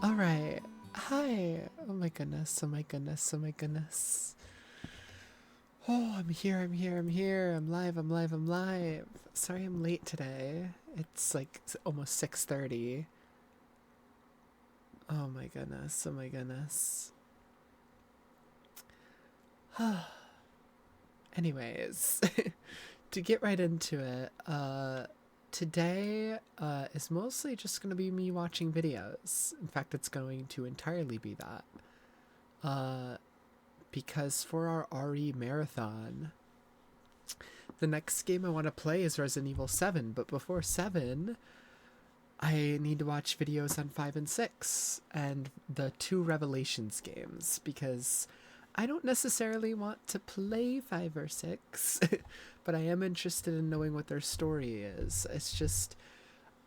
All right. Hi. Oh my goodness. Oh my goodness. Oh my goodness. Oh, I'm here. I'm here. I'm here. I'm live. I'm live. I'm live. Sorry I'm late today. It's like almost 6:30. Oh my goodness. Oh my goodness. Anyways, to get right into it, today is mostly just going to be me watching videos. In fact, it's going to entirely be that. Uh because for our RE marathon, the next game I want to play is Resident Evil 7, but before 7, I need to watch videos on 5 and 6 and the two Revelations games because I don't necessarily want to play 5 or 6, but I am interested in knowing what their story is. It's just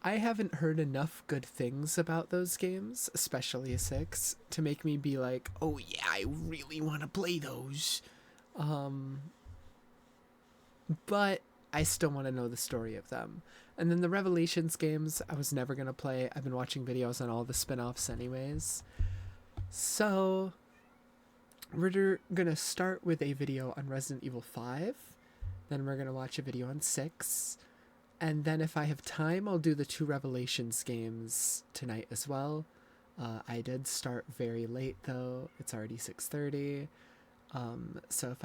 I haven't heard enough good things about those games, especially 6, to make me be like, "Oh yeah, I really want to play those." Um but I still want to know the story of them. And then the Revelations games, I was never going to play. I've been watching videos on all the spin offs, anyways. So, we're going to start with a video on Resident Evil 5. Then we're going to watch a video on 6. And then, if I have time, I'll do the two Revelations games tonight as well. I did start very late though. It's already 6:30. So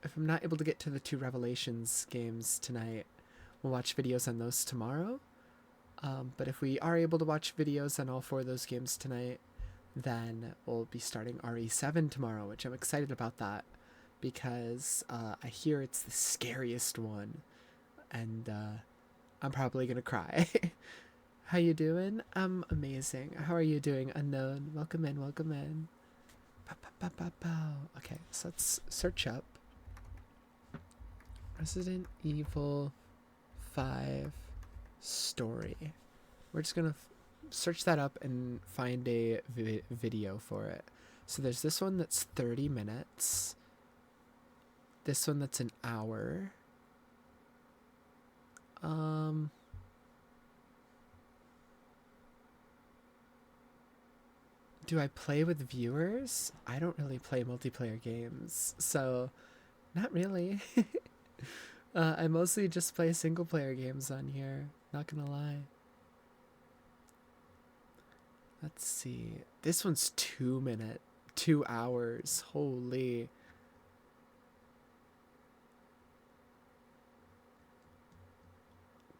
if I'm not able to get to the two Revelations games tonight, we'll watch videos on those tomorrow. But if we are able to watch videos on all four of those games tonight, then we'll be starting RE7 tomorrow, which I'm excited about that because I hear it's the scariest one, and I'm probably gonna cry. How you doing? I'm amazing. How are you doing, Unknown? Welcome in, welcome in. Pow, pow, pow, pow, pow. Okay, so let's search up Resident Evil 5 story. We're just gonna search that up and find a video for it. So there's this one that's 30 minutes. This one that's an hour. Do I play with viewers? I don't really play multiplayer games, so not really. I mostly just play single player games on here, not gonna lie. Let's see. This one's 2 minute, 2 hours. Holy.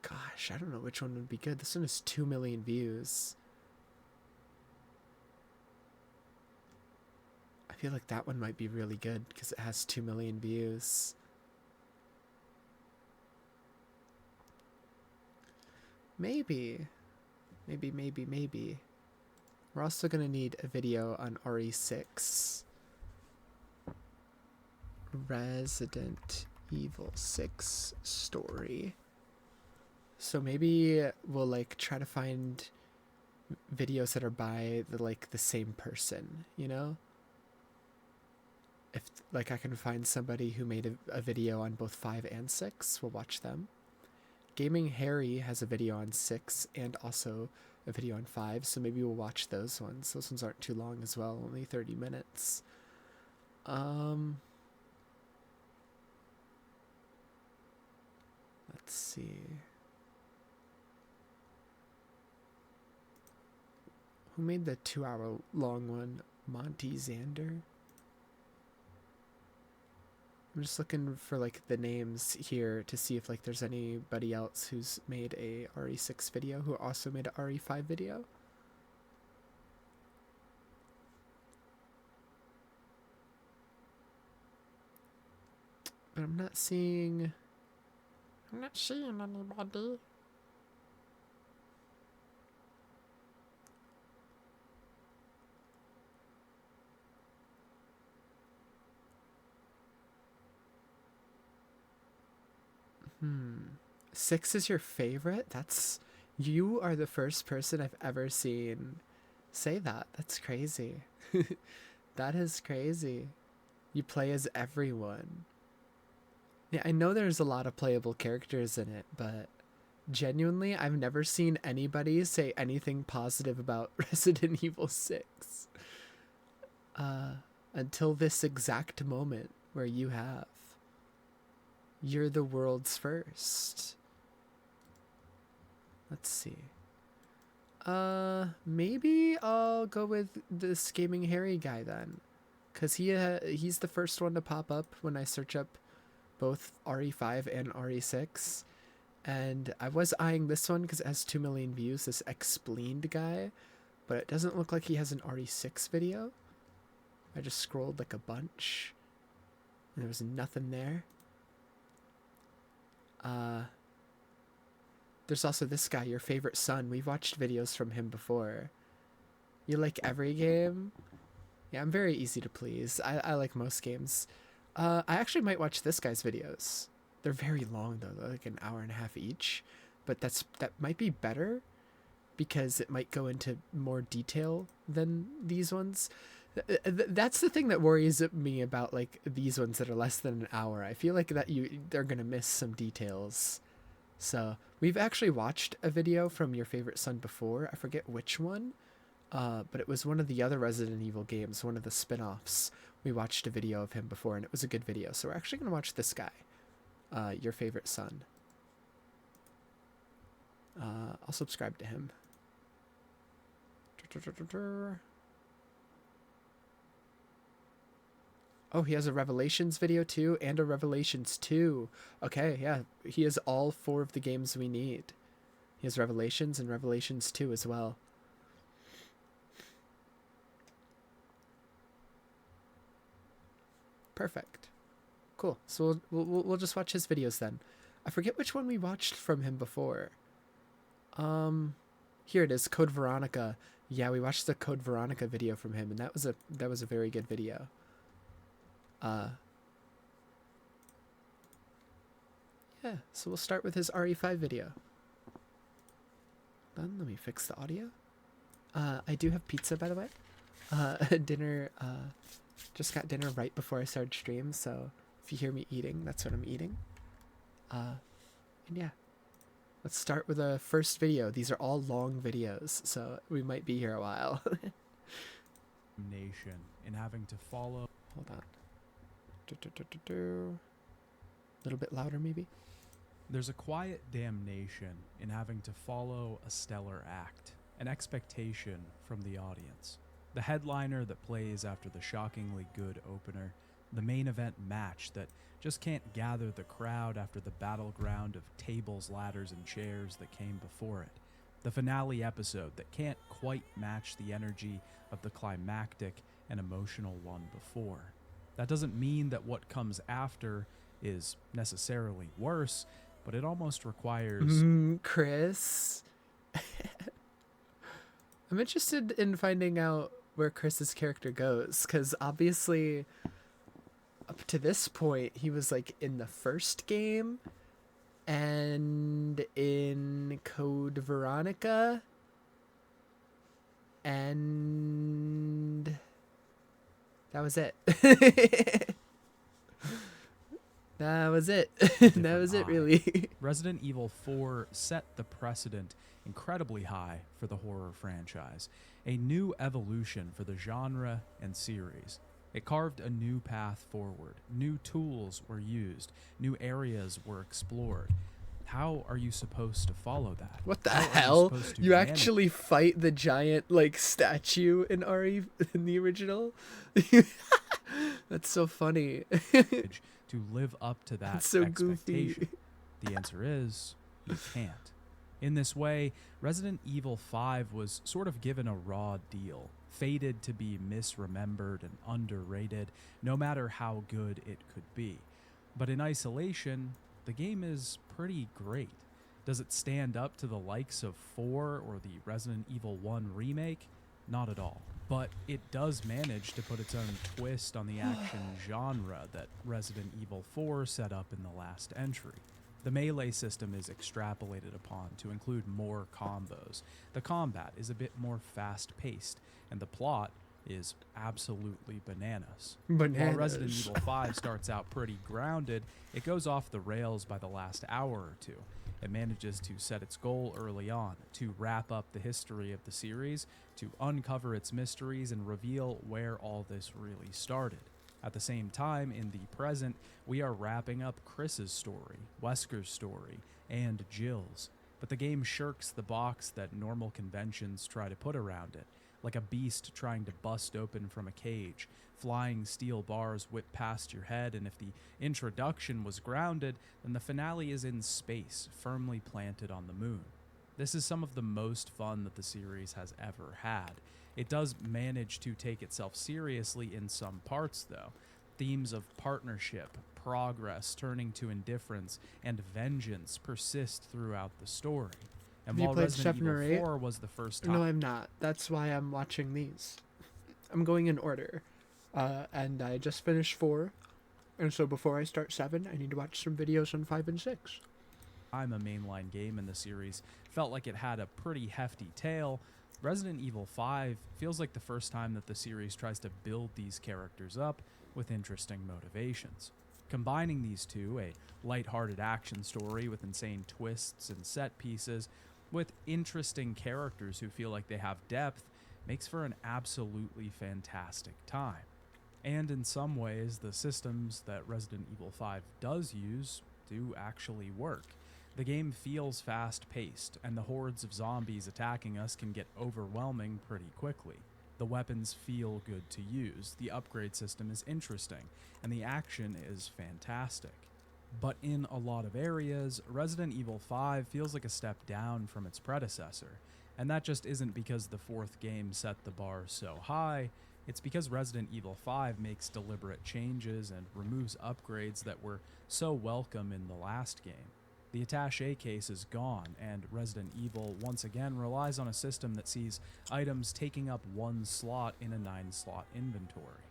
Gosh, I don't know which one would be good. This one has 2 million views. I feel like that one might be really good because it has 2 million views. Maybe. Maybe. We're also gonna need a video on RE6. Resident Evil 6 story. So maybe we'll like try to find videos that are by the same person, you know? If like I can find somebody who made a video on both 5 and 6, we'll watch them. Gaming Harry has a video on 6 and also a video on 5, so maybe we'll watch those ones. Those ones aren't too long as well, only 30 minutes. Let's see. Who made the 2 hour long one? Monty Xander? I'm just looking for like the names here to see if like there's anybody else who's made a RE6 video who also made a RE5 video. But I'm not seeing anybody. Hmm. 6 is your favorite? You are the first person I've ever seen say that. That's crazy. That is crazy. You play as everyone. Yeah, I know there's a lot of playable characters in it, but genuinely, I've never seen anybody say anything positive about Resident Evil 6 until this exact moment where you have. You're the world's first. Let's see. Maybe I'll go with this Gaming Harry guy then, because he's the first one to pop up when I search up both RE5 and RE6. And I was eyeing this one because it has 2 million views, this Explained guy, but it doesn't look like he has an RE6 video. I just scrolled like a bunch, and there was nothing there. There's also this guy, Your Favorite Son. We've watched videos from him before. You like every game? Yeah, I'm very easy to please. I like most games. I actually might watch this guy's videos. They're very long though, they're like an hour and a half each. But that might be better because it might go into more detail than these ones. That's the thing that worries me about like these ones that are less than an hour. I feel like they're gonna miss some details. So we've actually watched a video from Your Favorite Son before. I forget which one, but it was one of the other Resident Evil games, one of the spin-offs. We watched a video of him before, and it was a good video. So we're actually going to watch this guy, Your Favorite Son. I'll subscribe to him. Oh, he has a Revelations video too, and a Revelations 2. Okay, yeah, he has all 4 of the games we need. He has Revelations and Revelations 2 as well. Perfect. Cool. So we'll just watch his videos then. I forget which one we watched from him before. Here it is, Code Veronica. Yeah, we watched the Code Veronica video from him, and that was a very good video. Yeah, so we'll start with his RE5 video. Then let me fix the audio. I do have pizza, by the way. Dinner, just got dinner right before I started stream, so if you hear me eating, that's what I'm eating. And yeah, let's start with the first video. These are all long videos, so we might be here a while. Nation in having to follow. Hold on. A little bit louder, maybe. There's a quiet damnation in having to follow a stellar act, an expectation from the audience. The headliner that plays after the shockingly good opener, the main event match that just can't gather the crowd after the battleground of tables, ladders, and chairs that came before it. The finale episode that can't quite match the energy of the climactic and emotional one before. That doesn't mean that what comes after is necessarily worse, but it almost requires... Chris. I'm interested in finding out where Chris's character goes, because obviously up to this point he was like in the first game and in Code Veronica and that was it. That was it. That was it, really. Resident Evil 4 set the precedent incredibly high for the horror franchise, a new evolution for the genre and series. It carved a new path forward. New tools were used. New areas were explored. How are you supposed to follow that? What the hell? You actually fight the giant like statue in in the original? That's so funny. To live up to that That's so expectation. goofy. The answer is you can't. In this way, Resident Evil 5 was sort of given a raw deal, fated to be misremembered and underrated, no matter how good it could be. But in isolation, the game is pretty great. Does it stand up to the likes of 4 or the Resident Evil 1 remake? Not at all. But it does manage to put its own twist on the action genre that Resident Evil 4 set up in the last entry. The melee system is extrapolated upon to include more combos. The combat is a bit more fast-paced, and the plot is absolutely bananas. While Resident Evil 5 starts out pretty grounded, it goes off the rails by the last hour or two. It manages to set its goal early on, to wrap up the history of the series, to uncover its mysteries and reveal where all this really started. At the same time, in the present, we are wrapping up Chris's story, Wesker's story, and Jill's. But the game shirks the box that normal conventions try to put around it, like a beast trying to bust open from a cage. Flying steel bars whip past your head, and if the introduction was grounded, then the finale is in space, firmly planted on the moon. This is some of the most fun that the series has ever had. It does manage to take itself seriously in some parts, though. Themes of partnership, progress, turning to indifference, and vengeance persist throughout the story. And Have you while played Resident 7 or Evil 8? 4 was the first time... No, I'm not. That's why I'm watching these. I'm going in order. And I just finished 4. And so before I start 7, I need to watch some videos on 5 and 6. I'm a mainline game in the series, felt like it had a pretty hefty tail. Resident Evil 5 feels like the first time that the series tries to build these characters up with interesting motivations. Combining these two, a lighthearted action story with insane twists and set pieces, with interesting characters who feel like they have depth, makes for an absolutely fantastic time. And in some ways, the systems that Resident Evil 5 does use do actually work. The game feels fast-paced, and the hordes of zombies attacking us can get overwhelming pretty quickly. The weapons feel good to use, the upgrade system is interesting, and the action is fantastic. But in a lot of areas, Resident Evil 5 feels like a step down from its predecessor, and that just isn't because the fourth game set the bar so high. It's because Resident Evil 5 makes deliberate changes and removes upgrades that were so welcome in the last game. The attaché case is gone, and Resident Evil once again relies on a system that sees items taking up 1 slot in a 9-slot inventory.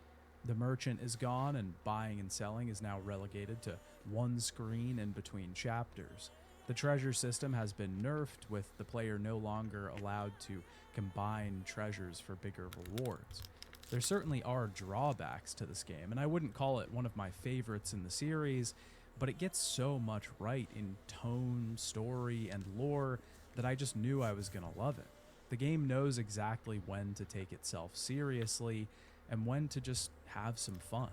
The merchant is gone, and buying and selling is now relegated to 1 screen in between chapters. The treasure system has been nerfed, with the player no longer allowed to combine treasures for bigger rewards. There certainly are drawbacks to this game, and I wouldn't call it one of my favorites in the series, but it gets so much right in tone, story, and lore that I just knew I was going to love it. The game knows exactly when to take itself seriously and when to just have some fun.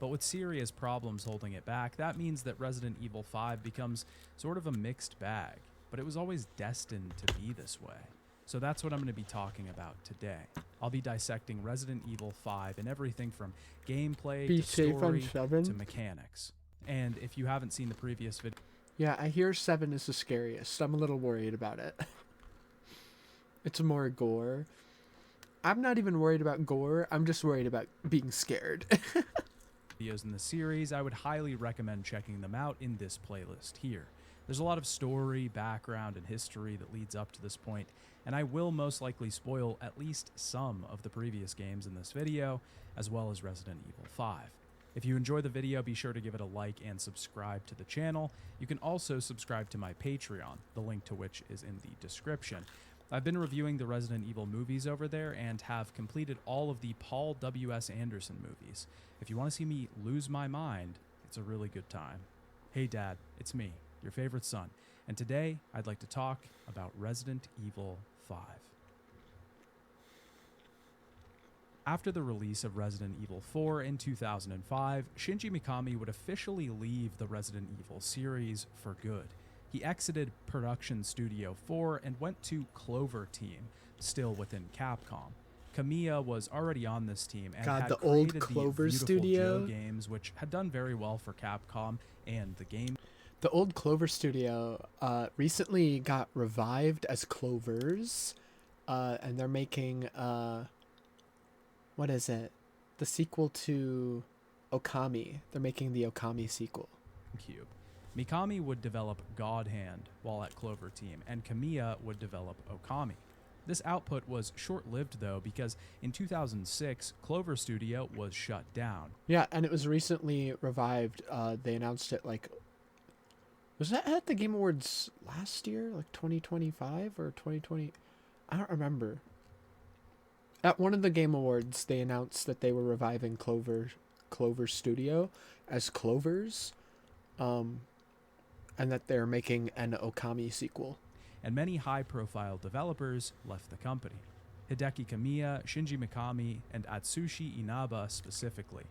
But with serious problems holding it back, that means that Resident Evil 5 becomes sort of a mixed bag, but it was always destined to be this way. So that's what I'm going to be talking about today. I'll be dissecting Resident Evil 5 and everything from gameplay Be to safe on story 7. to mechanics. And if you haven't seen the previous video, Yeah, I hear 7 is the scariest. I'm a little worried about it. It's more gore. I'm not even worried about gore. I'm just worried about being scared. videos in the series, I would highly recommend checking them out in this playlist here. There's a lot of story, background, and history that leads up to this point, and I will most likely spoil at least some of the previous games in this video, as well as Resident Evil 5. If you enjoy the video, be sure to give it a like and subscribe to the channel. You can also subscribe to my Patreon, the link to which is in the description. I've been reviewing the Resident Evil movies over there and have completed all of the Paul W.S. Anderson movies. If you want to see me lose my mind, it's a really good time. Hey Dad, it's me, your favorite son, and today I'd like to talk about Resident Evil 5. After the release of Resident Evil 4 in 2005, Shinji Mikami would officially leave the Resident Evil series for good. He exited Production Studio 4 and went to Clover Team, still within Capcom. Kamiya was already on this team and had the created old Clover the Beautiful Studio Joe games, which had done very well for Capcom and the game. The old Clover Studio recently got revived as Clovers, and they're making what is it? The sequel to Okami. They're making the Okami sequel. Cube. Mikami would develop God Hand while at Clover Team, and Kamiya would develop Okami. This output was short-lived though, because in 2006, Clover Studio was shut down. Yeah, and it was recently revived. They announced it was that at the Game Awards last year, like 2025 or 2020? I don't remember. At one of the Game Awards, they announced that they were reviving Clover Studio as Clovers. And that they're making an Okami sequel. And many high-profile developers left the company. Hideki Kamiya, Shinji Mikami, and Atsushi Inaba specifically.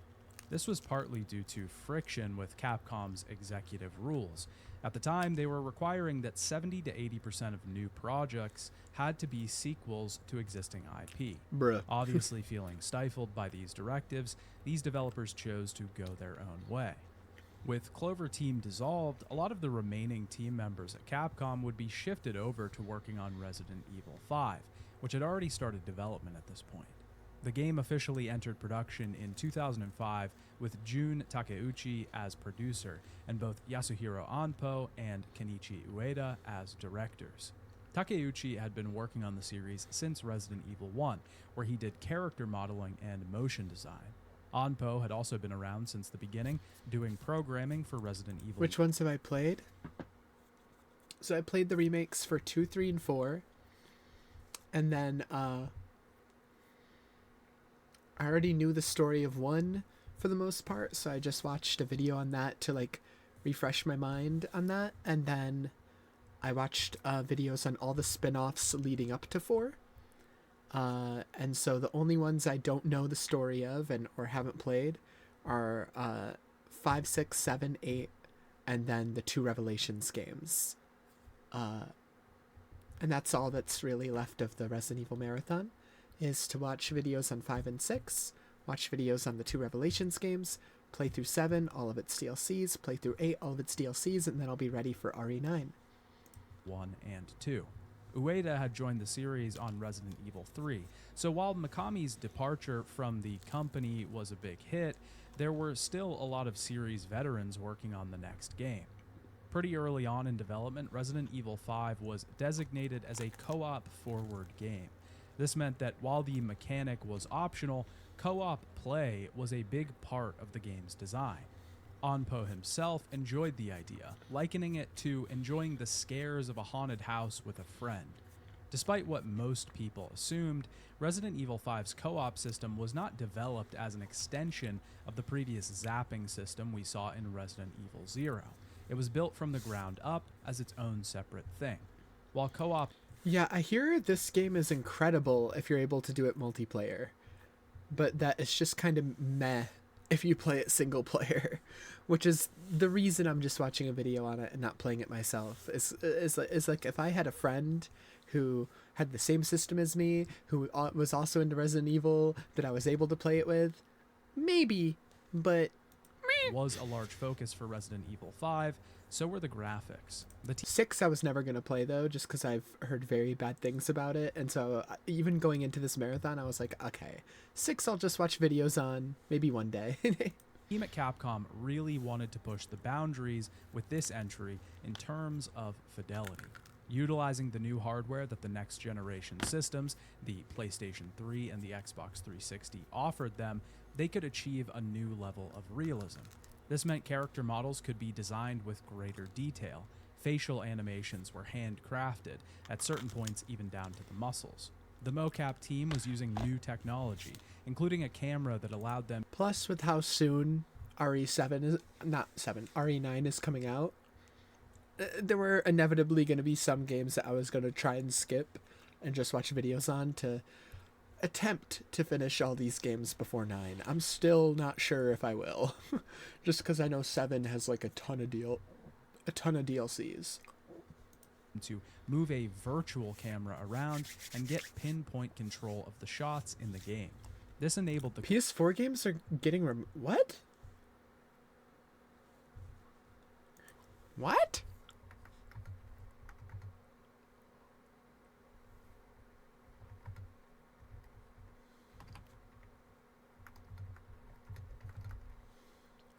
This was partly due to friction with Capcom's executive rules. At the time, they were requiring that 70 to 80% of new projects had to be sequels to existing IP. Bruh. Obviously feeling stifled by these directives, these developers chose to go their own way. With Clover Team dissolved, a lot of the remaining team members at Capcom would be shifted over to working on Resident Evil 5, which had already started development at this point. The game officially entered production in 2005 with Jun Takeuchi as producer and both Yasuhiro Anpo and Kenichi Ueda as directors. Takeuchi had been working on the series since Resident Evil 1, where he did character modeling and motion design. Anpo had also been around since the beginning, doing programming for Resident Evil. Which ones have I played? So I played the remakes for 2, 3, and 4. And then I already knew the story of 1 for the most part, so I just watched a video on that to like refresh my mind on that. And then I watched videos on all the spin-offs leading up to 4. And so the only ones I don't know the story of or haven't played are 5, 6, 7, 8, and then the 2 Revelations games. And that's all that's really left of the Resident Evil Marathon, is to watch videos on 5 and 6, watch videos on the 2 Revelations games, play through 7, all of its DLCs, play through 8, all of its DLCs, and then I'll be ready for RE9. 1 and 2. Ueda had joined the series on Resident Evil 3, so while Mikami's departure from the company was a big hit, there were still a lot of series veterans working on the next game. Pretty early on in development, Resident Evil 5 was designated as a co-op forward game. This meant that while the mechanic was optional, co-op play was a big part of the game's design. Anpo himself enjoyed the idea, likening it to enjoying the scares of a haunted house with a friend. Despite what most people assumed, Resident Evil 5's co-op system was not developed as an extension of the previous zapping system we saw in Resident Evil 0. It was built from the ground up as its own separate thing. While co-op... Yeah, I hear this game is incredible if you're able to do it multiplayer, but that it's just kind of meh if you play it single player, which is the reason I'm just watching a video on it and not playing it myself. Is like if I had a friend who had the same system as me, who was also into Resident Evil, that I was able to play it with, maybe, but... was a large focus for Resident Evil 5, so were the graphics. 6 I was never going to play, though, just because I've heard very bad things about it, and so even going into this marathon, I was like, okay, 6 I'll just watch videos on, maybe one day. Team at Capcom really wanted to push the boundaries with this entry in terms of fidelity. Utilizing the new hardware that the next generation systems, the PlayStation 3 and the Xbox 360, offered them, they could achieve a new level of realism. This meant character models could be designed with greater detail. Facial animations were handcrafted, at certain points even down to the muscles. The mocap team was using new technology, including a camera that allowed them... Plus, with how soon RE9 is coming out, there were inevitably going to be some games that I was going to try and skip and just watch videos on to attempt to finish all these games before 9. I'm still not sure if I will, just because I know 7 has like a ton of DLCs. To move a virtual camera around and get pinpoint control of the shots in the game. This enabled the PS4 games are getting what? What?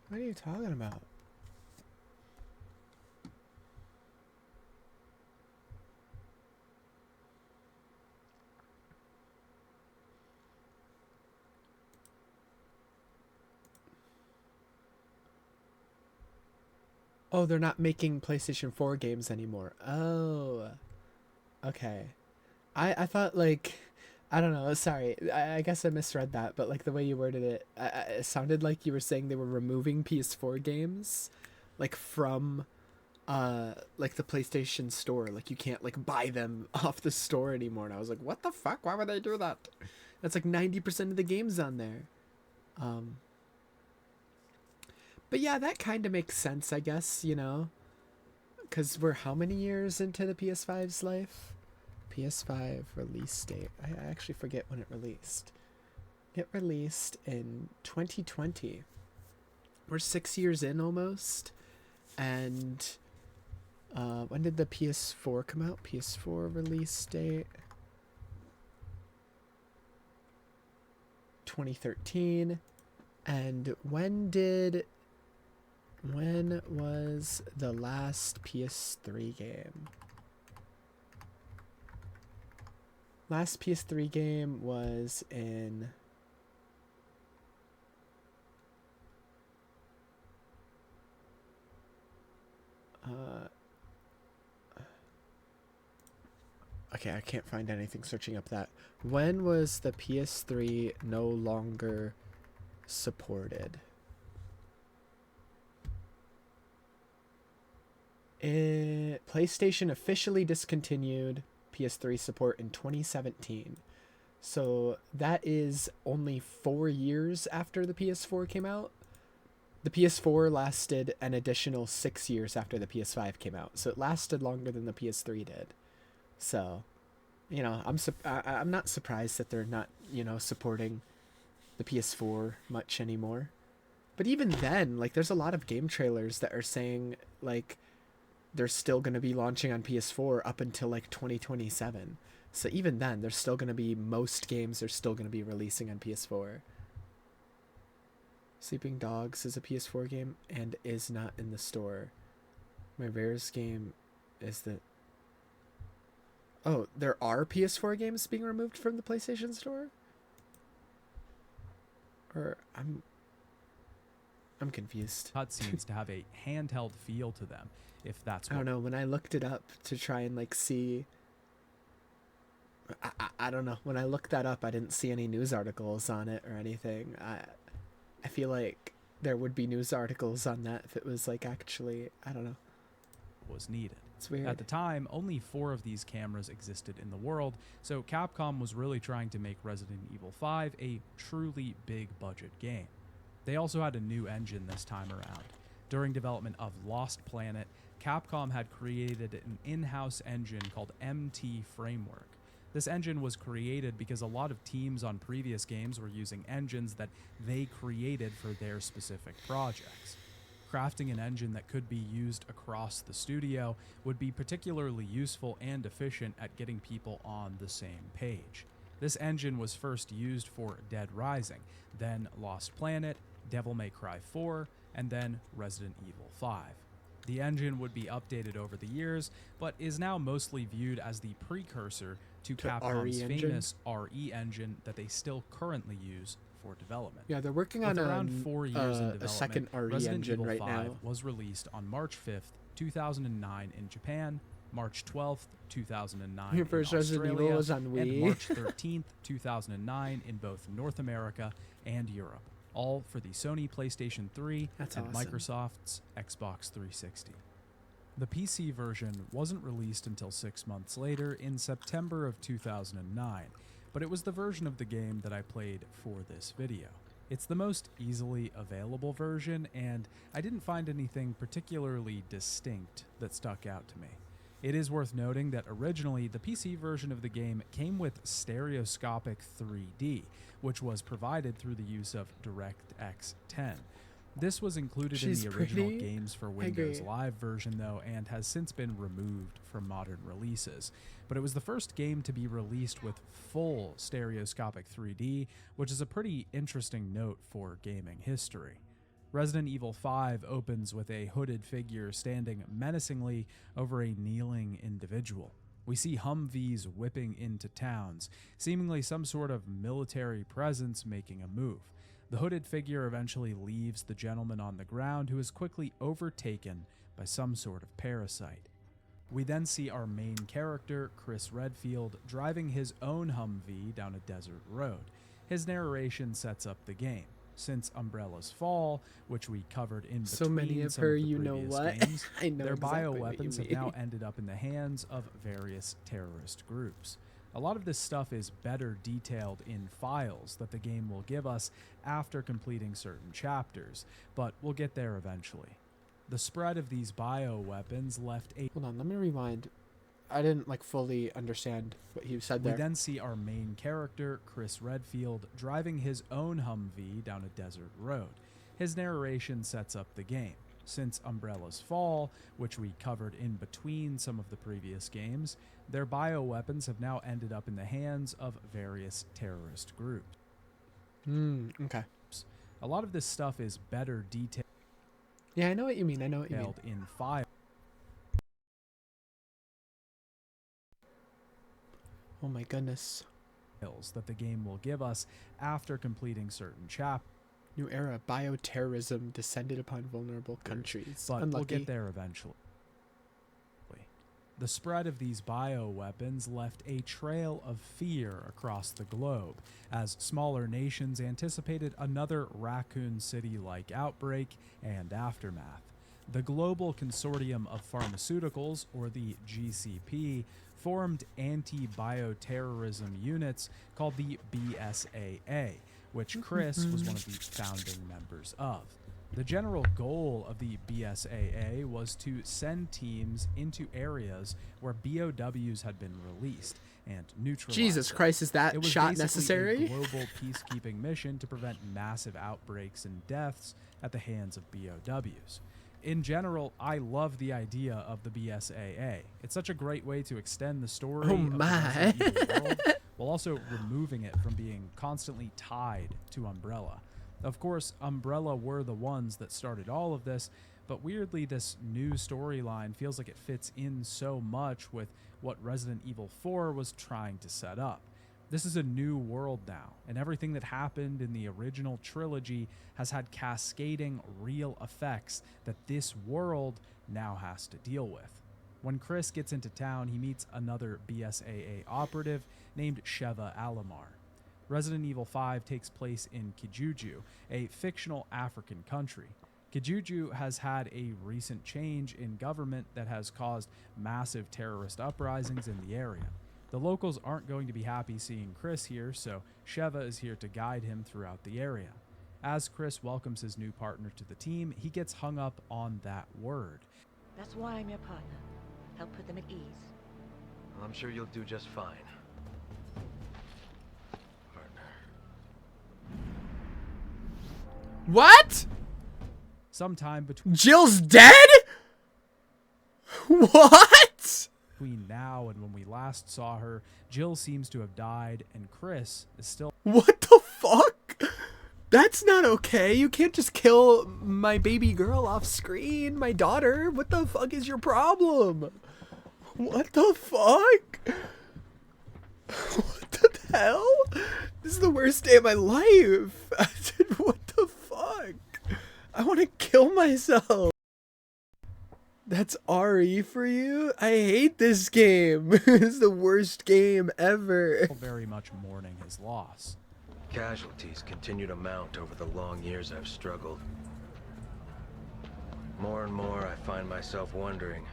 What are you talking about? Oh, they're not making PlayStation 4 games anymore. Oh. Okay. I thought, like... I don't know, sorry. I guess I misread that, but like the way you worded it, it sounded like you were saying they were removing PS4 games, like from like the PlayStation Store. Like you can't like buy them off the store anymore. And I was like, what the fuck? Why would they do that? That's like 90% of the games on there. But yeah, that kind of makes sense, I guess, you know, because we're how many years into the PS5's life? PS5 release date. I actually forget when it released. It released in 2020. We're 6 years in almost. And when did the PS4 come out? PS4 release date 2013. And when was the last PS3 game? Last PS3 game was in okay, I can't find anything searching up that. When was the PS3 no longer supported? PlayStation officially discontinued PS3 support in 2017. So that is only 4 years after the PS4 came out. The PS4 lasted an additional 6 years after the PS5 came out. So it lasted longer than the PS3 did. So, you know, I'm not surprised that they're not, you know, supporting the PS4 much anymore. But even then, like, there's a lot of game trailers that are saying, like, they're still going to be launching on PS4 up until, like, 2027. So even then, there's still going to be, most games are still going to be releasing on PS4. Sleeping Dogs is a PS4 game and is not in the store. My rarest game is the... Oh, there are PS4 games being removed from the PlayStation Store? Or I'm confused. Cutscenes to have a handheld feel to them, if that's what... I don't know. When I looked it up to try and like see... I don't know. When I looked that up, I didn't see any news articles on it or anything. I feel like there would be news articles on that if it was like actually, I don't know, was needed. It's weird. At the time, only 4 of these cameras existed in the world, so Capcom was really trying to make Resident Evil 5 a truly big budget game. They also had a new engine this time around. During development of Lost Planet, Capcom had created an in-house engine called MT Framework. This engine was created because a lot of teams on previous games were using engines that they created for their specific projects. Crafting an engine that could be used across the studio would be particularly useful and efficient at getting people on the same page. This engine was first used for Dead Rising, then Lost Planet, Devil May Cry 4, and then Resident Evil 5. The engine would be updated over the years, but is now mostly viewed as the precursor to Capcom's famous RE engine that they still currently use for development. Yeah, they're working on around 4 years in development. A second RE Resident engine Evil right 5 now. was released on March 5th, 2009 in Japan, March 12th, 2009 Your in first Resident Australia, Evil was on and Wii. March 13th, 2009 in both North America and Europe, all for the Sony PlayStation 3 That's and awesome. Microsoft's Xbox 360. The PC version wasn't released until 6 months later in September of 2009, but it was the version of the game that I played for this video. It's the most easily available version, and I didn't find anything particularly distinct that stuck out to me. It is worth noting that originally the PC version of the game came with stereoscopic 3D, which was provided through the use of DirectX 10. This was included She's in the original pretty. Games for I Windows agree. Live version, though, and has since been removed from modern releases. But it was the first game to be released with full stereoscopic 3D, which is a pretty interesting note for gaming history. Resident Evil 5 opens with a hooded figure standing menacingly over a kneeling individual. We see Humvees whipping into towns, seemingly some sort of military presence making a move. The hooded figure eventually leaves the gentleman on the ground, who is quickly overtaken by some sort of parasite. We then see our main character, Chris Redfield, driving his own Humvee down a desert road. His narration sets up the game. Since Umbrella's fall, which we covered in between So many of some her, of the you know previous what? games, I know their exactly what you bioweapons have mean. now ended up in the hands of various terrorist groups. A lot of this stuff is better detailed in files that the game will give us after completing certain chapters, but we'll get there eventually. The spread of these bioweapons left a Hold on, let me rewind. I didn't like fully understand what you said We there. then see our main character, Chris Redfield, driving his own Humvee down a desert road. His narration sets up the game. Since Umbrella's fall, which we covered in between some of the previous games, their bioweapons have now ended up in the hands of various terrorist groups. Okay. A lot of this stuff is better detailed Yeah, I know what you mean. I know what you mean. in files. Oh my goodness. That the game will give us after completing certain chapters. New era. Bioterrorism descended upon vulnerable countries. But Unlucky. we'll get there eventually. The spread of these bioweapons left a trail of fear across the globe as smaller nations anticipated another Raccoon City-like outbreak and aftermath. The Global Consortium of Pharmaceuticals, or the GCP, formed anti-bioterrorism units called the BSAA, which Chris was one of the founding members of. The general goal of the BSAA was to send teams into areas where BOWs had been released and neutralize Jesus them. Christ, is that It was shot basically necessary? a global peacekeeping mission to prevent massive outbreaks and deaths at the hands of BOWs. In general, I love the idea of the BSAA. It's such a great way to extend the story Oh of the my. Resident Evil world, while also removing it from being constantly tied to Umbrella. Of course, Umbrella were the ones that started all of this, but weirdly this new storyline feels like it fits in so much with what Resident Evil 4 was trying to set up. This is a new world now, and everything that happened in the original trilogy has had cascading real effects that this world now has to deal with. When Chris gets into town, he meets another BSAA operative named Sheva Alomar. Resident Evil 5 takes place in Kijuju, a fictional African country. Kijuju has had a recent change in government that has caused massive terrorist uprisings in the area. The locals aren't going to be happy seeing Chris here, so Sheva is here to guide him throughout the area. As Chris welcomes his new partner to the team, he gets hung up on that word. That's why I'm your partner. Help put them at ease. I'm sure you'll do just fine. Partner. What? Sometime between Jill's dead? What? now and when we last saw her, Jill seems to have died, and Chris is still What the fuck? That's not okay. You can't just kill my baby girl off screen, my daughter. What the fuck is your problem? What the fuck? What the hell? This is the worst day of my life. I said, what the fuck? I want to kill myself. That's RE for you? I hate this game. This is the worst game ever. very much mourning his loss. Casualties continue to mount over the long years I've struggled. More and more, I find myself wondering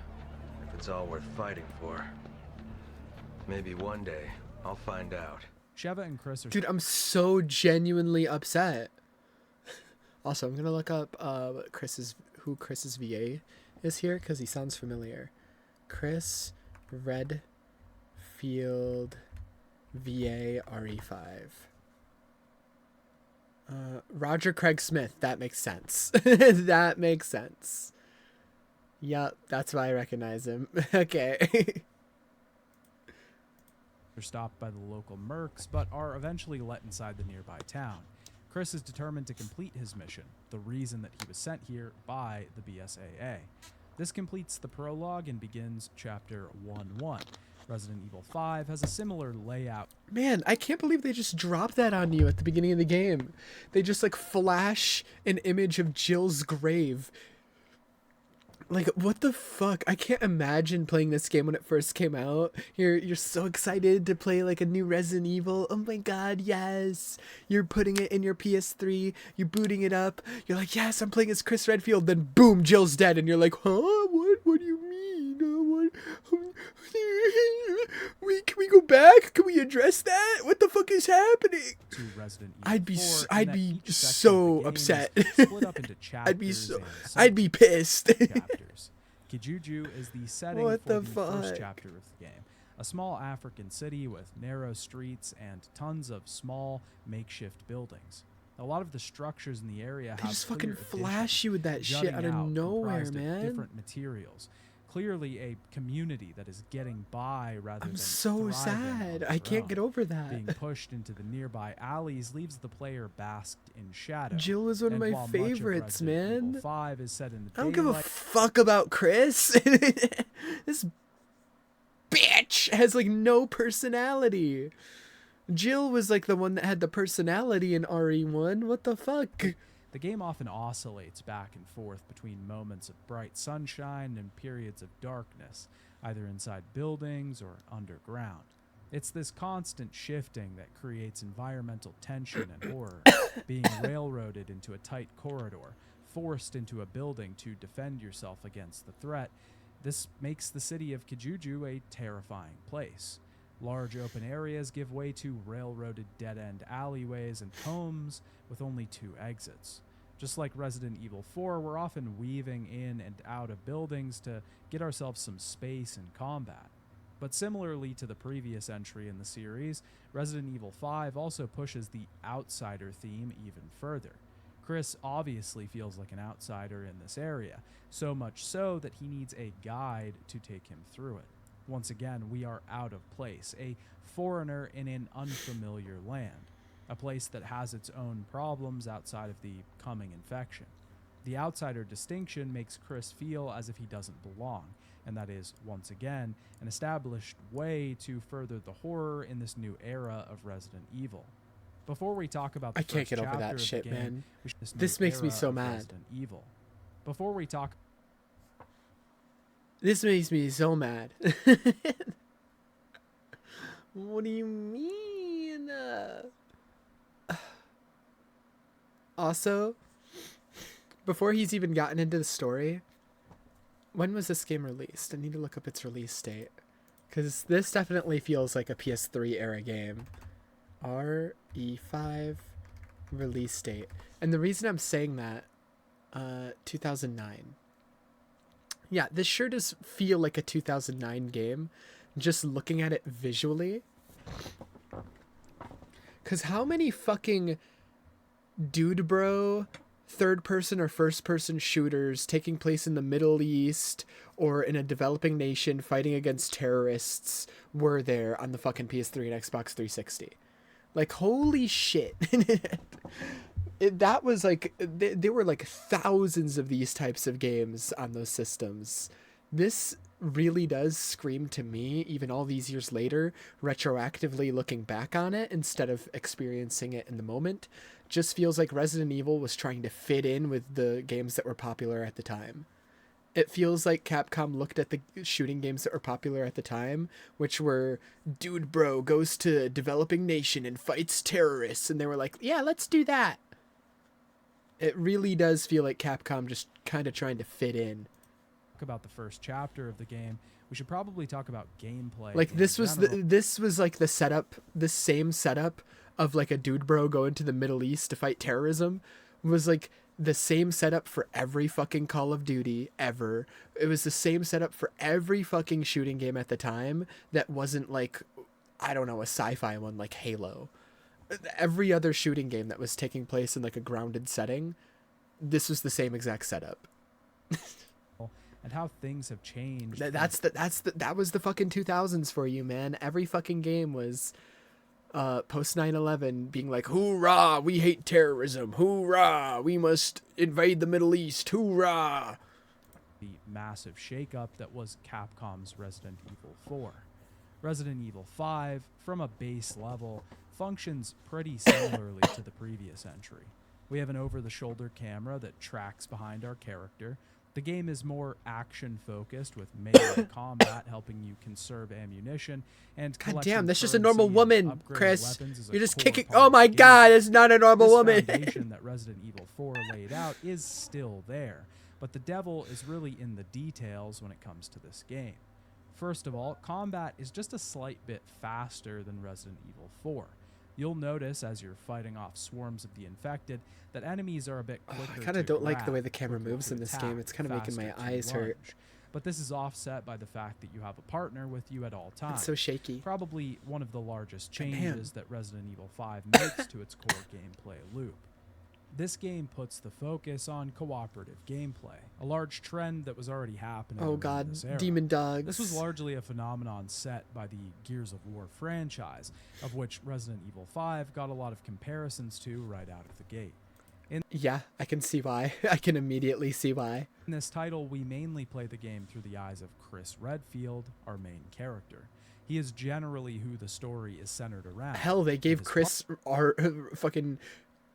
if it's all worth fighting for. Maybe one day, I'll find out. Sheva and Chris are Dude, I'm so genuinely upset. Also, I'm gonna look up who Chris's VA is here because he sounds familiar. Chris Redfield VA RE5. Roger Craig Smith. That makes sense. That makes sense. Yup, that's why I recognize him. Okay. They're stopped by the local mercs, but are eventually let inside the nearby town. Chris is determined to complete his mission, the reason that he was sent here by the BSAA. This completes the prologue and begins Chapter 1-1. Resident Evil 5 has a similar layout. Man, I can't believe they just dropped that on you at the beginning of the game. They just like flash an image of Jill's grave. Like, what the fuck? I can't imagine playing this game when it first came out. You're so excited to play like a new Resident Evil. Oh my god, yes. You're putting it in your PS3, you're booting it up. You're like, "Yes, I'm playing as Chris Redfield." Then boom, Jill's dead and you're like, "Huh? What do you mean? Can we go back? Can we address that? What the fuck is happening?" To Resident Evil I'd be 4, s- in I'd that be each section so of the game upset. is split up into I'd be chapters so and I'd be pissed. chapters. Kijuju is the setting What for the the first fuck? chapter of the game. A small African city with narrow streets and tons of small makeshift buildings. A lot of the structures in the area They have just fucking clear flash additions, you with that shit jutting out of out, nowhere, comprised of man. different materials. Clearly a community that is getting by rather I'm than so thriving sad. on I their can't get own. over that. Being pushed into the nearby alleys leaves the player basked in shadow. Jill was one of And my while much of favorites, Resident Evil man. 5 is set in the I don't give a daylight, fuck about Chris. This bitch has like no personality. Jill was like the one that had the personality in RE1. What the fuck? the game often oscillates back and forth between moments of bright sunshine and periods of darkness, either inside buildings or underground. It's this constant shifting that creates environmental tension and horror, being railroaded into a tight corridor, forced into a building to defend yourself against the threat. This makes the city of Kijuju a terrifying place. Large open areas give way to railroaded dead-end alleyways and homes with only 2 exits. Just like Resident Evil 4, we're often weaving in and out of buildings to get ourselves some space and combat. But similarly to the previous entry in the series, Resident Evil 5 also pushes the outsider theme even further. Chris obviously feels like an outsider in this area, so much so that he needs a guide to take him through it. Once again, we are out of place, a foreigner in an unfamiliar land, a place that has its own problems outside of the coming infection. The outsider distinction makes Chris feel as if he doesn't belong, and that is, once again, an established way to further the horror in this new era of Resident Evil. Before we talk about the I can't first get over chapter that of the shit, game, man. we should- This new makes me era so of mad. Resident Evil. Before we talk This makes me so mad. What do you mean? Also, before he's even gotten into the story, when was this game released? I need to look up its release date. Because this definitely feels like a PS3 era game. RE5 release date. And the reason I'm saying that, 2009. Yeah, this sure does feel like a 2009 game, just looking at it visually. Because how many fucking dude bro third person or first person shooters taking place in the Middle East or in a developing nation fighting against terrorists were there on the fucking PS3 and Xbox 360? Like, holy shit. That was like, there were like thousands of these types of games on those systems. This really does scream to me, even all these years later, retroactively looking back on it instead of experiencing it in the moment, just feels like Resident Evil was trying to fit in with the games that were popular at the time. It feels like Capcom looked at the shooting games that were popular at the time, which were dude bro goes to a developing nation and fights terrorists, and they were like, yeah, let's do that. It really does feel like Capcom just kind of trying to fit in. about the first chapter of the game, we should probably talk about gameplay. Like, in this was general. this was like the setup, the same setup of like a dude bro going to the Middle East to fight terrorism was like the same setup for every fucking Call of Duty ever. It was the same setup for every fucking shooting game at the time that wasn't like, I don't know, a sci-fi one like Halo. Every other shooting game that was taking place in like a grounded setting, this was the same exact setup. And how things have changed. That was the fucking 2000s for you, man. Every fucking game was post 9/11 being like, hoorah, we hate terrorism, hoorah, we must invade the Middle East, hoorah. The massive shakeup that was Capcom's Resident Evil 4. Resident Evil 5, from a base level, functions pretty similarly to the previous entry. We have an over-the-shoulder camera that tracks behind our character. The game is more action-focused, with melee combat helping you conserve ammunition, and God collecting damn, that's just a normal currency and woman, upgrading Chris. weapons is a You're just core kicking. part Oh of my the game. god, it's not a normal This woman. foundation that Resident Evil 4 laid out is still there, but the devil is really in the details when it comes to this game. First of all, combat is just a slight bit faster than Resident Evil 4. You'll notice as you're fighting off swarms of the infected that enemies are a bit quicker. I kind of to don't like the way grab, the camera quicker moves to in this attack, game. It's kind of making my faster to eyes hurt. lunge. But this is offset by the fact that you have a partner with you at all times. It's so shaky. Probably one of the largest Damn. changes that Resident Evil 5 makes to its core gameplay loop. This game puts the focus on cooperative gameplay, a large trend that was already happening. Oh around god, this era. demon dogs. This was largely a phenomenon set by the Gears of War franchise, of which Resident Evil 5 got a lot of comparisons to right out of the gate. Yeah, I can see why. I can immediately see why. In this title, we mainly play the game through the eyes of Chris Redfield, our main character. He is generally who the story is centered around. Hell, they gave his Chris our fucking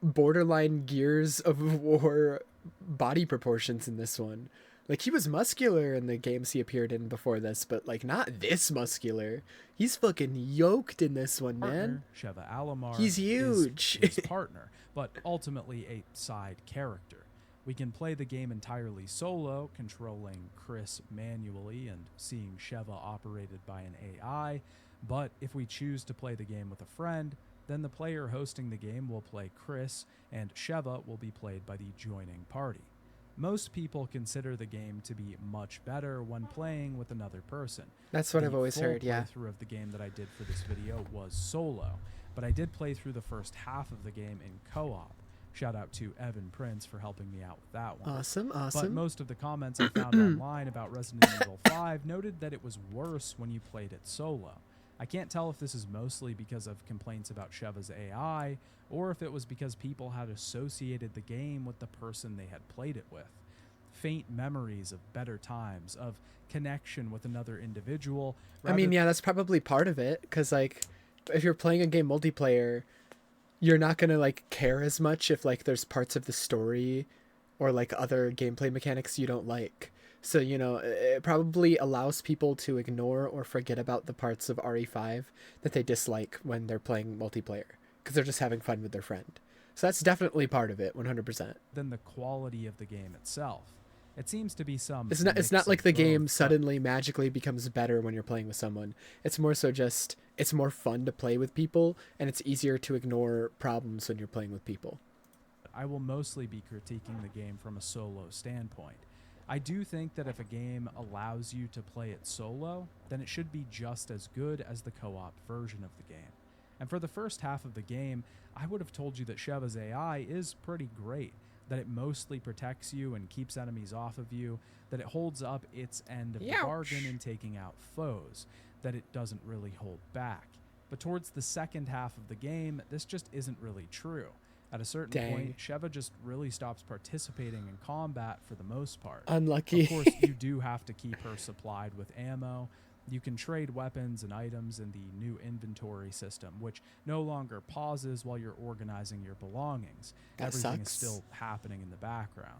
borderline Gears of War body proportions in this one. Like, he was muscular in the games he appeared in before this, but like not this muscular. He's fucking yoked in this one, man. Sheva Alomar He's huge. is his partner, but ultimately a side character. We can play the game entirely solo, controlling Chris manually and seeing Sheva operated by an AI, but if we choose to play the game with a friend, then the player hosting the game will play Chris, and Sheva will be played by the joining party. Most people consider the game to be much better when playing with another person. That's what The I've always full heard, yeah. playthrough of the game that I did for this video was solo, but I did play through the first half of the game in co-op. Shout out to Evan Prince for helping me out with that one. Awesome, But awesome. most of the comments I found online about Resident Evil 5 noted that it was worse when you played it solo. I can't tell if this is mostly because of complaints about Sheva's AI, or if it was because people had associated the game with the person they had played it with. Faint memories of better times, of connection with another individual. I mean, rather yeah, that's probably part of it, because like if you're playing a game multiplayer, you're not gonna like care as much if like there's parts of the story or like other gameplay mechanics you don't like. So, you know, it probably allows people to ignore or forget about the parts of RE5 that they dislike when they're playing multiplayer, because they're just having fun with their friend. So that's definitely part of it, 100%. than the quality of the game itself. It seems to be some. It's not mix like of the both, game but suddenly magically becomes better when you're playing with someone. It's more so just it's more fun to play with people, and it's easier to ignore problems when you're playing with people. I will mostly be critiquing the game from a solo standpoint. I do think that if a game allows you to play it solo, then it should be just as good as the co-op version of the game. And for the first half of the game, I would have told you that Sheva's AI is pretty great, that it mostly protects you and keeps enemies off of you, that it holds up its end of the Youch. bargain in taking out foes, that it doesn't really hold back. But towards the second half of the game, this just isn't really true. At a certain Dang. point, Sheva just really stops participating in combat for the most part. Unlucky. Of course, you do have to keep her supplied with ammo. You can trade weapons and items in the new inventory system, which no longer pauses while you're organizing your belongings. That Everything sucks. is still happening in the background.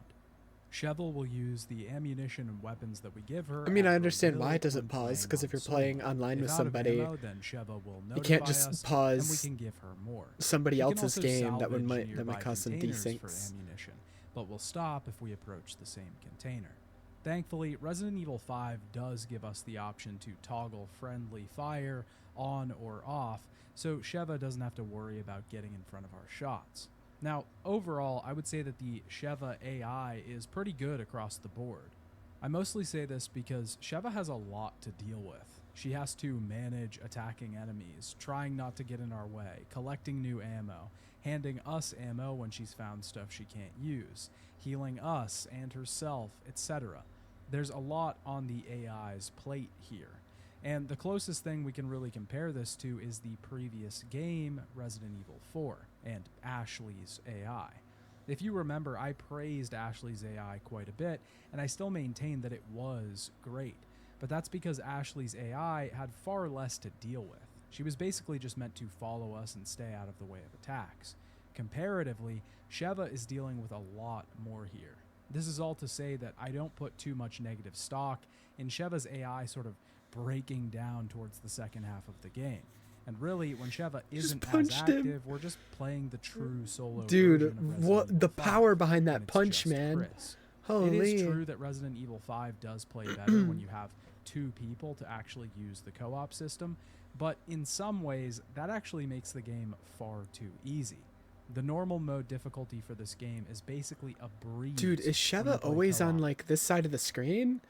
Sheva will use the ammunition and weapons that we give her. I mean, I at her understand will why it doesn't when pause, playing because if on you're solo. playing online If with out of somebody, ammo, then Sheva will you can't notify just us, pause and we can give her more. somebody We can else's also game that salvage might nearby cause some containers for desyncs. ammunition, but we'll stop if we approach the same container. Thankfully, Resident Evil 5 does give us the option to toggle friendly fire on or off, so Sheva doesn't have to worry about getting in front of our shots. Now, overall, I would say that the Sheva AI is pretty good across the board. I mostly say this because Sheva has a lot to deal with. She has to manage attacking enemies, trying not to get in our way, collecting new ammo, handing us ammo when she's found stuff she can't use, healing us and herself, etc. There's a lot on the AI's plate here. And the closest thing we can really compare this to is the previous game, Resident Evil 4, and Ashley's AI. If you remember, I praised Ashley's AI quite a bit, and I still maintain that it was great. But that's because Ashley's AI had far less to deal with. She was basically just meant to follow us and stay out of the way of attacks. Comparatively, Sheva is dealing with a lot more here. This is all to say that I don't put too much negative stock in Sheva's AI sort of breaking down towards the second half of the game. And really, when Sheva isn't as punched him. active, we're just playing the true solo Dude, version of Resident what Evil the 5, power behind that and it's punch, just man. Chris. Holy. It is true that Resident Evil 5 does play better when you have 2 people to actually use the co-op system, but in some ways, that actually makes the game far too easy. The normal mode difficulty for this game is basically a breeze. Dude, is when you Sheva play always on co-op. like this side of the screen?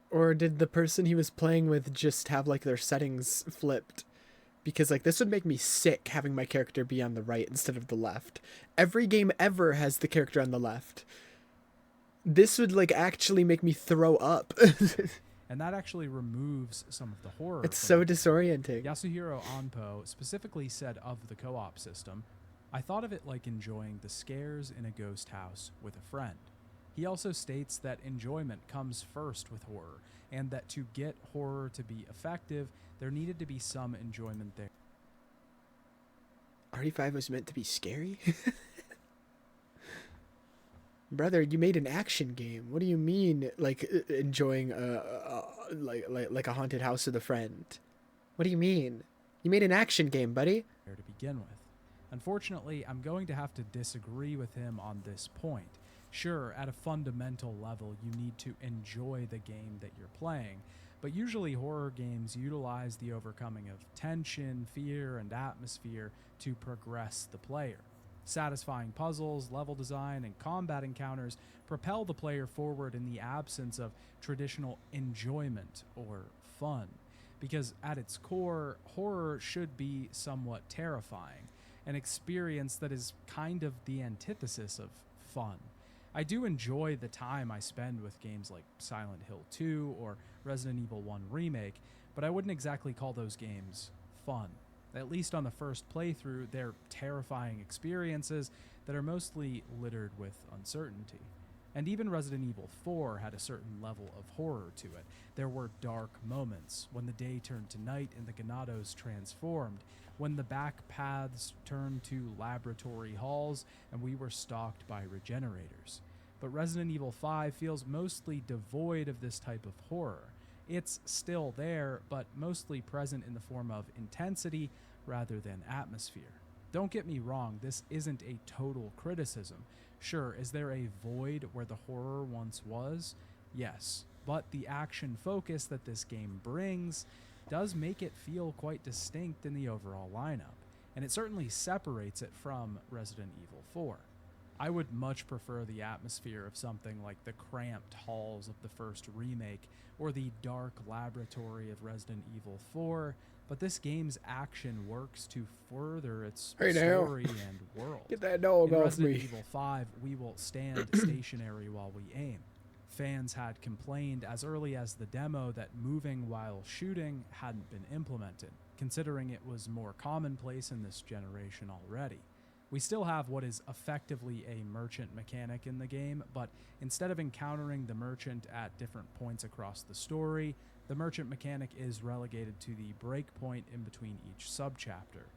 Or did the person he was playing with just have like their settings flipped? Because like this would make me sick having my character be on the right instead of the left. Every game ever has the character on the left. This would like actually make me throw up. And that actually removes some of the horror. It's from so the game. disorienting. Yasuhiro Onpo specifically said of the co-op system, "I thought of it like enjoying the scares in a ghost house with a friend." He also states that enjoyment comes first with horror, and that to get horror to be effective, there needed to be some enjoyment there. RE5 was meant to be scary? Brother, you made an action game. What do you mean, like enjoying like a haunted house with a friend? What do you mean? You made an action game, buddy. To begin with. Unfortunately, I'm going to have to disagree with him on this point. Sure, at a fundamental level, you need to enjoy the game that you're playing, but usually horror games utilize the overcoming of tension, fear, and atmosphere to progress the player. Satisfying puzzles, level design, and combat encounters propel the player forward in the absence of traditional enjoyment or fun. Because at its core, horror should be somewhat terrifying, an experience that is kind of the antithesis of fun. I do enjoy the time I spend with games like Silent Hill 2 or Resident Evil 1 Remake, but I wouldn't exactly call those games fun. At least on the first playthrough, they're terrifying experiences that are mostly littered with uncertainty. And even Resident Evil 4 had a certain level of horror to it. There were dark moments, when the day turned to night and the Ganados transformed, when the back paths turned to laboratory halls and we were stalked by regenerators. But Resident Evil 5 feels mostly devoid of this type of horror. It's still there, but mostly present in the form of intensity rather than atmosphere. Don't get me wrong, this isn't a total criticism. Sure, is there a void where the horror once was? Yes, but the action focus that this game brings does make it feel quite distinct in the overall lineup, and it certainly separates it from Resident Evil 4. I would much prefer the atmosphere of something like the cramped halls of the first remake or the dark laboratory of Resident Evil 4, but this game's action works to further its Hey, now. story and world. Get that dog In off Resident me. Evil 5, we will stand stationary while we aim. Fans had complained as early as the demo that moving while shooting hadn't been implemented, considering it was more commonplace in this generation already. We still have what is effectively a merchant mechanic in the game, but instead of encountering the merchant at different points across the story, the merchant mechanic is relegated to the breakpoint in between each subchapter.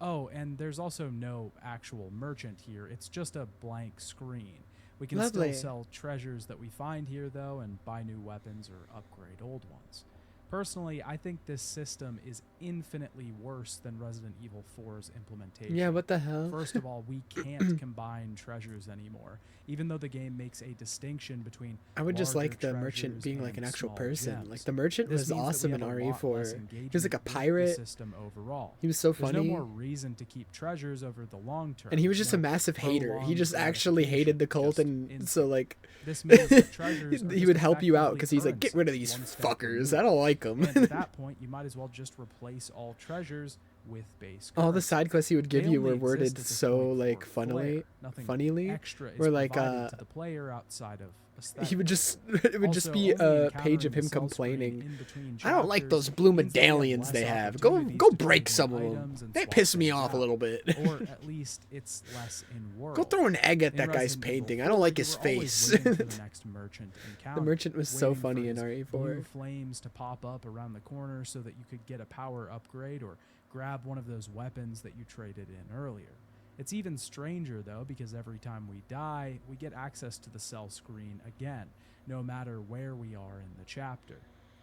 Oh, and there's also no actual merchant here, it's just a blank screen. We can Lovely. still sell treasures that we find here, though, and buy new weapons or upgrade old ones. Personally, I think this system is infinitely worse than Resident Evil 4's implementation. Yeah, what the hell? First of all, we can't combine treasures anymore, even though the game makes a distinction between I would just larger like the merchant treasures being like and an actual small person. gems. Like the merchant This was means that we awesome in have a lot RE4. less He was like a engagement with the pirate. system overall. He was so There's funny. no more reason to keep treasures over the long term. And he was just no a massive hater. He prolonged just actually hated the cult, gratification, and just so like This means that treasures are he just would help you out effectively because he's like, get rid of currency, these one step fuckers. removed. I don't like them. And at that point, you might as well just replace all treasures with base All the currency. side quests he would give They you only were worded exist at this so point like for funnily, flair. Nothing funnily. extra is where, like, provided to the player outside of aesthetic. He would just it would just Also, be only a page of encountering him the cell screen complaining. in between I don't like chapters those blue means that we have medallions they less have. Go opportunities go to break trade some more of them. items and They swap piss me things off a out. little bit. Or at least it's less in world. Go throw an egg at In that guy's Resident Evil painting. I 4, don't like you his were always face. waiting for the next merchant encounter, The merchant was so waiting for funny in his RE4. blue flames to pop up around the corner so that you could get a power upgrade or grab one of those weapons that you traded in earlier. It's even stranger though, because every time we die, we get access to the cell screen again, no matter where we are in the chapter.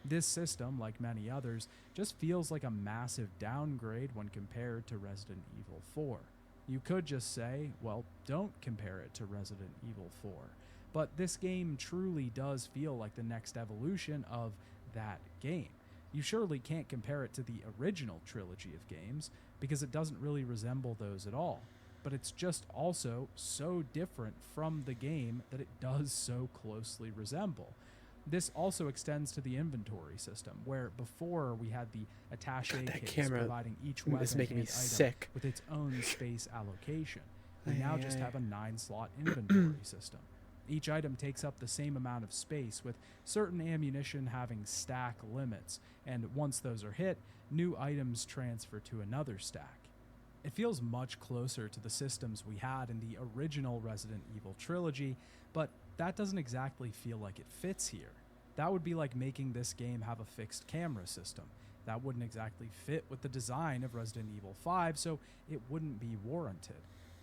This system, like many others, just feels like a massive downgrade when compared to Resident Evil 4. You could just say, well, don't compare it to Resident Evil 4. But this game truly does feel like the next evolution of that game. You surely can't compare it to the original trilogy of games, because it doesn't really resemble those at all. But it's just also so different from the game that it does so closely resemble. This also extends to the inventory system, where before we had the attaché that case camera providing each weapon is making me and item sick. with its own space allocation. We Aye, now aye, just aye. have a 9-slot inventory system. Each item takes up the same amount of space, with certain ammunition having stack limits, and once those are hit, new items transfer to another stack. It feels much closer to the systems we had in the original Resident Evil trilogy, but that doesn't exactly feel like it fits here. That would be like making this game have a fixed camera system. That wouldn't exactly fit with the design of Resident Evil 5, so it wouldn't be warranted.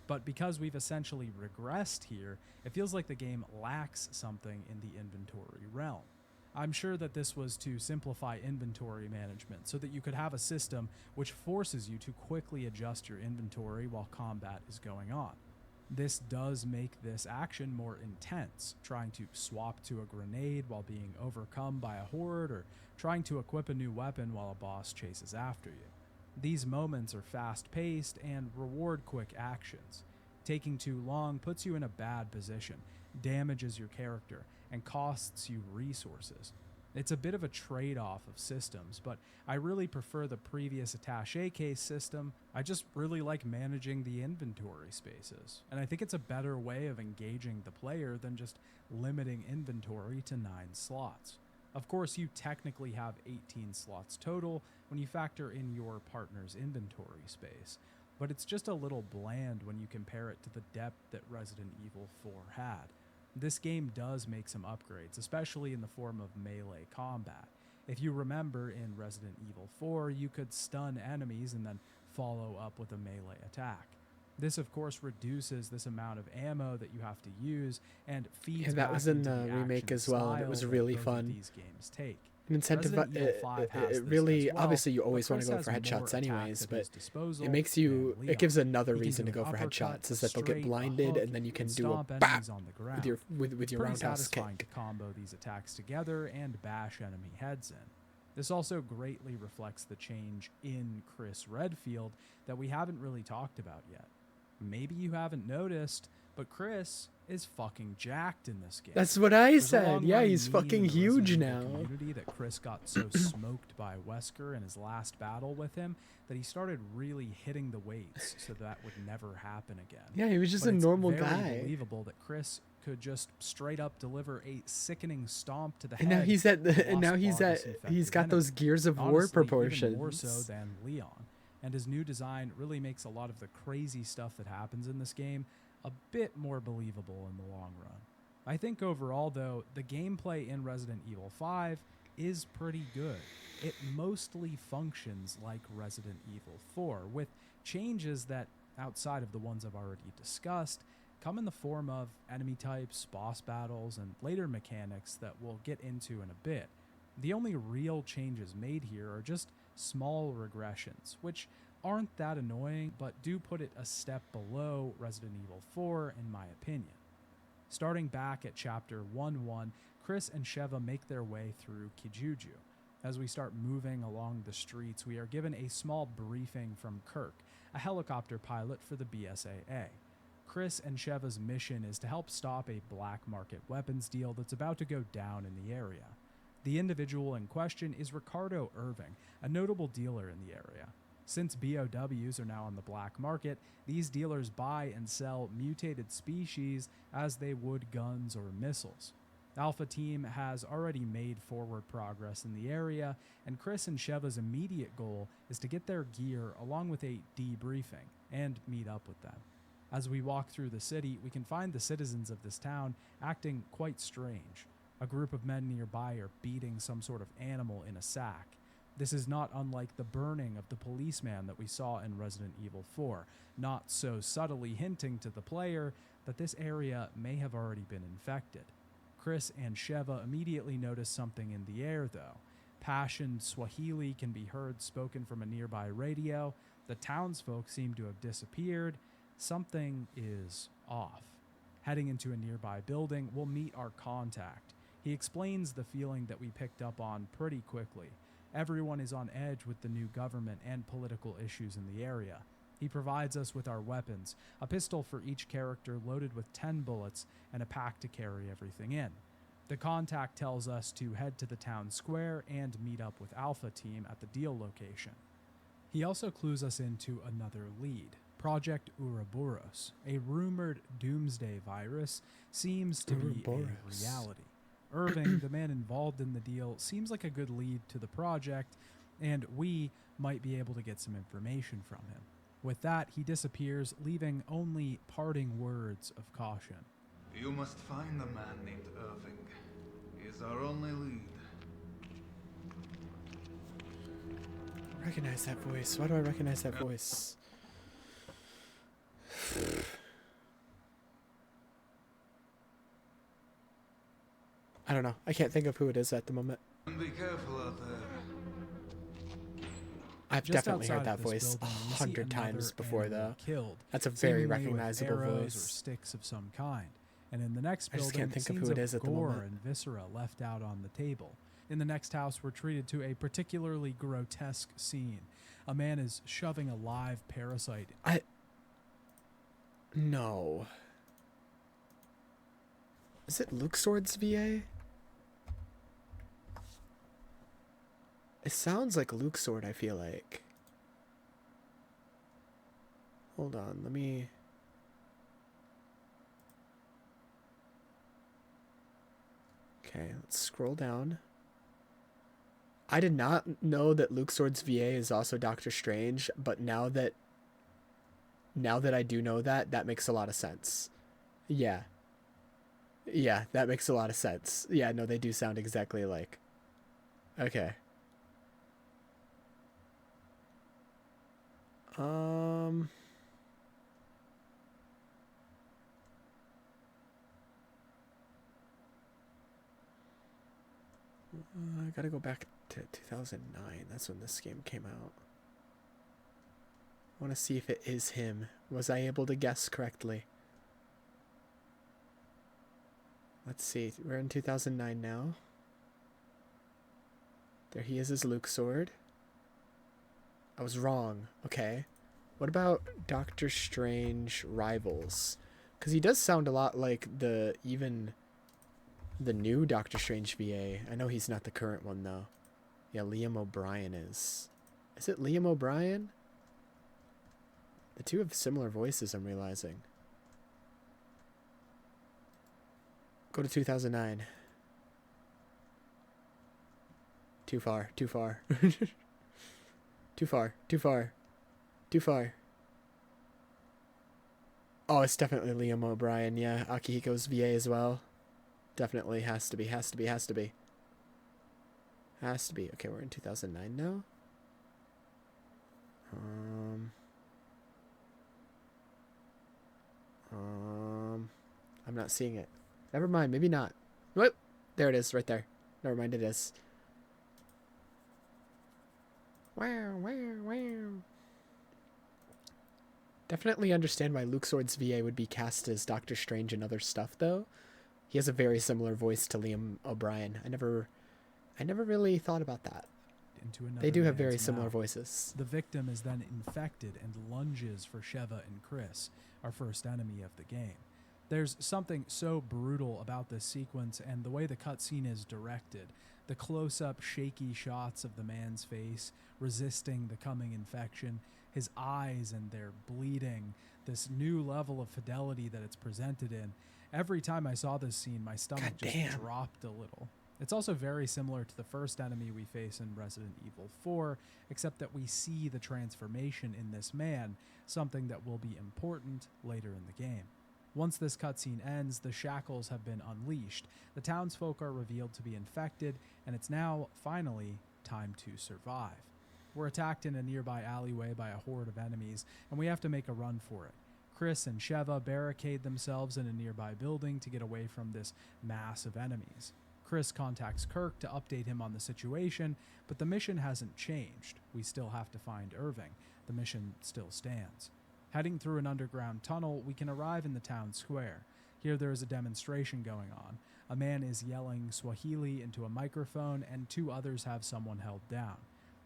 But because we've essentially regressed here, it feels like the game lacks something in the inventory realm. I'm sure that this was to simplify inventory management so that you could have a system which forces you to quickly adjust your inventory while combat is going on. This does make this action more intense, trying to swap to a grenade while being overcome by a horde, or trying to equip a new weapon while a boss chases after you. These moments are fast-paced and reward quick actions. Taking too long puts you in a bad position, damages your character, and costs you resources. It's a bit of a trade-off of systems, but I really prefer the previous attaché case system. I just really like managing the inventory spaces, and I think it's a better way of engaging the player than just limiting inventory to 9 slots. Of course, you technically have 18 slots total when you factor in your partner's inventory space, but it's just a little bland when you compare it to the depth that Resident Evil 4 had. This game does make some upgrades, especially in the form of melee combat. If you remember, in Resident Evil 4, you could stun enemies and then follow up with a melee attack. This, of course, reduces this amount of ammo that you have to use and feeds Yeah, that back was in into the remake action as well, and it style was that really both of fun. these games take. Resident Evil 5 has it this really as well, obviously you but always want to Chris go for has more headshots anyways, attacks at but his disposal it makes than you Leon. it gives another He can reason do to go for an headshots, uppercut, is that they'll get straight, a blinded hook, and then you can do a stomp bap enemies on the ground. with your with your Pretty roundhouse satisfying kick. to combo these attacks together and bash enemy heads in. This also greatly reflects the change in Chris Redfield that we haven't really talked about yet. Maybe you haven't noticed, but Chris is fucking jacked in this game. That's what I There's a said. Yeah, long-running he's meme fucking in the huge Resident now. Evil community that Chris got so smoked by Wesker in his last battle with him that he started really hitting the weights so that would never happen again. Yeah, he was just But a it's normal very guy. believable that Chris could just straight up deliver a sickening stomp to the And head. now he's at of the, a and now lost he's bar at disinfected he's got enemy. those Gears of War Honestly, proportions. even more so than Leon. And his new design really makes a lot of the crazy stuff that happens in this game a bit more believable in the long run. I think overall, though, the gameplay in Resident Evil 5 is pretty good. It mostly functions like Resident Evil 4, with changes that, outside of the ones I've already discussed, come in the form of enemy types, boss battles, and later mechanics that we'll get into in a bit. The only real changes made here are just small regressions, which aren't that annoying, but do put it a step below Resident Evil 4 in my opinion. Starting back at Chapter 1-1, Chris and Sheva make their way through Kijuju. As we start moving along the streets, we are given a small briefing from Kirk, a helicopter pilot for the BSAA. Chris and Sheva's mission is to help stop a black market weapons deal that's about to go down in the area. The individual in question is Ricardo Irving, a notable dealer in the area. Since BOWs are now on the black market, these dealers buy and sell mutated species as they would guns or missiles. Alpha Team has already made forward progress in the area, and Chris and Sheva's immediate goal is to get their gear along with a debriefing and meet up with them. As we walk through the city, we can find the citizens of this town acting quite strange. A group of men nearby are beating some sort of animal in a sack. This is not unlike the burning of the policeman that we saw in Resident Evil 4, not so subtly hinting to the player that this area may have already been infected. Chris and Sheva immediately notice something in the air, though. Passioned Swahili can be heard spoken from a nearby radio. The townsfolk seem to have disappeared. Something is off. Heading into a nearby building, we'll meet our contact. He explains the feeling that we picked up on pretty quickly. Everyone is on edge with the new government and political issues in the area. He provides us with our weapons, a pistol for each character loaded with 10 bullets, and a pack to carry everything in. The contact tells us to head to the town square and meet up with Alpha Team at the deal location. He also clues us into another lead. Project Ouroboros, a rumored doomsday virus, seems to be a reality. Irving, the man involved in the deal, seems like a good lead to the project, and we might be able to get some information from him. With that, he disappears, leaving only parting words of caution. You must find the man named Irving. He is our only lead. Recognize that voice. Why do I recognize that voice? I don't know. I can't think of who it is at the moment. And be careful out there. I've Just definitely heard outside that of this voice building, we see 100 times another before, animal though. Killed, That's a very seemingly with recognizable arrows voice. or sticks of some kind. And in the next I just building, can't think of scenes who it is at the gore moment. and viscera left out on the table. In the next house, we're treated to a particularly grotesque scene. A man is shoving a live parasite. No. Is it Luxord's VA? It sounds like Luxord, I feel like. Hold on, let me... Okay, let's scroll down. I did not know that Luxord's VA is also Doctor Strange, but now that I do know that, that makes a lot of sense. Yeah. Yeah, that makes a lot of sense. Yeah, no, they do sound exactly alike. Okay. I gotta go back to 2009. That's when this game came out. I want to see if it is him. Was I able to guess correctly? Let's see. We're in 2009 now. There he is as Luxord. I was wrong. Okay. What about Doctor Strange Rivals? Because he does sound a lot like the new Doctor Strange VA. I know he's not the current one, though. Yeah, Liam O'Brien is. Is it Liam O'Brien? The two have similar voices, I'm realizing. Go to 2009. Too far, too far. Too far, too far, too far. Oh, it's definitely Liam O'Brien, yeah. Akihiko's VA as well. Definitely has to be, has to be, has to be. Has to be. Okay, we're in 2009 now. I'm not seeing it. Never mind, maybe not. Whoop! There it is, right there. Never mind, it is. Wow, wow, wow. Definitely understand why Luxord's VA would be cast as Doctor Strange and other stuff, though. He has a very similar voice to Liam O'Brien. I never really thought about that. Into another They do have man's very similar mouth. voices. The victim is then infected and lunges for Sheva and Chris, our first enemy of the game. There's something so brutal about this sequence and the way the cutscene is directed. The close-up, shaky shots of the man's face, resisting the coming infection, his eyes and their bleeding, this new level of fidelity that it's presented in. Every time I saw this scene, my stomach just dropped a little. It's also very similar to the first enemy we face in Resident Evil 4, except that we see the transformation in this man, something that will be important later in the game. Once this cutscene ends, the shackles have been unleashed, the townsfolk are revealed to be infected, and it's now, finally, time to survive. We're attacked in a nearby alleyway by a horde of enemies, and we have to make a run for it. Chris and Sheva barricade themselves in a nearby building to get away from this mass of enemies. Chris contacts Kirk to update him on the situation, but the mission hasn't changed. We still have to find Irving. The mission still stands. Heading through an underground tunnel, we can arrive in the town square. Here there is a demonstration going on. A man is yelling Swahili into a microphone, and 2 others have someone held down.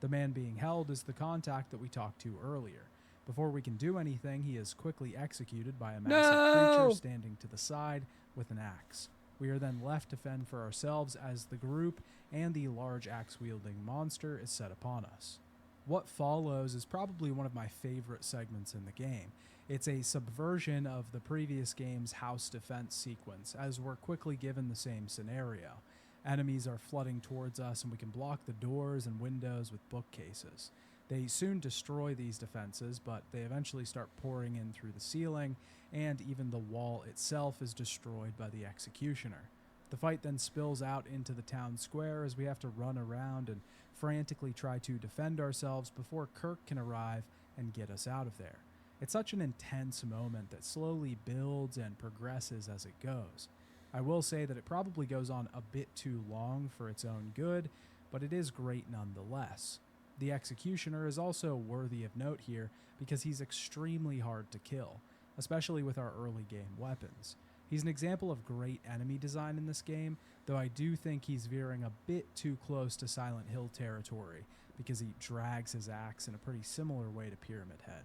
The man being held is the contact that we talked to earlier. Before we can do anything, he is quickly executed by a massive creature standing to the side with an axe. We are then left to fend for ourselves as the group and the large axe-wielding monster is set upon us. What follows is probably one of my favorite segments in the game. It's a subversion of the previous game's house defense sequence, as we're quickly given the same scenario. Enemies are flooding towards us, and we can block the doors and windows with bookcases. They soon destroy these defenses, but they eventually start pouring in through the ceiling, and even the wall itself is destroyed by the executioner. The fight then spills out into the town square as we have to run around and frantically try to defend ourselves before Kirk can arrive and get us out of there. It's such an intense moment that slowly builds and progresses as it goes. I will say that it probably goes on a bit too long for its own good, but it is great nonetheless. The executioner is also worthy of note here because he's extremely hard to kill, especially with our early game weapons. He's an example of great enemy design in this game, though I do think he's veering a bit too close to Silent Hill territory because he drags his axe in a pretty similar way to Pyramid Head.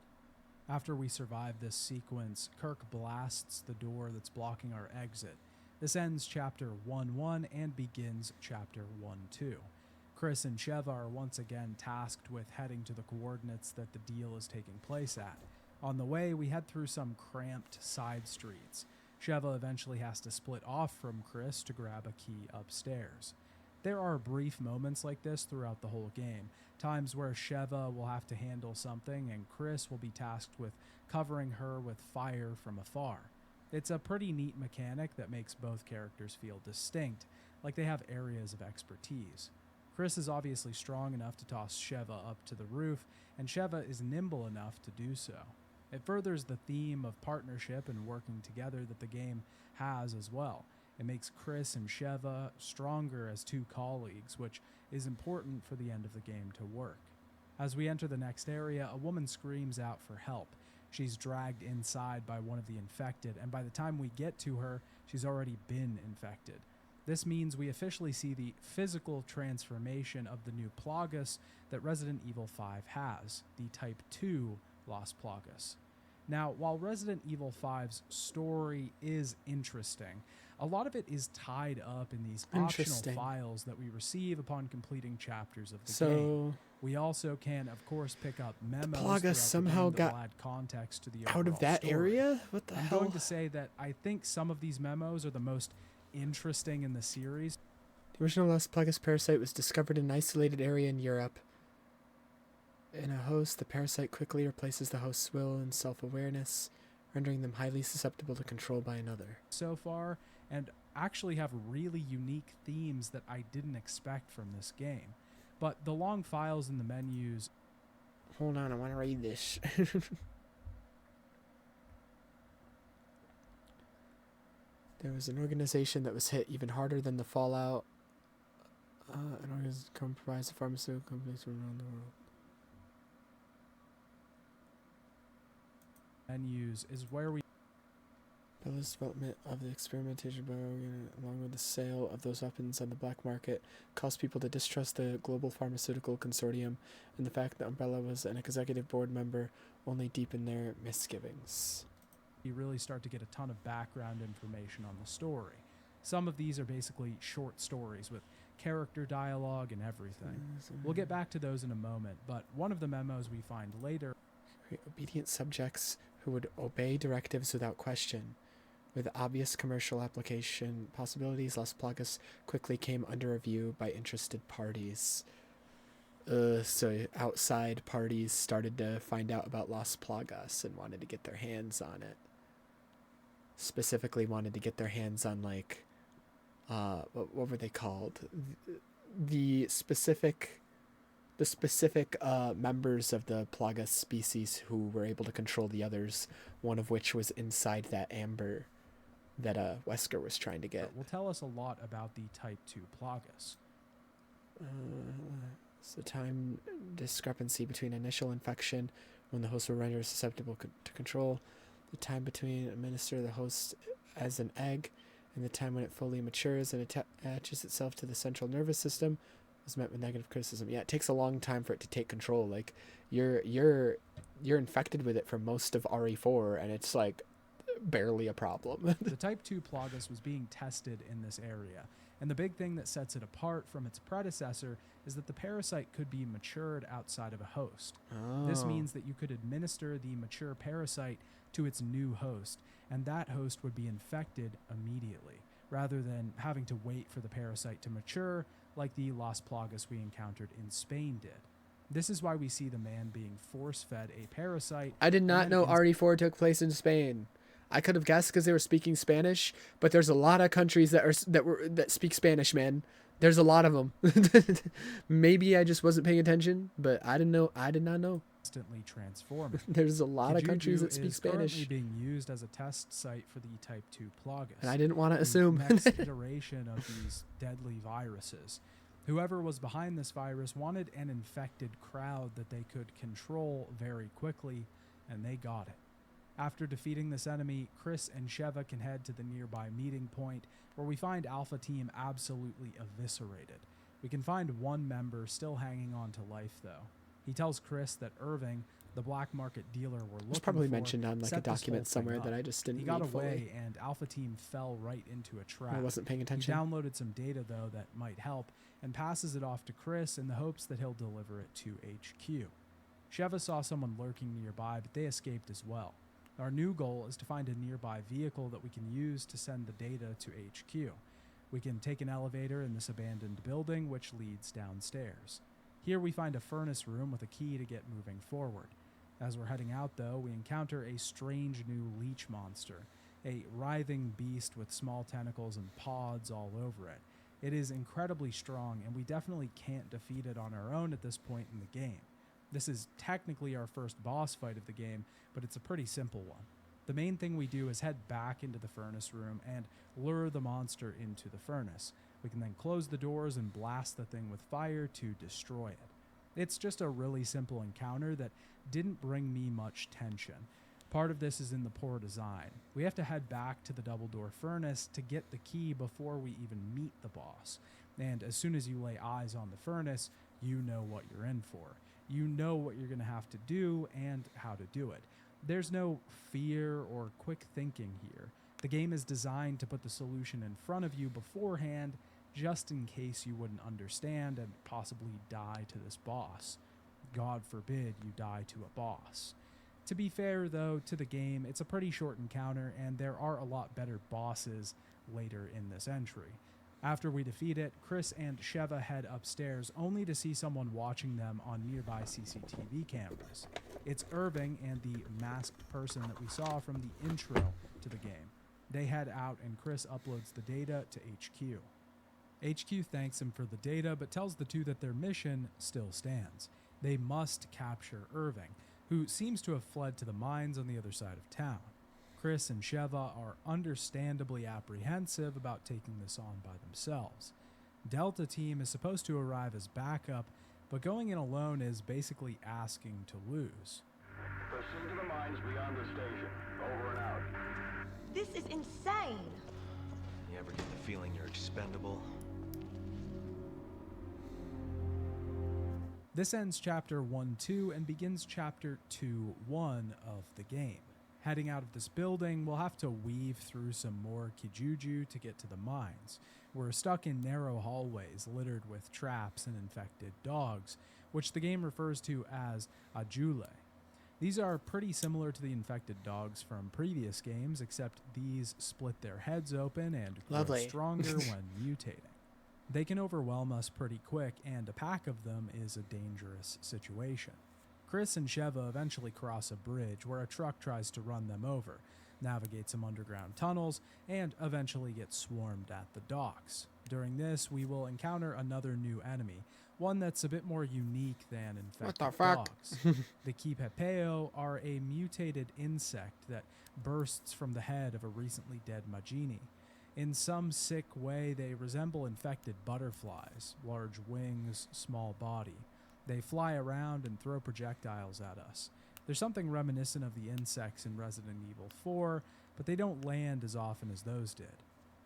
After we survive this sequence, Kirk blasts the door that's blocking our exit. This ends Chapter 1-1 and begins Chapter 1-2. Chris and Sheva are once again tasked with heading to the coordinates that the deal is taking place at. On the way, we head through some cramped side streets. Sheva eventually has to split off from Chris to grab a key upstairs. There are brief moments like this throughout the whole game, times where Sheva will have to handle something and Chris will be tasked with covering her with fire from afar. It's a pretty neat mechanic that makes both characters feel distinct, like they have areas of expertise. Chris is obviously strong enough to toss Sheva up to the roof, and Sheva is nimble enough to do so. It furthers the theme of partnership and working together that the game has as well. It makes Chris and Sheva stronger as 2 colleagues, which is important for the end of the game to work. As we enter the next area, a woman screams out for help. She's dragged inside by one of the infected, and by the time we get to her, she's already been infected. This means we officially see the physical transformation of the new Plagas that Resident Evil 5 has, the Type 2 Las Plagas. Now, while Resident Evil 5's story is interesting, a lot of it is tied up in these optional files that we receive upon completing chapters of the game. We also can, of course, pick up memos. The Plagas somehow got add context to the out of that story. area? What the hell? I'm going to say that I think some of these memos are the most interesting in the series. The original Las Plagas parasite was discovered in an isolated area in Europe. In a host, the parasite quickly replaces the host's will and self-awareness, rendering them highly susceptible to control by another. So far, and actually have really unique themes that I didn't expect from this game. But the long files in the menus... Hold on, I want to read this. There was an organization that was hit even harder than the Fallout. An organization comprised of pharmaceutical companies from around the world. Menus is where we... Bella's development of the experimentation bioorgan, along with the sale of those weapons on the black market, caused people to distrust the Global Pharmaceutical Consortium, and the fact that Umbrella was an executive board member only deepened their misgivings. You really start to get a ton of background information on the story. Some of these are basically short stories with character dialogue and everything. We'll get back to those in a moment, but one of the memos we find later... Obedient subjects who would obey directives without question. With obvious commercial application possibilities, Las Plagas quickly came under review by interested parties. So outside parties started to find out about Las Plagas and wanted to get their hands on it. Specifically wanted to get their hands on, like, what were they called? The specific the specific members of the Plaga species who were able to control the others, one of which was inside that amber that Wesker was trying to get. Will tell us a lot about the Type 2 Plagas. It's the time discrepancy between initial infection, when the host will render susceptible to control, the time between administer the host as an egg, and the time when it fully matures and attaches itself to the central nervous system, was met with negative criticism. Yeah, it takes a long time for it to take control. Like, you're infected with it for most of RE4, and it's like barely a problem. The Type 2 Plagas was being tested in this area, and the big thing that sets it apart from its predecessor is that the parasite could be matured outside of a host. This means that you could administer the mature parasite to its new host, and that host would be infected immediately, rather than having to wait for the parasite to mature like the Las Plagas we encountered in Spain did. This is why we see the man being force-fed a parasite. I did not know RE4 took place in Spain. I could have guessed because they were speaking Spanish, but there's a lot of countries that speak Spanish, man. There's a lot of them. Maybe I just wasn't paying attention, but I didn't know. I did not know. Instantly transforming. There's a lot of countries that speak is Spanish. Currently being used as a test site for the Type 2 Plagas. And I didn't want to the assume. next iteration of these deadly viruses. Whoever was behind this virus wanted an infected crowd that they could control very quickly, and they got it. After defeating this enemy, Chris and Sheva can head to the nearby meeting point, where we find Alpha Team absolutely eviscerated. We can find one member still hanging on to life, though. He tells Chris that Irving, the black market dealer we're looking for, It's probably mentioned on like a set this document whole thing somewhere up. that I just didn't He got read away, fully. and Alpha Team fell right into a trap. I wasn't paying He attention. downloaded some data, though, that might help, and passes it off to Chris in the hopes that he'll deliver it to HQ. Sheva saw someone lurking nearby, but they escaped as well. Our new goal is to find a nearby vehicle that we can use to send the data to HQ. We can take an elevator in this abandoned building, which leads downstairs. Here we find a furnace room with a key to get moving forward. As we're heading out, though, we encounter a strange new leech monster, a writhing beast with small tentacles and pods all over it. It is incredibly strong, and we definitely can't defeat it on our own at this point in the game. This is technically our first boss fight of the game, but it's a pretty simple one. The main thing we do is head back into the furnace room and lure the monster into the furnace. We can then close the doors and blast the thing with fire to destroy it. It's just a really simple encounter that didn't bring me much tension. Part of this is in the poor design. We have to head back to the double door furnace to get the key before we even meet the boss. And as soon as you lay eyes on the furnace, you know what you're in for. You know what you're going to have to do and how to do it. There's no fear or quick thinking here. The game is designed to put the solution in front of you beforehand, just in case you wouldn't understand and possibly die to this boss. God forbid you die to a boss. To be fair, though, to the game, it's a pretty short encounter, and there are a lot better bosses later in this entry. After we defeat it, Chris and Sheva head upstairs, only to see someone watching them on nearby CCTV cameras. It's Irving and the masked person that we saw from the intro to the game. They head out, and Chris uploads the data to HQ. HQ thanks him for the data, but tells the two that their mission still stands. They must capture Irving, who seems to have fled to the mines on the other side of town. Chris and Sheva are understandably apprehensive about taking this on by themselves. Delta Team is supposed to arrive as backup, but going in alone is basically asking to lose. Proceed to the mines beyond the station. Over and out. This is insane. You ever get the feeling you're expendable? This ends Chapter 1-2 and begins Chapter 2-1 of the game. Heading out of this building, we'll have to weave through some more Kijuju to get to the mines. We're stuck in narrow hallways littered with traps and infected dogs, which the game refers to as Ajule. These are pretty similar to the infected dogs from previous games, except these split their heads open and grow Lovely. stronger when mutating. They can overwhelm us pretty quick, and a pack of them is a dangerous situation. Chris and Sheva eventually cross a bridge where a truck tries to run them over, navigate some underground tunnels, and eventually get swarmed at the docks. During this, we will encounter another new enemy, one that's a bit more unique than infected the fuck? dogs. The Kipepeo are a mutated insect that bursts from the head of a recently dead Majini. In some sick way, they resemble infected butterflies, large wings, small body. They fly around and throw projectiles at us. There's something reminiscent of the insects in Resident Evil 4, but they don't land as often as those did.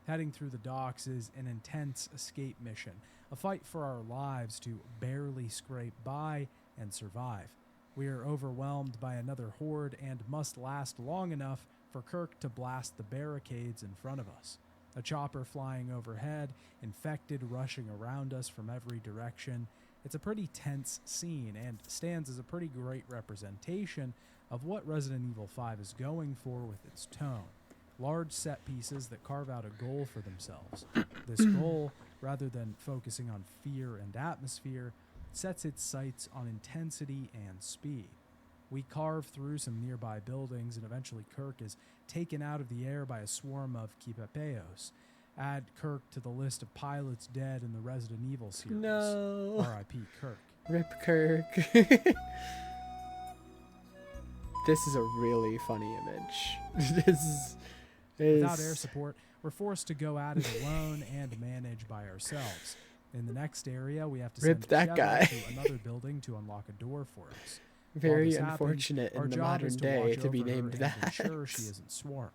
Heading through the docks is an intense escape mission, a fight for our lives to barely scrape by and survive. We are overwhelmed by another horde and must last long enough for Kirk to blast the barricades in front of us. A chopper flying overhead, infected rushing around us from every direction. It's a pretty tense scene and stands as a pretty great representation of what Resident Evil 5 is going for with its tone. Large set pieces that carve out a goal for themselves. This goal, rather than focusing on fear and atmosphere, sets its sights on intensity and speed. We carve through some nearby buildings, and eventually Kirk is taken out of the air by a swarm of Kipepeos. Add Kirk to the list of pilots dead in the Resident Evil series. No. R.I.P. Kirk. Rip Kirk. This is a really funny image. This is Without air support, we're forced to go at it alone and manage by ourselves. In the next area, we have to Rip send that Sheva guy. to another building to unlock a door for us. While very this happens, unfortunate our in the job modern is to day watch to be over her named and that. ensure she isn't swarmed.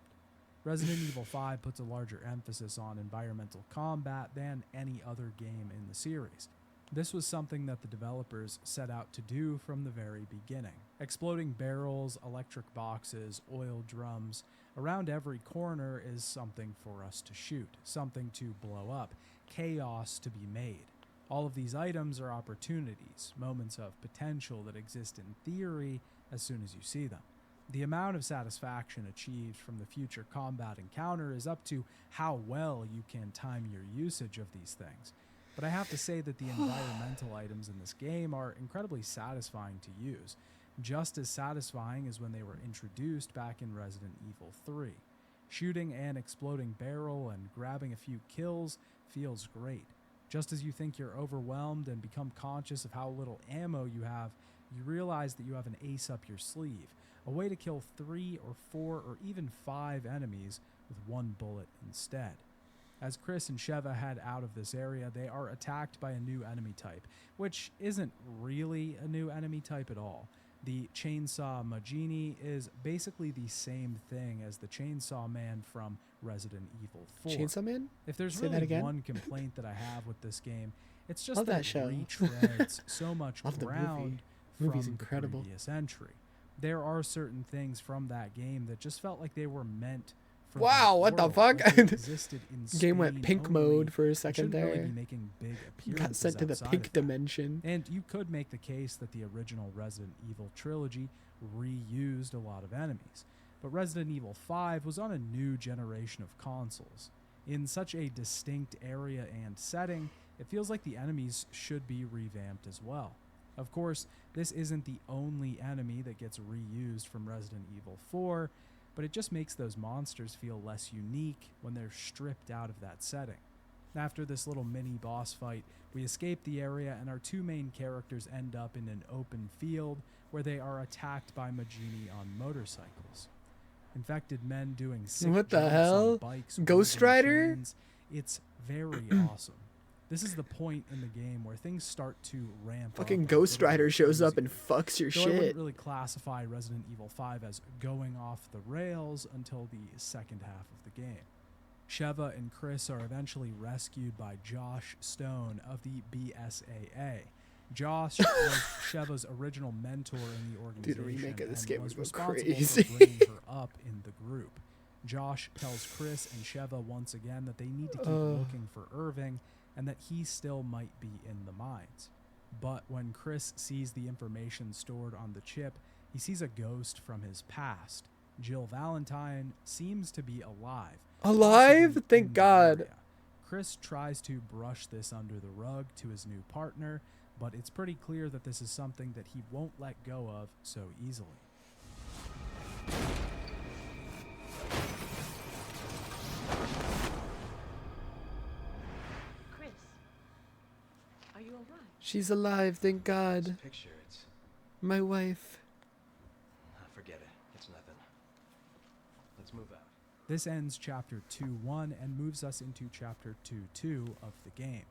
Resident Evil 5 puts a larger emphasis on environmental combat than any other game in the series. This was something that the developers set out to do from the very beginning. Exploding barrels, electric boxes, oil drums, around every corner is something for us to shoot, something to blow up, chaos to be made. All of these items are opportunities, moments of potential that exist in theory as soon as you see them. The amount of satisfaction achieved from the future combat encounter is up to how well you can time your usage of these things. But I have to say that the environmental items in this game are incredibly satisfying to use, just as satisfying as when they were introduced back in Resident Evil 3. Shooting an exploding barrel and grabbing a few kills feels great. Just as you think you're overwhelmed and become conscious of how little ammo you have, you realize that you have an ace up your sleeve, a way to kill 3 or 4 or even 5 enemies with 1 bullet instead. As Chris and Sheva head out of this area, they are attacked by a new enemy type, which isn't really a new enemy type at all. The Chainsaw Majini is basically the same thing as the Chainsaw Man from Resident Evil 4. Chainsaw Man? If there's Say that really again? one complaint that I have with this game, it's just Love that that it show. retreads so much Love the movie. ground Movie's from incredible. the previous entry. There are certain things from that game that just felt like they were meant for Wow, that what the world, fuck? like they existed in Game went Spain pink only. mode for a They second shouldn't really there. be making big Got appearances sent to the outside pink of that. dimension. And you could make the case that the original Resident Evil trilogy reused a lot of enemies. But Resident Evil 5 was on a new generation of consoles. In such a distinct area and setting, it feels like the enemies should be revamped as well. Of course, this isn't the only enemy that gets reused from Resident Evil 4, but it just makes those monsters feel less unique when they're stripped out of that setting. After this little mini boss fight, we escape the area and our 2 main characters end up in an open field where they are attacked by Majini on motorcycles. Infected men doing sick What the jumps hell? on bikes, Ghost waving Rider? chains. It's very awesome. This is the point in the game where things start to ramp up. Fucking a Ghost little Rider bit shows up crazy. and fucks your Though I wouldn't shit. really classify Resident Evil 5 as going off the rails until the second half of the game. Sheva and Chris are eventually rescued by Josh Stone of the BSAA. Josh was Sheva's original mentor in the organization remake of this and game was would go responsible crazy. for bringing her up in the group. Josh tells Chris and Sheva once again that they need to keep looking for Irving and that he still might be in the mines. But when Chris sees the information stored on the chip, he sees a ghost from his past. Jill Valentine seems to be alive. Alive? possibly Thank in the God. area. Chris tries to brush this under the rug to his new partner, but it's pretty clear that this is something that he won't let go of so easily. Chris, are you all right? She's alive, thank God. Picture, it's... My wife. Forget it. It's nothing. Let's move out. This ends Chapter 2.1 and moves us into Chapter 2.2 of the game.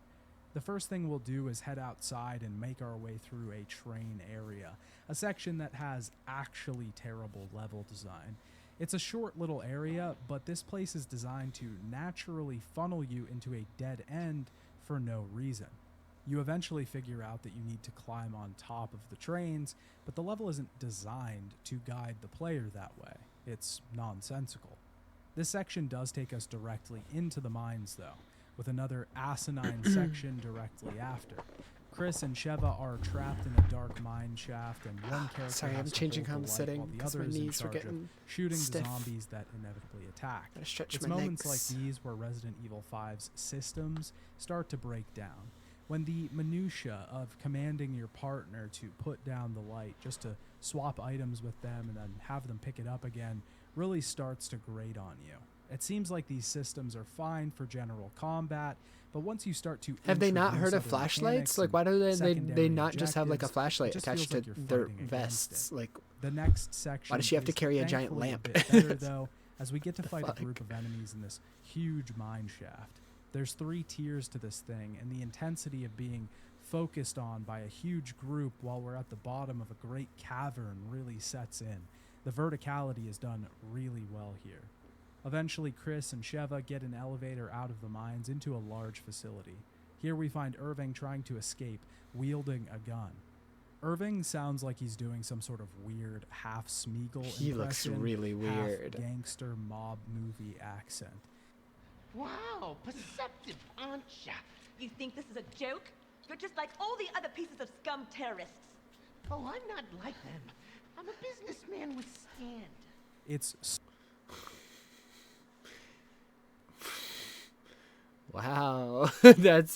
The first thing we'll do is head outside and make our way through a train area, a section that has actually terrible level design. It's a short little area, but this place is designed to naturally funnel you into a dead end for no reason. You eventually figure out that you need to climb on top of the trains, but the level isn't designed to guide the player that way. It's nonsensical. This section does take us directly into the mines, though, with another asinine section directly after. Chris and Sheva are trapped in a dark mine shaft, and one character Sorry, has I'm to changing hold how I'm the light sitting while the because other my is in knees were charge of getting shooting stiff. the zombies that inevitably attack. Gotta stretch It's my moments legs. like these where Resident Evil 5's systems start to break down. When the minutia of commanding your partner to put down the light just to swap items with them and then have them pick it up again really starts to grate on you. It seems like these systems are fine for general combat, but once you start to Have they not introduce heard of other flashlights? mechanics Like, and why do they secondary not just have like a objectives, flashlight it just attached feels to like you're their fighting against vests? it. Like, The next section does she have to is carry a giant thankfully lamp? A bit better, though, as we get to fight fuck? a group of enemies in this huge mine shaft. There's 3 tiers to this thing, and the intensity of being focused on by a huge group while we're at the bottom of a great cavern really sets in. The verticality is done really well here. Eventually, Chris and Sheva get an elevator out of the mines into a large facility. Here we find Irving trying to escape, wielding a gun. Irving sounds like he's doing some sort of weird half Smeagol He looks impression, really weird. half gangster mob movie accent. Wow, perceptive, aren't ya? You think this is a joke? You're just like all the other pieces of scum terrorists. Oh, I'm not like them. I'm a businessman with stand. It's wow, that's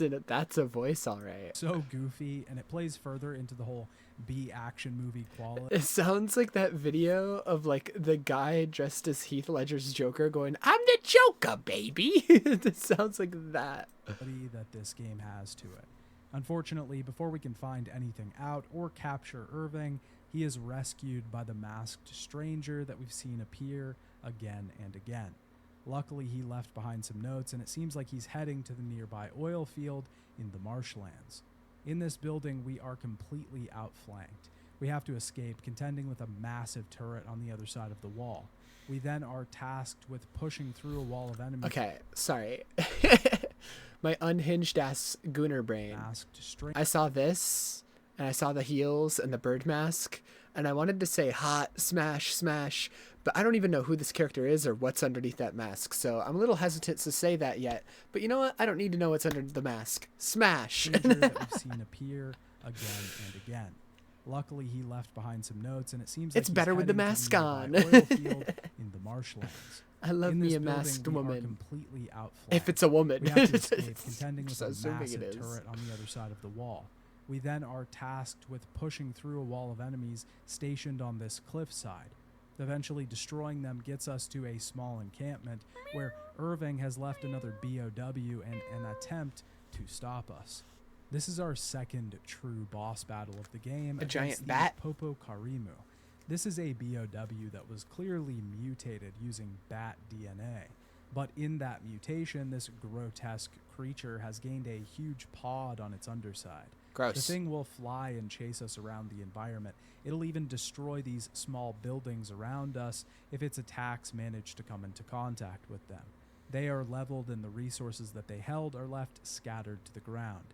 a voice, all right. so goofy, and it plays further into the whole B action movie quality. It sounds like that video of like the guy dressed as Heath Ledger's Joker going, "I'm the Joker, baby." It sounds like that. That this game has to it. Unfortunately, before we can find anything out or capture Irving, he is rescued by the masked stranger that we've seen appear again and again. Luckily, he left behind some notes, and it seems like he's heading to the nearby oil field in the marshlands. In this building, we are completely outflanked. We have to escape, contending with a massive turret on the other side of the wall. We then are tasked with pushing through a wall of enemies. Okay, sorry. My unhinged ass gooner brain. Masked stranger. I saw this, and I saw the heels and the bird mask, and I wanted to say hot, smash, smash, but I don't even know who this character is or what's underneath that mask, so I'm a little hesitant to say that yet. But you know what? I don't need to know what's under the mask. Smash! Stranger that we've seen appear again and again. Luckily, he left behind some notes, and it seems like It's he's better with the heading to mask nearby on. oil field in the marshlands. I love In me this a building, masked we are woman. completely outflanked. If it's a woman. We have to escape, contending with Just a assuming it massive is. turret on the other side of the wall. We then are tasked with pushing through a wall of enemies stationed on this cliffside. Eventually destroying them gets us to a small encampment where Irving has left another BOW in an attempt to stop us. This is our second true boss battle of the game. A against giant the bat? Popo Karimu. This is a BOW that was clearly mutated using bat DNA. But in that mutation, this grotesque creature has gained a huge pod on its underside. Gross. The thing will fly and chase us around the environment. It'll even destroy these small buildings around us if its attacks manage to come into contact with them. They are leveled, and the resources that they held are left scattered to the ground.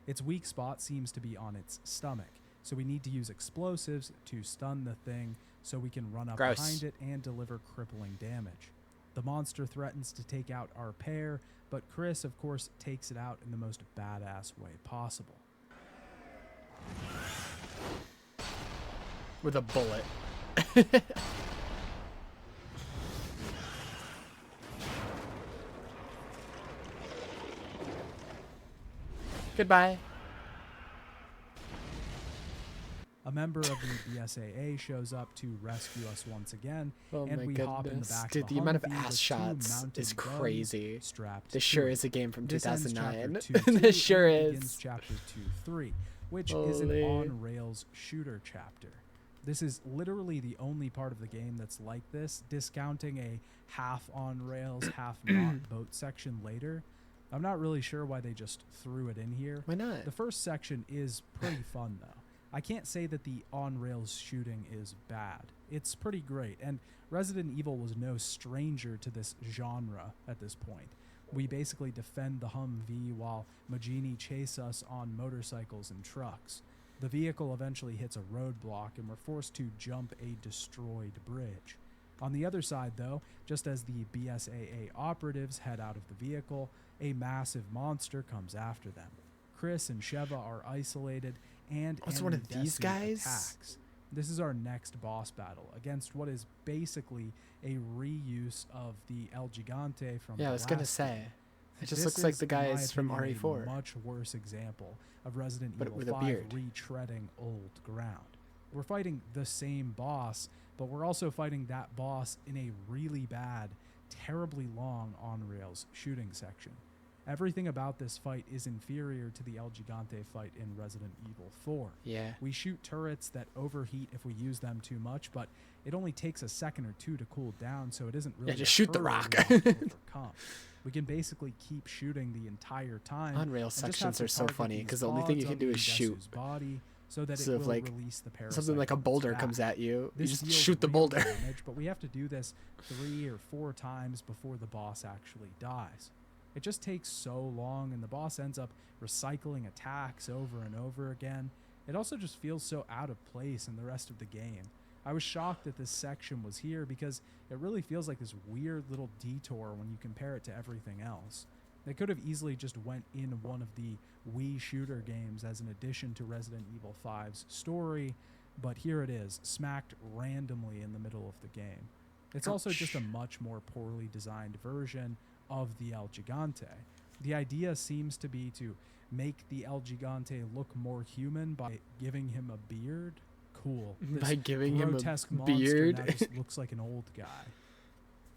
Its weak spot seems to be on its stomach, so we need to use explosives to stun the thing so we can run up Gross. behind it and deliver crippling damage. The monster threatens to take out our pair, but Chris, of course, takes it out in the most badass way possible. With a bullet. Goodbye. A member of the BSAA shows up to rescue us once again, Oh and my we hop in the goodness. back Dude, of the a amount of Humvee ass with two shots mounted is guns crazy. strapped This to sure it. is a game from This ends 2009. chapter 2-2 This sure and begins is. chapter 2-3. which is an Holy. on-rails shooter chapter. This is literally the only part of the game that's like this, discounting a half on-rails, half not boat section later. I'm not really sure why they just threw it in here. Why not? The first section is pretty fun, though. I can't say that the on-rails shooting is bad. It's pretty great, and Resident Evil was no stranger to this genre at this point. We basically defend the Humvee while Majini chase us on motorcycles and trucks. The vehicle eventually hits a roadblock, and we're forced to jump a destroyed bridge. On the other side, though, just as the BSAA operatives head out of the vehicle, a massive monster comes after them. Chris and Sheva are isolated, and What's one of enemy these Destiny guys? attacks. This is our next boss battle against what is basically a reuse of the El Gigante from Yeah, I the was gonna last say. game. It just This looks like is, the in my guys from opinion, RE4. a much worse example of Resident But Evil with a 5 beard. retreading old ground. We're fighting the same boss, but we're also fighting that boss in a really bad, terribly long on-rails shooting section. Everything about this fight is inferior to the El Gigante fight in Resident Evil 4. Yeah. We shoot turrets that overheat if we use them too much, but it only takes a second or two to cool down, so it isn't really just a shoot the hurdle rock. we have to overcome. We can basically keep shooting the entire time. On-rail and just have sections to are so target funny, these 'cause the only thing you pods can do on is shoot. Idesu's body so that So it if, will like, release the parasite Something like a from its boulder back. comes at you. You This just deals shoot the real boulder. damage, but we have to do this 3 or 4 times before the boss actually dies. It just takes so long, and the boss ends up recycling attacks over and over again. It also just feels so out of place in the rest of the game. I was shocked that this section was here because it really feels like this weird little detour when you compare it to everything else. They could have easily just went in one of the Wii shooter games as an addition to Resident Evil 5's story, but here it is, smacked randomly in the middle of the game. It's also just a much more poorly designed version of the El Gigante. The idea seems to be to make the El Gigante look more human by giving him a beard. Cool. This By giving him a grotesque monster beard? now just looks like an old guy.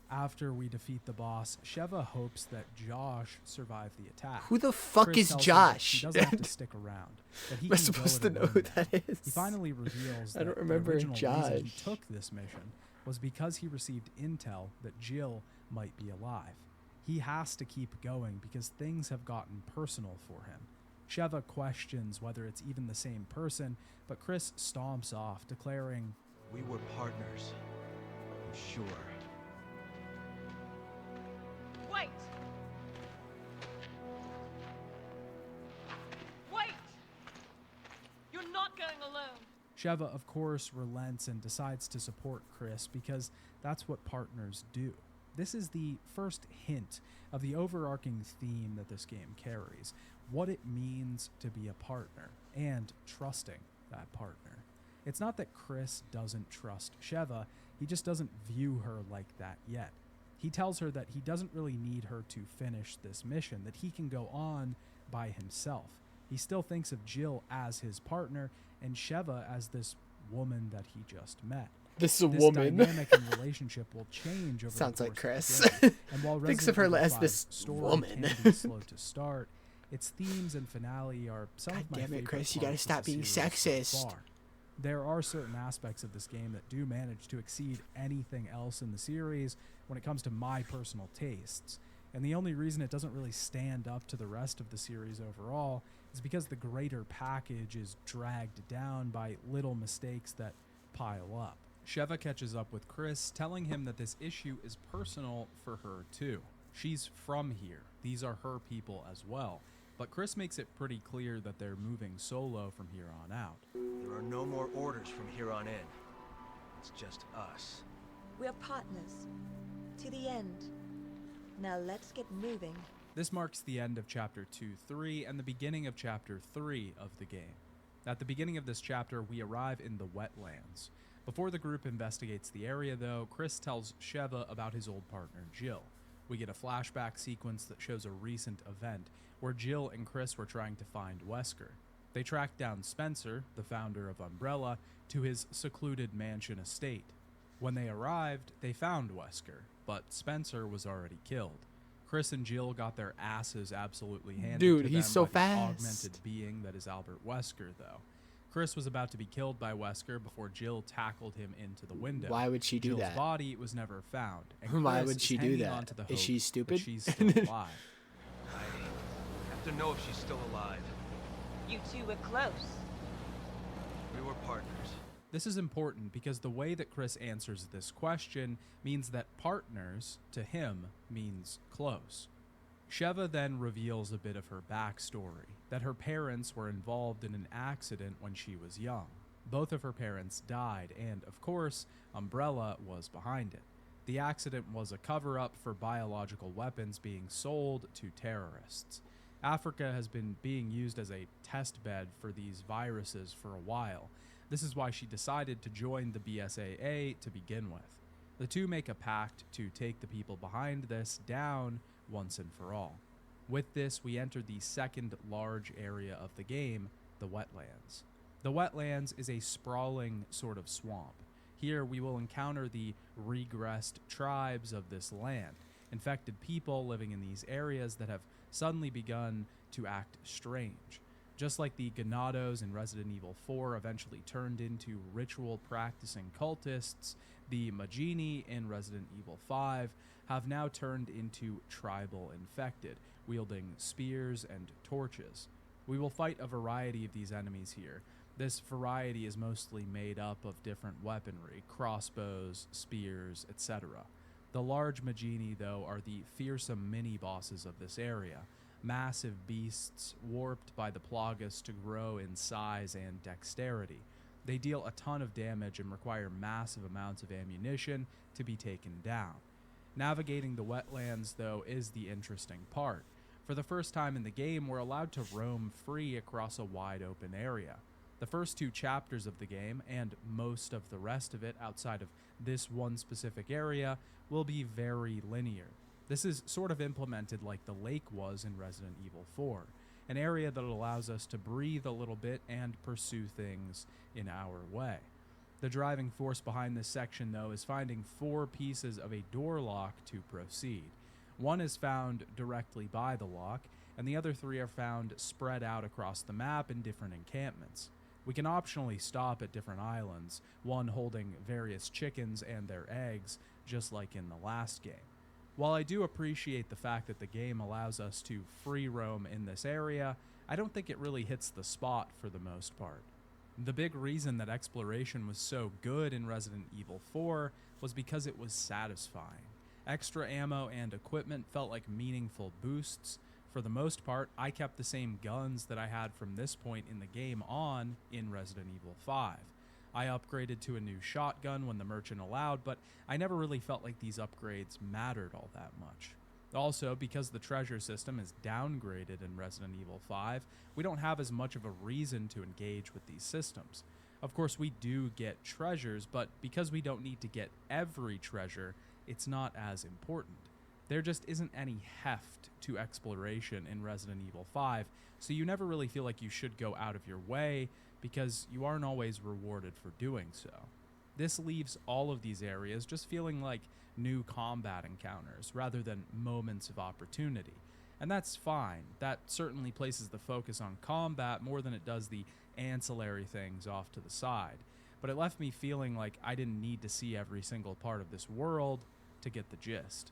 After we defeat the boss, Sheva hopes that Josh survived the attack. Who the fuck Chris is tells her that Josh? He doesn't have to stick around. That he Am I can go supposed it to know alone who now. that is? He finally reveals I that don't the remember original reason he Josh. took this mission was because he received intel that Jill might be alive. He has to keep going because things have gotten personal for him. Sheva questions whether it's even the same person, but Chris stomps off, declaring, We were partners. I'm sure. Wait! Wait! You're not going alone. Sheva, of course, relents and decides to support Chris because that's what partners do. This is the first hint of the overarching theme that this game carries, what it means to be a partner, and trusting that partner. It's not that Chris doesn't trust Sheva, he just doesn't view her like that yet. He tells her that he doesn't really need her to finish this mission, that he can go on by himself. He still thinks of Jill as his partner and Sheva as this woman that he just met. This is a This woman. dynamic and relationship will change over Sounds the like course Chris. of the game. And while Thinks Resident of her Evil as 5's this story woman. can be slow to start, its themes and finale are some God of my damn it, favorite Chris, you gotta parts of stop the being series so sexist. far. There are certain aspects of this game that do manage to exceed anything else in the series when it comes to my personal tastes. And the only reason it doesn't really stand up to the rest of the series overall is because the greater package is dragged down by little mistakes that pile up. Sheva catches up with Chris, telling him that this issue is personal for her too. She's from here. These are her people as well. But Chris makes it pretty clear that they're moving solo from here on out. There are no more orders from here on in. It's just us. We are partners. To the end. Now let's get moving. This marks the end of Chapter 2-3 and the beginning of Chapter 3 of the game. At the beginning of this chapter, we arrive in the wetlands. Before the group investigates the area, though, Chris tells Sheva about his old partner, Jill. We get a flashback sequence that shows a recent event where Jill and Chris were trying to find Wesker. They tracked down Spencer, the founder of Umbrella, to his secluded mansion estate. When they arrived, they found Wesker, but Spencer was already killed. Chris and Jill got their asses absolutely handed Dude, to he's them so by the fast. augmented being that is Albert Wesker, though. Chris was about to be killed by Wesker before Jill tackled him into the window. Why would she do Jill's that? body was never found. And Why Chris would is she do hanging that? onto the Is she hope that stupid? she's still alive. I have to know if she's still alive. You two were close. We were partners. This is important because the way that Chris answers this question means that partners, to him, means close. Sheva then reveals a bit of her backstory, that her parents were involved in an accident when she was young. Both of her parents died, and of course, Umbrella was behind it. The accident was a cover-up for biological weapons being sold to terrorists. Africa has been being used as a test bed for these viruses for a while. This is why she decided to join the BSAA to begin with. The two make a pact to take the people behind this down once and for all. With this, we enter the second large area of the game, the wetlands. The wetlands is a sprawling sort of swamp. Here we will encounter the regressed tribes of this land, infected people living in these areas that have suddenly begun to act strange. Just like the Ganados in Resident Evil 4 eventually turned into ritual-practicing cultists, the Majini in Resident Evil 5 have now turned into tribal infected, wielding spears and torches. We will fight a variety of these enemies here. This variety is mostly made up of different weaponry, crossbows, spears, etc. The large Majini, though, are the fearsome mini-bosses of this area. Massive beasts warped by the Plagas to grow in size and dexterity. They deal a ton of damage and require massive amounts of ammunition to be taken down. Navigating the wetlands, though, is the interesting part. For the first time in the game, we're allowed to roam free across a wide open area. The first 2 chapters of the game, and most of the rest of it outside of this one specific area, will be very linear. This is sort of implemented like the lake was in Resident Evil 4, an area that allows us to breathe a little bit and pursue things in our way. The driving force behind this section, though, is finding 4 pieces of a door lock to proceed. One is found directly by the lock, and the other 3 are found spread out across the map in different encampments. We can optionally stop at different islands, one holding various chickens and their eggs, just like in the last game. While I do appreciate the fact that the game allows us to free roam in this area, I don't think it really hits the spot for the most part. The big reason that exploration was so good in Resident Evil 4 was because it was satisfying. Extra ammo and equipment felt like meaningful boosts. For the most part, I kept the same guns that I had from this point in the game on in Resident Evil 5. I upgraded to a new shotgun when the merchant allowed, but I never really felt like these upgrades mattered all that much. Also, because the treasure system is downgraded in Resident Evil 5, we don't have as much of a reason to engage with these systems. Of course, we do get treasures, but because we don't need to get every treasure, it's not as important. There just isn't any heft to exploration in Resident Evil 5, so you never really feel like you should go out of your way because you aren't always rewarded for doing so. This leaves all of these areas just feeling like new combat encounters rather than moments of opportunity. And that's fine. That certainly places the focus on combat more than it does the ancillary things off to the side. But it left me feeling like I didn't need to see every single part of this world to get the gist.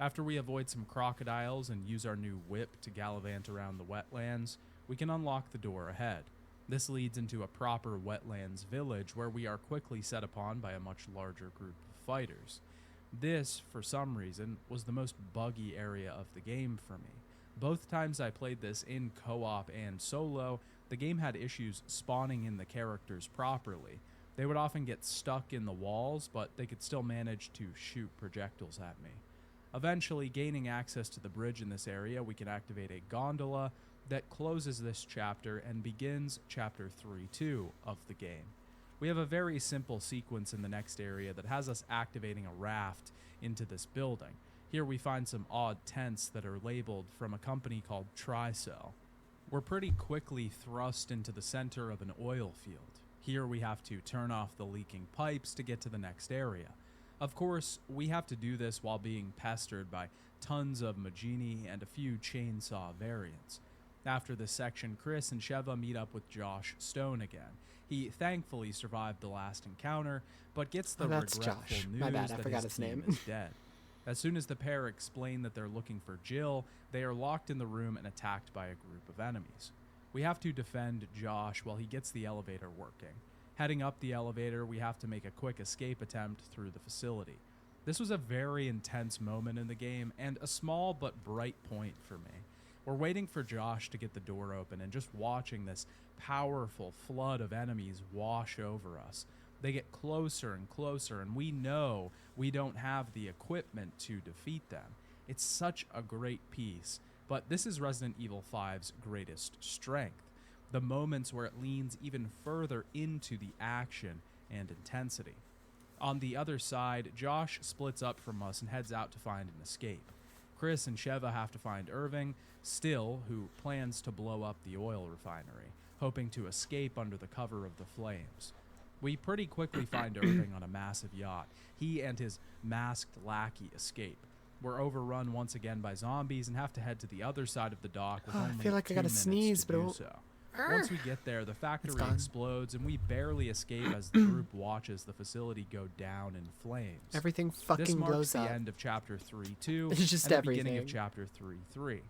After we avoid some crocodiles and use our new whip to gallivant around the wetlands, we can unlock the door ahead. This leads into a proper wetlands village where we are quickly set upon by a much larger group of fighters. This, for some reason, was the most buggy area of the game for me. Both times I played this in co-op and solo, the game had issues spawning in the characters properly. They would often get stuck in the walls, but they could still manage to shoot projectiles at me. Eventually, gaining access to the bridge in this area, we can activate a gondola that closes this chapter and begins Chapter 3-2 of the game. We have a very simple sequence in the next area that has us activating a raft into this building. Here we find some odd tents that are labeled from a company called Tricell. We're pretty quickly thrust into the center of an oil field. Here we have to turn off the leaking pipes to get to the next area. Of course, we have to do this while being pestered by tons of Majini and a few chainsaw variants. After this section, Chris and Sheva meet up with Josh Stone again. He thankfully survived the last encounter, but gets the that's regretful Josh. news My bad, I that forgot his his team name. is dead. As soon as the pair explain that they're looking for Jill, they are locked in the room and attacked by a group of enemies. We have to defend Josh while he gets the elevator working. Heading up the elevator, we have to make a quick escape attempt through the facility. This was a very intense moment in the game and a small but bright point for me. We're waiting for Josh to get the door open and just watching this powerful flood of enemies wash over us. They get closer and closer, and we know we don't have the equipment to defeat them. It's such a great piece, but this is Resident Evil 5's greatest strength. The moments where it leans even further into the action and intensity. On the other side, Josh splits up from us and heads out to find an escape. Chris and Sheva have to find Irving, still, who plans to blow up the oil refinery, hoping to escape under the cover of the flames. We pretty quickly find Irving on a massive yacht. He and his masked lackey escape. We're overrun once again by zombies and have to head to the other side of the dock with I only feel like I 2 gotta minutes sneeze, to but it do won't- so. Once we get there, the factory gone. explodes and we barely escape as the group watches the facility go down in flames. Everything This fucking marks blows the up. end of Chapter 3-2 It's just and the beginning of everything. Chapter 3-3.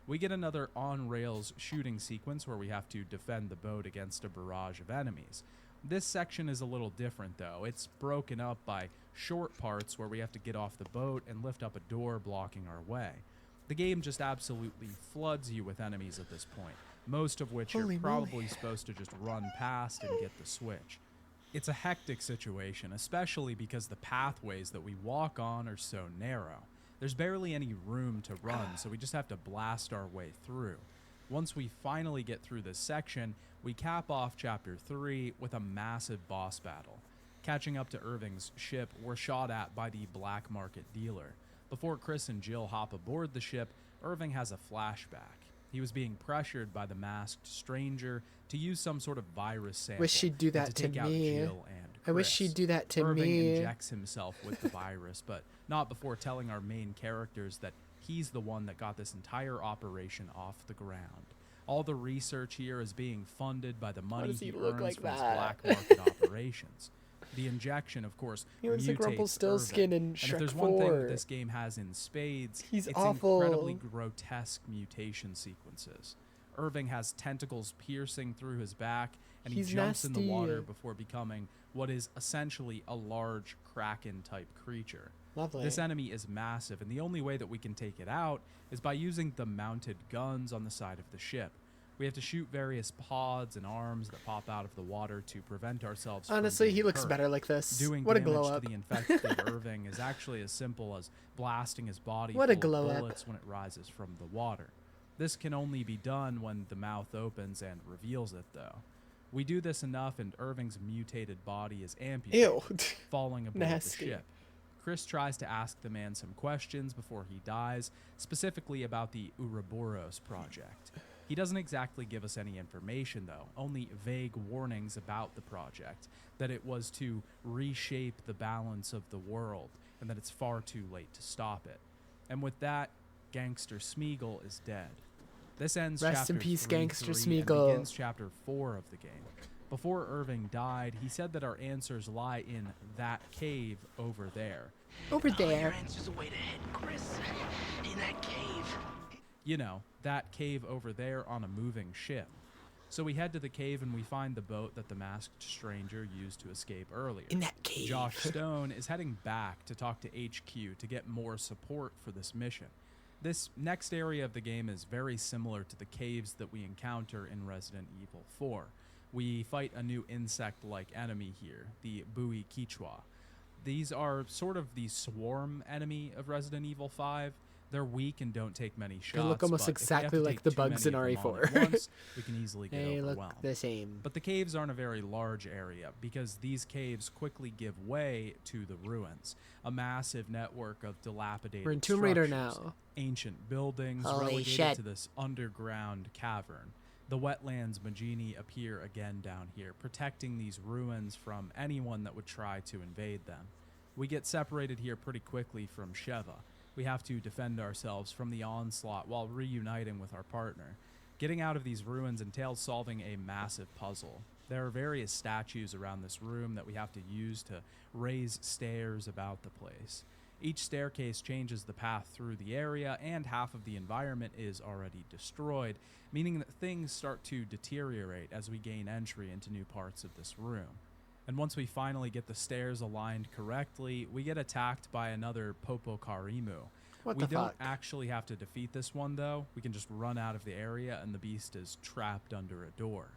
We get another on-rails shooting sequence where we have to defend the boat against a barrage of enemies. This section is a little different, though. It's broken up by short parts where we have to get off the boat and lift up a door blocking our way. The game just absolutely floods you with enemies at this point, most of which Holy you're moly. probably supposed to just run past and get the switch. It's a hectic situation, especially because the pathways that we walk on are so narrow. There's barely any room to run, so we just have to blast our way through. Once we finally get through this section, we cap off Chapter 3 with a massive boss battle. Catching up to Irving's ship, we're shot at by the black market dealer. Before Chris and Jill hop aboard the ship, Irving has a flashback. He was being pressured by the masked stranger to use some sort of virus sample. Wish she'd do and that to to take out me. Jill and I wish Chris. she'd do that to Irving me. injects himself with the virus, but not before telling our main characters that he's the one that got this entire operation off the ground. All the research here is being funded by the money does he he look earns like from his that? black market operations. The injection, of course, He looks like mutates Rumpelstiltskin Irving. in And if Shrek there's one thing 4. that this game has in spades, He's it's awful. incredibly grotesque mutation sequences. Irving has tentacles piercing through his back, and he He's jumps in the water nasty. before becoming what is essentially a large kraken-type creature. Lovely. This enemy is massive, and the only way that we can take it out is by using the mounted guns on the side of the ship. We have to shoot various pods and arms that pop out of the water to prevent ourselves from Honestly, he being looks hurt. better like this. Doing What a damage glow to up. the infected Irving is actually as simple as blasting his body What a full glow of up. bullets when it rises from the water. This can only be done when the mouth opens and reveals it, though. We do this enough and Irving's mutated body is amputated, Ew. falling aboard Nasty. the ship. Chris tries to ask the man some questions before he dies, specifically about the Ouroboros project. He doesn't exactly give us any information, though, only vague warnings about the project, that it was to reshape the balance of the world, and that it's far too late to stop it. And with that, Gangster Smeagol is dead. This ends Rest chapter in peace, 3, Gangster 3, and Smeagol. begins chapter 4 of the game. Before Irving died, he said that our answers lie in that cave over there. Over there. answers await ahead, Chris. In that cave. You know, that cave over there on a moving ship. So we head to the cave and we find the boat that the masked stranger used to escape earlier. In that cave. Josh Stone is heading back to talk to HQ to get more support for this mission. This next area of the game is very similar to the caves that we encounter in Resident Evil 4. We fight a new insect-like enemy here, the Bui Quichua. These are sort of the swarm enemy of Resident Evil 5. They're weak and don't take many shots. look almost but if we have exactly to like take the too bugs many in of them all RE4. at once, we can easily get They look overwhelmed. the same. But the caves aren't a very large area because these caves quickly give way to the ruins, a massive network of dilapidated We're in Tomb Raider structures, now. ancient buildings Holy relegated shit. to this underground cavern. The wetlands Majini appear again down here, protecting these ruins from anyone that would try to invade them. We get separated here pretty quickly from Sheva. We have to defend ourselves from the onslaught while reuniting with our partner. Getting out of these ruins entails solving a massive puzzle. There are various statues around this room that we have to use to raise stairs about the place. Each staircase changes the path through the area, and half of the environment is already destroyed, meaning that things start to deteriorate as we gain entry into new parts of this room. And once we finally get the stairs aligned correctly, we get attacked by another Popokarimu. What We the don't fuck? actually have to defeat this one, though. We can just run out of the area, and the beast is trapped under a door.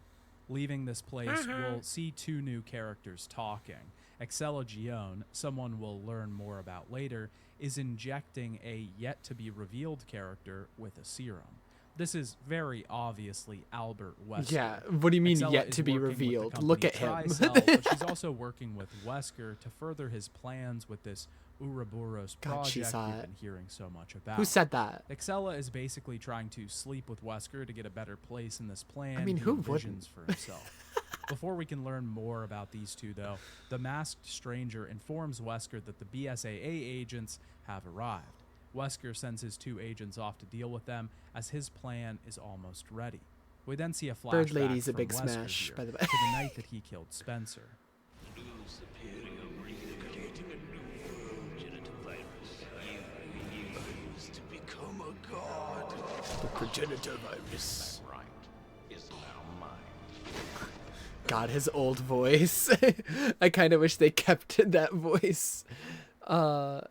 Leaving this place, we'll see two new characters talking. Excella Gion, someone we'll learn more about later, is injecting a yet-to-be-revealed character with a serum. This is very obviously Albert Wesker. Yeah, what do you mean Excella yet is to be working with the revealed? company Look at him. Tricell, but she's also working with Wesker to further his plans with this Ouroboros God, she's project we've hot. been hearing so much about. Who said that? Excella is basically trying to sleep with Wesker to get a better place in this plan. mean, he who envisions wouldn't? for himself. Before we can learn more about these two, though, the masked stranger informs Wesker that the BSAA agents have arrived. Wesker sends his two agents off to deal with them, as his plan is almost ready. We then see a flashback Bird Lady's a from big Wesker smash, here by the way. to the night that he killed Spencer. The progenitor virus. God, his old voice. I kind of wish they kept that voice.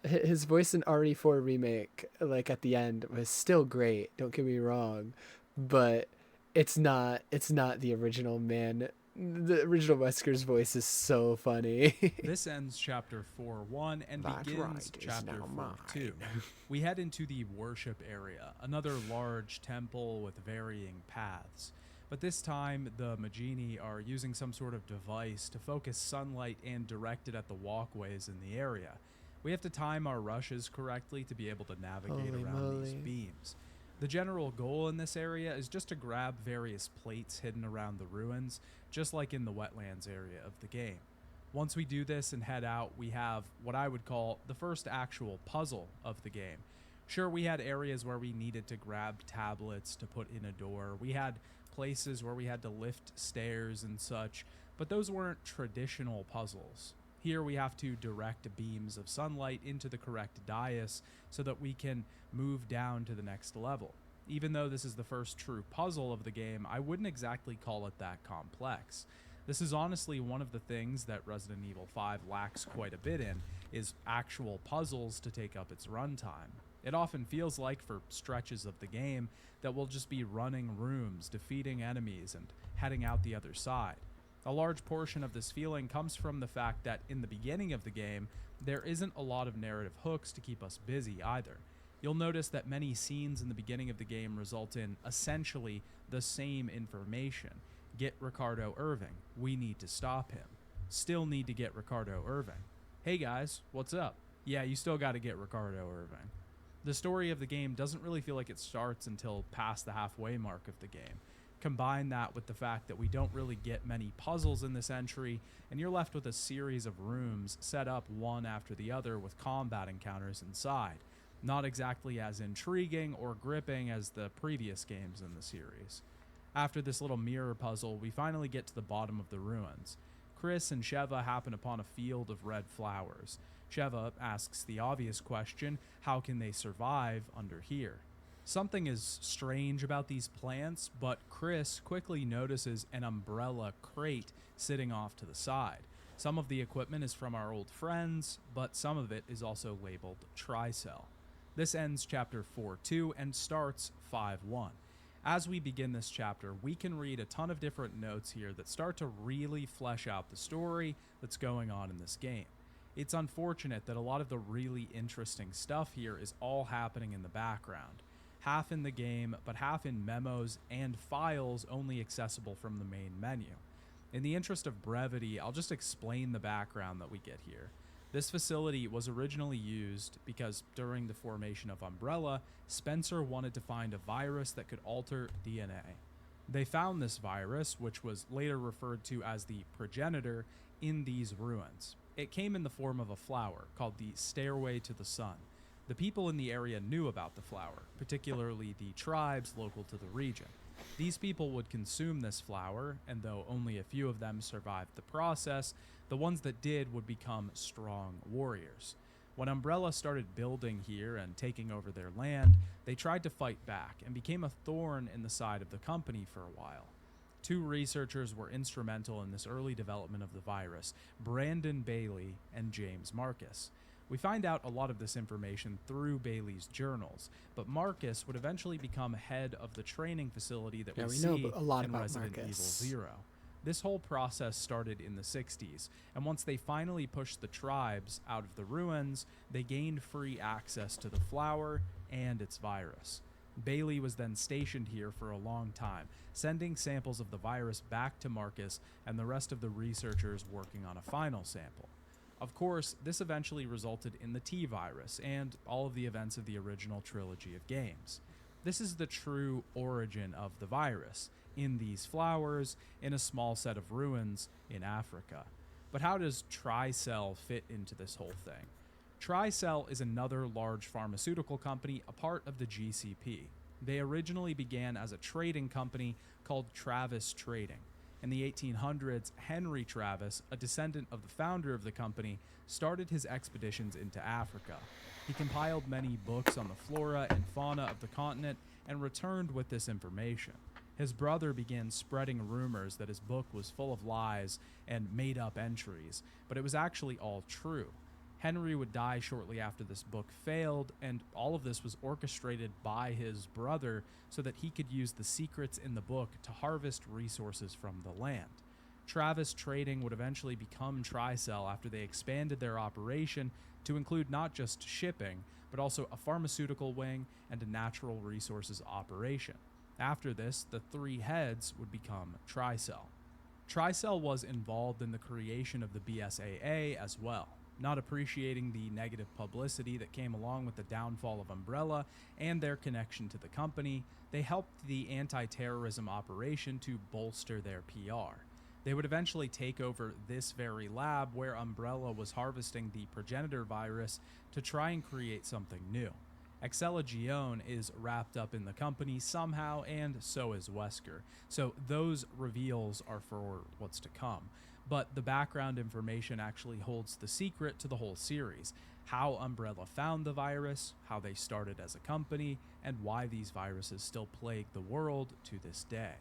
His voice in RE4 remake, like at the end, was still great. Don't get me wrong, but it's not the original man. The original Wesker's voice is so funny. This ends chapter 4.1 and That begins right is chapter now 4.2. We head into the worship area, another large temple with varying paths. But this time, the Majini are using some sort of device to focus sunlight and direct it at the walkways in the area. We have to time our rushes correctly to be able to navigate Holy around these moly. beams. The general goal in this area is just to grab various plates hidden around the ruins, just like in the wetlands area of the game. Once we do this and head out, we have what I would call the first actual puzzle of the game. Sure, we had areas where we needed to grab tablets to put in a door. We had places where we had to lift stairs and such, but those weren't traditional puzzles. Here we have to direct beams of sunlight into the correct dais so that we can move down to the next level. Even though this is the first true puzzle of the game, I wouldn't exactly call it that complex. This is honestly one of the things that Resident Evil 5 lacks quite a bit in, is actual puzzles to take up its runtime. It often feels like, for stretches of the game, that we'll just be running rooms, defeating enemies, and heading out the other side. A large portion of this feeling comes from the fact that in the beginning of the game, there isn't a lot of narrative hooks to keep us busy either. You'll notice that many scenes in the beginning of the game result in essentially the same information. Get Ricardo Irving. We need to stop him. Still need to get Ricardo Irving. Hey guys, what's up? Yeah, you still gotta get Ricardo Irving. The story of the game doesn't really feel like it starts until past the halfway mark of the game. Combine that with the fact that we don't really get many puzzles in this entry, and you're left with a series of rooms set up one after the other with combat encounters inside. Not exactly as intriguing or gripping as the previous games in the series. After this little mirror puzzle, we finally get to the bottom of the ruins. Chris and Sheva happen upon a field of red flowers. Sheva asks the obvious question, how can they survive under here? Something is strange about these plants, but Chris quickly notices an umbrella crate sitting off to the side. Some of the equipment is from our old friends, but some of it is also labeled Tricell. This ends chapter 4.2 and starts 5.1. As we begin this chapter, we can read a ton of different notes here that start to really flesh out the story that's going on in this game. It's unfortunate that a lot of the really interesting stuff here is all happening in the background. Half in the game, but half in memos and files only accessible from the main menu. In the interest of brevity, I'll just explain the background that we get here. This facility was originally used because during the formation of Umbrella, Spencer wanted to find a virus that could alter DNA. They found this virus, which was later referred to as the Progenitor, in these ruins. It came in the form of a flower called the Stairway to the Sun. The people in the area knew about the flower, particularly the tribes local to the region. These people would consume this flower, and though only a few of them survived the process, the ones that did would become strong warriors. When Umbrella started building here and taking over their land, they tried to fight back and became a thorn in the side of the company for a while. 2 researchers were instrumental in this early development of the virus, Brandon Bailey and James Marcus. We find out a lot of this information through Bailey's journals, but Marcus would eventually become head of the training facility that we know see a lot in about Resident Marcus. Evil Zero. This whole process started in the 60s, and once they finally pushed the tribes out of the ruins, they gained free access to the flower and its virus. Bailey was then stationed here for a long time, sending samples of the virus back to Marcus and the rest of the researchers working on a final sample. Of course, this eventually resulted in the T-virus and all of the events of the original trilogy of games. This is the true origin of the virus, in these flowers, in a small set of ruins in Africa. But how does Tricell fit into this whole thing? Tricell is another large pharmaceutical company, a part of the GCP. They originally began as a trading company called Travis Trading. In the 1800s, Henry Travis, a descendant of the founder of the company, started his expeditions into Africa. He compiled many books on the flora and fauna of the continent and returned with this information. His brother began spreading rumors that his book was full of lies and made-up entries, but it was actually all true. Henry would die shortly after this book failed, and all of this was orchestrated by his brother so that he could use the secrets in the book to harvest resources from the land. Travis Trading would eventually become Tricell after they expanded their operation to include not just shipping, but also a pharmaceutical wing and a natural resources operation. After this, the 3 heads would become Tricell. Tricell was involved in the creation of the BSAA as well. Not appreciating the negative publicity that came along with the downfall of Umbrella and their connection to the company, they helped the anti-terrorism operation to bolster their PR. They would eventually take over this very lab where Umbrella was harvesting the progenitor virus to try and create something new. Excellagione is wrapped up in the company somehow, and so is Wesker. So those reveals are for what's to come. But the background information actually holds the secret to the whole series. How Umbrella found the virus, how they started as a company, and why these viruses still plague the world to this day.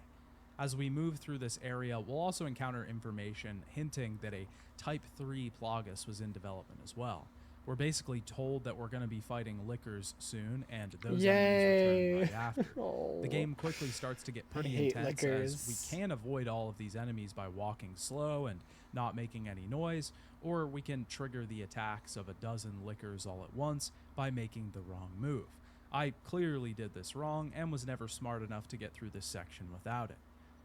As we move through this area, we'll also encounter information hinting that a Type 3 Plagas was in development as well. We're basically told that we're going to be fighting Lickers soon, and those enemies return right after. The game quickly starts to get pretty intense Lickers. as we can avoid all of these enemies by walking slow and not making any noise, or we can trigger the attacks of a dozen Lickers all at once by making the wrong move. I clearly did this wrong and was never smart enough to get through this section without it.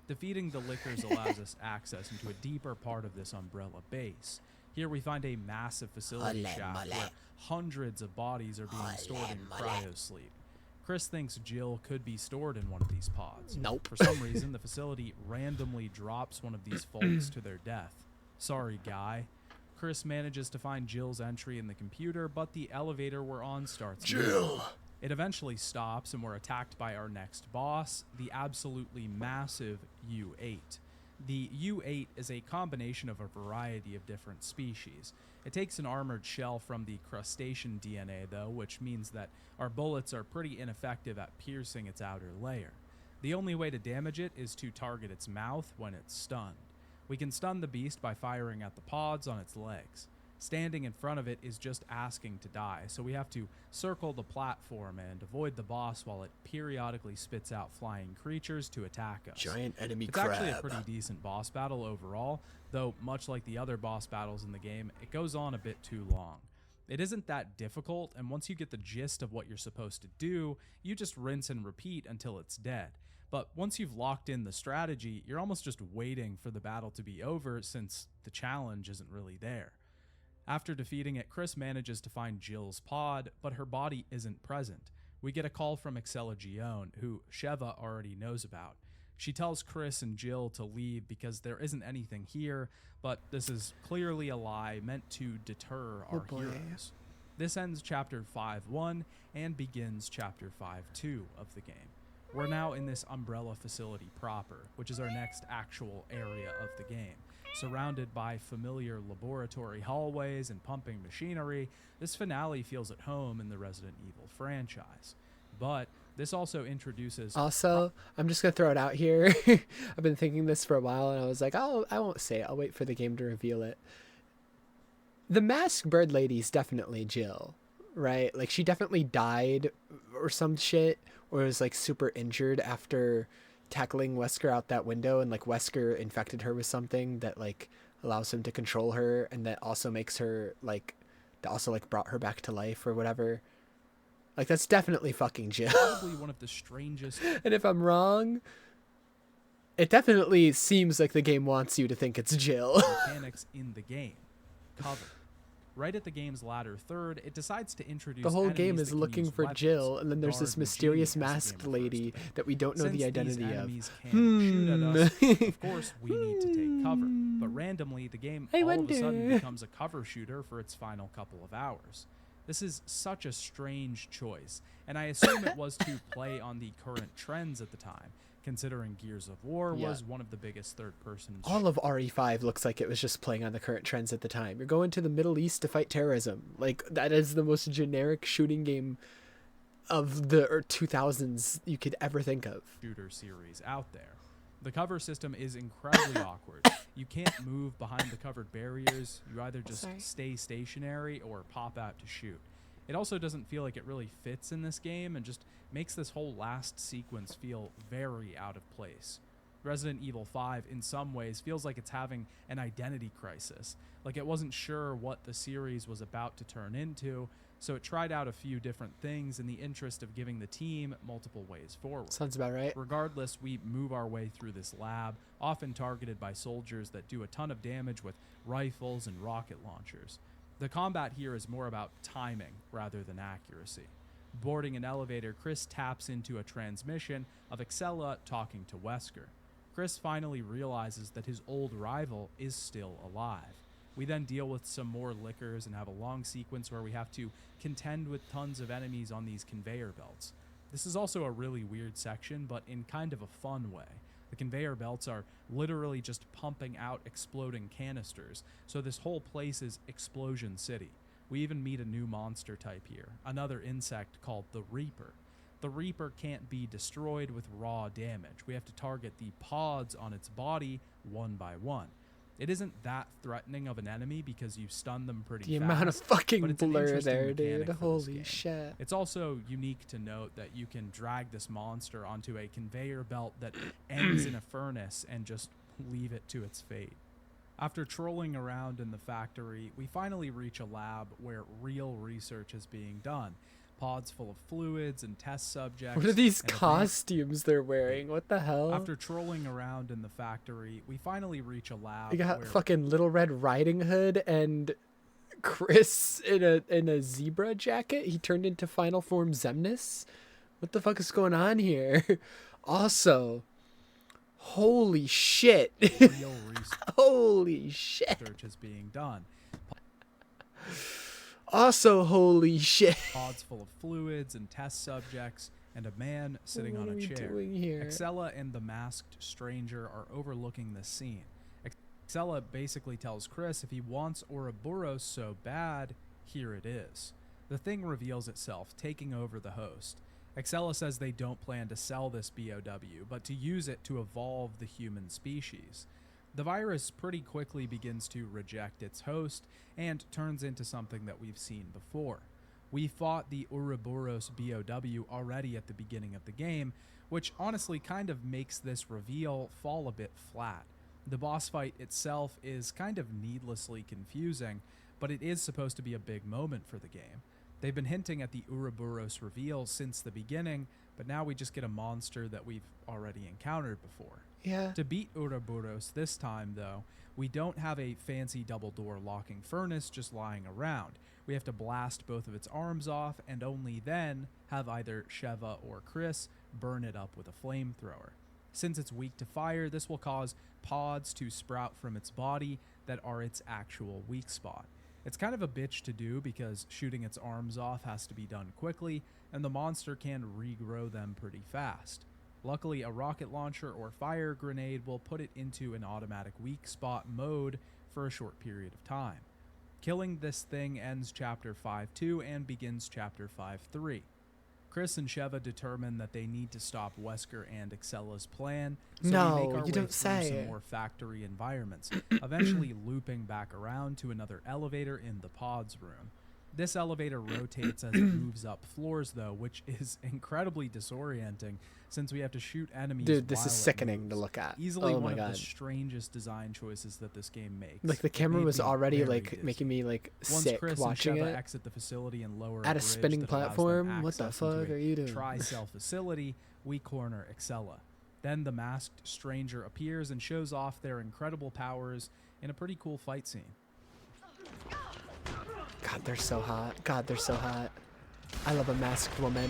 Defeating the Lickers allows us access into a deeper part of this Umbrella base. Here we find a massive facility shaft where hundreds of bodies are being stored in cryosleep. Chris thinks Jill could be stored in one of these pods. Nope. For some reason, the facility randomly drops one of these folks to their death. Sorry, guy. Chris manages to find Jill's entry in the computer, but the elevator we're on starts. Jill! It eventually stops, and we're attacked by our next boss, the absolutely massive U8. The U8 is a combination of a variety of different species. It takes an armored shell from the crustacean DNA, though, which means that our bullets are pretty ineffective at piercing its outer layer. The only way to damage it is to target its mouth when it's stunned. We can stun the beast by firing at the pods on its legs. Standing in front of it is just asking to die, so we have to circle the platform and avoid the boss while it periodically spits out flying creatures to attack us. Giant enemy It's crab. actually a pretty decent boss battle overall, though much like the other boss battles in the game, it goes on a bit too long. It isn't that difficult, and once you get the gist of what you're supposed to do, you just rinse and repeat until it's dead. But once you've locked in the strategy, you're almost just waiting for the battle to be over since the challenge isn't really there. After defeating it, Chris manages to find Jill's pod, but her body isn't present. We get a call from Excellagione, who Sheva already knows about. She tells Chris and Jill to leave because there isn't anything here, but this is clearly a lie meant to deter our heroes. This ends Chapter 5-1 and begins Chapter 5-2 of the game. We're now in this Umbrella facility proper, which is our next actual area of the game. Surrounded by familiar laboratory hallways and pumping machinery, this finale feels at home in the Resident Evil franchise. But this also introduces... Also, I'm just going to throw it out here. I've been thinking this for a while, and I was like, oh, I won't say it. I'll wait for the game to reveal it. The masked bird lady's definitely Jill, right? Like, she definitely died or some shit, or was, like, super injured after tackling Wesker out that window, and, like, Wesker infected her with something that, like, allows him to control her, and that also makes her, like, that also, like, brought her back to life or whatever. Like, that's definitely fucking Jill. Probably one of the strangest... And if I'm wrong, it definitely seems like the game wants you to think it's Jill. mechanics in the game. Cover. Right at the game's latter third, it decides to introduce The whole enemies game that is can looking use for weapons, Jill, and then there's guard this the mysterious genie, as the masked game refers lady to it. that we don't know Since the identity these of. enemies can shoot at us, of course we need to take cover. But randomly, the game all of a sudden becomes a cover shooter for its final couple of hours. This is such a strange choice, and I assume it was to play on the current trends at the time, considering Gears of War was one of the biggest third-person... All of RE5 looks like it was just playing on the current trends at the time. You're going to the Middle East to fight terrorism. Like, that is the most generic shooting game of the 2000s you could ever think of. ...shooter series out there. The cover system is incredibly awkward. You can't move behind the covered barriers. You either just stay stationary or pop out to shoot. It also doesn't feel like it really fits in this game and just makes this whole last sequence feel very out of place. Resident Evil 5 in some ways feels like it's having an identity crisis, like it wasn't sure what the series was about to turn into, so it tried out a few different things in the interest of giving the team multiple ways forward. Sounds about right. Regardless, we move our way through this lab, often targeted by soldiers that do a ton of damage with rifles and rocket launchers. The combat here is more about timing rather than accuracy. Boarding an elevator, Chris taps into a transmission of Excella talking to Wesker. Chris finally realizes that his old rival is still alive. We then deal with some more lickers and have a long sequence where we have to contend with tons of enemies on these conveyor belts. This is also a really weird section, but in kind of a fun way. The conveyor belts are literally just pumping out exploding canisters, so this whole place is Explosion City. We even meet a new monster type here, another insect called the Reaper. The Reaper can't be destroyed with raw damage. We have to target the pods on its body one by one. It isn't that threatening of an enemy because you stun them pretty fast. The amount of fucking but it's an blur interesting there, dude. mechanic for this Holy game. shit. It's also unique to note that you can drag this monster onto a conveyor belt that ends in a furnace and just leave it to its fate. After trolling around in the factory, we finally reach a lab where real research is being done. Pods full of fluids and test subjects. What are these and costumes they're wearing? What the hell? After trolling around in the factory, we finally reach a lab. You got where fucking Little Red Riding Hood and Chris in a zebra jacket. He turned into Final Form Xemnas. What the fuck is going on here? Also, holy shit. real Holy shit. research is being done. Also, holy shit. Pods full of fluids and test subjects, and a man sitting What on are a we chair. doing here? Excella and the masked stranger are overlooking the scene. Excella basically tells Chris if he wants Ouroboros so bad, here it is. The thing reveals itself, taking over the host. Excella says they don't plan to sell this BOW, but to use it to evolve the human species. The virus pretty quickly begins to reject its host and turns into something that we've seen before. We fought the Ouroboros BOW already at the beginning of the game, which honestly kind of makes this reveal fall a bit flat. The boss fight itself is kind of needlessly confusing, but it is supposed to be a big moment for the game. They've been hinting at the Ouroboros reveal since the beginning, but now we just get a monster that we've already encountered before. Yeah. To beat Ouroboros this time, though, we don't have a fancy double-door locking furnace just lying around. We have to blast both of its arms off, and only then have either Sheva or Chris burn it up with a flamethrower. Since it's weak to fire, this will cause pods to sprout from its body that are its actual weak spot. It's kind of a bitch to do because shooting its arms off has to be done quickly, and the monster can regrow them pretty fast. Luckily, a rocket launcher or fire grenade will put it into an automatic weak spot mode for a short period of time. Killing this thing ends Chapter 5-2 and begins Chapter 5-3. Chris and Sheva determine that they need to stop Wesker and Excella's plan, so No, we make our you way don't through say. some more factory environments, eventually looping back around to another elevator in the pods room. This elevator rotates as it moves up floors, though, which is incredibly disorienting since we have to shoot enemies. Dude, this while is it sickening to moves. look at. Easily Oh one my of God. the strangest design choices that this game makes. Like the It camera made was me already very like dizzy. making me like Once sick Chris watching and Sheva it. exit the facility and lower At a bridge spinning that allows them platform? What the access into fuck a are you doing? Tri-cell facility, we corner Excella. Then the masked stranger appears and shows off their incredible powers in a pretty cool fight scene. God, they're so hot. God, they're so hot. I love a masked woman.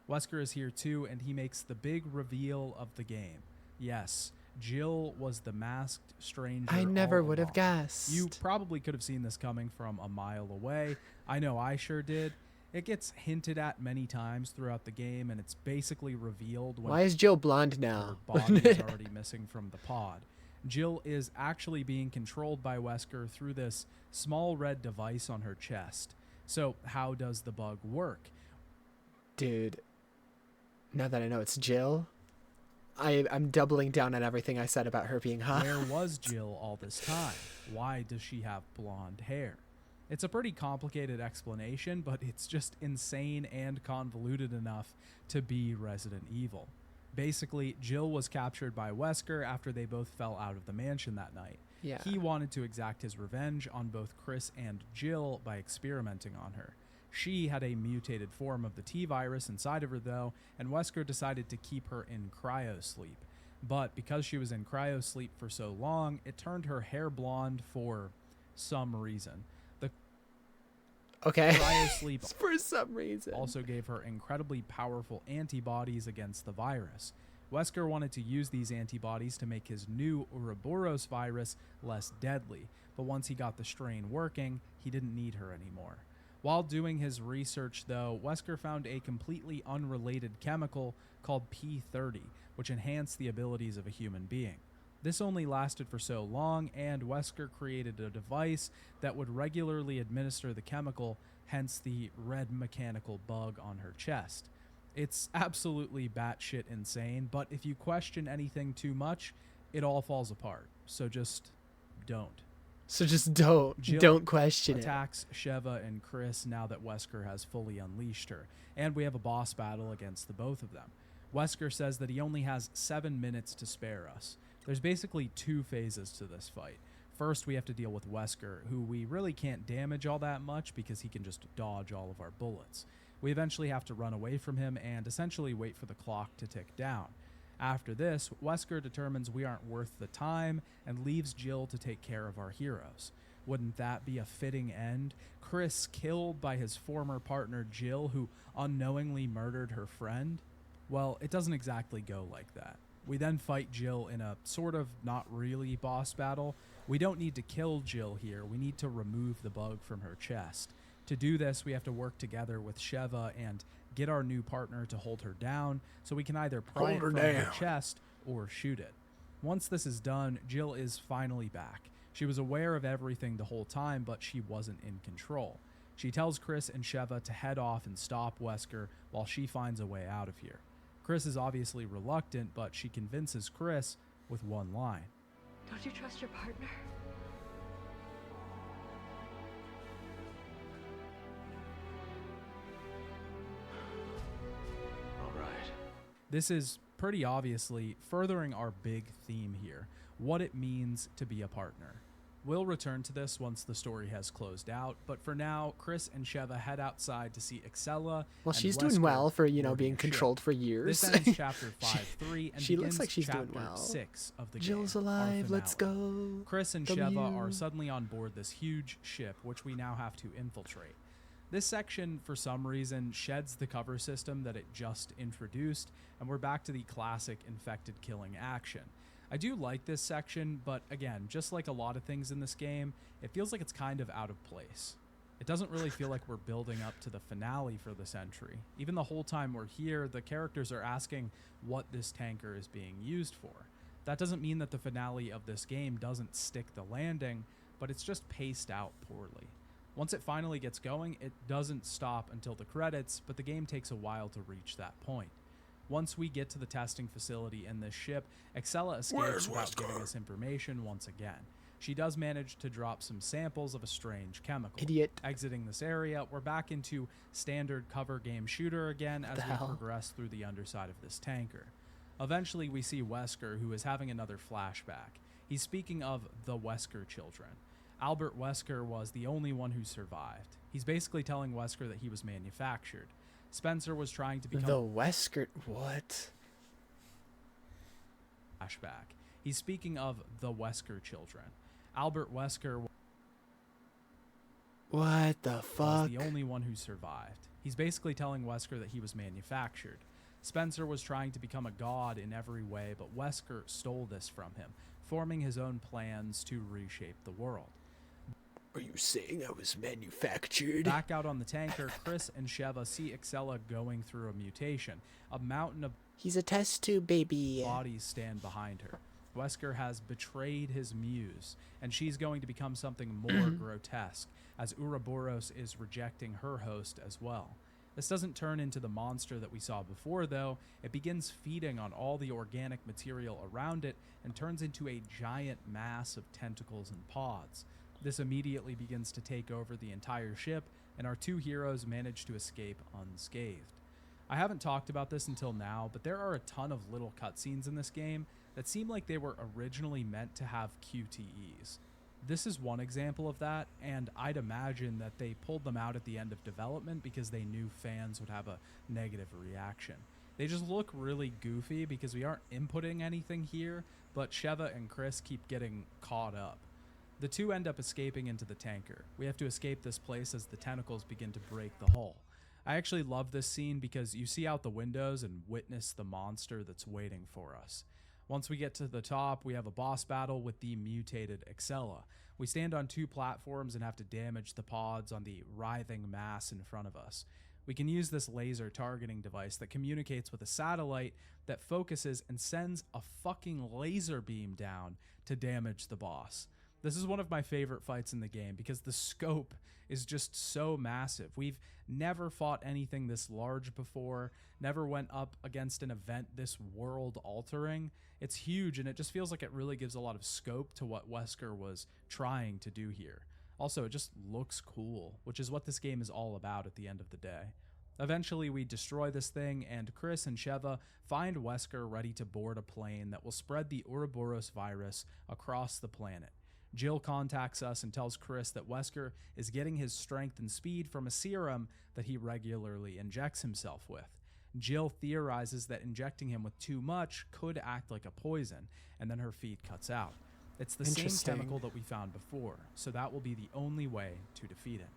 Wesker is here too, and he makes the big reveal of the game. Yes, Jill was the masked stranger. I never all would have along. guessed. You probably could have seen this coming from a mile away. I know I sure did. It gets hinted at many times throughout the game, and it's basically revealed when Why is Jill blonde her now? body is already missing from the pod. Jill is actually being controlled by Wesker through this small red device on her chest. So how does the bug work? Dude, now that I know it's Jill, I'm doubling down on everything I said about her being hot. Where was Jill all this time? Why does she have blonde hair? It's a pretty complicated explanation, but it's just insane and convoluted enough to be Resident Evil. Basically, Jill was captured by Wesker after they both fell out of the mansion that night. Yeah. He wanted to exact his revenge on both Chris and Jill by experimenting on her. She had a mutated form of the T-virus inside of her, though, and Wesker decided to keep her in cryosleep. But because she was in cryosleep for so long, it turned her hair blonde for some reason. The Okay. cryosleep For some reason. also gave her incredibly powerful antibodies against the virus. Wesker wanted to use these antibodies to make his new Ouroboros virus less deadly, but once he got the strain working, he didn't need her anymore. While doing his research, though, Wesker found a completely unrelated chemical called P30, which enhanced the abilities of a human being. This only lasted for so long, and Wesker created a device that would regularly administer the chemical, hence the red mechanical bug on her chest. It's absolutely batshit insane, but if you question anything too much, it all falls apart. So just don't. So just don't. Jill Don't question it. Attacks Sheva and Chris now that Wesker has fully unleashed her, and we have a boss battle against the both of them. Wesker says that he only has 7 minutes to spare us. There's basically 2 phases to this fight. First, we have to deal with Wesker, who we really can't damage all that much because he can just dodge all of our bullets. We eventually have to run away from him and essentially wait for the clock to tick down. After this, Wesker determines we aren't worth the time and leaves Jill to take care of our heroes. Wouldn't that be a fitting end? Chris killed by his former partner Jill, who unknowingly murdered her friend? Well, it doesn't exactly go like that. We then fight Jill in a sort of not really boss battle. We don't need to kill Jill here, we need to remove the bug from her chest. To do this, we have to work together with Sheva and get our new partner to hold her down so we can either pry it from her chest or shoot it. Once this is done, Jill is finally back. She was aware of everything the whole time, but she wasn't in control. She tells Chris and Sheva to head off and stop Wesker while she finds a way out of here. Chris is obviously reluctant, but she convinces Chris with one line. Don't you trust your partner? All right. This is pretty obviously furthering our big theme here, what it means to be a partner. We'll return to this once the story has closed out, but for now, Chris and Sheva head outside to see Excella. Well, and she's doing Wesker well for, you know, boarding being a ship. controlled for years. This ends chapter 5-3 and she begins looks like she's doing chapter well. 6 of the Jill's game. alive, our let's finale. go. Chris and W. Sheva are suddenly on board this huge ship, which we now have to infiltrate. This section, for some reason, sheds the cover system that it just introduced, and we're back to the classic infected killing action. I do like this section, but again, just like a lot of things in this game, it feels like it's kind of out of place. It doesn't really feel like we're building up to the finale for this entry. Even the whole time we're here, the characters are asking what this tanker is being used for. That doesn't mean that the finale of this game doesn't stick the landing, but it's just paced out poorly. Once it finally gets going, it doesn't stop until the credits, but the game takes a while to reach that point. Once we get to the testing facility in this ship, Excella escapes without giving us information once again. She does manage to drop some samples of a strange chemical. Idiot. Exiting this area, we're back into standard cover game shooter again as we progress through the underside of this tanker. Eventually, we see Wesker, who is having another flashback. He's speaking of the Wesker children. Albert Wesker was the only one who survived. He's basically telling Wesker that he was manufactured. Spencer was trying to become... The Wesker... What? Flashback. He's speaking of the Wesker children. Albert Wesker What the fuck? was the only one who survived. He's basically telling Wesker that he was manufactured. Spencer was trying to become a god in every way, but Wesker stole this from him, forming his own plans to reshape the world. Are you saying I was manufactured? Back out on the tanker, Chris and Sheva see Excella going through a mutation. A mountain of He's a test tube baby. bodies stand behind her. Wesker has betrayed his muse, and she's going to become something more grotesque, as Ouroboros is rejecting her host as well. This doesn't turn into the monster that we saw before, though. It begins feeding on all the organic material around it and turns into a giant mass of tentacles and pods. This immediately begins to take over the entire ship, and our two heroes manage to escape unscathed. I haven't talked about this until now, but there are a ton of little cutscenes in this game that seem like they were originally meant to have QTEs. This is one example of that, and I'd imagine that they pulled them out at the end of development because they knew fans would have a negative reaction. They just look really goofy because we aren't inputting anything here, but Sheva and Chris keep getting caught up. The two end up escaping into the tanker. We have to escape this place as the tentacles begin to break the hull. I actually love this scene because you see out the windows and witness the monster that's waiting for us. Once we get to the top, we have a boss battle with the mutated Excella. We stand on two platforms and have to damage the pods on the writhing mass in front of us. We can use this laser targeting device that communicates with a satellite that focuses and sends a fucking laser beam down to damage the boss. This is one of my favorite fights in the game because the scope is just so massive. We've never fought anything this large before, never went up against an event this world-altering. It's huge, and it just feels like it really gives a lot of scope to what Wesker was trying to do here. Also, it just looks cool, which is what this game is all about at the end of the day. Eventually, we destroy this thing, and Chris and Sheva find Wesker ready to board a plane that will spread the Ouroboros virus across the planet. Jill contacts us and tells Chris that Wesker is getting his strength and speed from a serum that he regularly injects himself with. Jill theorizes that injecting him with too much could act like a poison, and then her feed cuts out. It's the same chemical that we found before, so that will be the only way to defeat it.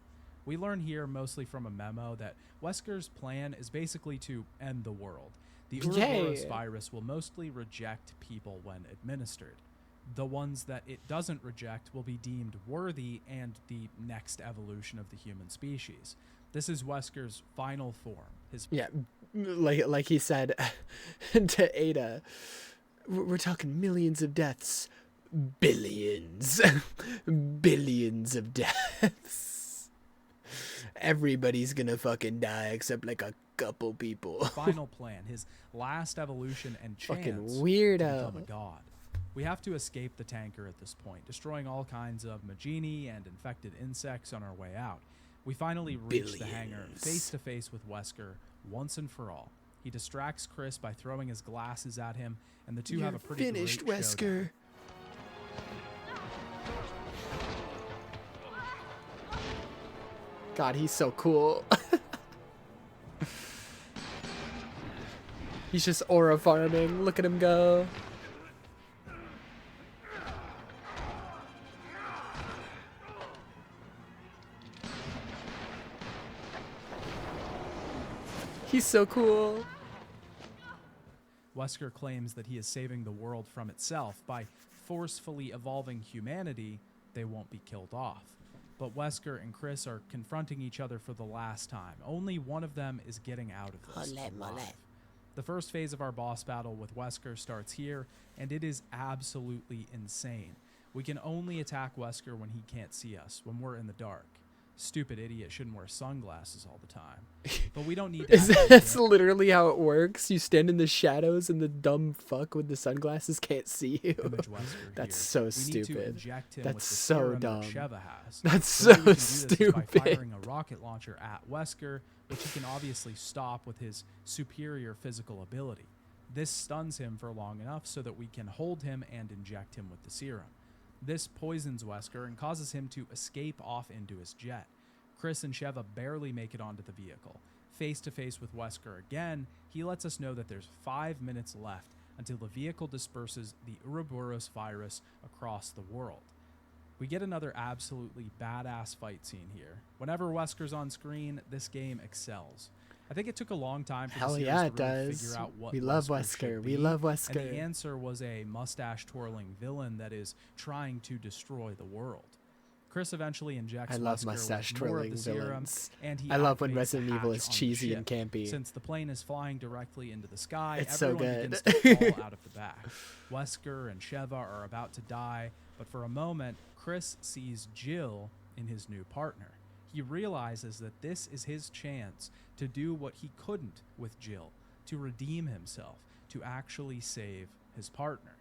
We learn here, mostly from a memo, that Wesker's plan is basically to end the world. The Ouroboros virus will mostly reject people when administered. The ones that it doesn't reject will be deemed worthy and the next evolution of the human species. This is Wesker's final form. Like he said to Ada, we're talking millions of deaths. Billions. Billions of deaths. Everybody's gonna fucking die except like a couple people. Final plan, his last evolution and chance fucking to weirdo. become a god. We have to escape the tanker at this point, destroying all kinds of Magini and infected insects on our way out. We finally reach the hangar face to face with Wesker once and for all. He distracts Chris by throwing his glasses at him, and the two have a pretty finished, great Wesker. showdown. God, he's so cool. He's just aura farming. Look at him go. He's so cool. Wesker claims that he is saving the world from itself. By forcefully evolving humanity, they won't be killed off. But Wesker and Chris are confronting each other for the last time. Only one of them is getting out of this alive. The first phase of our boss battle with Wesker starts here, and it is absolutely insane. We can only attack Wesker when he can't see us, when we're in the dark. Stupid idiot shouldn't wear sunglasses all the time. But we don't need to. That's literally how it works. You stand in the shadows and the dumb fuck with the sunglasses can't see you. That's so We stupid. need to inject him That's with the so serum dumb. that Sheva has. That's The way we so can do this is by stupid. firing a rocket launcher at Wesker, which he can obviously stop with his superior physical ability. This stuns him for long enough so that we can hold him and inject him with the serum. This poisons Wesker and causes him to escape off into his jet. Chris and Sheva barely make it onto the vehicle. Face to face with Wesker again, he lets us know that there's 5 minutes left until the vehicle disperses the Ouroboros virus across the world. We get another absolutely badass fight scene here. Whenever Wesker's on screen, this game excels. I think it took a long time for Hell the series yeah, to it really does. figure out what We love Wesker Wesker. should We be, love And Wesker. the answer was a mustache-twirling villain that is trying to destroy the world. Chris eventually injects I love Wesker with mustache more of twirling the serum, villains. and he I love when activates the Resident Evil hatch is on the cheesy and ship. campy. Since the plane is flying directly into the sky, It's so everyone good. begins to fall out of the back. Wesker and Sheva are about to die, but for a moment, Chris sees Jill in his new partner. He realizes that this is his chance to do what he couldn't with Jill, to redeem himself, to actually save his partner.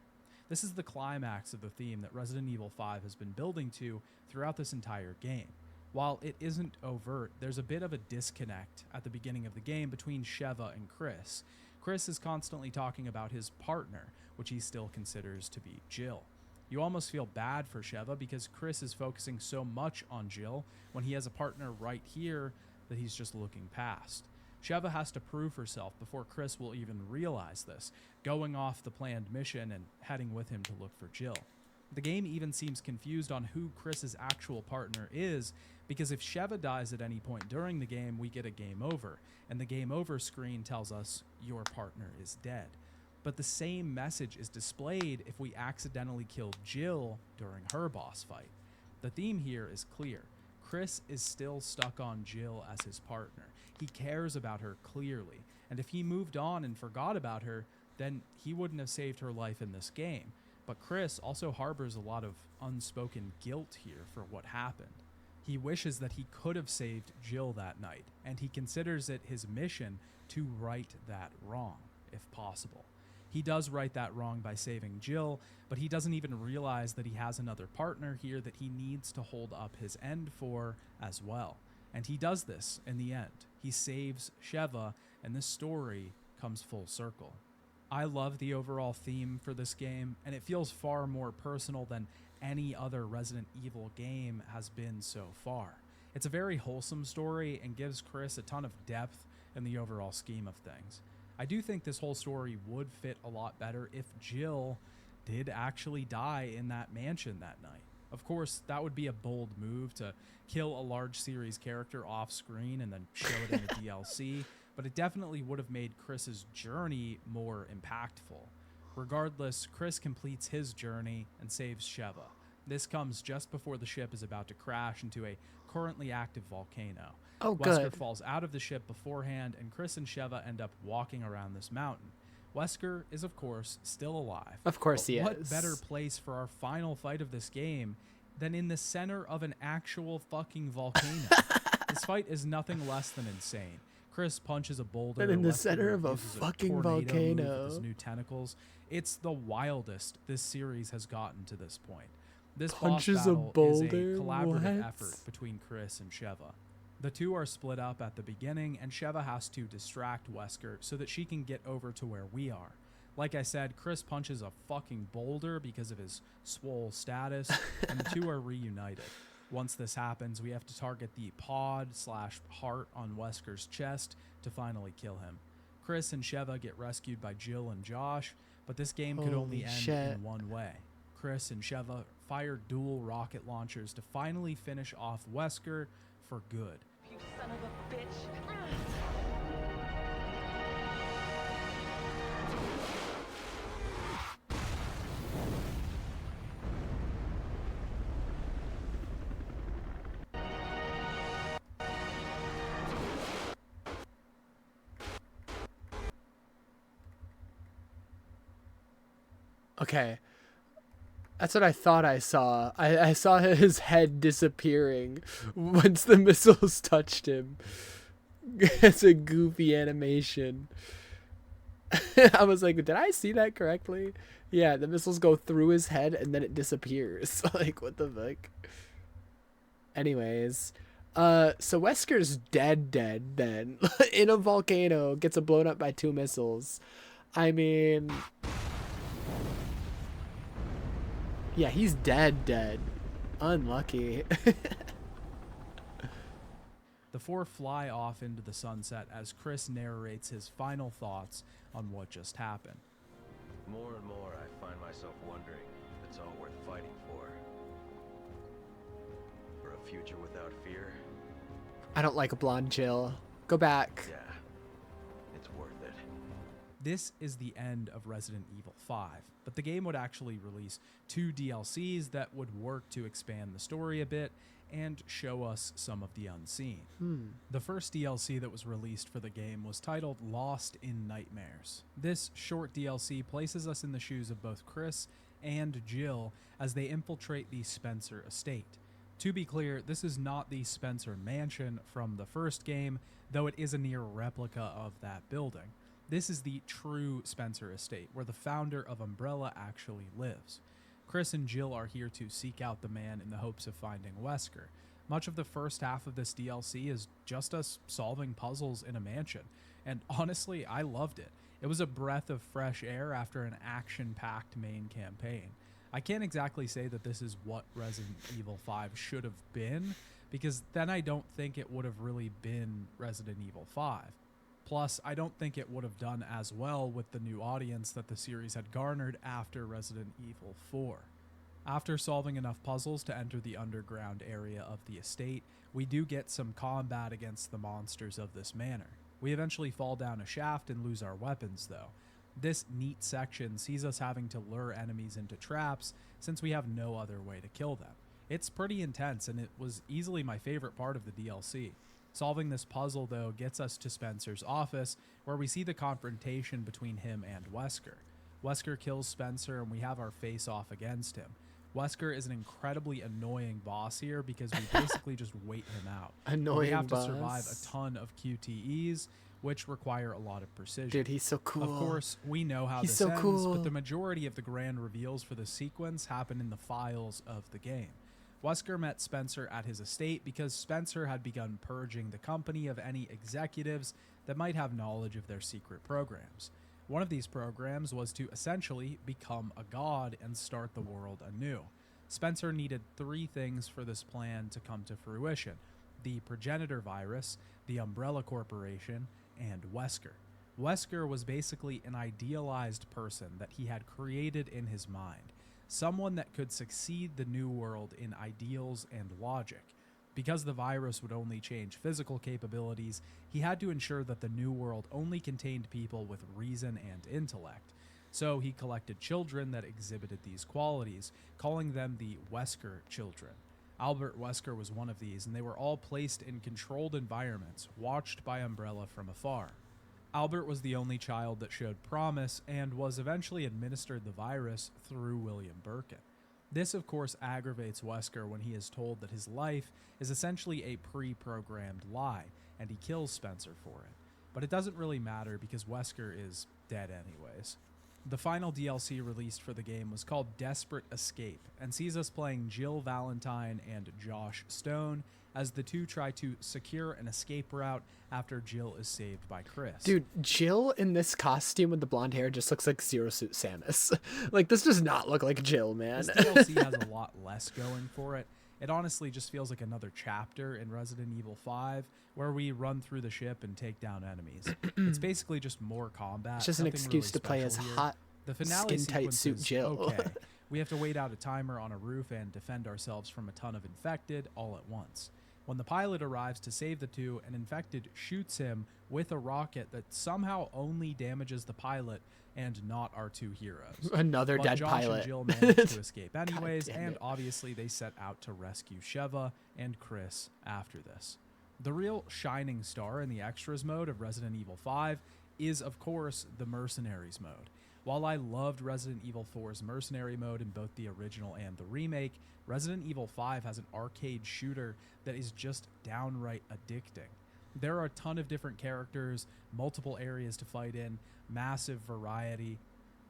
This is the climax of the theme that Resident Evil 5 has been building to throughout this entire game. While it isn't overt, there's a bit of a disconnect at the beginning of the game between Sheva and Chris. Chris is constantly talking about his partner, which he still considers to be Jill. You almost feel bad for Sheva because Chris is focusing so much on Jill when he has a partner right here that he's just looking past. Sheva has to prove herself before Chris will even realize this, going off the planned mission and heading with him to look for Jill. The game even seems confused on who Chris's actual partner is, because if Sheva dies at any point during the game, we get a game over, and the game over screen tells us your partner is dead. But the same message is displayed if we accidentally kill Jill during her boss fight. The theme here is clear. Chris is still stuck on Jill as his partner. He cares about her clearly, and if he moved on and forgot about her, then he wouldn't have saved her life in this game. But Chris also harbors a lot of unspoken guilt here for what happened. He wishes that he could have saved Jill that night, and he considers it his mission to right that wrong, if possible. He does right that wrong by saving Jill, but he doesn't even realize that he has another partner here that he needs to hold up his end for as well. And he does this in the end. He saves Sheva, and this story comes full circle. I love the overall theme for this game, and it feels far more personal than any other Resident Evil game has been so far. It's a very wholesome story and gives Chris a ton of depth in the overall scheme of things. I do think this whole story would fit a lot better if Jill did actually die in that mansion that night. Of course, that would be a bold move to kill a large series character off screen and then show it in the DLC, but it definitely would have made Chris's journey more impactful. Regardless, Chris completes his journey and saves Sheva. This comes just before the ship is about to crash into a currently active volcano. Oh, Wesker good. falls out of the ship beforehand, and Chris and Sheva end up walking around this mountain. Wesker is, of course, still alive. Of course But he what is. better place for our final fight of this game than in the center of an actual fucking volcano? This fight is nothing less than insane. Chris punches a boulder. And in the Wesker center of a uses fucking tornado move with volcano. his new tentacles. It's the wildest this series has gotten to this point. This Punches boss a battle boulder? is a collaborative What? effort between Chris and Sheva. The two are split up at the beginning, and Sheva has to distract Wesker so that she can get over to where we are. Like I said, Chris punches a fucking boulder because of his swole status, and the two are reunited. Once this happens, we have to target the pod/heart on Wesker's chest to finally kill him. Chris and Sheva get rescued by Jill and Josh, but this game could only Holy end shit. in one way. Chris and Sheva fire dual rocket launchers to finally finish off Wesker for good. You son of a bitch. Okay. That's what I thought I saw. I saw his head disappearing once the missiles touched him. It's a goofy animation. I was like, did I see that correctly? Yeah, the missiles go through his head and then it disappears. Like, what the fuck? Anyways, so Wesker's dead then. In a volcano, gets blown up by 2 missiles. I mean... yeah, he's dead. Unlucky. The 4 fly off into the sunset as Chris narrates his final thoughts on what just happened. More and more, I find myself wondering if it's all worth fighting for. For a future without fear? I don't like a blonde Jill. Go back. Yeah, it's worth it. This is the end of Resident Evil 5, but the game would actually release 2 DLCs that would work to expand the story a bit and show us some of the unseen. The first DLC that was released for the game was titled Lost in Nightmares. This short DLC places us in the shoes of both Chris and Jill as they infiltrate the Spencer estate. To be clear, this is not the Spencer mansion from the first game, though it is a near replica of that building. This is the true Spencer estate, where the founder of Umbrella actually lives. Chris and Jill are here to seek out the man in the hopes of finding Wesker. Much of the first half of this DLC is just us solving puzzles in a mansion, and honestly, I loved it. It was a breath of fresh air after an action-packed main campaign. I can't exactly say that this is what Resident Evil 5 should have been, because then I don't think it would have really been Resident Evil 5. Plus, I don't think it would have done as well with the new audience that the series had garnered after Resident Evil 4. After solving enough puzzles to enter the underground area of the estate, we do get some combat against the monsters of this manor. We eventually fall down a shaft and lose our weapons, though. This neat section sees us having to lure enemies into traps since we have no other way to kill them. It's pretty intense, and it was easily my favorite part of the DLC. Solving this puzzle, though, gets us to Spencer's office, where we see the confrontation between him and Wesker. Wesker kills Spencer, and we have our face-off against him. Wesker is an incredibly annoying boss here because we basically just wait him out. Annoying we have boss. to survive a ton of QTEs, which require a lot of precision. Dude, he's so cool. Of course, we know how He's this so ends, cool. but the majority of the grand reveals for the sequence happen in the files of the game. Wesker met Spencer at his estate because Spencer had begun purging the company of any executives that might have knowledge of their secret programs. One of these programs was to essentially become a god and start the world anew. Spencer needed 3 things for this plan to come to fruition: the progenitor virus, the Umbrella Corporation, and Wesker. Wesker was basically an idealized person that he had created in his mind. Someone that could succeed the new world in ideals and logic. Because the virus would only change physical capabilities, he had to ensure that the new world only contained people with reason and intellect. So he collected children that exhibited these qualities, calling them the Wesker children. Albert Wesker was one of these, and they were all placed in controlled environments, watched by Umbrella from afar. Albert was the only child that showed promise and was eventually administered the virus through William Birkin. This, of course, aggravates Wesker when he is told that his life is essentially a pre-programmed lie, and he kills Spencer for it. But it doesn't really matter because Wesker is dead anyways. The final DLC released for the game was called Desperate Escape, and sees us playing Jill Valentine and Josh Stone as the two try to secure an escape route after Jill is saved by Chris. Dude, Jill in this costume with the blonde hair just looks like Zero Suit Samus. Like, this does not look like Jill, man. This DLC has a lot less going for it, It honestly just feels like another chapter in Resident Evil 5 where we run through the ship and take down enemies. It's basically just more combat. It's just an nothing excuse really to play as special here. hot, The finale skin-tight sequence suit is Jill. okay. We have to wait out a timer on a roof and defend ourselves from a ton of infected all at once. When the pilot arrives to save the two, an infected shoots him with a rocket that somehow only damages the pilot and not our two heroes. Another But dead Josh pilot. and Jill manage to escape anyways, damn and it. obviously they set out to rescue Sheva and Chris after this. The real shining star in the extras mode of Resident Evil 5 is, of course, the Mercenaries mode. While I loved Resident Evil 4's Mercenary mode in both the original and the remake, Resident Evil 5 has an arcade shooter that is just downright addicting. There are a ton of different characters, multiple areas to fight in, massive variety.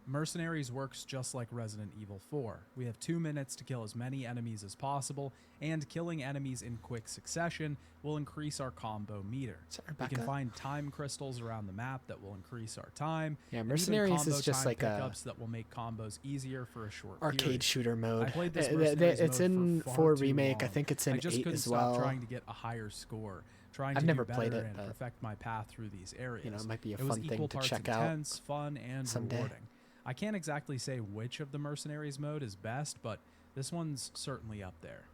Mercenaries works just like Resident Evil 4. We have 2 minutes to kill as many enemies as possible, and killing enemies in quick succession will increase our combo meter. Is that We Rebecca? can find time crystals around the map that will increase our time. Yeah, and even Mercenaries is combo just time like a pickups that will make combos easier for a short arcade period. shooter mode. I played this It's Mercenaries mode in for 4 far too remake. I long. think it's I in just 8 couldn't as stop well. trying to get a higher score, trying I've to never do played better it, and but, perfect my path through these areas. You know, it might be a It was fun thing equal to parts check out intense, fun, and someday. rewarding. I can't exactly say which of the Mercenaries mode is best, but this one's certainly up there.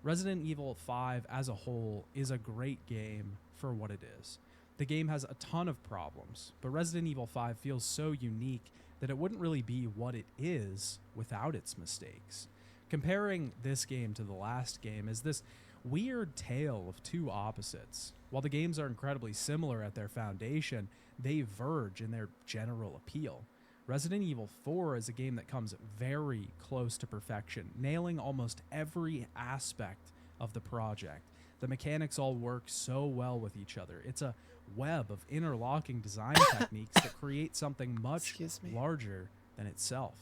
Resident Evil 5 as a whole is a great game for what it is. The game has a ton of problems, but Resident Evil 5 feels so unique that it wouldn't really be what it is without its mistakes. Comparing this game to the last game is this weird tale of two opposites. While the games are incredibly similar at their foundation, they verge in their general appeal. Resident Evil 4 is a game that comes very close to perfection, nailing almost every aspect of the project. The mechanics all work so well with each other. It's a web of interlocking design techniques that create something much Excuse me. larger than itself.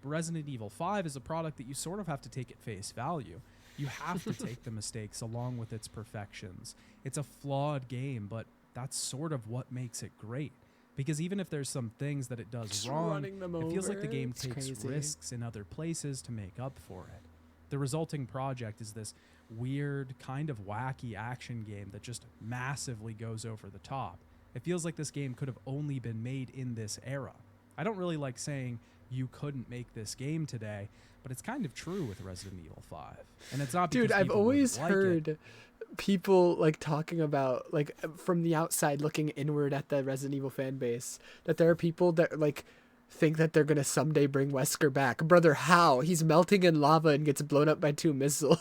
But Resident Evil 5 is a product that you sort of have to take at face value. You have to take the mistakes along with its perfections. It's a flawed game, but that's sort of what makes it great. Because even if there's some things that it does Just wrong, running them it feels like the over. game It's takes crazy. risks in other places to make up for it. The resulting project is this weird, kind of wacky action game that just massively goes over the top. It feels like this game could have only been made in this era. I don't really like saying you couldn't make this game today, but it's kind of true with Resident Evil 5. And it's not because Dude, I've people wouldn't always like it. heard people like talking about, like, from the outside looking inward at the Resident Evil fan base, that there are people that like think that they're gonna someday bring Wesker back. Brother, how? He's melting in lava and gets blown up by 2 missiles.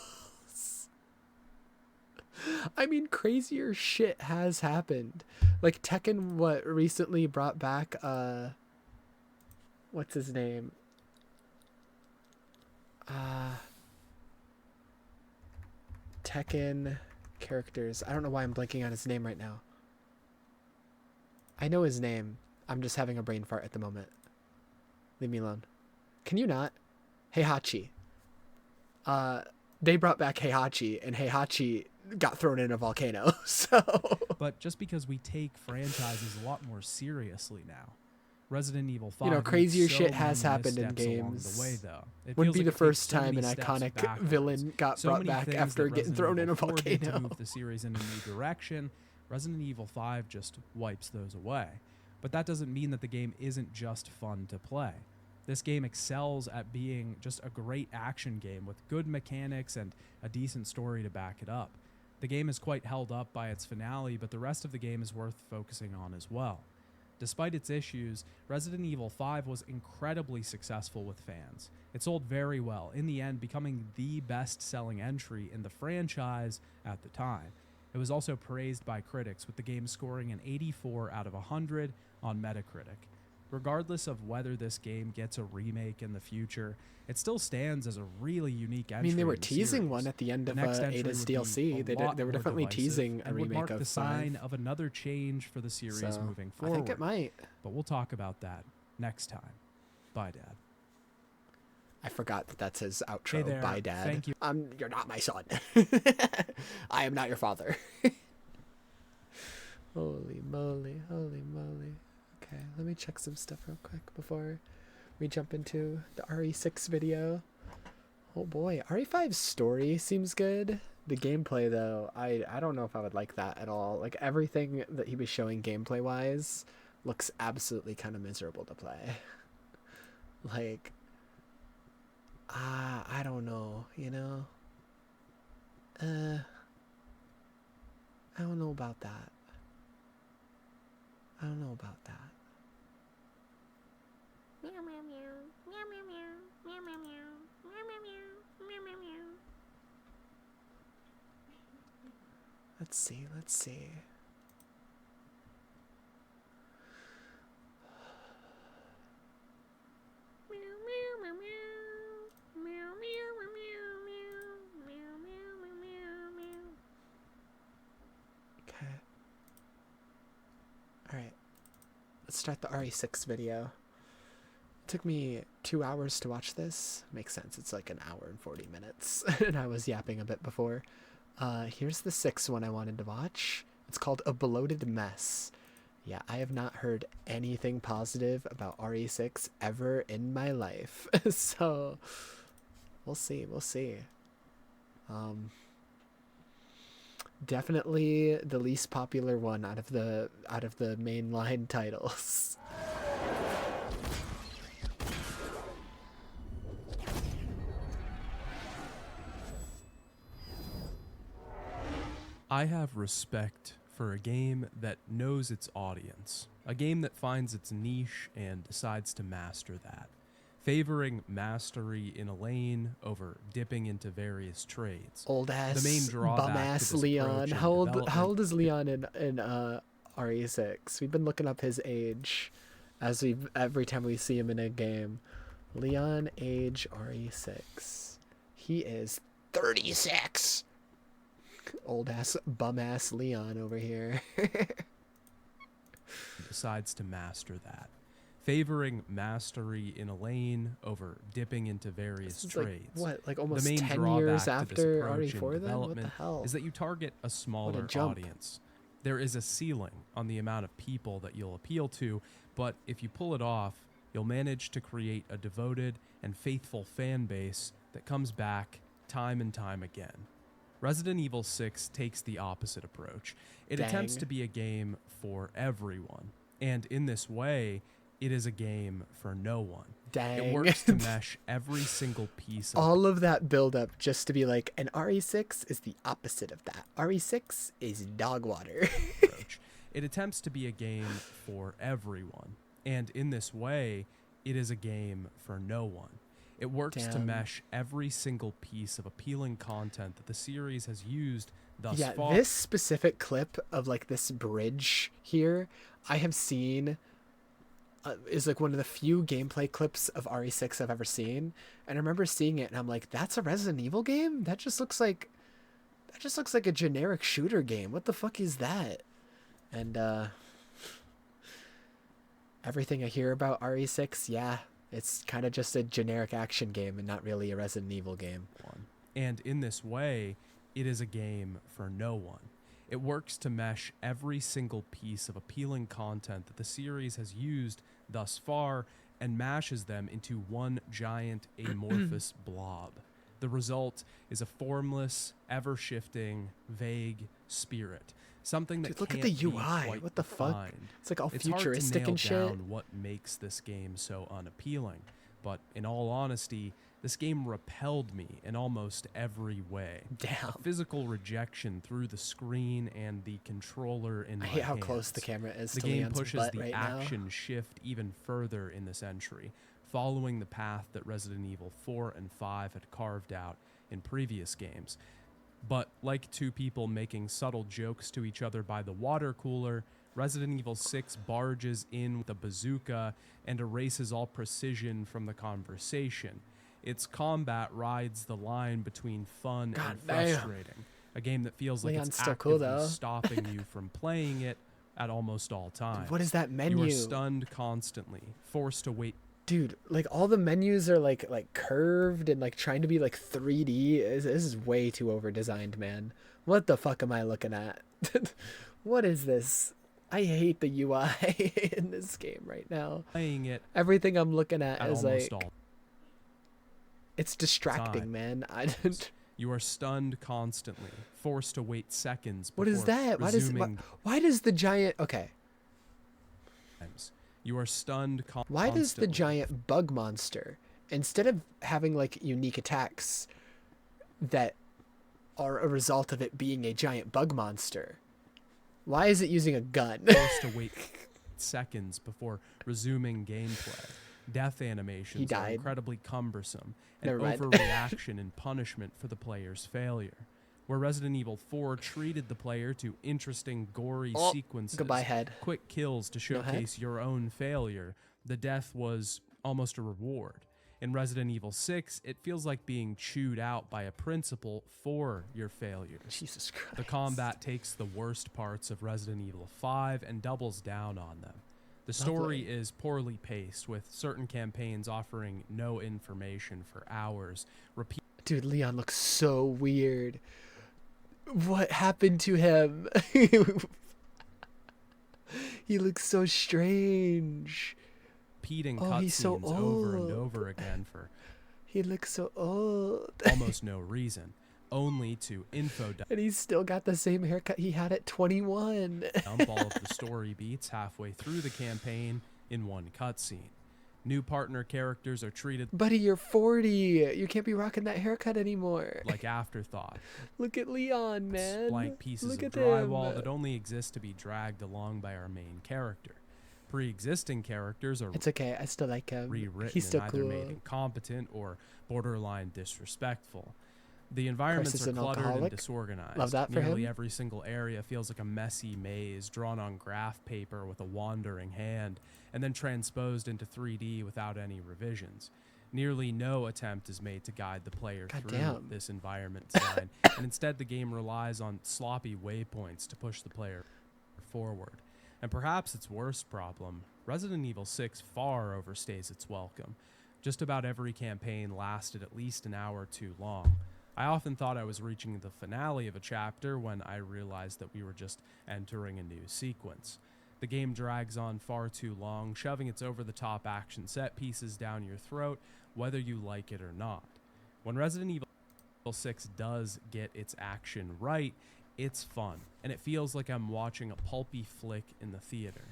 I mean, crazier shit has happened. Like Tekken, recently brought back what's his name? Tekken characters. I don't know why I'm blanking on his name right now. I know his name. I'm just having a brain fart at the moment. Leave me alone. Can you not? Heihachi. They brought back Heihachi, and Heihachi got thrown in a volcano. So But just because we take franchises a lot more seriously now. Resident Evil 5 You know, made crazier so shit has many happened in missteps along games. the way, though. It wouldn't feels be the like it takes first so time many an steps iconic backwards. villain got So brought many back things after that getting Resident thrown in Evil a 4 did to volcano. move the series in a new direction. Resident Evil 5 just wipes those away. But that doesn't mean that the game isn't just fun to play. This game excels at being just a great action game with good mechanics and a decent story to back it up. The game is quite held up by its finale, but the rest of the game is worth focusing on as well. Despite its issues, Resident Evil 5 was incredibly successful with fans. It sold very well, in the end becoming the best-selling entry in the franchise at the time. It was also praised by critics, with the game scoring an 84 out of 100 on Metacritic. Regardless of whether this game gets a remake in the future, it still stands as a really unique entry. I mean, they were in the teasing series. one at the end The of next entry Ada's would be DLC. a They lot were more definitely divisive teasing a and would remake mark of the 5. sign of another change for the series So, moving I forward. think it might. But we'll talk about that next time. Bye, Dad. I forgot that that's his outro. Hey there. Bye, Dad. Thank you. You're not my son. I am not your father. Holy moly, holy moly. Okay, let me check some stuff real quick before we jump into the RE6 video. Oh boy, RE5's story seems good. The gameplay though, I don't know if I would like that at all. Like everything that he was showing gameplay wise looks absolutely kind of miserable to play. Like I don't know, you know? I don't know about that. I don't know about that. Let's see, let's see. Okay. Alright. Let's start the RE6 video. It took me 2 hours to watch this. Makes sense, it's like an hour and 40 minutes. And I was yapping a bit before. Here's the 6th one I wanted to watch. It's called A Bloated Mess. Yeah, I have not heard anything positive about RE6 ever in my life. So, we'll see, we'll see. Definitely the least popular one out of the mainline titles. I have respect for a game that knows its audience, a game that finds its niche and decides to master that, favoring mastery in a lane over dipping into various trades. Old ass, the main drawback bum ass to this Leon. approach in How old development- is Leon in RE6? We've been looking up his age every time we see him in a game. Leon age RE6. He is 36. Old ass bum ass Leon over here. decides to master that, favoring mastery in a lane over dipping into various This is like, trades. what, like The almost main 10 drawback years to this after approach in RE4 then? What the development hell? is that you target a smaller jump. audience. There is a ceiling on the amount of people that you'll appeal to, but if you pull it off, you'll manage to create a devoted and faithful fan base that comes back time and time again. Resident Evil 6 takes the opposite approach. It attempts Dang. to be a game for everyone, and in this way, it is a game for no one. Dang. It works to mesh every single piece of All of that build up just to be like, an RE6 is the opposite of that. RE6 is dog water. approach. It attempts to be a game for everyone, and in this way, it is a game for no one. It works to Damn. mesh every single piece of appealing content that the series has used thus Yeah, far. this specific clip of like this bridge here, I have seen is like one of the few gameplay clips of RE6 I've ever seen. And I remember seeing it and I'm like, that's a Resident Evil game? That just looks like a generic shooter game. What the fuck is that? And everything I hear about RE6, yeah, it's kind of just a generic action game and not really a Resident Evil game. one. And in this way, it is a game for no one. It works to mesh every single piece of appealing content that the series has used thus far and mashes them into one giant amorphous blob. The result is a formless, ever-shifting, vague spirit. Something that Dude, look at can't the be UI. quite What the fuck? defined. It's like all It's futuristic hard and to shit. nail down what makes this game so unappealing, but in all honesty, this game repelled me in almost every way. Damn. A physical rejection through the screen and the controller in my I hate how close the hands. camera is The to game Leon's pushes butt the right now. action shift even further in this entry, following the path that Resident Evil 4 and 5 had carved out in previous games. But like two people making subtle jokes to each other by the water cooler, Resident Evil 6 barges in with a bazooka and erases all precision from the conversation. Its combat rides the line between fun God and damn. frustrating. A game that feels like Leon's it's still actively cool, though. stopping you from playing it at almost all times. What is that You menu? are stunned constantly, forced to wait Dude, like all the menus are like curved and like trying to be like 3D. This is way too over designed, man. What the fuck am I looking at? What is this? I hate the UI in this game right now. playing it Everything I'm looking at at is almost like all. It's distracting, time. man. I don't. You are stunned constantly, forced to wait seconds before What is that? resuming Why does the giant? Okay. times. You are stunned Why does the constantly. giant bug monster, instead of having like unique attacks that are a result of it being a giant bug monster, why is it using a gun? Forced to wait seconds before resuming gameplay. Death animations are died. incredibly cumbersome, and Never mind. overreaction and punishment for the player's failure. Where Resident Evil 4 treated the player to interesting, gory Oh, sequences, goodbye, head. quick kills to No head? showcase your own failure, the death was almost a reward. In Resident Evil 6, it feels like being chewed out by a principal for your failures. Jesus Christ. The combat takes the worst parts of Resident Evil 5 and doubles down on them. The story Lovely. is poorly paced, with certain campaigns offering no information for hours. Dude, Leon looks so weird. What happened to him? He looks so strange. Repeating Oh, he's so cutscenes over and old. over again for He looks so old. almost no reason, only to info And he's still got the same haircut he had at 21. dump all of the story beats halfway through the campaign in one cutscene. New partner characters are treated Buddy, you're 40. You can't be rocking that haircut anymore. like afterthought, Look at Leon, man. blank pieces Look of at drywall him. that only exist to be dragged along by our main character. Pre-existing characters are It's okay. I still like him. rewritten He's still and either cool. made incompetent or borderline disrespectful. The environments he's are an cluttered alcoholic. and disorganized. Love that for Nearly him. every single area feels like a messy maze drawn on graph paper with a wandering hand and then transposed into 3D without any revisions. Nearly no attempt is made to guide the player through Goddamn. this environment design, and instead the game relies on sloppy waypoints to push the player forward. And perhaps its worst problem, Resident Evil 6 far overstays its welcome. Just about every campaign lasted at least an hour too long. I often thought I was reaching the finale of a chapter when I realized that we were just entering a new sequence. The game drags on far too long, shoving its over-the-top action set pieces down your throat, whether you like it or not. When Resident Evil 6 does get its action right, it's fun, and it feels like I'm watching a pulpy flick in the theater.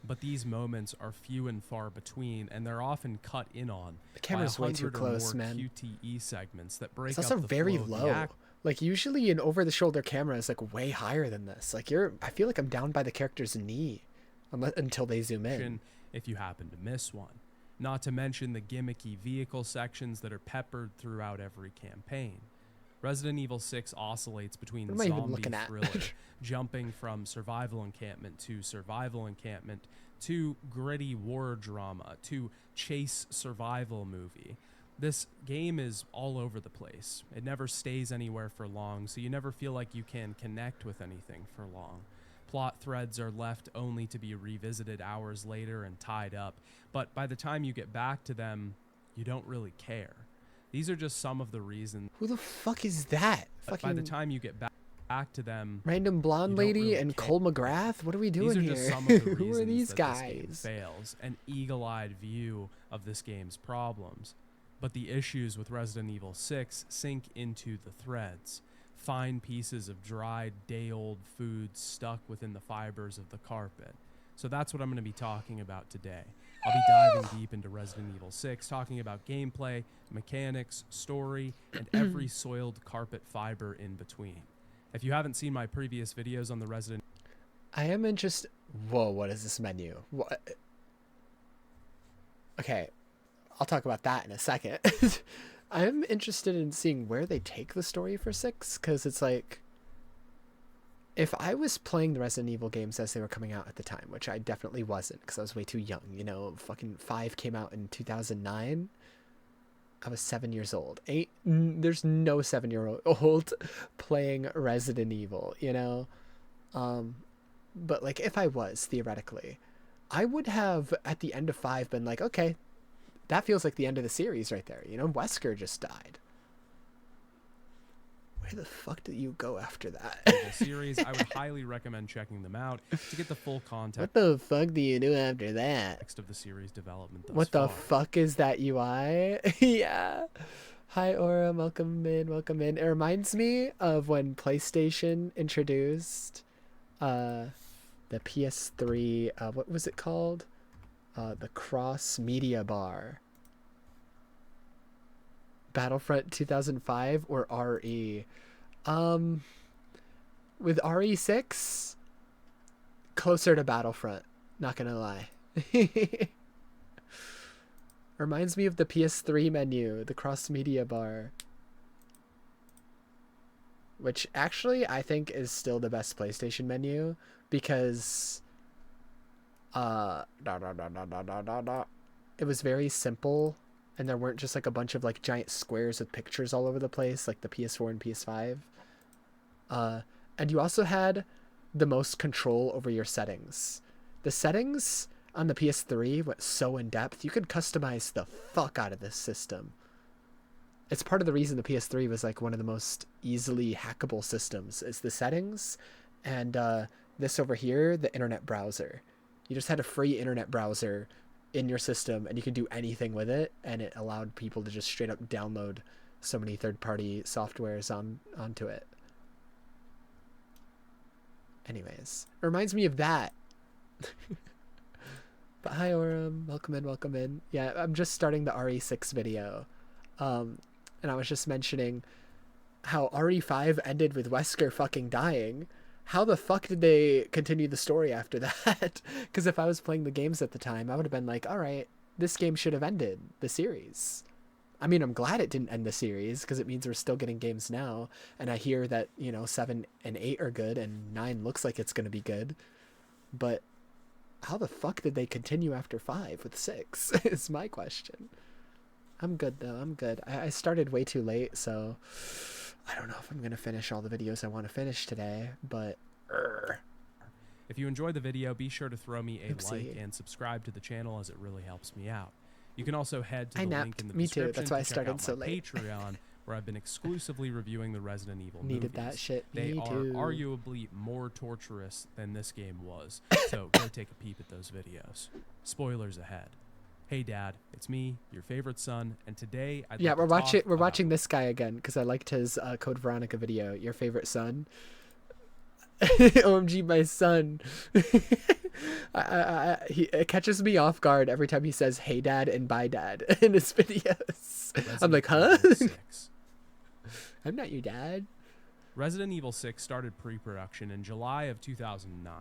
But these moments are few and far between, and they're often cut in on The camera's by way too 100 or close, more man. QTE segments that break It's up also the very flow of the low. act. Like usually an over-the-shoulder camera is like way higher than this. Like I feel like I'm down by the character's knee, until they zoom in. If you happen to miss one. Not to mention the gimmicky vehicle sections that are peppered throughout every campaign. Resident Evil 6 oscillates between What am I even zombie looking at? thriller, jumping from survival encampment to survival encampment, to gritty war drama, to chase survival movie. This game is all over the place. It never stays anywhere for long, so you never feel like you can connect with anything for long. Plot threads are left only to be revisited hours later and tied up, but by the time you get back to them, you don't really care. These are just some of the reasons. Who the fuck is that? But by the time you get back to them, Random blonde you don't lady really and care. Cole McGrath? What are we doing these are here? just some of the reasons Who are these that this game guys? fails. An eagle-eyed view of this game's problems. But the issues with Resident Evil 6 sink into the threads. Fine pieces of dried, day-old food stuck within the fibers of the carpet. So that's what I'm going to be talking about today. I'll be diving deep into Resident Evil 6, talking about gameplay, mechanics, story, and every soiled carpet fiber in between. If you haven't seen my previous videos on the Resident I am interested. Whoa, what is this menu? What? Okay, I'll talk about that in a second. I am interested in seeing where they take the story for 6, because it's like, if I was playing the Resident Evil games as they were coming out at the time, which I definitely wasn't, because I was way too young, you know, fucking 5 came out in 2009. I was 7 years old. There's no 7-year-old playing Resident Evil, you know? But like, if I was, theoretically, I would have, at the end of 5, been like, okay, that feels like the end of the series right there. You know, Wesker just died. Where the fuck did you go after that? Evil series, I would highly recommend checking them out to get the full context What the fuck do you do after that? of the series development thus What the far. fuck is that UI? Yeah. Hi, Aura. Welcome in. Welcome in. It reminds me of when PlayStation introduced the PS3. What was it called? The Cross Media Bar. Battlefront 2005 or RE? With RE6, closer to Battlefront. Not gonna lie. Reminds me of the PS3 menu, the cross media bar. Which actually I think is still the best PlayStation menu because it was very simple and there weren't just like a bunch of like giant squares with pictures all over the place like the PS4 and PS5. And you also had the most control over your settings. The settings on the PS3 went so in depth, you could customize the fuck out of this system. It's part of the reason the PS3 was like one of the most easily hackable systems is the settings and this over here, the internet browser. You just had a free internet browser in your system and you could do anything with it, and it allowed people to just straight up download so many third-party softwares onto it. Anyways, it reminds me of that. But hi, Oram. Welcome in, welcome in. Yeah, I'm just starting the RE6 video. And I was just mentioning how RE5 ended with Wesker fucking dying. How the fuck did they continue the story after that? Because if I was playing the games at the time, I would have been like, alright, this game should have ended the series. I mean, I'm glad it didn't end the series, because it means we're still getting games now. And I hear that, 7 and 8 are good, and 9 looks like it's going to be good. But how the fuck did they continue after 5 with 6 is my question. I'm good though, I'm good. I started way too late, so I don't know if I'm gonna finish all the videos I want to finish today, but If you enjoyed the video, be sure to throw me a Oopsie. like and subscribe to the channel, as it really helps me out. You can also head to I the napped. link in the Me too, description that's why I to check started out so my late. Patreon, where I've been exclusively reviewing the Resident Evil Needed movies. that shit. They Me are too. arguably more torturous than this game was, so go take a peep at those videos. Spoilers ahead. Hey Dad, it's me, your favorite son, and today I'd Yeah, like we're to talk watching about watching this guy again because I liked his Code Veronica video. Your favorite son. OMG, my son. It catches me off guard every time he says "Hey Dad" and "Bye Dad" in his videos. I'm Resident like, huh? Evil 6. I'm not your dad. Resident Evil 6 started pre-production in July of 2009.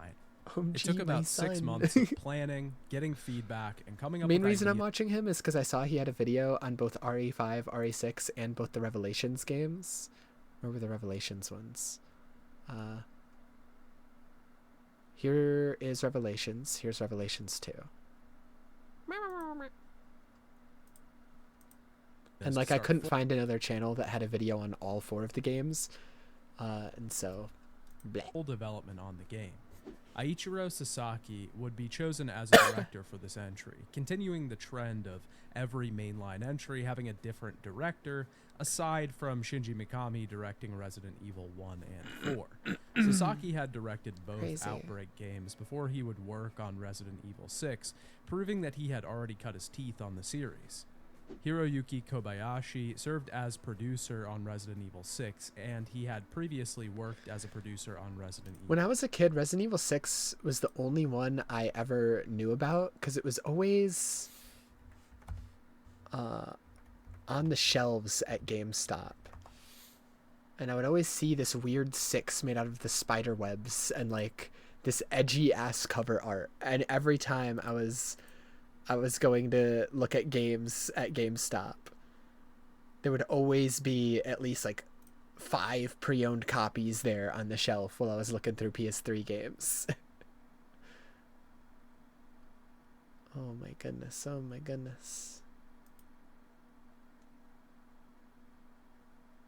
OMG, It took my about 6 son. months of planning, getting feedback, and coming up Main with reason I'm ideas. watching him is because I saw he had a video on both RE5, RE6, and both the Revelations games. Where were the Revelations ones? Here is Revelations. Here's Revelations 2. And like I couldn't find another channel that had a video on all 4 of the games. And so, bleh. full development on the game. Aichiro Sasaki would be chosen as a director for this entry, continuing the trend of every mainline entry having a different director, aside from Shinji Mikami directing Resident Evil 1 and 4. Sasaki had directed both Crazy. Outbreak games before he would work on Resident Evil 6, proving that he had already cut his teeth on the series. Hiroyuki Kobayashi served as producer on Resident Evil 6, and he had previously worked as a producer on Resident Evil. When I was a kid, Resident Evil 6 was the only one I ever knew about because it was always on the shelves at GameStop. And I would always see this weird 6 made out of the spider webs and like this edgy ass cover art. And every time I was going to look at games at GameStop, there would always be at least like 5 pre-owned copies there on the shelf while I was looking through PS3 games. Oh my goodness, oh my goodness.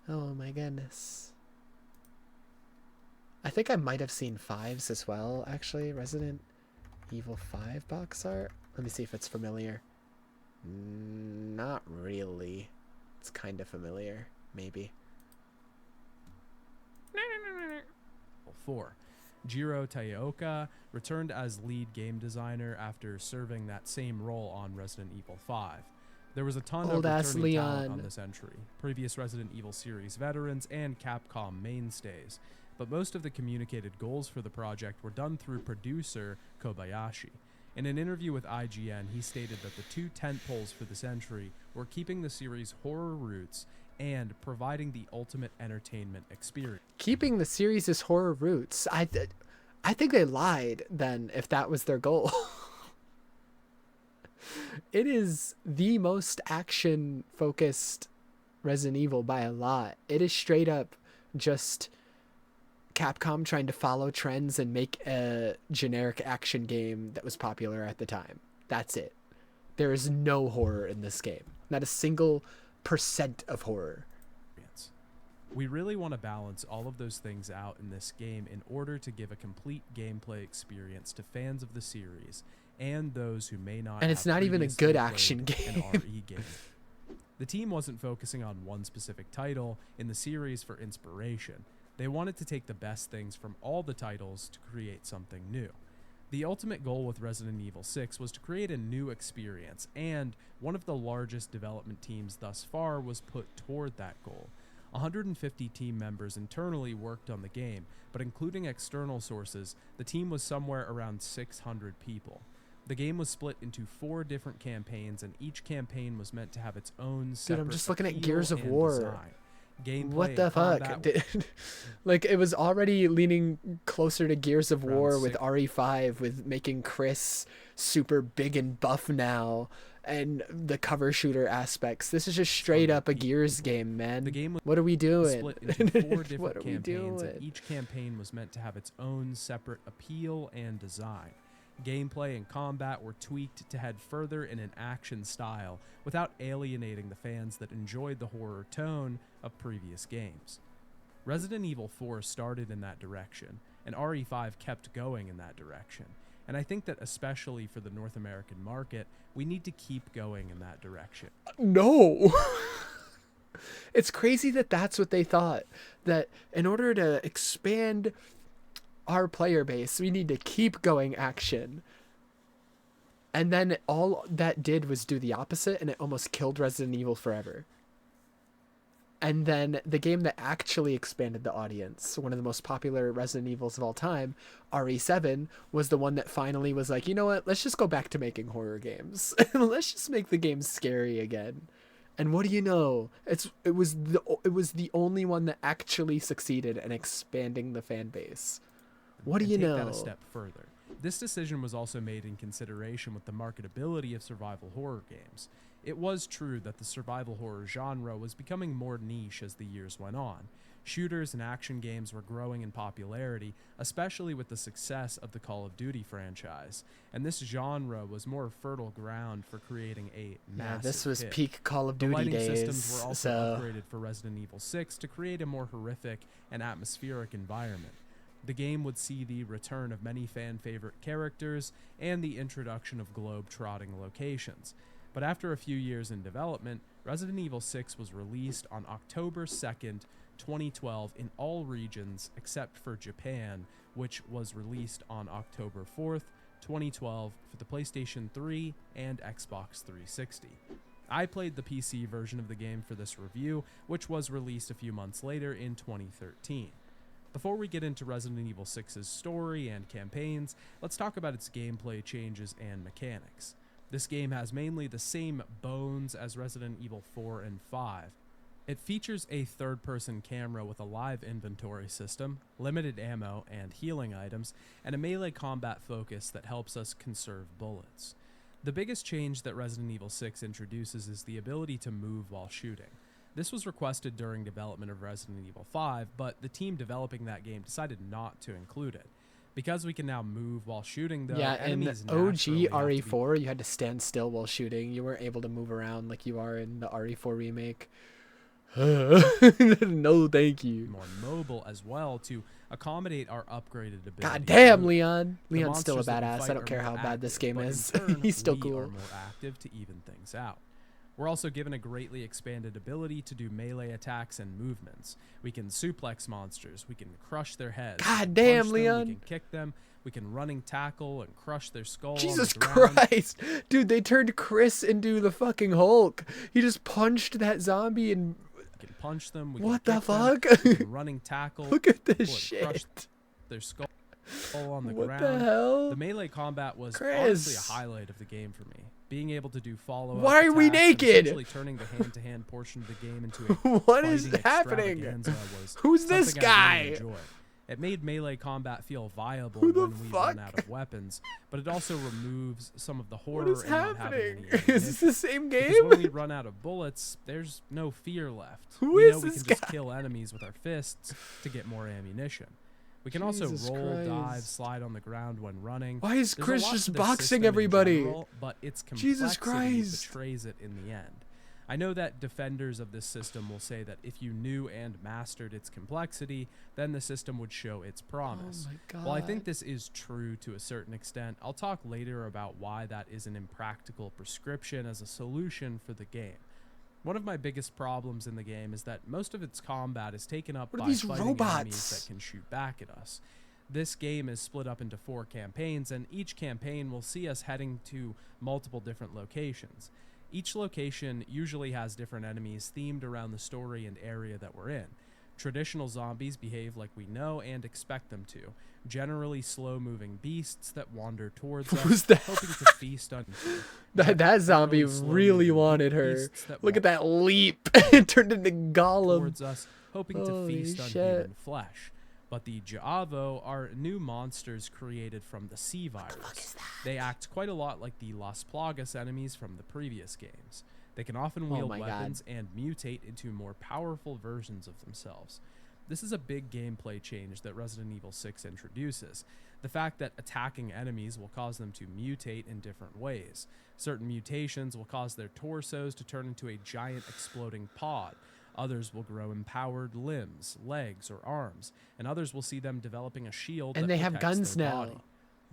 Oh my goodness. I think I might have seen 5s as well, actually. Resident Evil 5 box art. Let me see if it's familiar. Not really. It's kind of familiar, maybe. 4. Jiro Taioka returned as lead game designer after serving that same role on Resident Evil 5. There was a ton of Old-ass returning talent Leon. on this entry, previous Resident Evil series veterans and Capcom mainstays, but most of the communicated goals for the project were done through producer Kobayashi. In an interview with IGN, he stated that the two tentpoles for this entry were keeping the series' horror roots and providing the ultimate entertainment experience. Keeping the series' horror roots. I think they lied then if that was their goal. It is the most action-focused Resident Evil by a lot. It is straight up just Capcom trying to follow trends and make a generic action game that was popular at the time. That's it. There is no horror in this game. Not a single % of horror. We really want to balance all of those things out in this game in order to give a complete gameplay experience to fans of the series and those who may not. And it's have not even a previously good played action an game. RE game. The team wasn't focusing on one specific title in the series for inspiration. They wanted to take the best things from all the titles to create something new. The ultimate goal with Resident Evil 6 was to create a new experience, and one of the largest development teams thus far was put toward that goal. 150 team members internally worked on the game, but including external sources, the team was somewhere around 600 people. The game was split into 4 different campaigns, and each campaign was meant to have its own separate Dude, I'm just looking at appeal Gears of and War. design. Gameplay What the and fuck? combat Like, it was already leaning closer to Gears of Round War with 6. RE5, with making Chris super big and buff now, and the cover shooter aspects. This is just straight up a Gears game, man. The game was What are we doing? split into 4 What different are we campaigns, doing? and each campaign was meant to have its own separate appeal and design. Gameplay and combat were tweaked to head further in an action style without alienating the fans that enjoyed the horror tone of previous games. Resident Evil 4 started in that direction, and RE5 kept going in that direction. And I think that especially for the North American market, we need to keep going in that direction. No. It's crazy that that's what they thought. That in order to expand our player base, we need to keep going action. And then all that did was do the opposite, and it almost killed Resident Evil forever. And then the game that actually expanded the audience, one of the most popular Resident Evils of all time, RE7, was the one that finally was like, you know what, let's just go back to making horror games. Let's just make the game scary again. And what do you know? It was the only one that actually succeeded in expanding the fan base. What do And you take know? that a step further. This decision was also made in consideration with the marketability of survival horror games. It was true that the survival horror genre was becoming more niche as the years went on. Shooters and action games were growing in popularity, especially with the success of the Call of Duty franchise, and this genre was more fertile ground for creating a massive this was hit. peak Call of The Duty lighting days. systems were also So upgraded for Resident Evil 6 to create a more horrific and atmospheric environment. The game would see the return of many fan-favorite characters and the introduction of globe-trotting locations. But after a few years in development, Resident Evil 6 was released on October 2nd, 2012 in all regions except for Japan, which was released on October 4th, 2012 for the PlayStation 3 and Xbox 360. I played the PC version of the game for this review, which was released a few months later in 2013. Before we get into Resident Evil 6's story and campaigns, let's talk about its gameplay changes and mechanics. This game has mainly the same bones as Resident Evil 4 and 5. It features a third-person camera with a live inventory system, limited ammo and healing items, and a melee combat focus that helps us conserve bullets. The biggest change that Resident Evil 6 introduces is the ability to move while shooting. This was requested during development of Resident Evil 5, but the team developing that game decided not to include it. Because we can now move while shooting, though, yeah, in enemies OG naturally have to be RE4, you had to stand still while shooting. You weren't able to move around like you are in the RE4 remake. No, thank you. more mobile as well to accommodate our upgraded ability. God damn, to- Leon. The Leon's still a monsters that we badass. fight I don't are care more how bad this active, game but in is. turn, He's still we cool. are more active to even things out. We're also given a greatly expanded ability to do melee attacks and movements. We can suplex monsters, we can crush their heads. God we can damn, punch them, Leon. We can kick them, we can running tackle and crush their skull. Jesus on the ground. Christ. Dude, they turned Chris into the fucking Hulk. He just punched that zombie and... We can punch them. We What can the kick them, fuck? we can running tackle. Look at pull this and crush shit. their skull on the What ground. the hell? The melee combat was Chris. honestly a highlight of the game for me. Being able to do follow-up Why are we attacks and naked? essentially turning the hand-to-hand portion of the game into a What is fighting happening? extravaganza was Who's this something I really guy? enjoyed. It made melee combat feel viable Who the when we run fuck? out of weapons, but it also removes some of the horror What is in not having happening? any Is this ammunition. the same Because game? when we run out of bullets, there's no fear left. Who we is know we this can just guy? kill enemies with our fists to get more ammunition. We can also Jesus roll, dive, Christ. slide on the ground when running. Why is There's a Chris lot just to this boxing system in everybody? general, but its Jesus complexity Christ. betrays it in the end. I know that defenders of this system will say that if you knew and mastered its complexity, then the system would show its promise. Oh my God. While I think this is true to a certain extent, I'll talk later about why that is an impractical prescription as a solution for the game. One of my biggest problems in the game is that most of its combat is taken up What are by these fighting robots? enemies that can shoot back at us. This game is split up into 4 campaigns, and each campaign will see us heading to multiple different locations. Each location usually has different enemies themed around the story and area that we're in. Traditional zombies behave like we know and expect them to, generally slow-moving beasts that wander towards Who's us, that? hoping to feast on That zombie slow-moving really wanted her. beasts that Look at walk that leap. It turned into Gollum. towards us, hoping to Holy feast on shit. human flesh. But the J'avo are new monsters created from the C virus. They act quite a lot like the Las Plagas enemies from the previous games. They can often wield my God. weapons and mutate into more powerful versions of themselves. This is a big gameplay change that Resident Evil 6 introduces. The fact that attacking enemies will cause them to mutate in different ways. Certain mutations will cause their torsos to turn into a giant exploding pod. Others will grow empowered limbs, legs, or arms, and others will see them developing a shield And that they have protects guns their now. body.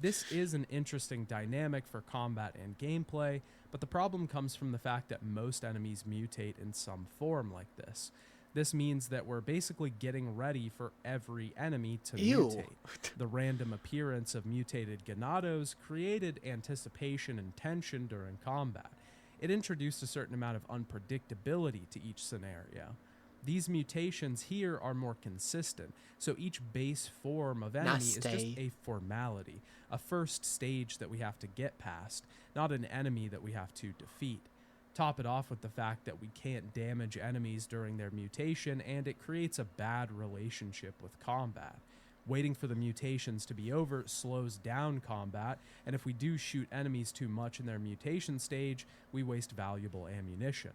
This is an interesting dynamic for combat and gameplay, but the problem comes from the fact that most enemies mutate in some form like this. This means that we're basically getting ready for every enemy to Ew. mutate. The random appearance of mutated Ganados created anticipation and tension during combat. It introduced a certain amount of unpredictability to each scenario. These mutations here are more consistent, so each base form of enemy is just Nasty. a formality, a first stage that we have to get past, not an enemy that we have to defeat. Top it off with the fact that we can't damage enemies during their mutation, and it creates a bad relationship with combat. Waiting for the mutations to be over slows down combat, and if we do shoot enemies too much in their mutation stage, we waste valuable ammunition.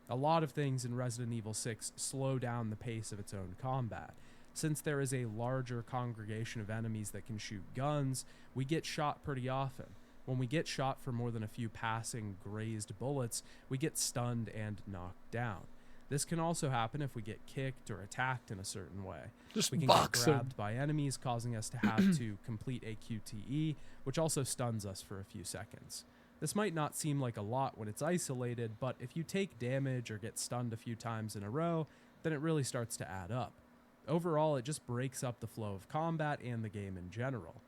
A lot of things in Resident Evil 6 slow down the pace of its own combat. Since there is a larger congregation of enemies that can shoot guns, we get shot pretty often. When we get shot for more than a few passing grazed bullets, we get stunned and knocked down. This can also happen if we get kicked or attacked in a certain way. Just We can box get 'em. grabbed by enemies, causing us to have to complete a QTE, which also stuns us for a few seconds. This might not seem like a lot when it's isolated, but if you take damage or get stunned a few times in a row, then it really starts to add up. Overall, it just breaks up the flow of combat and the game in general.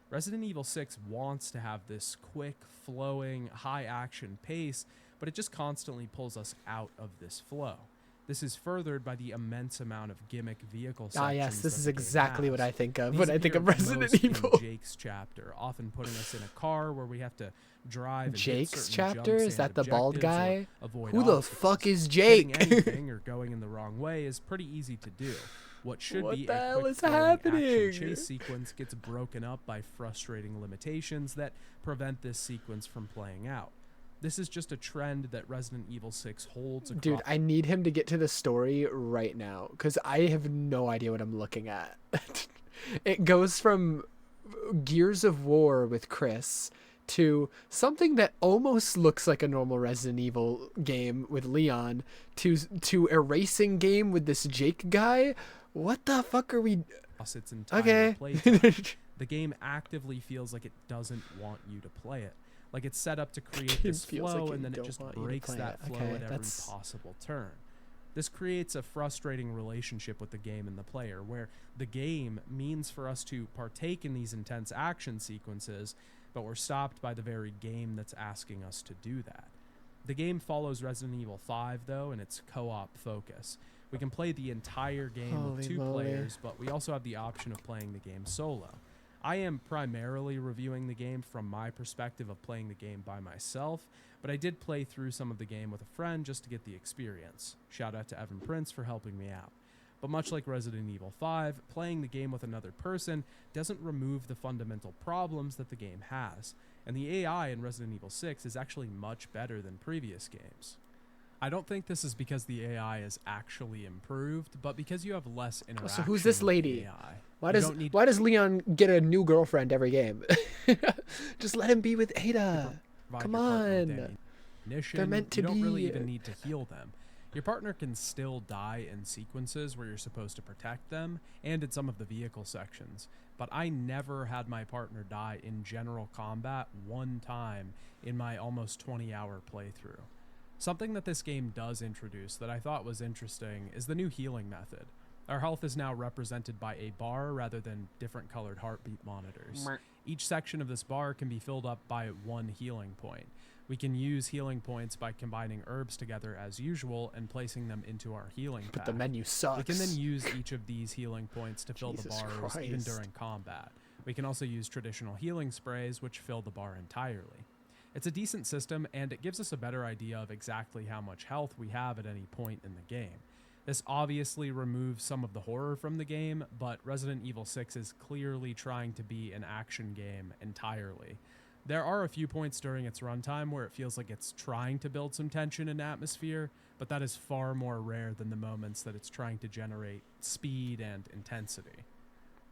Resident Evil 6 wants to have this quick, flowing, high-action pace, but it just constantly pulls us out of this flow. This is furthered by the immense amount of gimmick vehicle sections. Ah, yes, this that is the game exactly what has. I think of These when I think of appear Resident most in Evil. Jake's chapter, often putting us in a car where we have to drive and hit Jake's certain chapter? jumps Is that and the bald objectives or guy? avoid Who the obstacles. fuck is Hitting Jake? anything or going in the wrong way is pretty easy to do. What should What be the a hell quick is flowing happening? action chase sequence gets broken up by frustrating limitations that prevent this sequence from playing out. This is just a trend that Resident Evil 6 holds across. Dude, I need him to get to the story right now because I have no idea what I'm looking at. It goes from Gears of War with Chris to something that almost looks like a normal Resident Evil game with Leon to a racing game with this Jake guy. What the fuck are we? its entire Okay. playtime. The game actively feels like it doesn't want you to play it. Like it's set up to create It this feels flow, like and you then it don't just want you to breaks play that it. flow Okay, at every that's- possible turn. This creates a frustrating relationship with the game and the player, where the game means for us to partake in these intense action sequences, but we're stopped by the very game that's asking us to do that. The game follows Resident Evil 5, though, in its co-op focus. We can play the entire game Holy with 2 moly. players, but we also have the option of playing the game solo. I am primarily reviewing the game from my perspective of playing the game by myself, but I did play through some of the game with a friend just to get the experience. Shout out to Evan Prince for helping me out. But much like Resident Evil 5, playing the game with another person doesn't remove the fundamental problems that the game has, and the AI in Resident Evil 6 is actually much better than previous games. I don't think this is because the AI is actually improved, but because you have less interaction. So who's this with the lady? AI. Why You does don't need why does Leon get a new girlfriend every game? Just let him be with Ada. provide Come your partner with on. ammunition. They're meant to you don't really be- even need to heal them. Your partner can still die in sequences where you're supposed to protect them, and in some of the vehicle sections. But I never had my partner die in general combat one time in my almost 20-hour playthrough. Something that this game does introduce that I thought was interesting is the new healing method. Our health is now represented by a bar rather than different colored heartbeat monitors. Each section of this bar can be filled up by 1 healing point. We can use healing points by combining herbs together as usual and placing them into our healing But pack. the menu sucks. We can then use each of these healing points to fill the Jesus bars even Christ. during combat. We can also use traditional healing sprays, which fill the bar entirely. It's a decent system, and it gives us a better idea of exactly how much health we have at any point in the game. This obviously removes some of the horror from the game, but Resident Evil 6 is clearly trying to be an action game entirely. There are a few points during its runtime where it feels like it's trying to build some tension and atmosphere, but that is far more rare than the moments that it's trying to generate speed and intensity.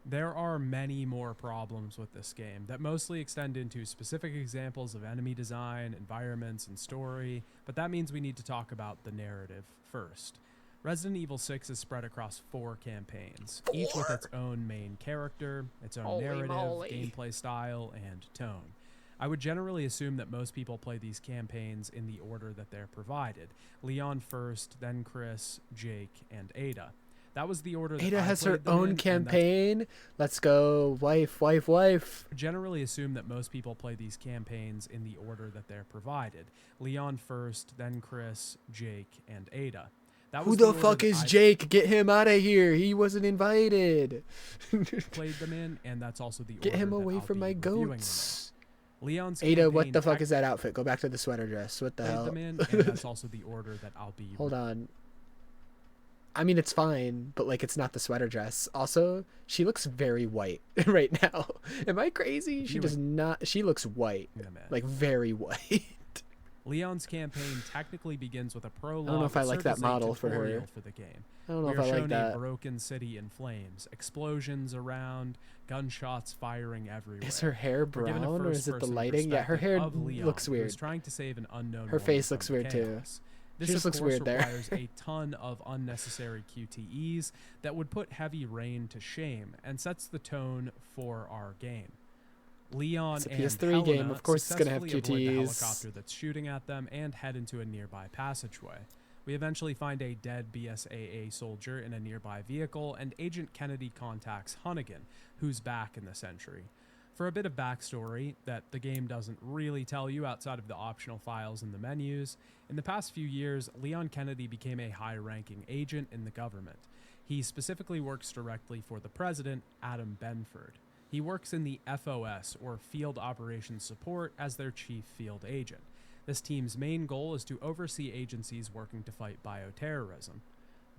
There are many more problems with this game that mostly extend into specific examples of enemy design, environments, and story, but that means we need to talk about the narrative first. Resident Evil 6 is spread across 4 campaigns, each with its own main character, its own Holy narrative, moly. gameplay style, and tone. I would generally assume that most people play these campaigns in the order that they're provided. Leon first, then Chris, Jake, and Ada. That was the order that Ada I has her played them in, own and that's campaign. Let's go, wife, wife, wife. generally assume that most people play these campaigns in the order that they're provided. Leon first, then Chris, Jake, and Ada. That Who was the order fuck that is I Jake? Get him out of here. He wasn't invited. played them in, and that's also the Get order him that away I'll from be my reviewing them in. goats. Leon's Ada, what campaign the fuck is that tech- outfit? Go back to the sweater dress. What the played hell? them in, and that's also the order that I'll be Hold on. I mean, it's fine, but like, it's not the sweater dress. Also, she looks very white right now. Am I crazy? She You does were- not. She looks white, reviewing them in. like very white. Leon's campaign technically begins with a prologue. I don't know if I like that serves as a model for her. tutorial for the game. I don't know We if are I like shown that. a broken city in flames, explosions around, gunshots firing everywhere. Is her hair We're given a brown or is it the first-person lighting? Yeah, her perspective hair of Leon, looks who is weird. trying to save an unknown Her woman face from looks the weird, too. chaos. This, She just of looks course, weird there. requires a ton of unnecessary QTEs that would put Heavy Rain to shame and sets the tone for our game. Leon It's a and PS3 Helena game, of course it's gonna have successfully avoid the QTEs. helicopter that's shooting at them and head into a nearby passageway. We eventually find a dead BSAA soldier in a nearby vehicle, and Agent Kennedy contacts Hunnigan, who's back in the Sentry. For a bit of backstory that the game doesn't really tell you outside of the optional files in the menus, in the past few years, Leon Kennedy became a high-ranking agent in the government. He specifically works directly for the president, Adam Benford. He works in the FOS, or Field Operations Support, as their chief field agent. This team's main goal is to oversee agencies working to fight bioterrorism.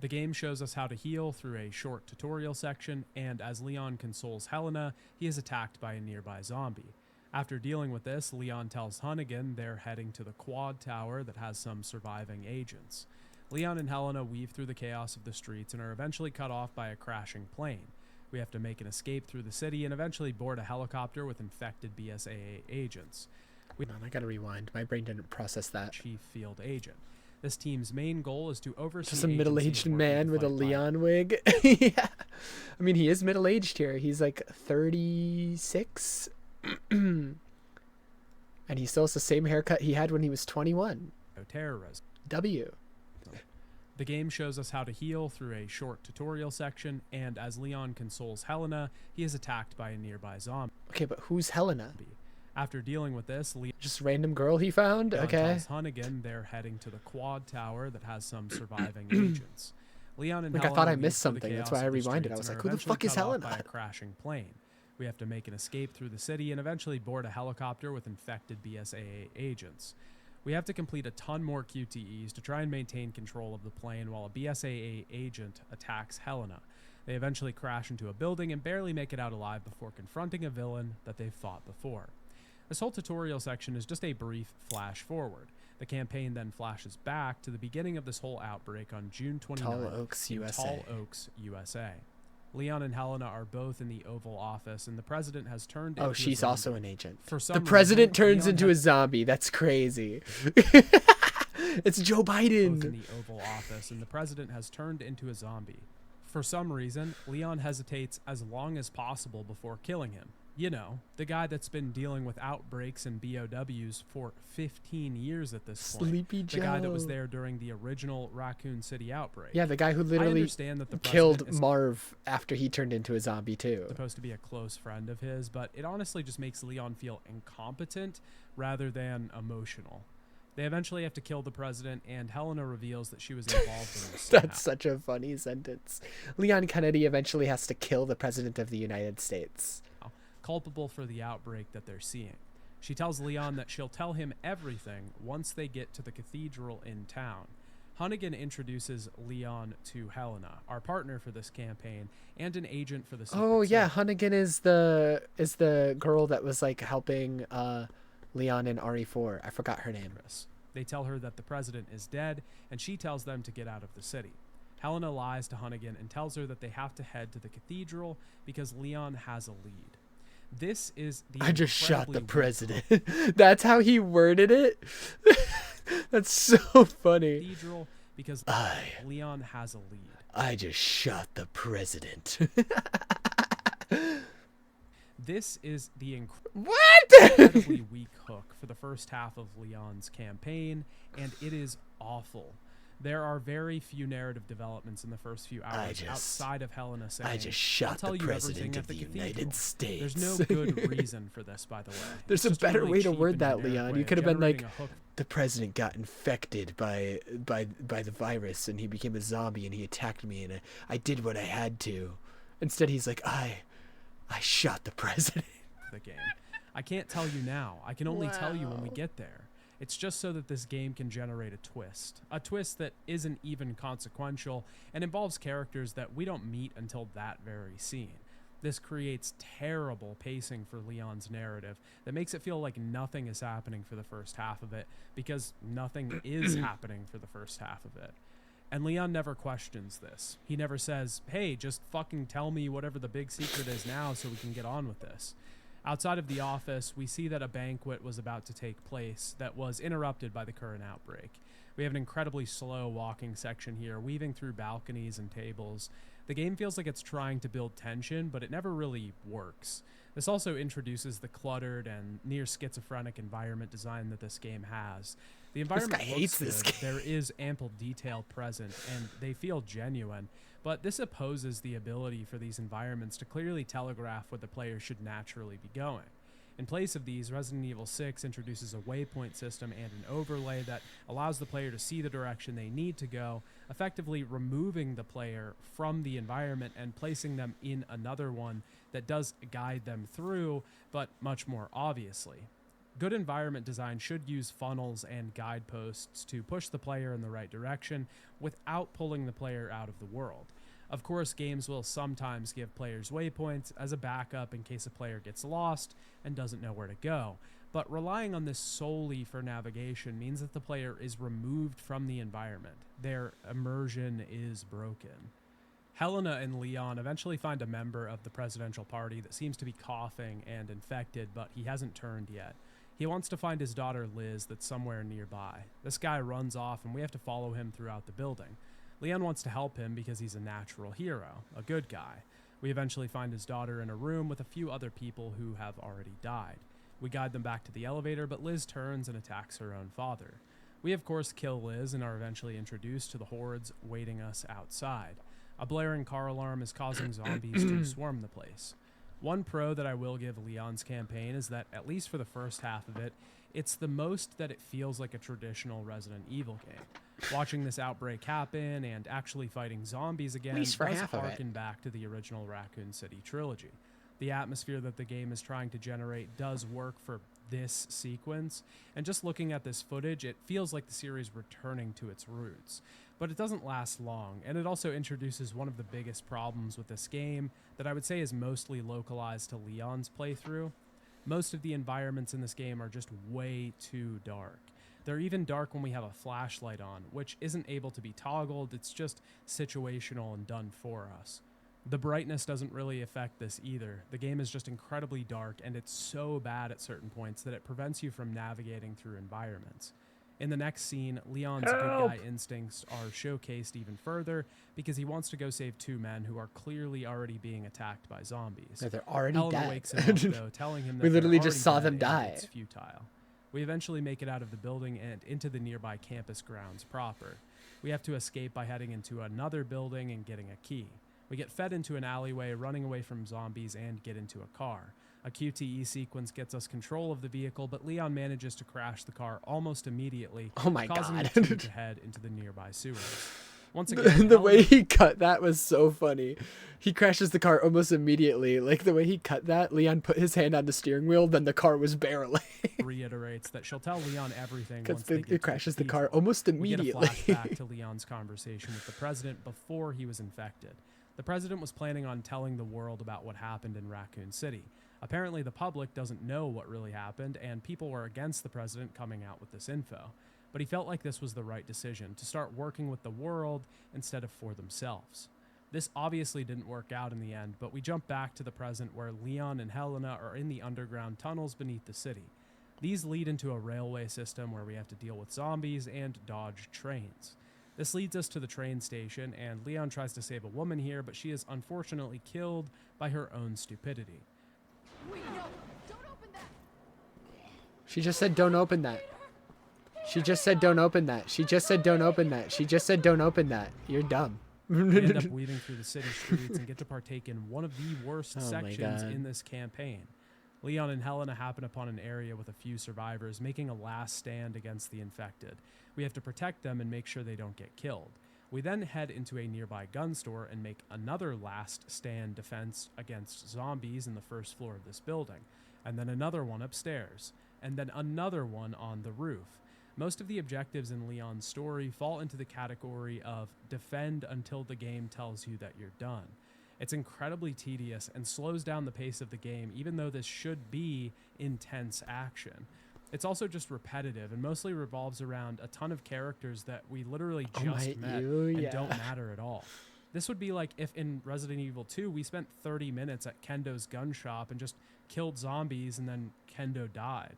The game shows us how to heal through a short tutorial section, and as Leon consoles Helena, he is attacked by a nearby zombie. After dealing with this, Leon tells Hunnigan they're heading to the quad tower that has some surviving agents. Leon and Helena weave through the chaos of the streets and are eventually cut off by a crashing plane. We have to make an escape through the city and eventually board a helicopter with infected BSAA agents. Hold on, I gotta rewind. My brain didn't process that. Chief field agent. This team's main goal is to oversee Just a middle-aged agencies working man to with a fight Leon wig. Yeah. I mean, he is middle-aged here. He's like 36. And he still has the same haircut he had when he was 21. terrorism. W. The game shows us how to heal through a short tutorial section, and as Leon consoles Helena, he is attacked by a nearby zombie. Okay, but who's Helena? After dealing with this, Leon Just random girl he found? Okay. tells Hunnigan they're heading to the quad tower that has some surviving agents. Leon and Like, I Helena thought I leave missed for the something. That's chaos why I of the rewinded. I streets was and like, are who the fuck is eventually cut off Helena? by a crashing plane. We have to make an escape through the city and eventually board a helicopter with infected BSAA agents. We have to complete a ton more QTEs to try and maintain control of the plane while a BSAA agent attacks Helena. They eventually crash into a building and barely make it out alive before confronting a villain that they've fought before. This whole tutorial section is just a brief flash forward. The campaign then flashes back to the beginning of this whole outbreak on June 29th Tall Oaks, in USA. Tall Oaks, USA. Leon and Helena are both in the Oval Office, and the president has turned into Oh, a she's zombie. also an agent. For some The reason, president turns Leon into a has zombie. That's crazy. It's Joe both in Biden. the Oval Office, and the president has turned into a zombie. For some reason, Leon hesitates as long as possible before killing him. You know, the guy that's been dealing with outbreaks and BOWs for 15 years at this point. Sleepy The guy that was Joe. there during the original Raccoon City outbreak. Yeah, the guy who I literally understand that the killed president is Marv after he turned into a zombie too. supposed to be a close friend of his, but it honestly just makes Leon feel incompetent rather than emotional. They eventually have to kill the president, and Helena reveals that she was involved in this. That's such a funny sentence. Leon Kennedy eventually has to kill the president of the United States. Culpable for the outbreak that they're seeing. She tells Leon that she'll tell him everything once they get to the cathedral in town. Hunnigan introduces Leon to Helena, our partner for this campaign, and an agent for the Secret Oh yeah, Service. Hunnigan is the girl that was like helping Leon in RE4. I forgot her name. They tell her that the president is dead, and she tells them to get out of the city. Helena lies to Hunnigan and tells her that they have to head to the cathedral because Leon has a lead. This is the I just shot incredibly the weak president. That's how he worded it. That's so funny. cathedral because Leon has a lead. I just shot the president. This is the What? incredibly weak hook for the first half of Leon's campaign, and it is awful. There are very few narrative developments in the first few hours outside of Helena saying, I just shot "I'll tell the you president everything of at the cathedral." United States. There's no good reason for this, by the way. There's It's a just better really way to cheap word and that, generic Leon. way You of could have been like, generating a hook. the president got infected by the virus and he became a zombie and he attacked me and I did what I had to. Instead, he's like, I shot the president. The game. I can't tell you now. I can only tell you when we get there. It's just so that this game can generate a twist that isn't even consequential and involves characters that we don't meet until that very scene. This creates terrible pacing for Leon's narrative that makes it feel like nothing is happening for the first half of it because nothing is happening for the first half of it. And Leon never questions this. He never says, hey, just fucking tell me whatever the big secret is now so we can get on with this. Outside of the office, we see that a banquet was about to take place that was interrupted by the current outbreak. We have an incredibly slow walking section here, weaving through balconies and tables. The game feels like it's trying to build tension, but it never really works. This also introduces the cluttered and near schizophrenic environment design that this game has. The environment guy looks hates this good, game. there is ample detail present, and they feel genuine, but this opposes the ability for these environments to clearly telegraph where the player should naturally be going. In place of these, Resident Evil 6 introduces a waypoint system and an overlay that allows the player to see the direction they need to go, effectively removing the player from the environment and placing them in another one that does guide them through, but much more obviously. Good environment design should use funnels and guideposts to push the player in the right direction without pulling the player out of the world. Of course, games will sometimes give players waypoints as a backup in case a player gets lost and doesn't know where to go, but relying on this solely for navigation means that the player is removed from the environment. Their immersion is broken. Helena and Leon eventually find a member of the presidential party that seems to be coughing and infected, but he hasn't turned yet. He wants to find his daughter Liz that's somewhere nearby. This guy runs off and we have to follow him throughout the building. Leon wants to help him because he's a natural hero, a good guy. We eventually find his daughter in a room with a few other people who have already died. We guide them back to the elevator, but Liz turns and attacks her own father. We of course kill Liz and are eventually introduced to the hordes waiting us outside. A blaring car alarm is causing zombies to swarm the place. One pro that I will give Leon's campaign is that, at least for the first half of it, it's the most that it feels like a traditional Resident Evil game. Watching this outbreak happen and actually fighting zombies again least for does half of it. harken back to the original Raccoon City trilogy. The atmosphere that the game is trying to generate does work for this sequence, and just looking at this footage, it feels like the series returning to its roots. But it doesn't last long, and it also introduces one of the biggest problems with this game that I would say is mostly localized to Leon's playthrough. Most of the environments in this game are just way too dark. They're even dark when we have a flashlight on, which isn't able to be toggled, it's just situational and done for us. The brightness doesn't really affect this either. The game is just incredibly dark, and it's so bad at certain points that it prevents you from navigating through environments. In the next scene, Leon's good guy instincts are showcased even further because he wants to go save two men who are clearly already being attacked by zombies. No, they're already Helena dead. wakes him up, though, telling him that We literally they're just already saw them dead and die. It's futile. We eventually make it out of the building and into the nearby campus grounds proper. We have to escape by heading into another building and getting a key. We get fed into an alleyway, running away from zombies, and get into a car. A QTE sequence gets us control of the vehicle, but Leon manages to crash the car almost immediately, Oh my causing God. the two to head into the nearby sewers. Once again, The way Helena- he cut that was so funny. He crashes the car almost immediately. Like the way he cut that, Leon put his hand on the steering wheel, then the car was barreling. reiterates that she'll tell Leon everything Because once they get to it crashes the cathedral. car almost We get a immediately. flashback to Leon's conversation with the president before he was infected. The president was planning on telling the world about what happened in Raccoon City. Apparently, the public doesn't know what really happened, and people were against the president coming out with this info. But he felt like this was the right decision, to start working with the world instead of for themselves. This obviously didn't work out in the end, but we jump back to the present where Leon and Helena are in the underground tunnels beneath the city. These lead into a railway system where we have to deal with zombies and dodge trains. This leads us to the train station, and Leon tries to save a woman here, but she is unfortunately killed by her own stupidity. Wait, no! Don't open that! She just said, don't open that. She just said, don't open that. She just said, don't open that. She just said, don't open that. You're dumb. We end up weaving through the city streets and get to partake in one of the worst Oh my sections God. in this campaign. Leon and Helena happen upon an area with a few survivors making a last stand against the infected. We have to protect them and make sure they don't get killed. We then head into a nearby gun store and make another last stand defense against zombies in the first floor of this building, and then another one upstairs, and then another one on the roof. Most of the objectives in Leon's story fall into the category of defend until the game tells you that you're done. It's incredibly tedious and slows down the pace of the game, even though this should be intense action. It's also just repetitive and mostly revolves around a ton of characters that we literally just met and don't matter at all. This would be like if in Resident Evil 2 we spent 30 minutes at Kendo's gun shop and just killed zombies and then Kendo died.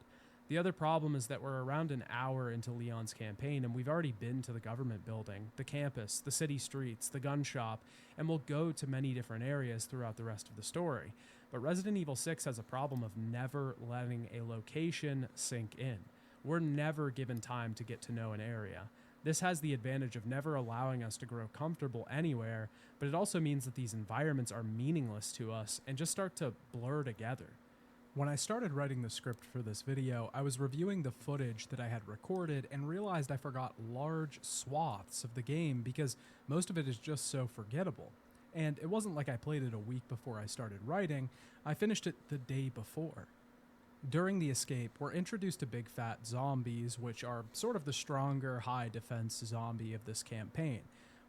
The other problem is that we're around an hour into Leon's campaign and we've already been to the government building, the campus, the city streets, the gun shop, and we'll go to many different areas throughout the rest of the story. But Resident Evil 6 has a problem of never letting a location sink in. We're never given time to get to know an area. This has the advantage of never allowing us to grow comfortable anywhere, but it also means that these environments are meaningless to us and just start to blur together. When I started writing the script for this video, I was reviewing the footage that I had recorded and realized I forgot large swaths of the game because most of it is just so forgettable. And it wasn't like I played it a week before I started writing, I finished it the day before. During the escape, we're introduced to big fat zombies, which are sort of the stronger high defense zombie of this campaign.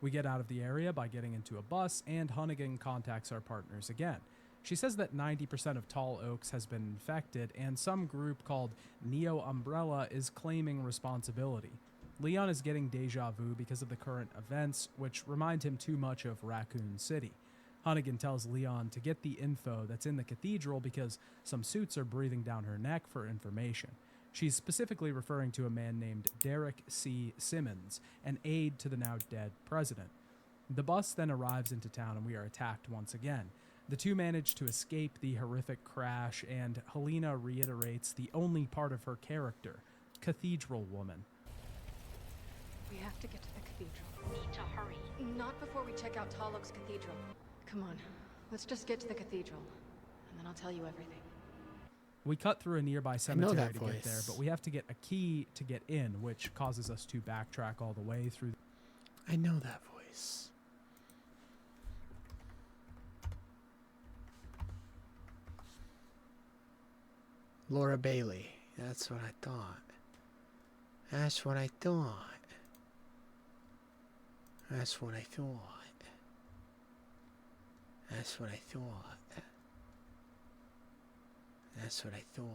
We get out of the area by getting into a bus, and Hunnigan contacts our partners again. She says that 90% of Tall Oaks has been infected, and some group called Neo Umbrella is claiming responsibility. Leon is getting deja vu because of the current events, which remind him too much of Raccoon City. Hunnigan tells Leon to get the info that's in the cathedral because some suits are breathing down her neck for information. She's specifically referring to a man named Derek C. Simmons, an aide to the now dead president. The bus then arrives into town and we are attacked once again. The two manage to escape the horrific crash, and Helena reiterates the only part of her character, Cathedral Woman. We have to get to the cathedral. Need to hurry. Not before we check out Tall Oak's cathedral. Come on, let's just get to the cathedral, and then I'll tell you everything. We cut through a nearby cemetery that to get there, voice. but we have to get a key to get in, which causes us to backtrack all the way through. I know that voice. Laura Bailey. That's what I thought. That's what I thought. That's what I thought. That's what I thought. That's what I thought.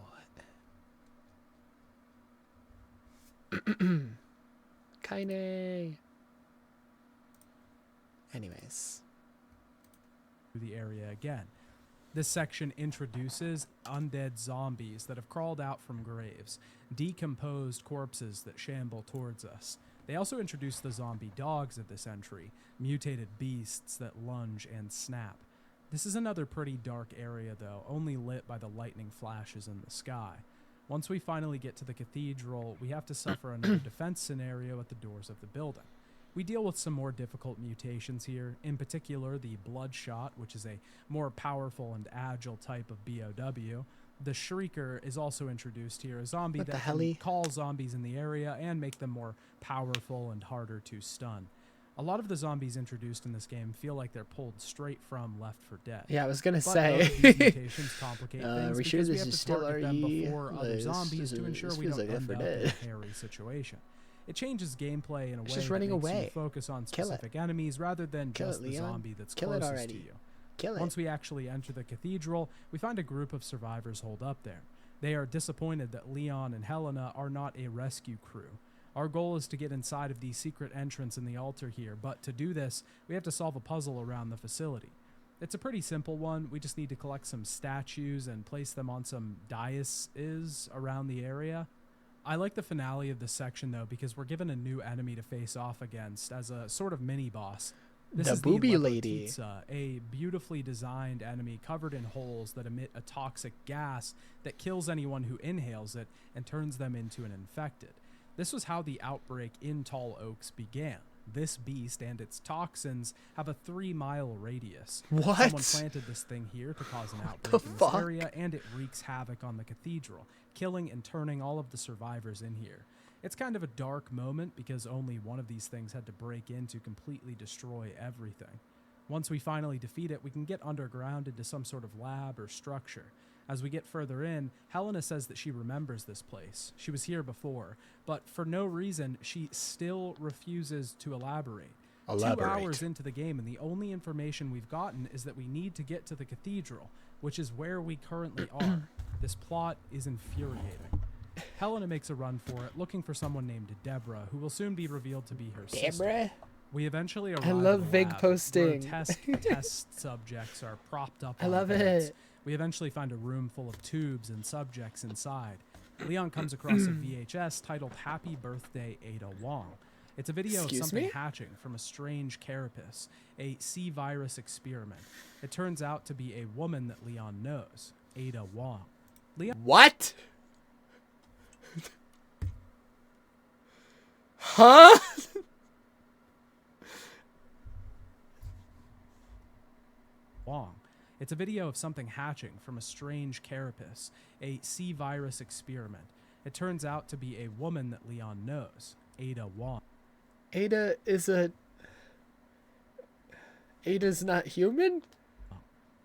Kaine. Anyways. The area again. This section introduces undead zombies that have crawled out from graves, decomposed corpses that shamble towards us. They also introduce the zombie dogs at this entry, mutated beasts that lunge and snap. This is another pretty dark area though, only lit by the lightning flashes in the sky. Once we finally get to the cathedral, we have to suffer another defense scenario at the doors of the building. We deal with some more difficult mutations here, in particular the Bloodshot, which is a more powerful and agile type of BOW. The Shrieker is also introduced here, a zombie What the that can helly? call zombies in the area and make them more powerful and harder to stun. A lot of the zombies introduced in this game feel like they're pulled straight from Left 4 Dead. Yeah, I was gonna But say. none of these mutations complicate things we sure because we this have is to still target them RE? before other This zombies to ensure we feels don't like end Left up 4 in a Dead. hairy situation. It changes gameplay in a way Just that running makes away. you focus on Kill it. specific enemies rather than Kill just it, the Leon. zombie that's Kill it closest already. to you. Kill it. Once we actually enter the cathedral, we find a group of survivors holed up there. They are disappointed that Leon and Helena are not a rescue crew. Our goal is to get inside of the secret entrance in the altar here, but to do this, we have to solve a puzzle around the facility. It's a pretty simple one. We just need to collect some statues and place them on some daises around the area. I like the finale of this section though, because we're given a new enemy to face off against as a sort of mini boss. This The is booby the lady. Lepotitsa, a beautifully designed enemy covered in holes that emit a toxic gas that kills anyone who inhales it and turns them into an infected. This was how the outbreak in Tall Oaks began. This beast and its toxins have a 3-mile radius. What? Someone planted this thing here to cause an outbreak in this fuck? area, and it wreaks havoc on the cathedral, killing and turning all of the survivors in here. It's kind of a dark moment because only one of these things had to break in to completely destroy everything. Once we finally defeat it, we can get underground into some sort of lab or structure. As we get further in, Helena says that she remembers this place. She was here before, but for no reason, she still refuses to elaborate. 2 hours into the game, and the only information we've gotten is that we need to get to the cathedral, which is where we currently are. This plot is infuriating. Helena makes a run for it, looking for someone named Deborah, who will soon be revealed to be her sister. Deborah? We eventually arrive I love at the Vig lab, posting. where test subjects are propped up I on love beds. it. We eventually find a room full of tubes and subjects inside. Leon comes across a VHS titled Happy Birthday Ada Wong. It's a video Excuse of something me? hatching from a strange carapace, a C-virus experiment. It turns out to be a woman that Leon knows, Ada Wong. Leon What? Huh? Wong. It's a video of something hatching from a strange carapace, a C-virus experiment. It turns out to be a woman that Leon knows, Ada Wong. Ada is a... Ada's not human?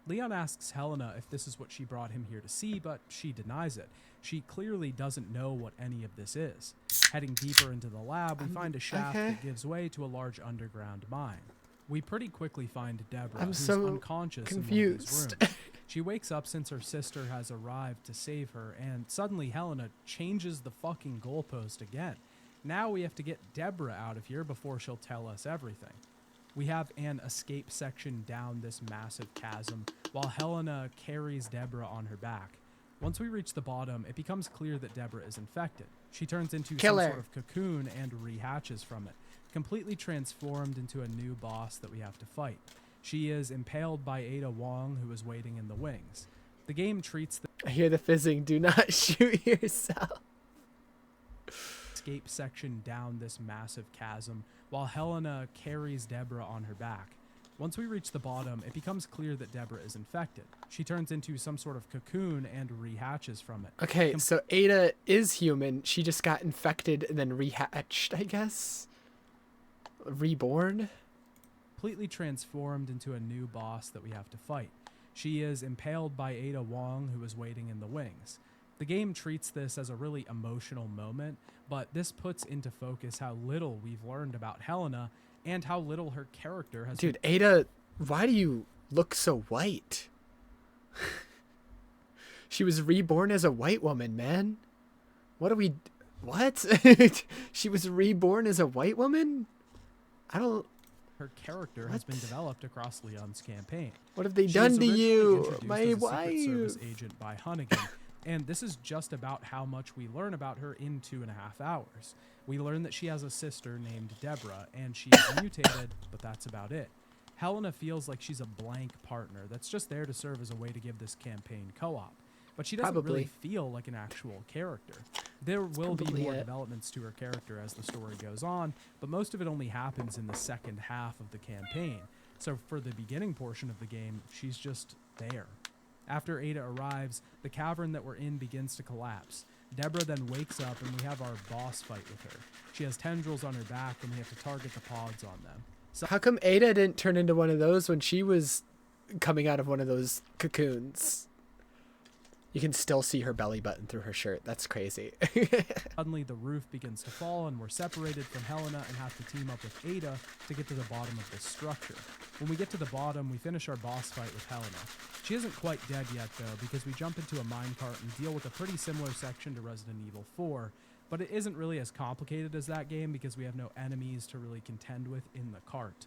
Leon asks Helena if this is what she brought him here to see, but she denies it. She clearly doesn't know what any of this is. Heading deeper into the lab, we find a shaft that gives way to a large underground mine. We pretty quickly find Deborah, I'm who's so unconscious in one of confused. these rooms. She wakes up since her sister has arrived to save her, and suddenly Helena changes the fucking goalpost again. Now we have to get Deborah out of here before she'll tell us everything. We have an escape section down this massive chasm, while Helena carries Deborah on her back. Once we reach the bottom, it becomes clear that Deborah is infected. She turns into Kill some her. sort of cocoon and rehatches from it, completely transformed into a new boss that we have to fight. She is impaled by Ada Wong, who is waiting in the wings. The game treats the I hear the fizzing. Do not shoot yourself. escape section down this massive chasm, while Helena carries Deborah on her back. Once we reach the bottom, it becomes clear that Deborah is infected. She turns into some sort of cocoon and rehatches from it. Okay, so Ada is human. She just got infected and then rehatched, I guess. Reborn. Completely transformed into a new boss that we have to fight. She is impaled by Ada Wong, who is waiting in the wings. The game treats this as a really emotional moment, but this puts into focus how little we've learned about Helena and how little her character has. Dude, Ada, why do you look so white? She was reborn as a white woman, man. What? She was reborn as a white woman? I don't... Her character has been developed across Leon's campaign. What have they She done was to originally you? introduced My as a wife. Secret Service agent by Hunnigan, and this is just about how much we learn about her in 2.5 hours. We learn that she has a sister named Deborah, and she is mutated, but that's about it. Helena feels like she's a blank partner that's just there to serve as a way to give this campaign co-op, but she doesn't really feel like an actual character. There will be more developments to her character as the story goes on, but most of it only happens in the second half of the campaign. So for the beginning portion of the game, she's just there. After Ada arrives, the cavern that we're in begins to collapse. Deborah then wakes up and we have our boss fight with her. She has tendrils on her back and we have to target the pods on them. So how come Ada didn't turn into one of those when she was coming out of one of those cocoons? You can still see her belly button through her shirt. That's crazy. Suddenly the roof begins to fall and we're separated from Helena and have to team up with Ada to get to the bottom of this structure. When we get to the bottom, we finish our boss fight with Helena. She isn't quite dead yet though, because we jump into a minecart and deal with a pretty similar section to Resident Evil 4, but it isn't really as complicated as that game because we have no enemies to really contend with in the cart.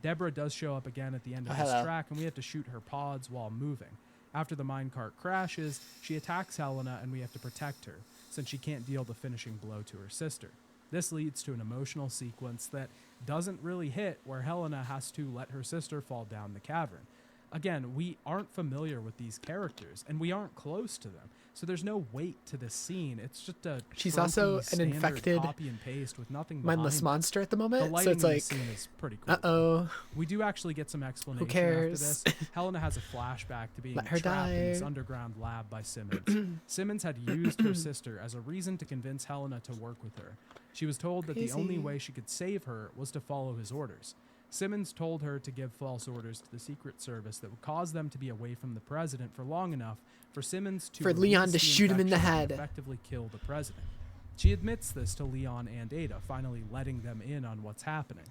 Deborah does show up again at the end of this track and we have to shoot her pods while moving. After the minecart crashes, she attacks Helena and we have to protect her, since she can't deal the finishing blow to her sister. This leads to an emotional sequence that doesn't really hit, where Helena has to let her sister fall down the cavern. Again, we aren't familiar with these characters, and we aren't close to them, so there's no weight to this scene. It's just a she's also an infected, copy and paste with nothing mindless monster at the moment. The so it's in like, the scene is pretty cool. Uh-oh. We do actually get some explanation Who cares? after this. Helena has a flashback to being Let her trapped in this die. underground lab by Simmons. Simmons had used her sister as a reason to convince Helena to work with her. She was told that the only way she could save her was to follow his orders. Simmons told her to give false orders to the Secret Service that would cause them to be away from the president for long enough for Simmons to Leon to release the shoot him in the infection and head. effectively kill the president. She admits this to Leon and Ada, finally letting them in on what's happening.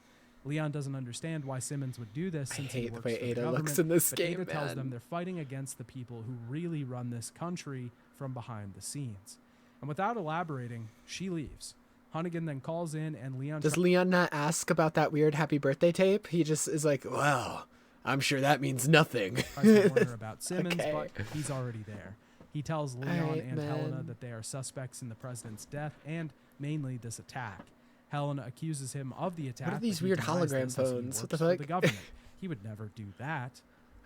Leon doesn't understand why Simmons would do this since he hate the works way for the Ada government, looks in this but game, Ada tells them man. they're fighting against the people who really run this country from behind the scenes. And without elaborating, she leaves. Hunnigan then calls in and Leon... Does Leon not ask about that weird happy birthday tape? He just is like, well, I'm sure that means nothing. tries to warn her about Simmons, Okay. but he's already there. He tells Leon Alright, and Helena man. that they are suspects in the president's death and mainly this attack. Helena accuses him of the attack. What are these but he weird denies hologram this as he phones? What works the for fuck? government. He would never do that.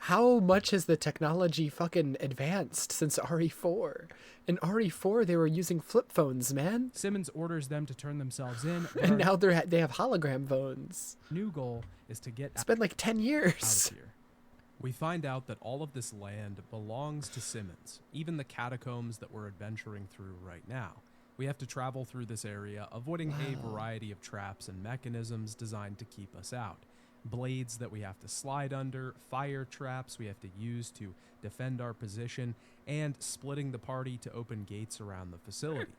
How much has the technology fucking advanced since RE4? In RE4, they were using flip phones, man. Simmons orders them to turn themselves in, but And our now they have hologram phones. new goal is to get It's been like 10 out years. of here. We find out that all of this land belongs to Simmons, even the catacombs that we're adventuring through right now. We have to travel through this area, avoiding a variety of traps and mechanisms designed to keep us out. Blades that we have to slide under, fire traps we have to use to defend our position, and splitting the party to open gates around the facility.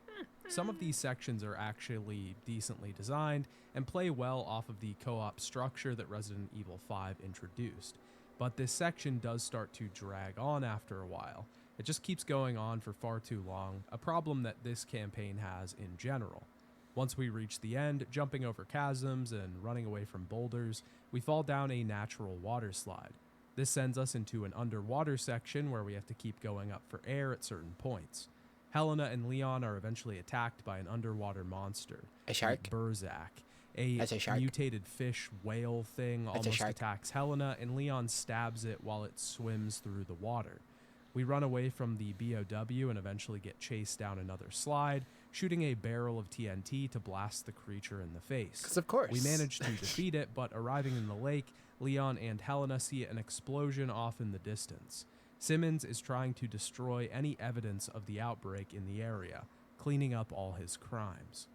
Some of these sections are actually decently designed and play well off of the co-op structure that Resident Evil 5 introduced. But this section does start to drag on after a while. It just keeps going on for far too long, a problem that this campaign has in general. Once we reach the end, jumping over chasms and running away from boulders, we fall down a natural water slide. This sends us into an underwater section where we have to keep going up for air at certain points. Helena and Leon are eventually attacked by an underwater monster, A shark? Burzak, A That's a shark. mutated fish whale thing That's a almost shark. attacks Helena, and Leon stabs it while it swims through the water. We run away from the BOW and eventually get chased down another slide, shooting a barrel of TNT to blast the creature in the face. 'Cause of course. We manage to defeat it, but arriving in the lake, Leon and Helena see an explosion off in the distance. Simmons is trying to destroy any evidence of the outbreak in the area, cleaning up all his crimes.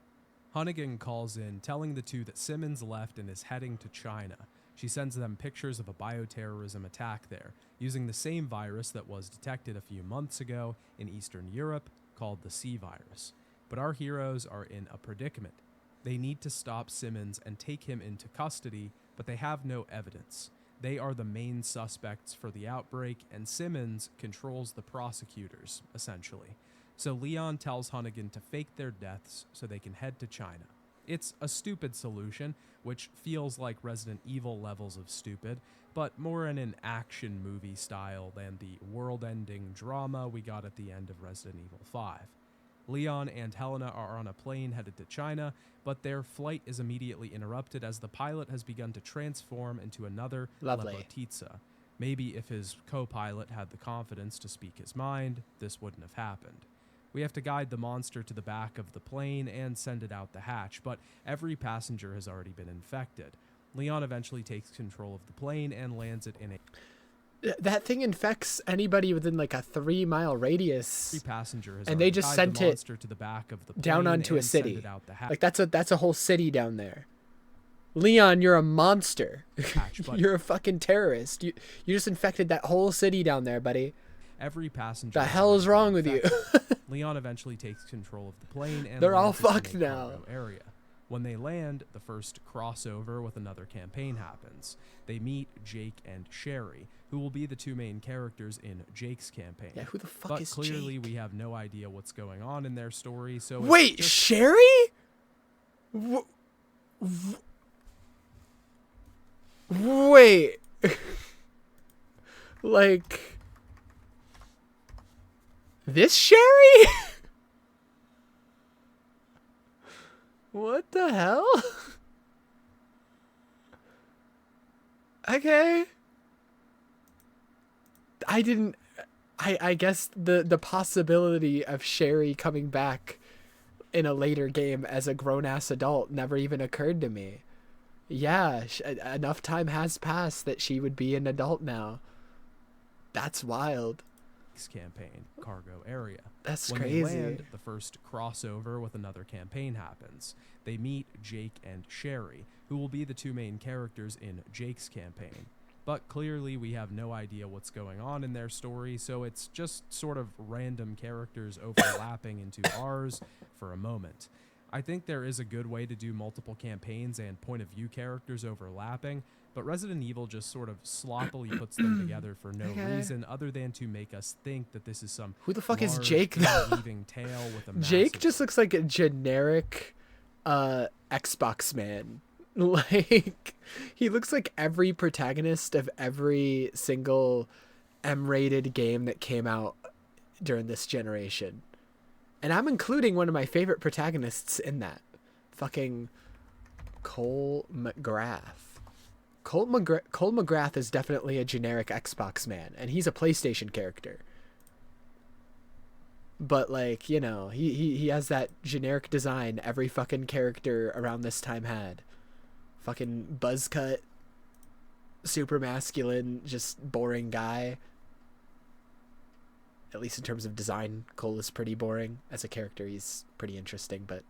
Hunnigan calls in, telling the two that Simmons left and is heading to China. She sends them pictures of a bioterrorism attack there, using the same virus that was detected a few months ago in Eastern Europe, called the C virus. But our heroes are in a predicament. They need to stop Simmons and take him into custody, but they have no evidence. They are the main suspects for the outbreak, and Simmons controls the prosecutors, essentially. So Leon tells Hunnigan to fake their deaths so they can head to China. It's a stupid solution, which feels like Resident Evil levels of stupid, but more in an action movie style than the world-ending drama we got at the end of Resident Evil 5. Leon and Helena are on a plane headed to China, but their flight is immediately interrupted as the pilot has begun to transform into another Lovely. Lepotitsa. Maybe if his co-pilot had the confidence to speak his mind, this wouldn't have happened. We have to guide the monster to the back of the plane and send it out the hatch, but every passenger has already been infected. Leon eventually takes control of the plane and lands it in a... That thing infects anybody within like a 3-mile radius. Every passenger has And they already just tied sent the it monster to the back of the down plane onto a and sent city. it out the hatch. Like that's a whole city down there. Leon, you're a monster. But You're a fucking terrorist. You just infected that whole city down there, buddy. Every passenger. The has hell is already wrong been with you? infected. Leon eventually takes control of the plane and They're all lands it in a fucked now. cargo area. When they land, the first crossover with another campaign happens. They meet Jake and Sherry, who will be the two main characters in Jake's campaign. Yeah, who the fuck but is clearly Jake? we have no idea what's going on in their story, so it's Wait, just Sherry? Wait. Like this Sherry? What the hell? Okay. I guess the possibility of Sherry coming back in a later game as a grown-ass adult never even occurred to me. Yeah, enough time has passed that she would be an adult now. That's wild. Campaign cargo area. That's when crazy. They land, the first crossover with another campaign happens. They meet Jake and Sherry, who will be the two main characters in Jake's campaign. But clearly we have no idea what's going on in their story, so it's just sort of random characters overlapping into ours for a moment. I think there is a good way to do multiple campaigns and point of view characters overlapping, but Resident Evil just sort of sloppily puts them together for no Okay. reason other than to make us think that this is some Who the fuck is large, Jake, though? interweaving tale with a Jake massive just looks like a generic Xbox man. Like he looks like every protagonist of every single M-rated game that came out during this generation. And I'm including one of my favorite protagonists in that. Fucking Cole McGrath. Cole McGrath is definitely a generic Xbox man, and he's a PlayStation character. But like, you know, he has that generic design every fucking character around this time had. Fucking buzz cut, super masculine, just boring guy. At least in terms of design, Cole is pretty boring. As a character, he's pretty interesting, but...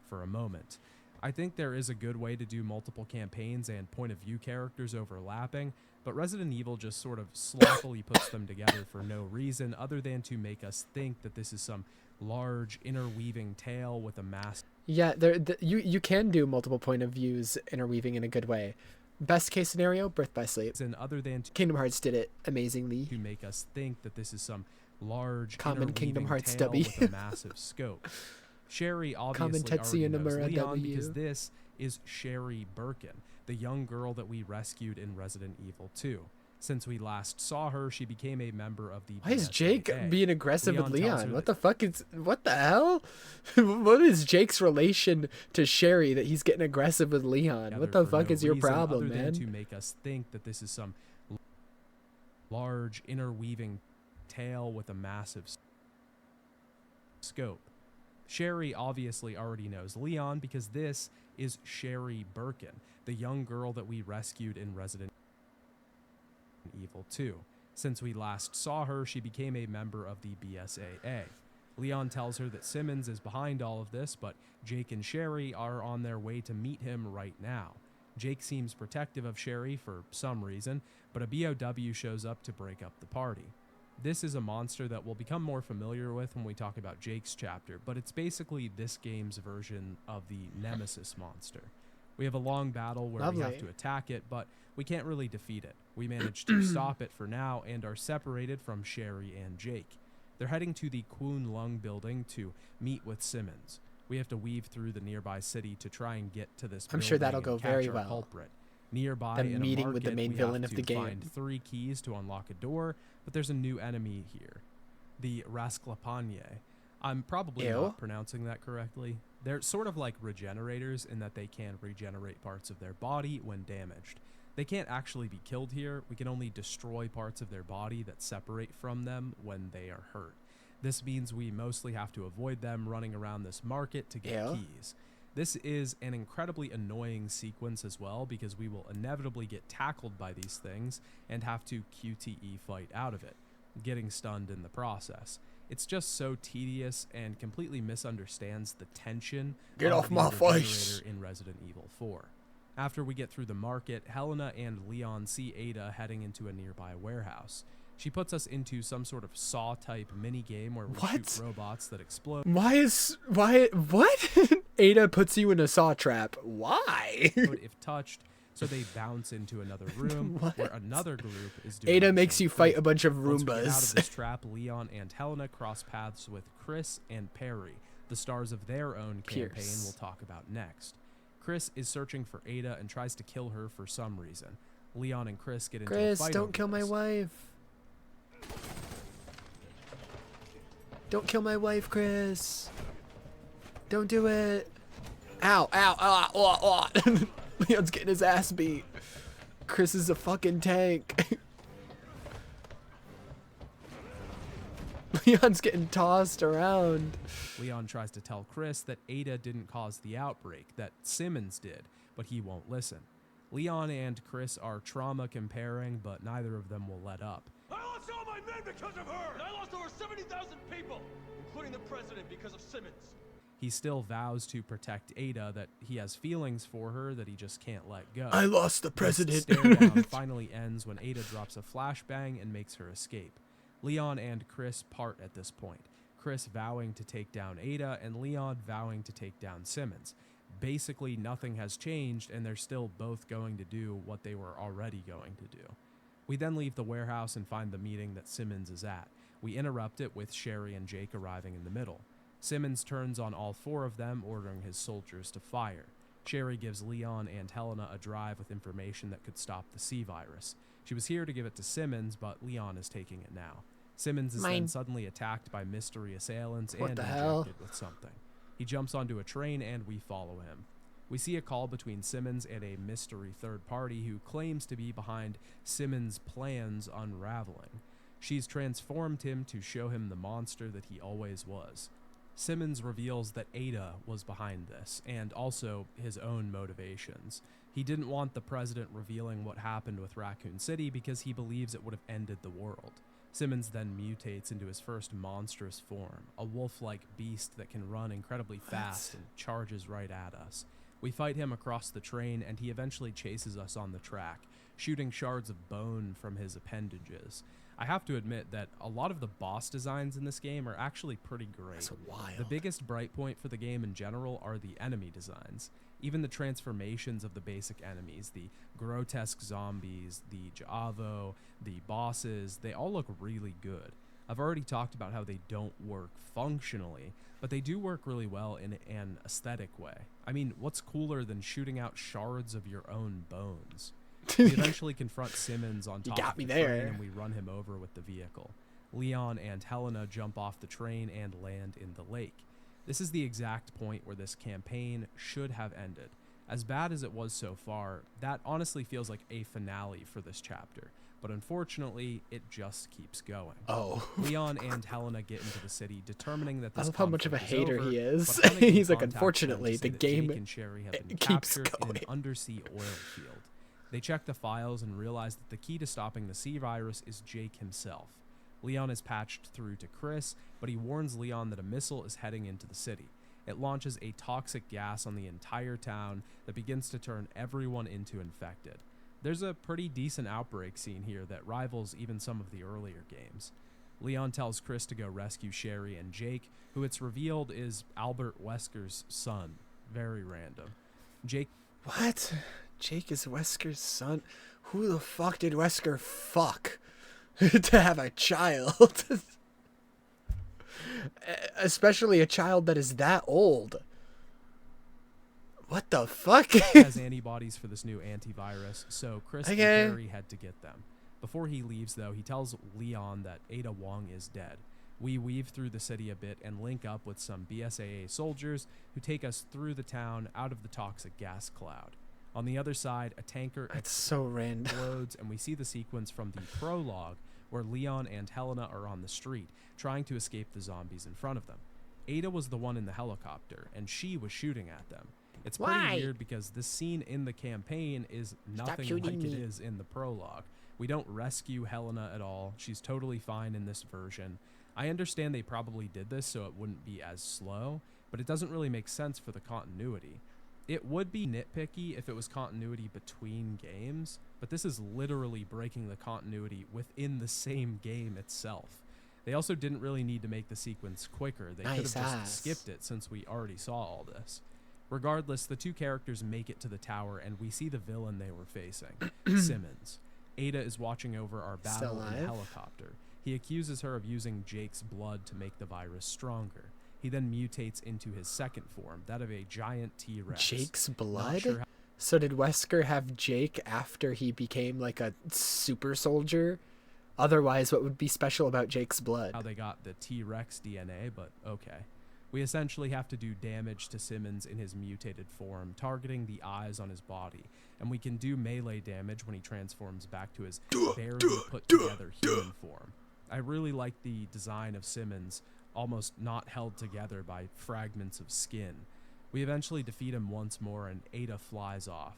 for a moment. I think there is a good way to do multiple campaigns and point of view characters overlapping, but Resident Evil just sort of sloppily puts them together for no reason other than to make us think that this is some large interweaving tale with a mass. Yeah, you can do multiple point of views interweaving in a good way. Best case scenario, Birth by Sleep. And other than Kingdom Hearts did it amazingly. To make us think that this is some large Common Kingdom interweaving Hearts tale W. with a massive scope. Sherry obviously Tetsuya already knows Nomura Leon W. because this is Sherry Birkin, the young girl that we rescued in Resident Evil 2. Since we last saw her, she became a member of the Why is BSAA. Jake being aggressive with Leon tells her Leon? What that- the fuck is... What the hell? What is Jake's relation to Sherry that he's getting aggressive with Leon? What the together for fuck no is your reason problem, other than man? to make us think that this is some large interweaving tale with a massive scope. Sherry obviously already knows Leon because this is Sherry Birkin, the young girl that we rescued in Resident Evil 2. Since we last saw her, she became a member of the BSAA. Leon tells her that Simmons is behind all of this, but Jake and Sherry are on their way to meet him right now. Jake seems protective of Sherry for some reason, but a BOW shows up to break up the party. This is a monster that we'll become more familiar with when we talk about Jake's chapter, but it's basically this game's version of the Nemesis monster. We have a long battle where we have Lovely. to attack it, but we can't really defeat it. We managed to stop it for now and are separated from Sherry and Jake. They're heading to the Kwun Lung building to meet with Simmons. We have to weave through the nearby city to try and get to this I'm sure building that'll and go catch very our well. culprit. Nearby Them in a meeting with the market, main we villain have of the to game. find 3 keys to unlock a door, but there's a new enemy here, the Rasklapanye. I'm probably Ew. not pronouncing that correctly. They're sort of like regenerators in that they can regenerate parts of their body when damaged. They can't actually be killed here. We can only destroy parts of their body that separate from them when they are hurt. This means we mostly have to avoid them running around this market to get Ew. keys. This is an incredibly annoying sequence as well because we will inevitably get tackled by these things and have to QTE fight out of it, getting stunned in the process. It's just so tedious and completely misunderstands the tension Get of off the my Regenerator face. in Resident Evil 4. After we get through the market, Helena and Leon see Ada heading into a nearby warehouse. She puts us into some sort of Saw-type mini-game where we What? shoot robots that explode. What? Ada puts you in a saw trap. Why? If touched, so they bounce into another room What? where another group is doing Ada the makes same you fight thing. a bunch of Once we get out of Roombas. this trap, Leon and Helena cross paths with Chris and Perry, the stars of their own campaign Pierce. we'll talk about next. Chris is searching for Ada and tries to kill her for some reason. Leon and Chris get into a Chris, fight don't over kill my this. wife. Don't kill my wife, Chris. Don't do it. Ow, ow, ow, ow, ow. Leon's getting his ass beat. Chris is a fucking tank. Leon's getting tossed around. Leon tries to tell Chris that Ada didn't cause the outbreak, that Simmons did, but he won't listen. Leon and Chris are trauma comparing, but neither of them will let up. I lost all my men because of her! And I lost over 70,000 people, including the president, because of Simmons. He still vows to protect Ada, that he has feelings for her that he just can't let go. I lost the This president. stare down finally ends when Ada drops a flashbang and makes her escape. Leon and Chris part at this point, Chris vowing to take down Ada and Leon vowing to take down Simmons. Basically, nothing has changed and they're still both going to do what they were already going to do. We then leave the warehouse and find the meeting that Simmons is at. We interrupt it with Sherry and Jake arriving in the middle. Simmons turns on all 4 of them, ordering his soldiers to fire. Sherry gives Leon and Helena a drive with information that could stop the C-virus. She was here to give it to Simmons, but Leon is taking it now. Simmons is then Mine. suddenly attacked by mystery assailants What and the injected hell? with something. He jumps onto a train and we follow him. We see a call between Simmons and a mystery third party who claims to be behind Simmons' plans unraveling. She's transformed him to show him the monster that he always was. Simmons reveals that Ada was behind this, and also his own motivations. He didn't want the president revealing what happened with Raccoon City because he believes it would have ended the world. Simmons then mutates into his first monstrous form, a wolf-like beast that can run incredibly fast and charges right at us. We fight him across the train, and he eventually chases us on the track, shooting shards of bone from his appendages. I have to admit that a lot of the boss designs in this game are actually pretty great. That's wild. The biggest bright point for the game in general are the enemy designs. Even the transformations of the basic enemies, the grotesque zombies, the J'avo, the bosses, they all look really good. I've already talked about how they don't work functionally, but they do work really well in an aesthetic way. I mean, what's cooler than shooting out shards of your own bones? We eventually confront Simmons on top got of me the there. train, and we run him over with the vehicle. Leon and Helena jump off the train and land in the lake. This is the exact point where this campaign should have ended. As bad as it was so far, that honestly feels like a finale for this chapter. But unfortunately, it just keeps going. Oh. Leon and Helena get into the city, determining that this I love how much of a conflict hater over, he is. but Huntington He's like, contacts them to unfortunately, say the that game Jake and Sherry have been keeps captured in going. an undersea oil field. They check the files and realize that the key to stopping the sea virus is Jake himself. Leon is patched through to Chris, but he warns Leon that a missile is heading into the city. It launches a toxic gas on the entire town that begins to turn everyone into infected. There's a pretty decent outbreak scene here that rivals even some of the earlier games. Leon tells Chris to go rescue Sherry and Jake, who it's revealed is Albert Wesker's son. Very random. Jake... What? Jake is Wesker's son? Who the fuck did Wesker fuck to have a child? Especially a child that is that old. What the fuck? has antibodies for this new antivirus, so Chris and Okay. Harry head to get them. Before he leaves, though, he tells Leon that Ada Wong is dead. We weave through the city a bit and link up with some BSAA soldiers who take us through the town out of the toxic gas cloud. On the other side, a tanker That's so random. explodes, and we see the sequence from the prologue where Leon and Helena are on the street, trying to escape the zombies in front of them. Ada was the one in the helicopter, and she was shooting at them. It's pretty Why? weird because this scene in the campaign is nothing shooting like it me. is in the prologue. We don't rescue Helena at all. She's totally fine in this version. I understand they probably did this so it wouldn't be as slow, but it doesn't really make sense for the continuity. It would be nitpicky if it was continuity between games, but this is literally breaking the continuity within the same game itself. They also didn't really need to make the sequence quicker. They could have Nice just ass. skipped it since we already saw all this. Regardless, the two characters make it to the tower and we see the villain they were facing, Simmons. Ada is watching over our Still battle in a alive? helicopter. He accuses her of using Jake's blood to make the virus stronger. He then mutates into his second form, that of a giant T-Rex. Jake's Not blood? sure how- So did Wesker have Jake after he became like a super soldier? Otherwise, what would be special about Jake's blood? how they got the T-Rex DNA, but okay. We essentially have to do damage to Simmons in his mutated form, targeting the eyes on his body, and we can do melee damage when he transforms back to his barely put together human form. I really like the design of Simmons, almost not held together by fragments of skin. We eventually defeat him once more and Ada flies off.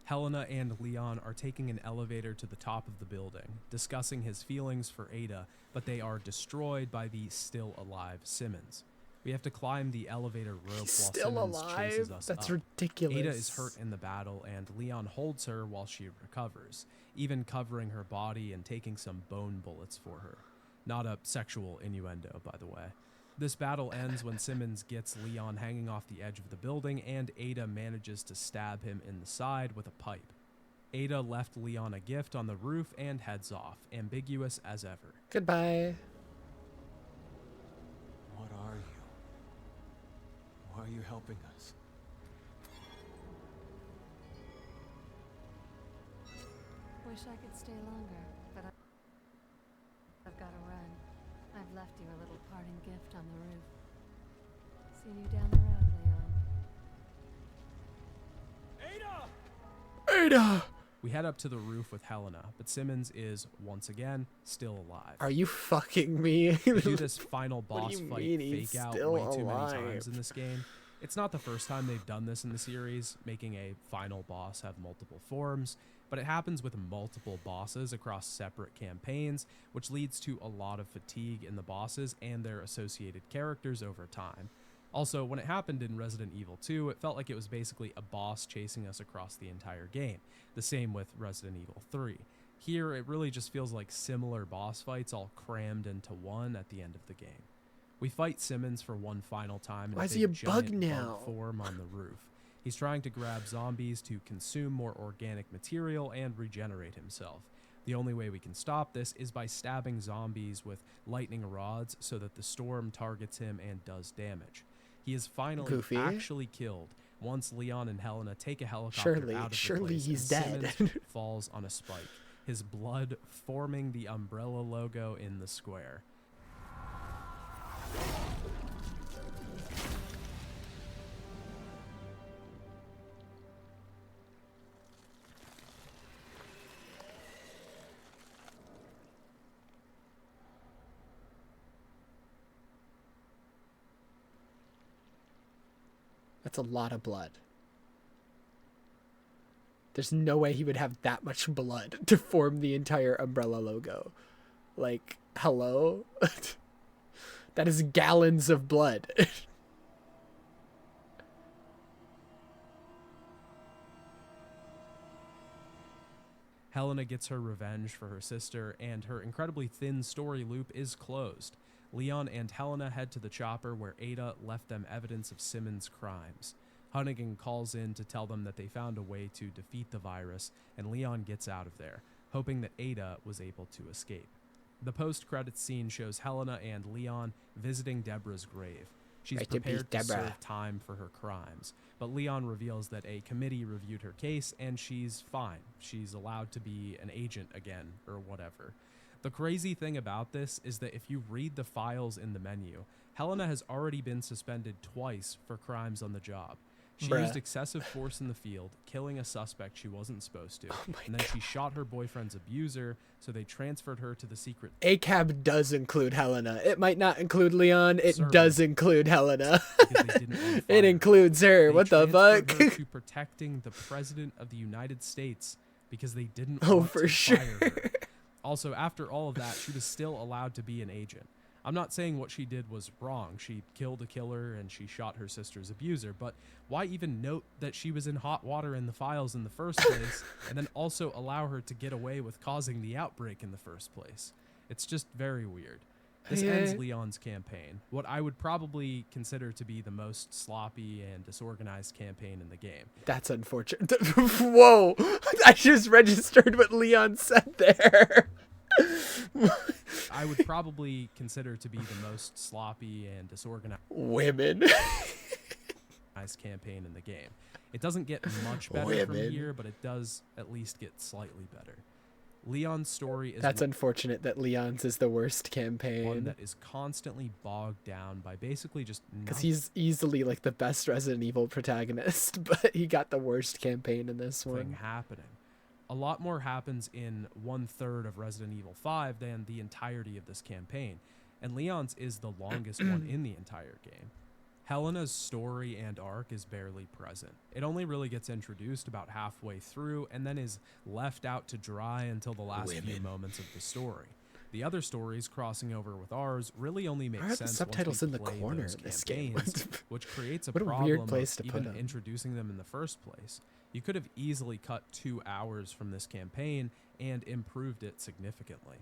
Helena and Leon are taking an elevator to the top of the building, discussing his feelings for Ada, but they are destroyed by the still alive Simmons. We have to climb the elevator rope while He's still Simmons chases alive? us That's up. ridiculous. Ada is hurt in the battle, and Leon holds her while she recovers, even covering her body and taking some bone bullets for her. Not a sexual innuendo, by the way. This battle ends when Simmons gets Leon hanging off the edge of the building, and Ada manages to stab him in the side with a pipe. Ada left Leon a gift on the roof and heads off, ambiguous as ever. Goodbye. What are you? Why are you helping us? Wish I could stay longer, but I've got to run. I've left you a little parting gift on the roof. See you down the road, Leon. Ada! We head up to the roof with Helena, but Simmons is, once again, still alive. Are you fucking me? They do this final What do boss you fight mean he's fake out still way too many alive? times in this game. It's not the first time they've done this in the series, making a final boss have multiple forms, but it happens with multiple bosses across separate campaigns, which leads to a lot of fatigue in the bosses and their associated characters over time. Also, when it happened in Resident Evil 2, it felt like it was basically a boss chasing us across the entire game. The same with Resident Evil 3. Here, it really just feels like similar boss fights all crammed into one at the end of the game. We fight Simmons for one final time in Why a is he big a bug giant now? form on the roof. He's trying to grab zombies to consume more organic material and regenerate himself. The only way we can stop this is by stabbing zombies with lightning rods so that the storm targets him and does damage. He is finally Goofy. actually killed, Once Leon and Helena take a helicopter Surely- out of the surely place, he's and dead. Simmons falls on a spike, his blood forming the Umbrella logo in the square. That's a lot of blood. There's no way he would have that much blood to form the entire Umbrella logo. Like, hello? That is gallons of blood. Helena gets her revenge for her sister, and her incredibly thin story loop is closed. Leon and Helena head to the chopper where Ada left them evidence of Simmons' crimes. Hunnigan calls in to tell them that they found a way to defeat the virus, and Leon gets out of there, hoping that Ada was able to escape. The post-credits scene shows Helena and Leon visiting Deborah's grave. She's Right to be prepared to Deborah. serve time for her crimes, but Leon reveals that a committee reviewed her case and she's fine. She's allowed to be an agent again, or whatever. The crazy thing about this is that if you read the files in the menu, Helena has already been suspended twice for crimes on the job. She Bruh. used excessive force in the field, killing a suspect she wasn't supposed to, and then she shot her boyfriend's abuser, so they transferred her to the secret. ACAB does include Helena. It might not include Leon. It Certainly. does include Helena. Because they didn't want to fire It her. includes her. They What the transferred fuck? her to protecting the president of the United States because they didn't Oh, want for to sure. fire her. Also, after all of that, she was still allowed to be an agent. I'm not saying what she did was wrong. She killed a killer and she shot her sister's abuser, but why even note that she was in hot water in the files in the first place and then also allow her to get away with causing the outbreak in the first place? It's just very weird. This Yeah. ends Leon's campaign, what I would probably consider to be the most sloppy and disorganized campaign in the game. That's unfortunate. Whoa! I just registered what Leon said there. I would probably consider to be the most sloppy and disorganized Women. campaign in the game. It doesn't get much better Women. from here, but it does at least get slightly better. Leon's story is That's unfortunate that Leon's is the worst one campaign. that is constantly bogged down by basically just Because nothing. he's easily like the best Resident Evil protagonist, but he got the worst campaign in this one. happening. A lot more happens in 1/3 of Resident Evil 5 than the entirety of this campaign, and Leon's is the longest one in the entire game. Helena's story and arc is barely present. It only really gets introduced about halfway through and then is left out to dry until the last few Women. moments of the story. The other stories crossing over with ours really only make Why are the sense subtitles once we in the play corner those in this game? campaigns, which creates a What a problem weird place of to put even 'em. introducing them in the first place. You could have easily cut 2 hours from this campaign and improved it significantly.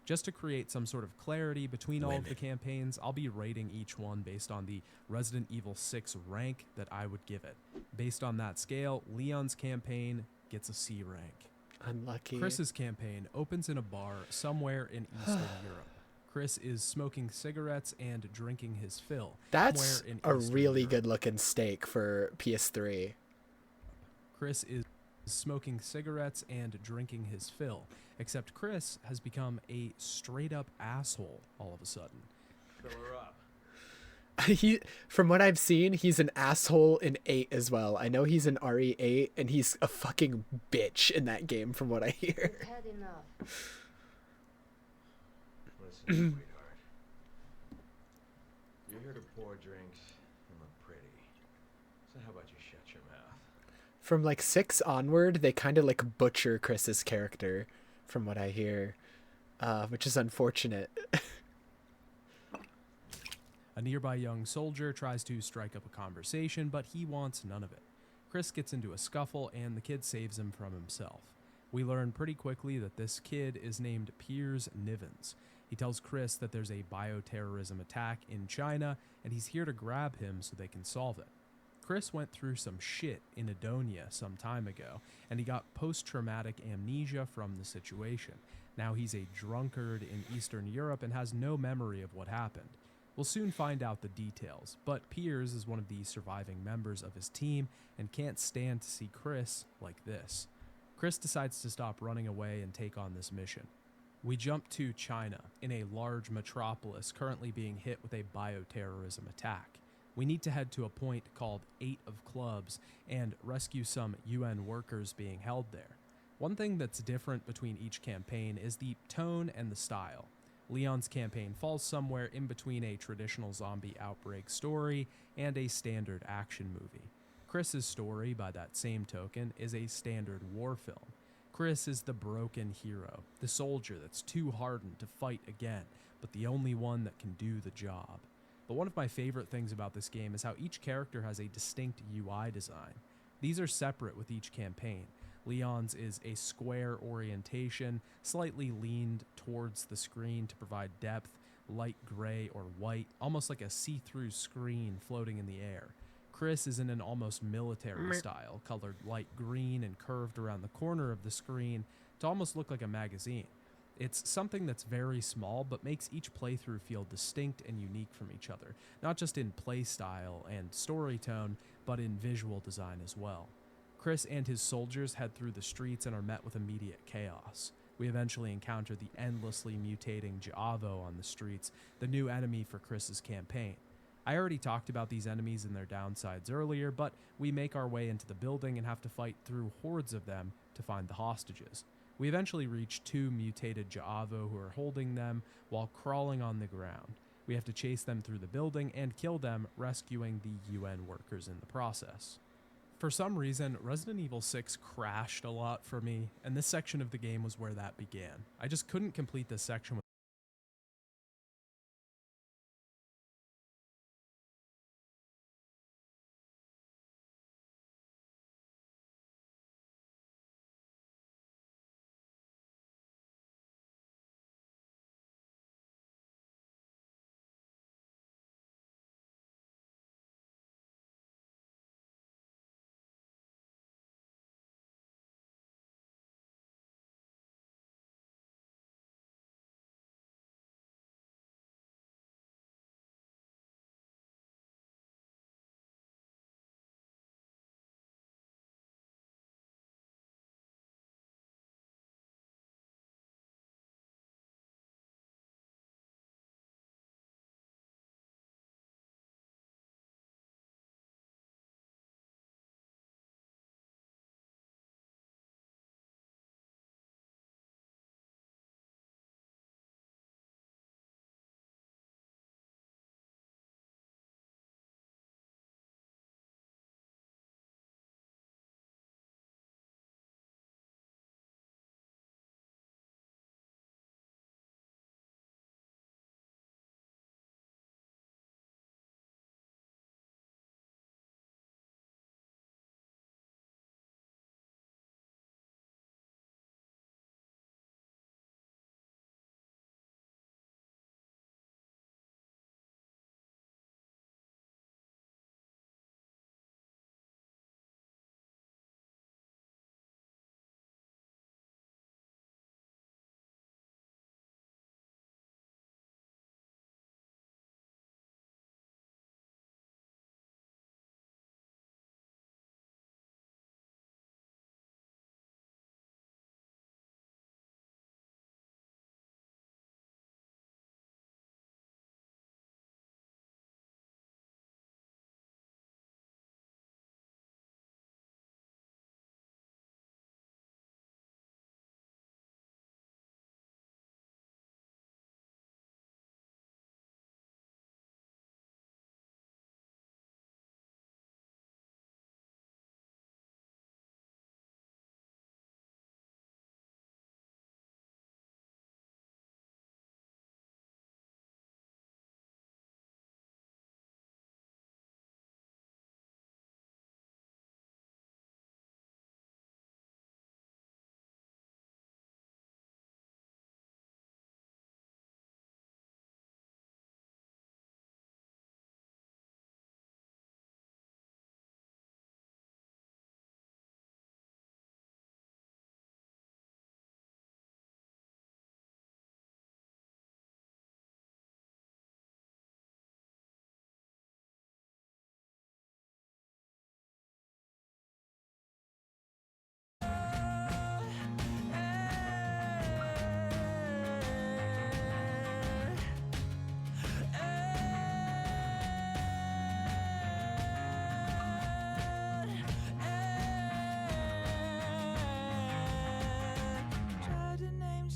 Just to create some sort of clarity between all of the campaigns, I'll be rating each one based on the Resident Evil 6 rank that I would give it. Based on that scale, Leon's campaign gets a C rank. Unlucky. Chris's campaign opens in a bar somewhere in Eastern Europe. Chris is smoking cigarettes and drinking his fill. That's somewhere in a Eastern really Europe. good looking steak for PS3. Chris is smoking cigarettes and drinking his fill, except Chris has become a straight up asshole all of a sudden. Fill her up. From what I've seen, he's an asshole in 8 as well. I know he's in RE8 and he's a fucking bitch in that game from what I hear. Had enough. Listen, sweetheart. You're here to pour drinks and look pretty. So how about you shut your mouth? From like 6 onward, they kind of like butcher Chris's character from what I hear, which is unfortunate. A nearby young soldier tries to strike up a conversation, but he wants none of it. Chris gets into a scuffle, and the kid saves him from himself. We learn pretty quickly that this kid is named Piers Nivens. He tells Chris that there's a bioterrorism attack in China, and he's here to grab him so they can solve it. Chris went through some shit in Edonia some time ago, and he got post-traumatic amnesia from the situation. Now he's a drunkard in Eastern Europe and has no memory of what happened. We'll soon find out the details, but Piers is one of the surviving members of his team and can't stand to see Chris like this. Chris decides to stop running away and take on this mission. We jump to China, in a large metropolis currently being hit with a bioterrorism attack. We need to head to a point called 8 of Clubs and rescue some UN workers being held there. One thing that's different between each campaign is the tone and the style. Leon's campaign falls somewhere in between a traditional zombie outbreak story and a standard action movie. Chris's story, by that same token, is a standard war film. Chris is the broken hero, the soldier that's too hardened to fight again, but the only one that can do the job. But one of my favorite things about this game is how each character has a distinct UI design. These are separate with each campaign. Leon's is a square orientation, slightly leaned towards the screen to provide depth, light gray or white, almost like a see-through screen floating in the air. Chris is in an almost military style, colored light green and curved around the corner of the screen to almost look like a magazine. It's something that's very small, but makes each playthrough feel distinct and unique from each other, not just in play style and story tone, but in visual design as well. Chris and his soldiers head through the streets and are met with immediate chaos. We eventually encounter the endlessly mutating J'avo on the streets, the new enemy for Chris's campaign. I already talked about these enemies and their downsides earlier, but we make our way into the building and have to fight through hordes of them to find the hostages. We eventually reach 2 mutated J'avo who are holding them while crawling on the ground. We have to chase them through the building and kill them, rescuing the UN workers in the process. For some reason, Resident Evil 6 crashed a lot for me, and this section of the game was where that began. I just couldn't complete this section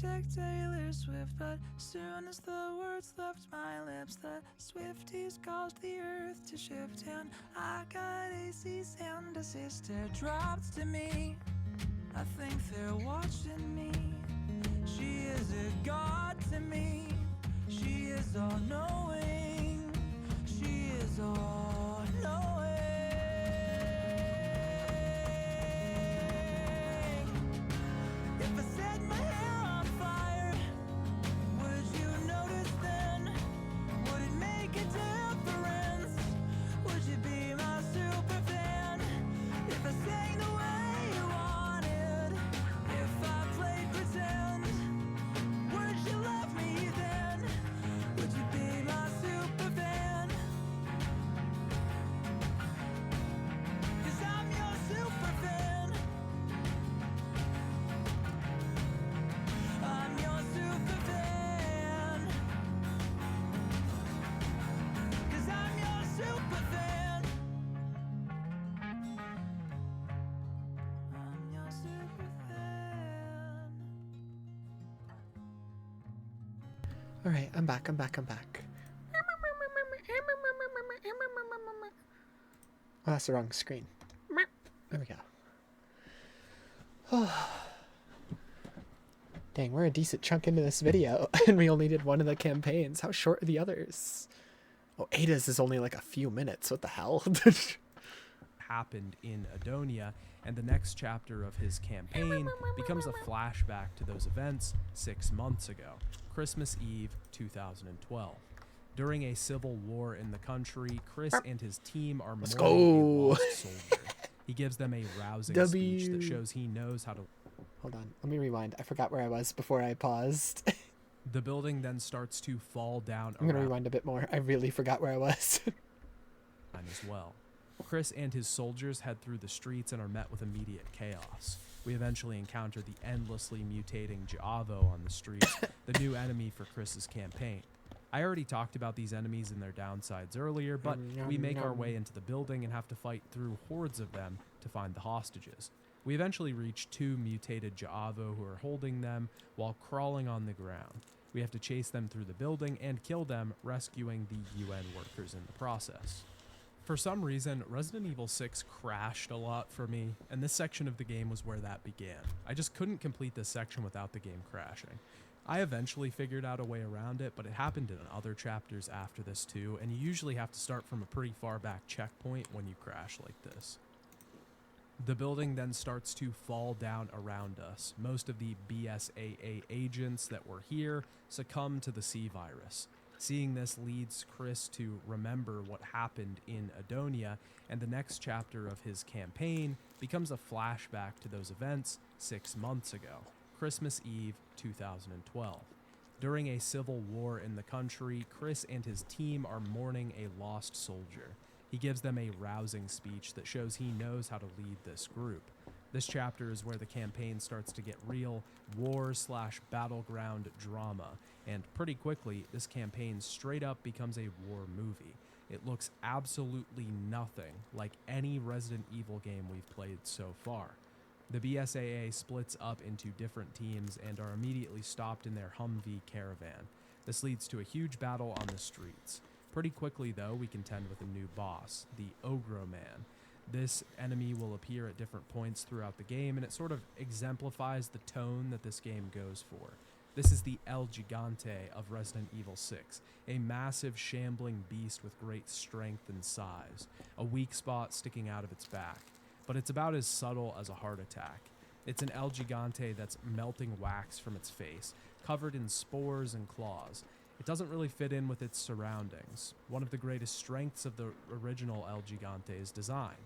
check Taylor Swift, but soon as the words left my lips, the Swifties caused the earth to shift, and I got a cease and desist dropped to me. I think they're watching me. She is a god to me. She is all knowing. She is all knowing. If I set my hair on fire, would you notice then? Would it make a difference? Would you be my super fan? If I sang the way you wanted, if I played pretend, would you love me then? Would you be my super fan? 'Cause I'm your super fan. I'm your super fan. 'Cause I'm your super fan. I'm your super fan. All right, I'm back. Oh, that's the wrong screen. There we go. Dang, we're a decent chunk into this video, and we only did one of the campaigns. How short are the others? Oh, Ada's is only like a few minutes. What the hell? Happened in Adonia, and the next chapter of his campaign becomes a flashback to those events 6 months ago, Christmas Eve 2012. During a civil war in the country, Chris and his team are mourning a lost soldier. He gives them a rousing speech that shows he knows how to... Hold on, let me rewind. I forgot where I was before I paused. The building then starts to fall down. I'm gonna rewind a bit more. I really forgot where I was. As well. Chris and his soldiers head through the streets and are met with immediate chaos. We eventually encounter the endlessly mutating J'avo on the streets, the new enemy for Chris's campaign. I already talked about these enemies and their downsides earlier, but we make our way into the building and have to fight through hordes of them to find the hostages. We eventually reach 2 mutated J'avo who are holding them while crawling on the ground. We have to chase them through the building and kill them, rescuing the UN workers in the process. For some reason, Resident Evil 6 crashed a lot for me, and this section of the game was where that began. I just couldn't complete this section without the game crashing. I eventually figured out a way around it, but it happened in other chapters after this too, and you usually have to start from a pretty far back checkpoint when you crash like this. The building then starts to fall down around us. Most of the BSAA agents that were here succumb to the C-virus. Seeing this leads Chris to remember what happened in Adonia, and the next chapter of his campaign becomes a flashback to those events 6 months ago, Christmas Eve 2012. During a civil war in the country, Chris and his team are mourning a lost soldier. He gives them a rousing speech that shows he knows how to lead this group. This chapter is where the campaign starts to get real war/battleground drama, and pretty quickly, this campaign straight up becomes a war movie. It looks absolutely nothing like any Resident Evil game we've played so far. The BSAA splits up into different teams and are immediately stopped in their Humvee caravan. This leads to a huge battle on the streets. Pretty quickly, though, we contend with a new boss, the Ogro Man. This enemy will appear at different points throughout the game, and it sort of exemplifies the tone that this game goes for. This is the El Gigante of Resident Evil 6, a massive shambling beast with great strength and size, a weak spot sticking out of its back. But it's about as subtle as a heart attack. It's an El Gigante that's melting wax from its face, covered in spores and claws. It doesn't really fit in with its surroundings. One of the greatest strengths of the original El Gigante's design.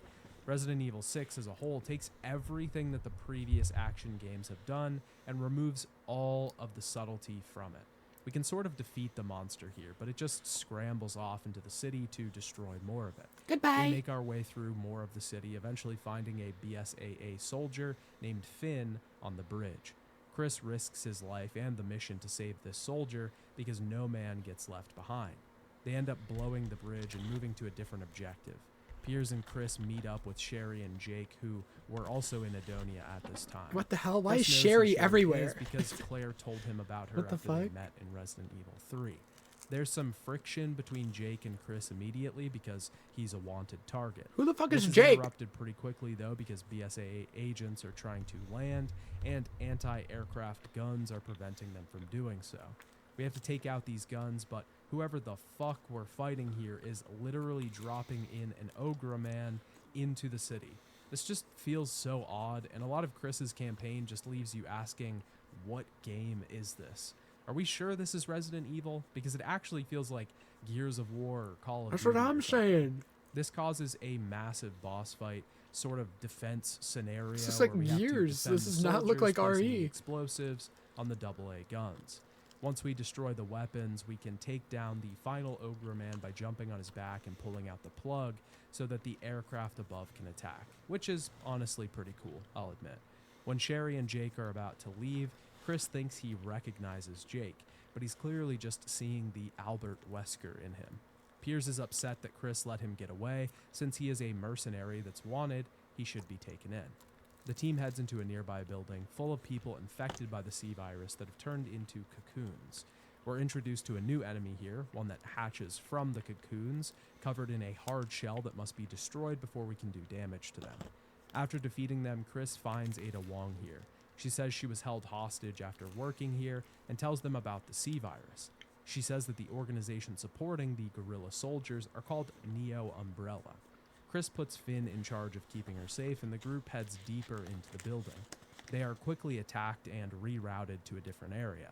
Resident Evil 6 as a whole takes everything that the previous action games have done and removes all of the subtlety from it. We can sort of defeat the monster here, but it just scrambles off into the city to destroy more of it. Goodbye. We make our way through more of the city, eventually finding a BSAA soldier named Finn on the bridge. Chris risks his life and the mission to save this soldier because no man gets left behind. They end up blowing the bridge and moving to a different objective. Piers and Chris meet up with Sherry and Jake, who were also in Adonia at this time. What the hell? Why Chris is knows Sherry who everywhere? is because Claire told him about her What the after they fuck? met in Resident Evil 3. There's some friction between Jake and Chris immediately because he's a wanted target. Who the fuck This is Jake? interrupted pretty quickly though because BSAA agents are trying to land and anti-aircraft guns are preventing them from doing so. We have to take out these guns, but whoever the fuck we're fighting here is literally dropping in an Ogre man into the city. This just feels so odd, and a lot of Chris's campaign just leaves you asking, what game is this? Are we sure this is Resident Evil? Because it actually feels like Gears of War or Call of That's Duty. what or I'm something. saying. This causes a massive boss fight, sort of defense scenario. This is like where we have to Gears. defend This the does not look soldiers, like placing the RE. explosives on the AA guns. Once we destroy the weapons, we can take down the final Ogre man by jumping on his back and pulling out the plug so that the aircraft above can attack, which is honestly pretty cool, I'll admit. When Sherry and Jake are about to leave, Chris thinks he recognizes Jake, but he's clearly just seeing the Albert Wesker in him. Piers is upset that Chris let him get away. Since he is a mercenary that's wanted, he should be taken in. The team heads into a nearby building full of people infected by the C virus that have turned into cocoons. We're introduced to a new enemy here, one that hatches from the cocoons, covered in a hard shell that must be destroyed before we can do damage to them. After defeating them, Chris finds Ada Wong here. She says she was held hostage after working here and tells them about the C virus. She says that the organization supporting the guerrilla soldiers are called Neo Umbrella. Chris puts Finn in charge of keeping her safe, and the group heads deeper into the building. They are quickly attacked and rerouted to a different area.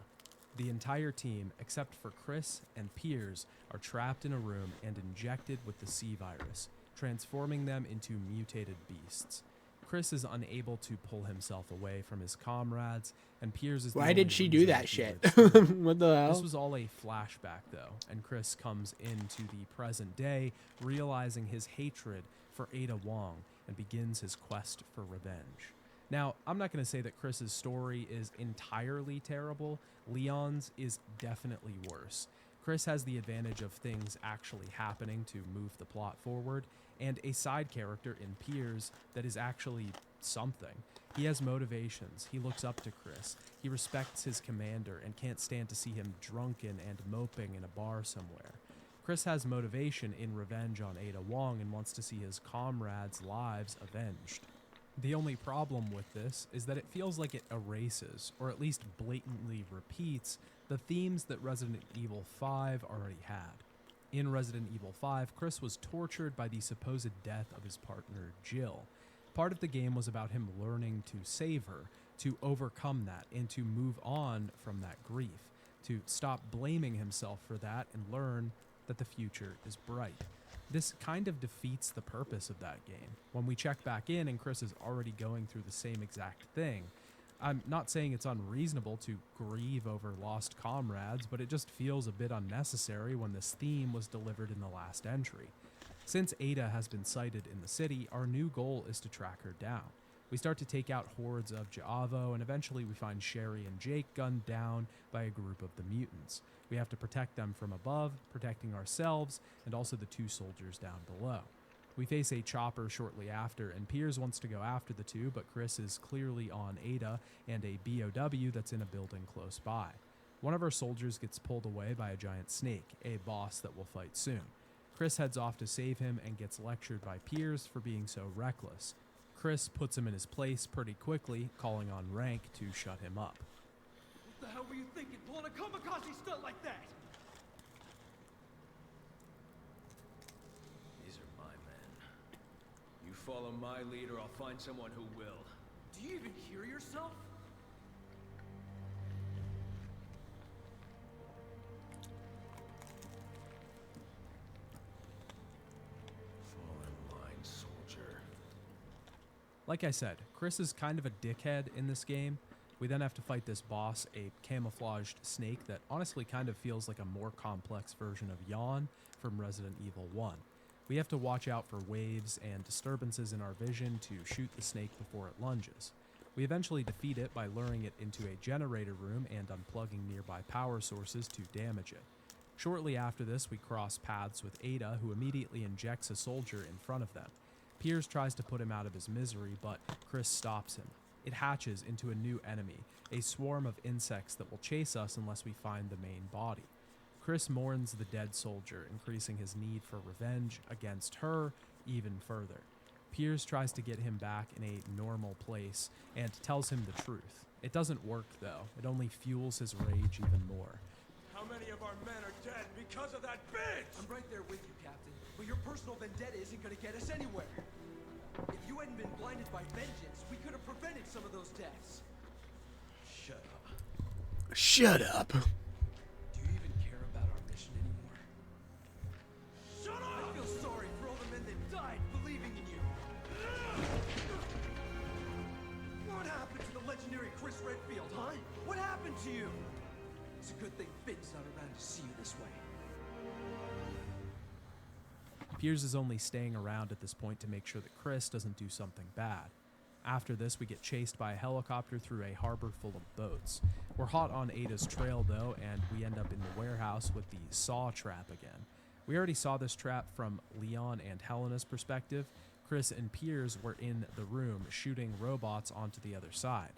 The entire team, except for Chris and Piers, are trapped in a room and injected with the C virus, transforming them into mutated beasts. Chris is unable to pull himself away from his comrades, and Piers is the Why only did she do reason that he shit? lives through. What the hell? This was all a flashback, though, and Chris comes into the present day, realizing his hatred for Ada Wong, and begins his quest for revenge. Now, I'm not going to say that Chris's story is entirely terrible. Leon's is definitely worse. Chris has the advantage of things actually happening to move the plot forward, and a side character in Piers that is actually something. He has motivations. He looks up to Chris. He respects his commander and can't stand to see him drunken and moping in a bar somewhere. Chris has motivation in revenge on Ada Wong and wants to see his comrades' lives avenged. The only problem with this is that it feels like it erases, or at least blatantly repeats, the themes that Resident Evil 5 already had. In Resident Evil 5, Chris was tortured by the supposed death of his partner, Jill. Part of the game was about him learning to save her, to overcome that, and to move on from that grief, to stop blaming himself for that and learn that the future is bright. This kind of defeats the purpose of that game. When we check back in and Chris is already going through the same exact thing, I'm not saying it's unreasonable to grieve over lost comrades, but it just feels a bit unnecessary when this theme was delivered in the last entry. Since Ada has been sighted in the city, our new goal is to track her down. We start to take out hordes of J'avo, and eventually we find Sherry and Jake gunned down by a group of the mutants. We have to protect them from above, protecting ourselves, and also the two soldiers down below. We face a chopper shortly after, and Piers wants to go after the two, but Chris is clearly on Ada and a BOW that's in a building close by. One of our soldiers gets pulled away by a giant snake, a boss that will fight soon. Chris heads off to save him and gets lectured by Piers for being so reckless. Chris puts him in his place pretty quickly, calling on Rank to shut him up. What the hell were you thinking, pulling a kamikaze stunt like that? These are my men. You follow my lead or I'll find someone who will. Do you even hear yourself? Fall in line, soldier. Like I said, Chris is kind of a dickhead in this game. We then have to fight this boss, a camouflaged snake that honestly kind of feels like a more complex version of Yawn from Resident Evil 1. We have to watch out for waves and disturbances in our vision to shoot the snake before it lunges. We eventually defeat it by luring it into a generator room and unplugging nearby power sources to damage it. Shortly after this, we cross paths with Ada, who immediately injects a soldier in front of them. Piers tries to put him out of his misery, but Chris stops him. It hatches into a new enemy, a swarm of insects that will chase us unless we find the main body. Chris mourns the dead soldier, increasing his need for revenge against her even further. Piers tries to get him back in a normal place and tells him the truth. It doesn't work, though. It only fuels his rage even more. How many of our men are dead because of that bitch? I'm right there with you, Captain. But your personal vendetta isn't gonna get us anywhere. If you hadn't been blinded by vengeance, we could have prevented some of those deaths. Shut up. Shut up. Do you even care about our mission anymore? Shut up! I feel sorry for all the men that died believing in you. What happened to the legendary Chris Redfield, huh? What happened to you? It's a good thing Finn's not around to see you this way. Piers is only staying around at this point to make sure that Chris doesn't do something bad. After this, we get chased by a helicopter through a harbor full of boats. We're hot on Ada's trail, though, and we end up in the warehouse with the saw trap again. We already saw this trap from Leon and Helena's perspective. Chris and Piers were in the room shooting robots onto the other side.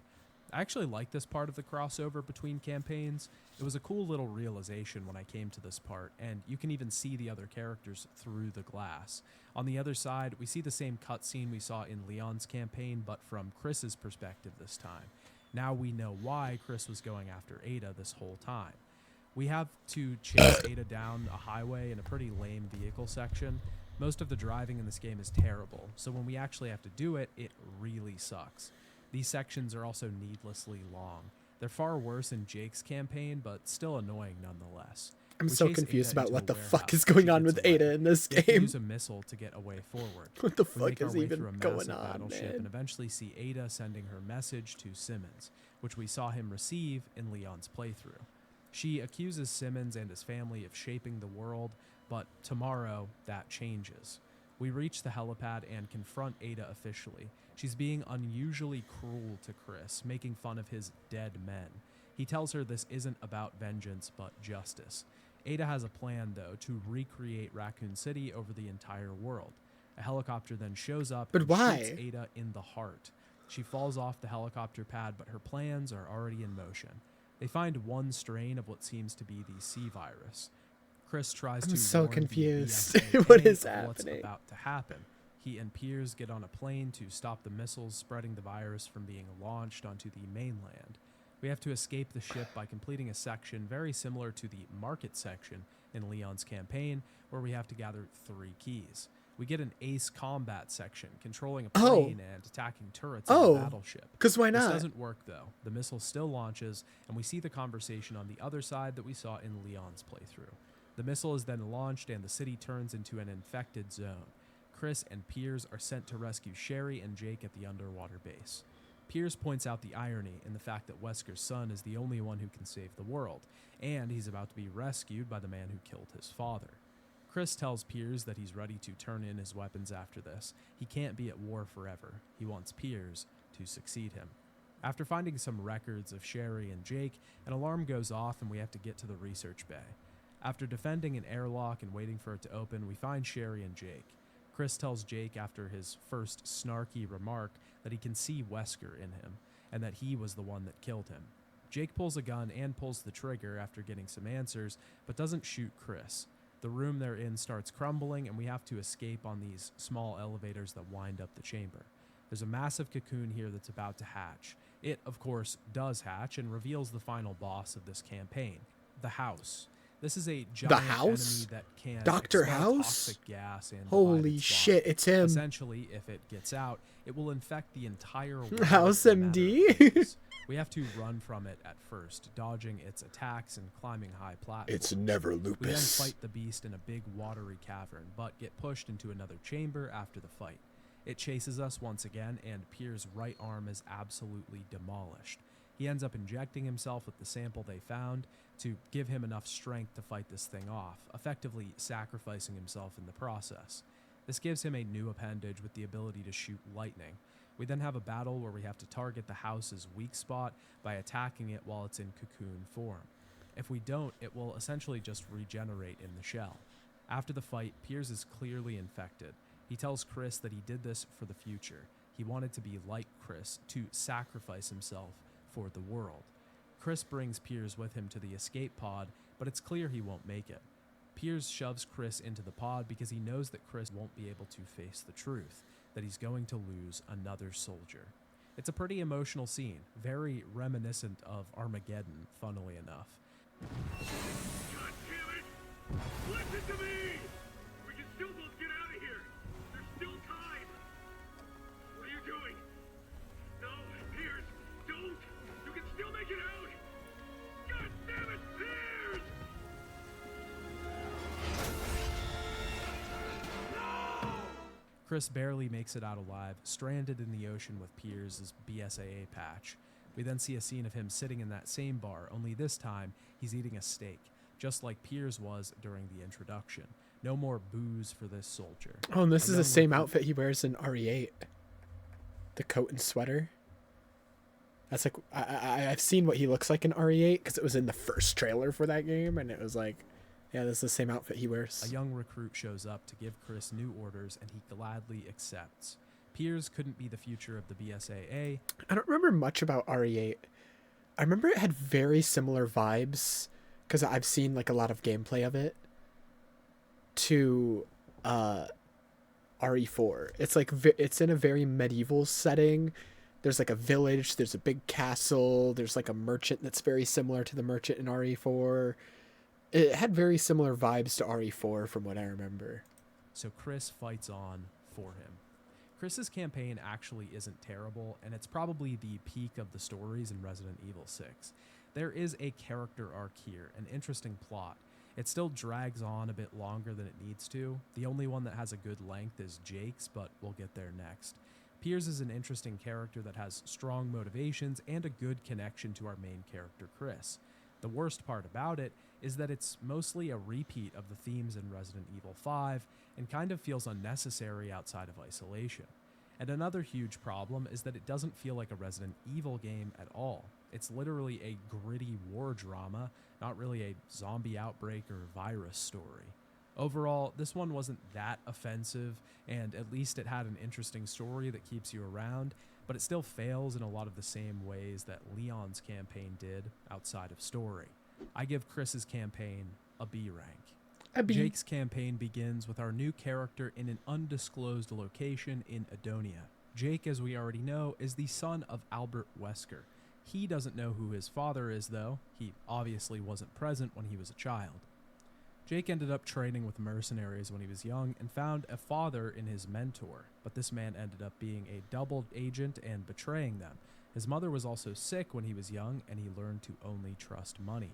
I actually like this part of the crossover between campaigns. It was a cool little realization when I came to this part, and you can even see the other characters through the glass. On the other side, we see the same cutscene we saw in Leon's campaign, but from Chris's perspective this time. Now we know why Chris was going after Ada this whole time. We have to chase Ada down a highway in a pretty lame vehicle section. Most of the driving in this game is terrible, so when we actually have to do it, it really sucks. These sections are also needlessly long. They're far worse in Jake's campaign, but still annoying nonetheless. I'm We so chase confused Ada about into what a the fuck warehouse. is going She on gets with away. Ada in this We have to game. use a missile to get away forward. What the We fuck make our is way even through a going massive on, battleship man? and eventually see Ada sending her message to Simmons, which we saw him receive in Leon's playthrough. She accuses Simmons and his family of shaping the world, but tomorrow that changes. We reach the helipad and confront Ada officially. She's being unusually cruel to Chris, making fun of his dead men. He tells her this isn't about vengeance, but justice. Ada has a plan, though, to recreate Raccoon City over the entire world. A helicopter then shows up But and why? shoots Ada in the heart. She falls off the helicopter pad, but her plans are already in motion. They find one strain of what seems to be the C virus. Chris tries I'm to so warn the confused. BSAA What is of what's happening? about to happen. He and Piers get on a plane to stop the missiles spreading the virus from being launched onto the mainland. We have to escape the ship by completing a section very similar to the market section in Leon's campaign, where we have to gather 3 keys. We get an ace combat section, controlling a plane and attacking turrets on a battleship. 'Cause why This not? doesn't work, though. The missile still launches, and we see the conversation on the other side that we saw in Leon's playthrough. The missile is then launched, and the city turns into an infected zone. Chris and Piers are sent to rescue Sherry and Jake at the underwater base. Piers points out the irony in the fact that Wesker's son is the only one who can save the world, and he's about to be rescued by the man who killed his father. Chris tells Piers that he's ready to turn in his weapons after this. He can't be at war forever. He wants Piers to succeed him. After finding some records of Sherry and Jake, an alarm goes off and we have to get to the research bay. After defending an airlock and waiting for it to open, we find Sherry and Jake. Chris tells Jake after his first snarky remark that he can see Wesker in him, and that he was the one that killed him. Jake pulls a gun and pulls the trigger after getting some answers, but doesn't shoot Chris. The room they're in starts crumbling, and we have to escape on these small elevators that wind up the chamber. There's a massive cocoon here that's about to hatch. It, of course, does hatch and reveals the final boss of this campaign, the House. This is a giant House? enemy that can Dr. expel House? toxic gas and Holy divide its shit, body. it's him. Essentially, if it gets out, it will infect the entire world. House in a matter of MD? days. We have to run from it at first, dodging its attacks and climbing high platforms. It's never We then lupus. fight the beast in a big watery cavern, but get pushed into another chamber after the fight. It chases us once again, and Piers' right arm is absolutely demolished. He ends up injecting himself with the sample they found to give him enough strength to fight this thing off, effectively sacrificing himself in the process. This gives him a new appendage with the ability to shoot lightning. We then have a battle where we have to target the house's weak spot by attacking it while it's in cocoon form. If we don't, it will essentially just regenerate in the shell. After the fight, Piers is clearly infected. He tells Chris that he did this for the future. He wanted to be like Chris, to sacrifice himself for the world. Chris brings Piers with him to the escape pod, but it's clear he won't make it. Piers shoves Chris into the pod because he knows that Chris won't be able to face the truth, that he's going to lose another soldier. It's a pretty emotional scene, very reminiscent of Armageddon, funnily enough. God damn it! Listen to me! We can still both get out of here! There's still time! What are you doing? No, Piers, don't! You can still make it out! God damn it, Piers! No! Chris barely makes it out alive, stranded in the ocean with Piers' BSAA patch. We then see a scene of him sitting in that same bar, only this time he's eating a steak, just like Piers was during the introduction. No more booze for this soldier. Oh, and this is the same outfit he wears in RE8. The coat and sweater. That's like, I've seen what he looks like in RE8 because it was in the first trailer for that game, and it was like, yeah, this is the same outfit he wears. A young recruit shows up to give Chris new orders, and he gladly accepts. Piers couldn't be the future of the BSAA. I don't remember much about RE8. I remember it had very similar vibes because I've seen like a lot of gameplay of it to RE4. It's like it's in a very medieval setting. There's like a village, there's a big castle, there's like a merchant that's very similar to the merchant in RE4. It had very similar vibes to RE4 from what I remember. So Chris fights on for him. Chris's campaign actually isn't terrible, and it's probably the peak of the stories in Resident Evil 6. There is a character arc here, an interesting plot. It still drags on a bit longer than it needs to. The only one that has a good length is Jake's, but we'll get there next. Piers is an interesting character that has strong motivations and a good connection to our main character, Chris. The worst part about it is that it's mostly a repeat of the themes in Resident Evil 5 and kind of feels unnecessary outside of Isolation. And another huge problem is that it doesn't feel like a Resident Evil game at all. It's literally a gritty war drama, not really a zombie outbreak or virus story. Overall, this one wasn't that offensive, and at least it had an interesting story that keeps you around, but it still fails in a lot of the same ways that Leon's campaign did outside of story. I give Chris's campaign a B rank. Jake's campaign begins with our new character in an undisclosed location in Edonia. Jake, as we already know, is the son of Albert Wesker. He doesn't know who his father is, though. He obviously wasn't present when he was a child. Jake ended up training with mercenaries when he was young and found a father in his mentor, but this man ended up being a double agent and betraying them. His mother was also sick when he was young, and he learned to only trust money.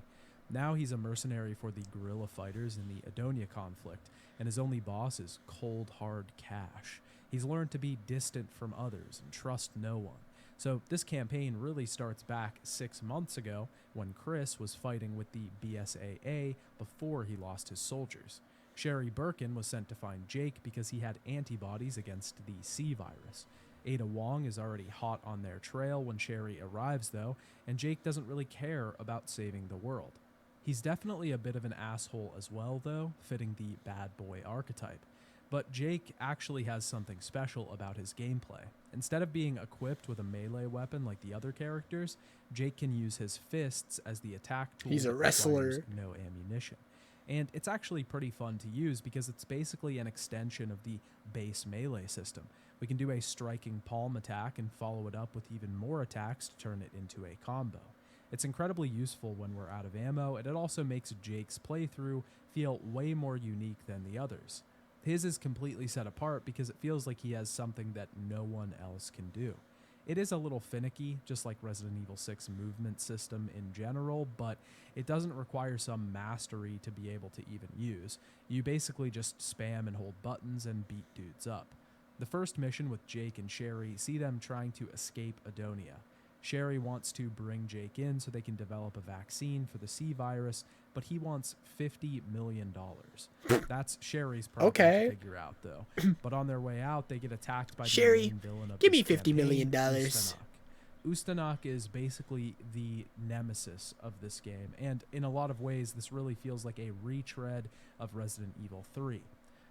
Now he's a mercenary for the guerrilla fighters in the Edonia conflict, and his only boss is cold, hard cash. He's learned to be distant from others and trust no one. So this campaign really starts back 6 months ago when Chris was fighting with the BSAA before he lost his soldiers. Sherry Birkin was sent to find Jake because he had antibodies against the C virus. Ada Wong is already hot on their trail when Sherry arrives, though, and Jake doesn't really care about saving the world. He's definitely a bit of an asshole as well, though, fitting the bad boy archetype. But Jake actually has something special about his gameplay. Instead of being equipped with a melee weapon like the other characters, Jake can use his fists as the attack tool. He's a wrestler. No ammunition. And it's actually pretty fun to use because it's basically an extension of the base melee system. We can do a striking palm attack and follow it up with even more attacks to turn it into a combo. It's incredibly useful when we're out of ammo, and it also makes Jake's playthrough feel way more unique than the others. His is completely set apart because it feels like he has something that no one else can do. It is a little finicky, just like Resident Evil 6 movement system in general, but it doesn't require some mastery to be able to even use. You basically just spam and hold buttons and beat dudes up. The first mission with Jake and Sherry see them trying to escape Edonia. Sherry wants to bring Jake in so they can develop a vaccine for the C virus, but he wants $50 million. That's Sherry's problem to figure out, though. But on their way out, they get attacked by Sherry, the main villain of give me this $50 million. campaign, Usanok. Ustanok is basically the nemesis of this game, and in a lot of ways this really feels like a retread of Resident Evil 3.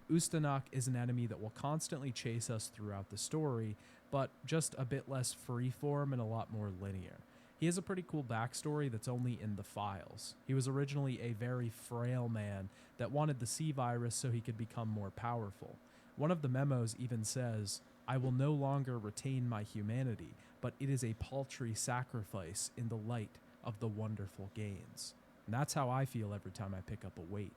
Ustanok is an enemy that will constantly chase us throughout the story, but just a bit less freeform and a lot more linear. He has a pretty cool backstory that's only in the files. He was originally a very frail man that wanted the C-virus so he could become more powerful. One of the memos even says, "I will no longer retain my humanity, but it is a paltry sacrifice in the light of the wonderful gains." And that's how I feel every time I pick up a weight.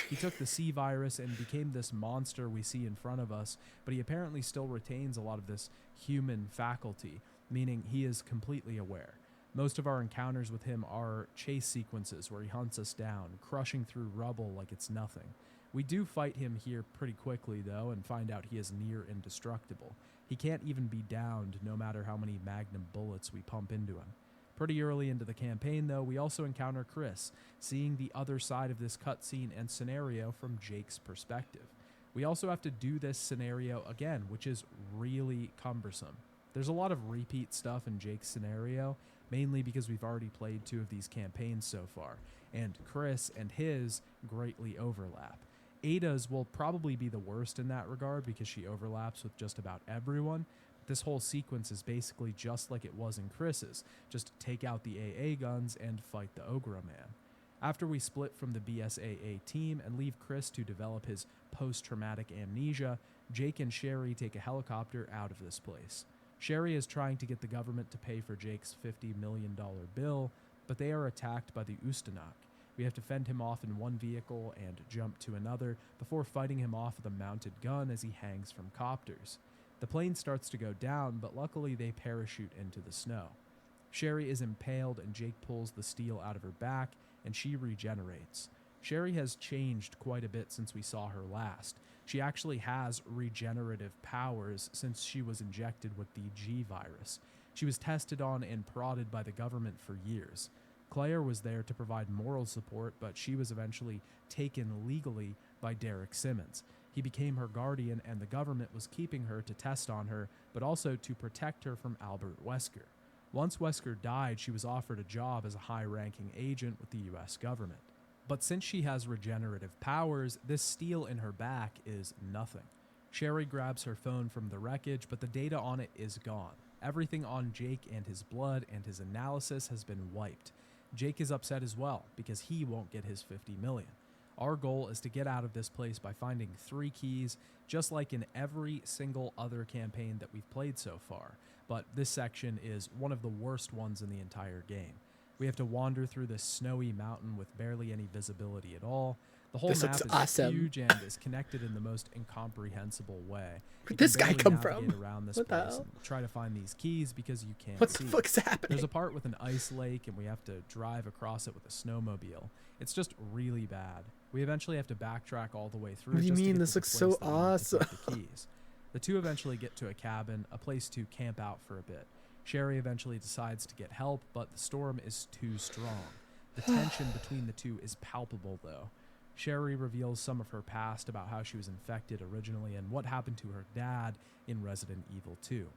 He took the C-virus and became this monster we see in front of us, but he apparently still retains a lot of this human faculty, meaning he is completely aware. Most of our encounters with him are chase sequences where he hunts us down, crushing through rubble like it's nothing. We do fight him here pretty quickly, though, and find out he is near indestructible. He can't even be downed no matter how many magnum bullets we pump into him. Pretty early into the campaign, though, we also encounter Chris, seeing the other side of this cutscene and scenario from Jake's perspective. We also have to do this scenario again, which is really cumbersome. There's a lot of repeat stuff in Jake's scenario, mainly because we've already played 2 of these campaigns so far, and Chris and his greatly overlap. Ada's will probably be the worst in that regard because she overlaps with just about everyone. This whole sequence is basically just like it was in Chris's, just take out the AA guns and fight the Ogra Man. After we split from the BSAA team and leave Chris to develop his post-traumatic amnesia, Jake and Sherry take a helicopter out of this place. Sherry is trying to get the government to pay for Jake's $50 million bill, but they are attacked by the Ustanok. We have to fend him off in one vehicle and jump to another before fighting him off with a mounted gun as he hangs from copters. The plane starts to go down, but luckily they parachute into the snow. Sherry is impaled and Jake pulls the steel out of her back and she regenerates. Sherry has changed quite a bit since we saw her last. She actually has regenerative powers since she was injected with the G-virus. She was tested on and prodded by the government for years. Claire was there to provide moral support, but she was eventually taken legally by Derek Simmons. He became her guardian, and the government was keeping her to test on her, but also to protect her from Albert Wesker. Once Wesker died, she was offered a job as a high-ranking agent with the US government. But since she has regenerative powers, this steel in her back is nothing. Sherry grabs her phone from the wreckage, but the data on it is gone. Everything on Jake and his blood and his analysis has been wiped. Jake is upset as well, because he won't get his $50 million. Our goal is to get out of this place by finding 3 keys, just like in every single other campaign that we've played so far, but this section is one of the worst ones in the entire game. We have to wander through this snowy mountain with barely any visibility at all. The whole map is awesome. huge and is connected in the most incomprehensible way. Where'd this guy come from? Around this What the place hell? and try to find these keys because you can't What see. the fuck's happening? There's a part with an ice lake and we have to drive across it with a snowmobile. It's just really bad. We eventually have to backtrack all the way through. What do you just to mean? get This to the looks place so that we need to awesome. get the keys. The two eventually get to a cabin, a place to camp out for a bit. Sherry eventually decides to get help, but the storm is too strong. The tension between the two is palpable, though. Sherry reveals some of her past about how she was infected originally and what happened to her dad in Resident Evil 2.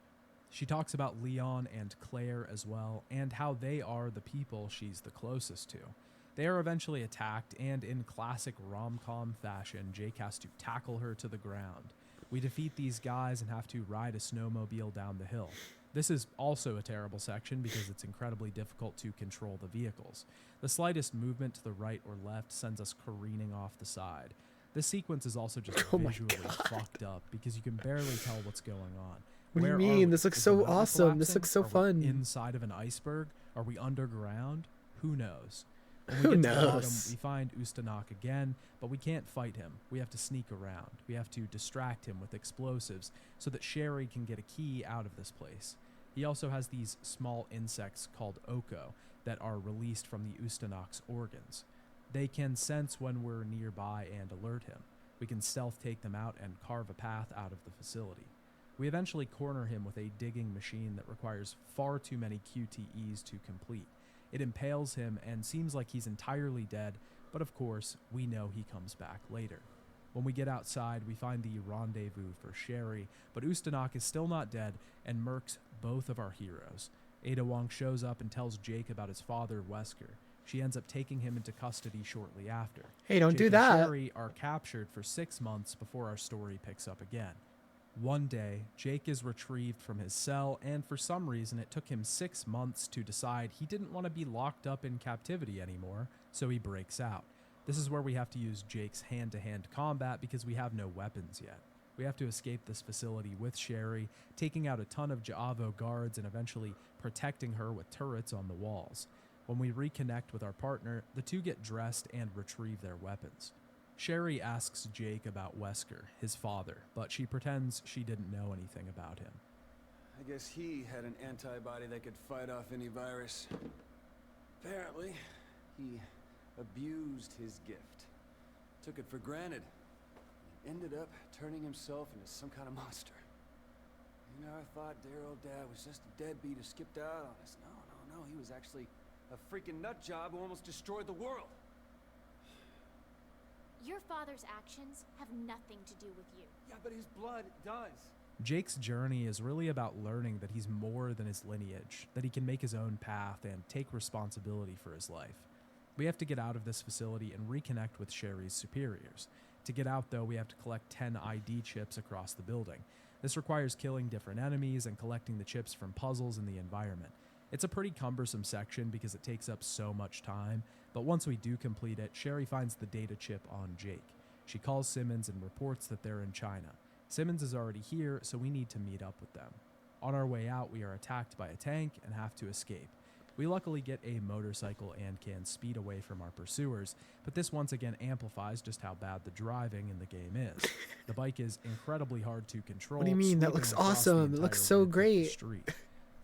She talks about Leon and Claire as well, and how they are the people she's the closest to. They are eventually attacked, and in classic rom-com fashion, Jake has to tackle her to the ground. We defeat these guys and have to ride a snowmobile down the hill. This is also a terrible section because it's incredibly difficult to control the vehicles. The slightest movement to the right or left sends us careening off the side. This sequence is also just visually fucked up because you can barely tell what's going on. What do you Where are mean? we? This looks Is so the mountain awesome. This collapsing? looks so Are we fun. inside of an iceberg? Are we underground? Who knows? When Who we get to the bottom, knows? we find Ustanok again, but we can't fight him. We have to sneak around. We have to distract him with explosives so that Sherry can get a key out of this place. He also has these small insects called Oko that are released from the Ustanok's organs. They can sense when we're nearby and alert him. We can stealth take them out and carve a path out of the facility. We eventually corner him with a digging machine that requires far too many QTEs to complete. It impales him and seems like he's entirely dead, but of course, we know he comes back later. When we get outside, we find the rendezvous for Sherry, but Ustanok is still not dead and murks both of our heroes. Ada Wong shows up and tells Jake about his father, Wesker. She ends up taking him into custody shortly after. Hey, don't Jake do and that. Sherry are captured for 6 months before our story picks up again. One day, Jake is retrieved from his cell, and for some reason it took him 6 months to decide he didn't want to be locked up in captivity anymore, so he breaks out. This is where we have to use Jake's hand-to-hand combat because we have no weapons yet. We have to escape this facility with Sherry, taking out a ton of J'avo guards and eventually protecting her with turrets on the walls. When we reconnect with our partner, the two get dressed and retrieve their weapons. Sherry asks Jake about Wesker, his father, but she pretends she didn't know anything about him. I guess he had an antibody that could fight off any virus. Apparently, he abused his gift. Took it for granted. Ended up turning himself into some kind of monster. You know, I thought dear old Dad was just a deadbeat who skipped out on us. No, he was actually a freaking nut job who almost destroyed the world. Your father's actions have nothing to do with you. Yeah, but his blood does. Jake's journey is really about learning that he's more than his lineage, that he can make his own path and take responsibility for his life. We have to get out of this facility and reconnect with Sherry's superiors. To get out, though, we have to collect 10 ID chips across the building. This requires killing different enemies and collecting the chips from puzzles in the environment. It's a pretty cumbersome section because it takes up so much time, but once we do complete it, Sherry finds the data chip on Jake. She calls Simmons and reports that they're in China. Simmons is already here, so we need to meet up with them. On our way out, we are attacked by a tank and have to escape. We luckily get a motorcycle and can speed away from our pursuers, but this once again amplifies just how bad the driving in the game is. The bike is incredibly hard to control. What do you mean? That looks awesome. It looks so great. Street.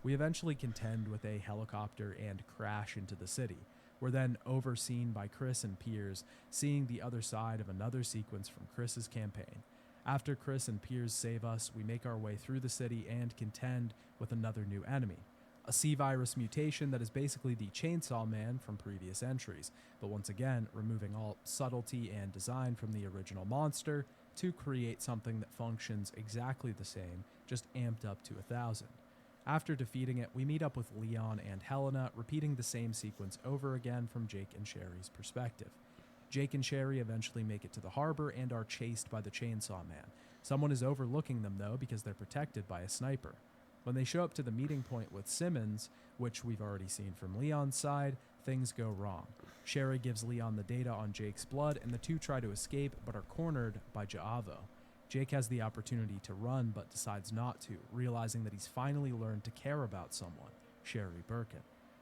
We eventually contend with a helicopter and crash into the city. We're then overseen by Chris and Piers, seeing the other side of another sequence from Chris's campaign. After Chris and Piers save us, we make our way through the city and contend with another new enemy. A C-virus mutation that is basically the Chainsaw Man from previous entries, but once again removing all subtlety and design from the original monster to create something that functions exactly the same, just amped up to 1,000. After defeating it, we meet up with Leon and Helena, repeating the same sequence over again from Jake and Sherry's perspective. Jake and Sherry eventually make it to the harbor and are chased by the Chainsaw Man. Someone is overlooking them, though, because they're protected by a sniper. When they show up to the meeting point with Simmons, which we've already seen from Leon's side, things go wrong. Sherry gives Leon the data on Jake's blood, and the two try to escape, but are cornered by J'avo. Jake has the opportunity to run, but decides not to, realizing that he's finally learned to care about someone, Sherry Birkin.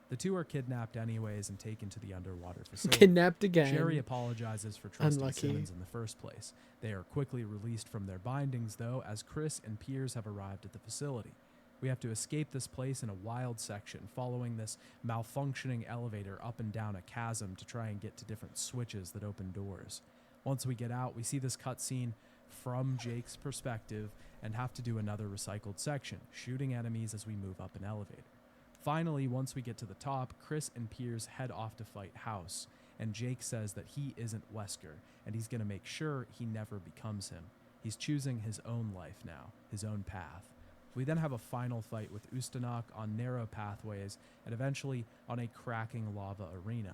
The two are kidnapped anyways and taken to the underwater facility. Kidnapped again. Sherry apologizes for trusting Unlucky. Simmons in the first place. They are quickly released from their bindings, though, as Chris and Piers have arrived at the facility. We have to escape this place in a wild section, following this malfunctioning elevator up and down a chasm to try and get to different switches that open doors. Once we get out, we see this cutscene from Jake's perspective and have to do another recycled section, shooting enemies as we move up an elevator. Finally, once we get to the top, Chris and Piers head off to fight House, and Jake says that he isn't Wesker, and he's going to make sure he never becomes him. He's choosing his own life now, his own path. We then have a final fight with Ustanok on narrow pathways and eventually on a cracking lava arena.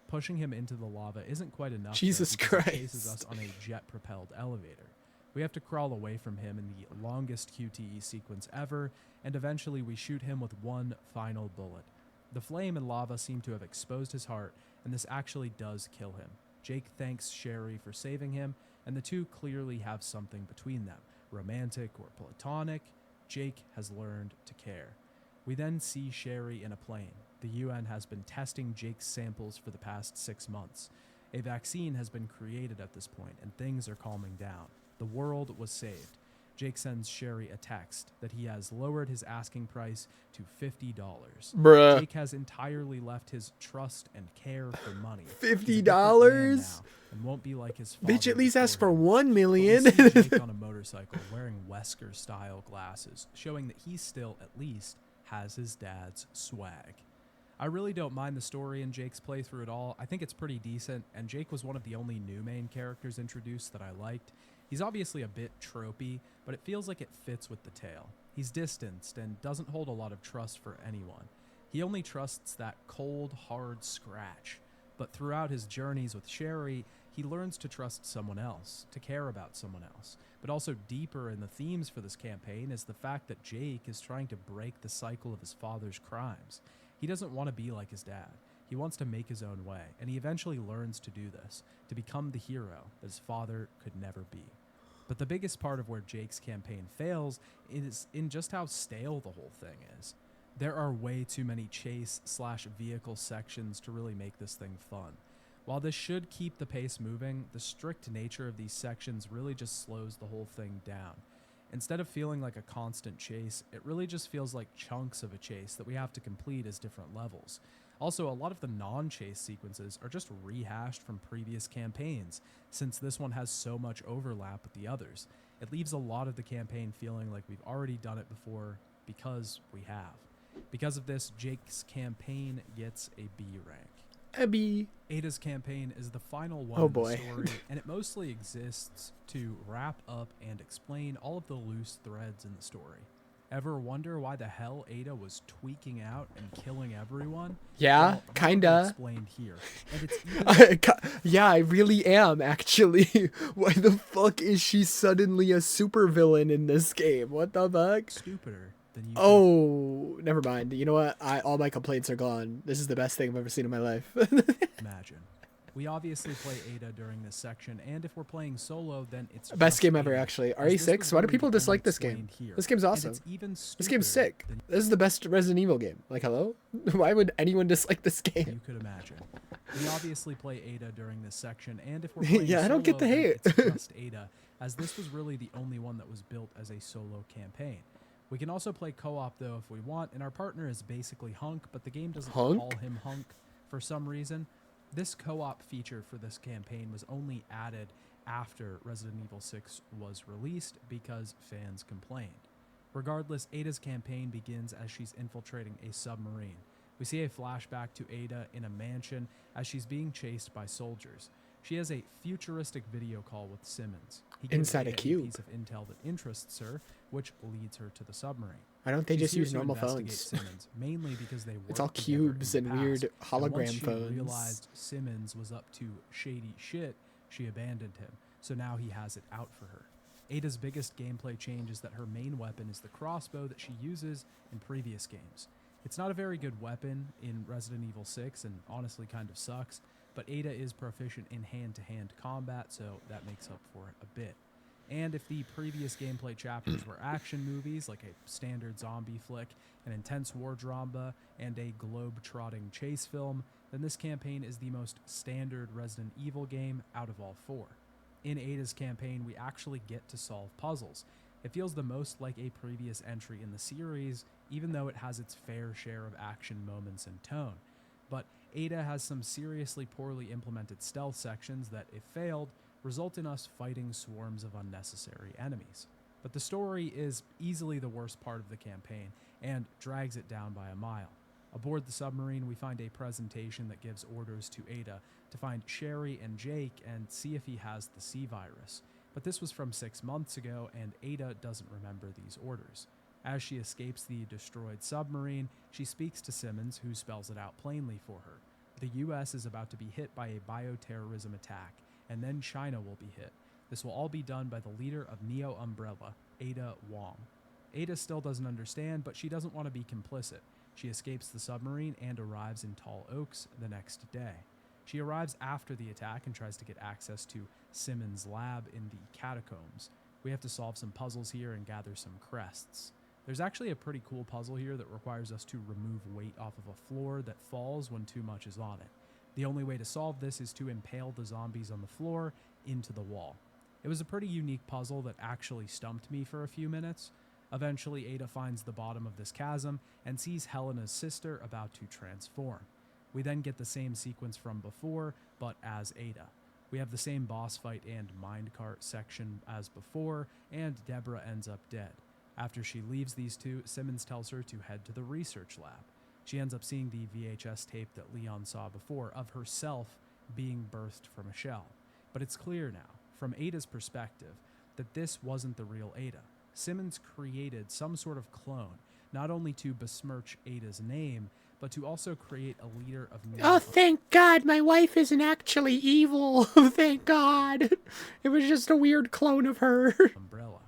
Pushing him into the lava isn't quite enough. Jesus because he Christ. chases us on a jet-propelled elevator. We have to crawl away from him in the longest QTE sequence ever, and eventually we shoot him with one final bullet. The flame and lava seem to have exposed his heart, and this actually does kill him. Jake thanks Sherry for saving him, and the two clearly have something between them, romantic or platonic. Jake has learned to care. We then see Sherry in a plane. The UN has been testing Jake's samples for the past 6 months. A vaccine has been created at this point, and things are calming down. The world was saved. Jake sends Sherry a text that he has lowered his asking price to $50. Bruh. Jake has entirely left his trust and care for money. $50? And won't be like his father. Bitch, at least ask for before him. $1 million. But we see Jake on a motorcycle wearing Wesker-style glasses, showing that he still, at least, has his dad's swag. I really don't mind the story in Jake's playthrough at all. I think it's pretty decent, and Jake was one of the only new main characters introduced that I liked. He's obviously a bit tropey, but it feels like it fits with the tale. He's distanced and doesn't hold a lot of trust for anyone. He only trusts that cold, hard scratch. But throughout his journeys with Sherry, he learns to trust someone else, to care about someone else. But also deeper in the themes for this campaign is the fact that Jake is trying to break the cycle of his father's crimes. He doesn't want to be like his dad. He wants to make his own way, and he eventually learns to do this, to become the hero that his father could never be. But the biggest part of where Jake's campaign fails is in just how stale the whole thing is. There are way too many chase/vehicle sections to really make this thing fun. While this should keep the pace moving, the strict nature of these sections really just slows the whole thing down. Instead of feeling like a constant chase, it really just feels like chunks of a chase that we have to complete as different levels. Also, a lot of the non-chase sequences are just rehashed from previous campaigns, since this one has so much overlap with the others. It leaves a lot of the campaign feeling like we've already done it before because we have. Because of this, Jake's campaign gets a B rank. A B. Ada's campaign is the final one Oh in the boy. story, and it mostly exists to wrap up and explain all of the loose threads in the story. Ever wonder why the hell Ada was tweaking out and killing everyone? Yeah, Well, that'll be kinda. explained here. And it's even Yeah, I really am, actually. Why the fuck is she suddenly a supervillain in this game? What the fuck? stupider than you. Oh, never mind. You know what? All my complaints are gone. This is the best thing I've ever seen in my life. Imagine. We obviously play Ada during this section, and if we're playing solo, then it's Best just game ever, Ada, actually. as this RE6? was Why do really people only dislike this game? explained here. This game's And awesome. it's even This game's stupider sick. than This is the best Resident Evil game. Like, hello? Why would anyone dislike this you game? could imagine. We obviously play Ada during this section, and if we're playing Yeah, I don't get solo, the then hate. it's just Ada, as this was really the only one that was built as a solo campaign. We can also play co-op though if we want, and our partner is basically Hunk, but the game doesn't Hunk? call him Hunk for some reason. This co-op feature for this campaign was only added after Resident Evil 6 was released because fans complained. Regardless, Ada's campaign begins as she's infiltrating a submarine. We see a flashback to Ada in a mansion as she's being chased by soldiers. She has a futuristic video call with Simmons. He gives Inside a Ada cube. piece of intel that interests her, which leads her to the submarine. Why don't they She's just here use to normal investigate phones? Simmons, mainly because they It's worked all together in cubes the and past. weird And hologram once she phones. realized Simmons was up to shady shit, she abandoned him. So now he has it out for her. Ada's biggest gameplay change is that her main weapon is the crossbow that she uses in previous games. It's not a very good weapon in Resident Evil 6 and honestly kind of sucks, but Ada is proficient in hand-to-hand combat, so that makes up for it a bit. And if the previous gameplay chapters were action movies, like a standard zombie flick, an intense war drama, and a globe-trotting chase film, then this campaign is the most standard Resident Evil game out of all four. In Ada's campaign, we actually get to solve puzzles. It feels the most like a previous entry in the series, even though it has its fair share of action moments and tone. But Ada has some seriously poorly implemented stealth sections that, if failed, result in us fighting swarms of unnecessary enemies. But the story is easily the worst part of the campaign, and drags it down by a mile. Aboard the submarine, we find a presentation that gives orders to Ada to find Sherry and Jake and see if he has the C virus. But this was from 6 months ago, and Ada doesn't remember these orders. As she escapes the destroyed submarine, she speaks to Simmons, who spells it out plainly for her. The US is about to be hit by a bioterrorism attack, and then China will be hit. This will all be done by the leader of Neo Umbrella, Ada Wong. Ada still doesn't understand, but she doesn't want to be complicit. She escapes the submarine and arrives in Tall Oaks the next day. She arrives after the attack and tries to get access to Simmons' lab in the catacombs. We have to solve some puzzles here and gather some crests. There's actually a pretty cool puzzle here that requires us to remove weight off of a floor that falls when too much is on it. The only way to solve this is to impale the zombies on the floor into the wall. It was a pretty unique puzzle that actually stumped me for a few minutes. Eventually, Ada finds the bottom of this chasm and sees Helena's sister about to transform. We then get the same sequence from before, but as Ada. We have the same boss fight and minecart section as before, and Deborah ends up dead. After she leaves these two, Simmons tells her to head to the research lab. She ends up seeing the VHS tape that Leon saw before of herself being birthed from a shell. But it's clear now, from Ada's perspective, that this wasn't the real Ada. Simmons created some sort of clone, not only to besmirch Ada's name, but to also create a leader of new Oh, thank God my wife isn't actually evil. Thank God. It was just a weird clone of her. Umbrella.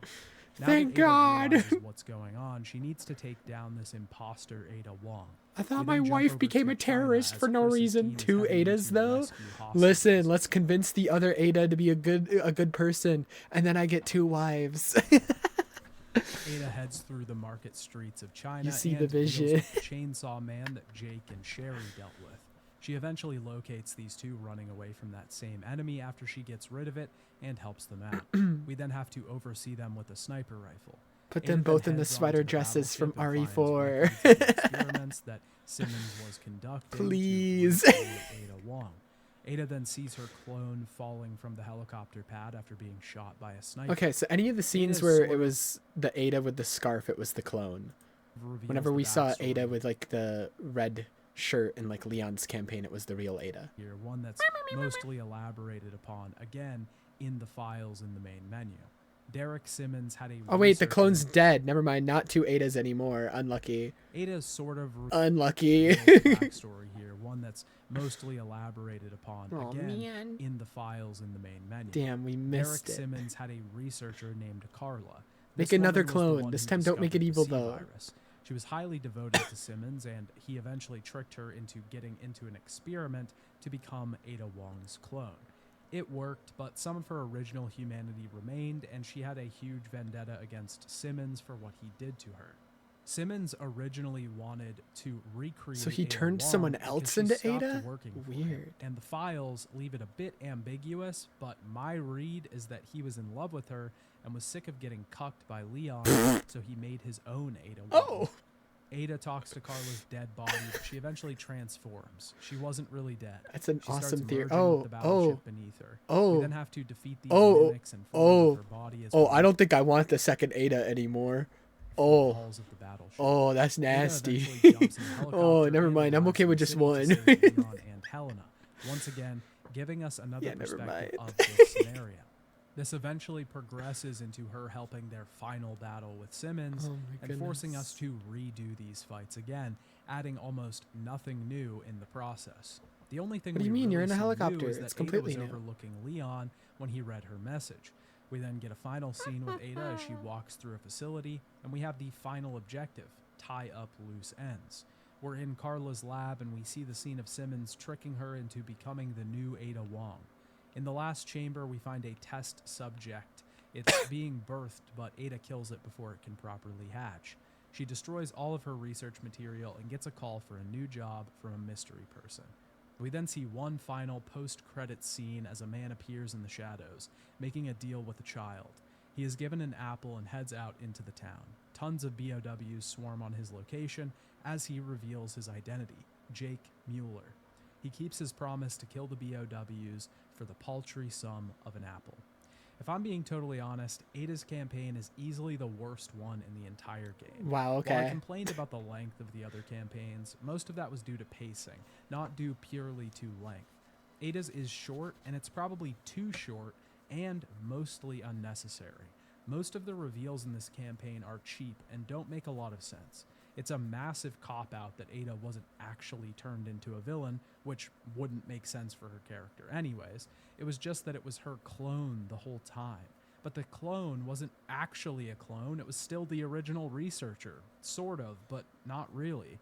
Now Thank that Ada God. realizes what's going on, she needs to take down this imposter Ada Wong. I thought We my then jump wife over became to a China terrorist as for no Chris's reason. team is 2 heading Adas to though. rescue hostages. Listen, let's convince the other Ada to be a good person, and then I get 2 wives. Ada heads through the market streets of China You see and the deals vision. with the chainsaw man that Jake and Sherry dealt with. She eventually locates these two running away from that same enemy after she gets rid of it and helps them out. We then have to oversee them with a sniper rifle. Put Ada them then both in the heads sweater onto the dresses from battleship and finds RE4. records of the experiments that Simmons was conducting. Please. To recreate Ada Wong. Ada then sees her clone falling from the helicopter pad after being shot by a sniper. Okay, so any of the scenes Ada's where sort it of was the Ada with the scarf, it was the clone. reveals Whenever the we saw backstory Ada with like the red shirt in like Leon's campaign, it was the real Ada. here, one that's mostly elaborated upon, again, in the files in the main menu. Derek Simmons had a Oh wait, the researcher- clone's dead. Never mind, not 2 Adas anymore. Unlucky. Ada's sort of Unlucky. backstory here, one that's mostly elaborated upon, Aw, again, man. in the files in the main menu. Damn, we missed Derek it. Simmons had a researcher named Carla. Make This another woman was the clone. one This who time don't make it discovered the evil, C though. virus. She was highly devoted to Simmons, and he eventually tricked her into getting into an experiment to become Ada Wong's clone. It worked, but some of her original humanity remained, and she had a huge vendetta against Simmons for what he did to her. Simmons originally wanted to recreate So he Ada turned Wong someone because else she into stopped Ada? working for him, Weird. and the files leave it a bit ambiguous, but my read is that he was in love with her and was sick of getting cucked by Leon, so he made his own Ada Wong. Oh! Ada talks to Carla's dead body, but she eventually transforms. She wasn't really dead. That's an She starts awesome theory. merging Oh, with the battleship oh, beneath her. oh, We then have to defeat these oh, mimics and forms of her body as oh, well. I don't think I want the second Ada anymore. Oh, oh, that's nasty. eventually jumps in a Oh, helicopter never and mind. I'm arrives okay in with the just city to one. save Leon and Helena, once again giving us another Yeah, never perspective mind. of this scenario. This eventually progresses into her helping their final battle with Simmons Oh my and forcing us goodness. to redo these fights again, adding almost nothing new in the process. The only thing What do you we mean? You're really in a see new helicopter. is It's that completely Ada was new. overlooking Leon when he read her message. We then get a final scene with Ada as she walks through a facility, and we have the final objective, tie up loose ends. We're in Carla's lab, and we see the scene of Simmons tricking her into becoming the new Ada Wong. In the last chamber, we find a test subject. It's being birthed, but Ada kills it before it can properly hatch. She destroys all of her research material and gets a call for a new job from a mystery person. We then see one final post-credits scene as a man appears in the shadows, making a deal with a child. He is given an apple and heads out into the town. Tons of BOWs swarm on his location as he reveals his identity, Jake Mueller. He keeps his promise to kill the BOWs for the paltry sum of an apple. If I'm being totally honest, Ada's campaign is easily the worst one in the entire game. Wow, While I okay. complained about the length of the other campaigns, most of that was due to pacing, not due purely to length. Ada's is short, and it's probably too short and mostly unnecessary. Most of the reveals in this campaign are cheap and don't make a lot of sense. It's a massive cop-out that Ada wasn't actually turned into a villain, which wouldn't make sense for her character anyways. It was just that it was her clone the whole time. But the clone wasn't actually a clone, it was still the original researcher. Sort of, but not really.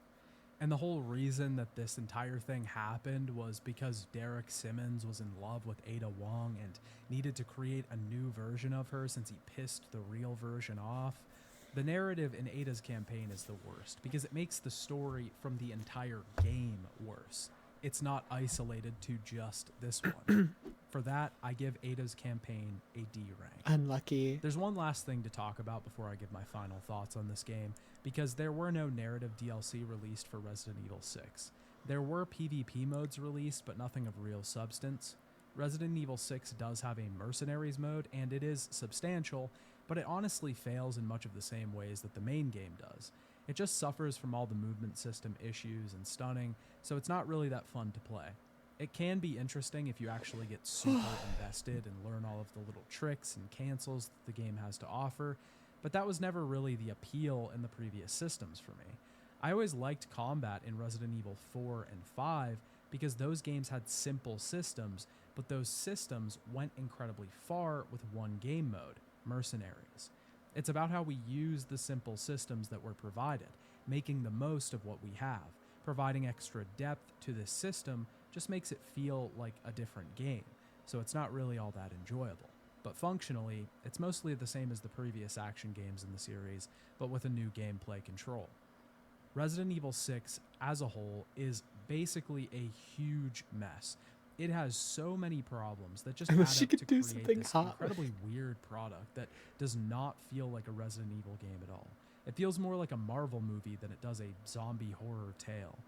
And the whole reason that this entire thing happened was because Derek Simmons was in love with Ada Wong and needed to create a new version of her since he pissed the real version off. The narrative in Ada's campaign is the worst because it makes the story from the entire game worse. It's not isolated to just this one. For that, I give Ada's campaign a D rank. Unlucky. There's one last thing to talk about before I give my final thoughts on this game, because there were no narrative DLC released for Resident Evil 6. There were PvP modes released, but nothing of real substance. Resident Evil 6 does have a Mercenaries mode, and it is substantial, but it honestly fails in much of the same ways that the main game does. It just suffers from all the movement system issues and stunning, so it's not really that fun to play. It can be interesting if you actually get super invested and learn all of the little tricks and cancels that the game has to offer, but that was never really the appeal in the previous systems for me. I always liked combat in Resident Evil 4 and 5 because those games had simple systems, but those systems went incredibly far with one game mode, Mercenaries. It's about how we use the simple systems that were provided, making the most of what we have. Providing extra depth to this system just makes it feel like a different game, so it's not really all that enjoyable. But functionally, it's mostly the same as the previous action games in the series, but with a new gameplay control. Resident Evil 6 as a whole is basically a huge mess. It has so many problems that just add up to create this incredibly weird product that does not feel like a Resident Evil game at all. It feels more like a Marvel movie than it does a zombie horror tale.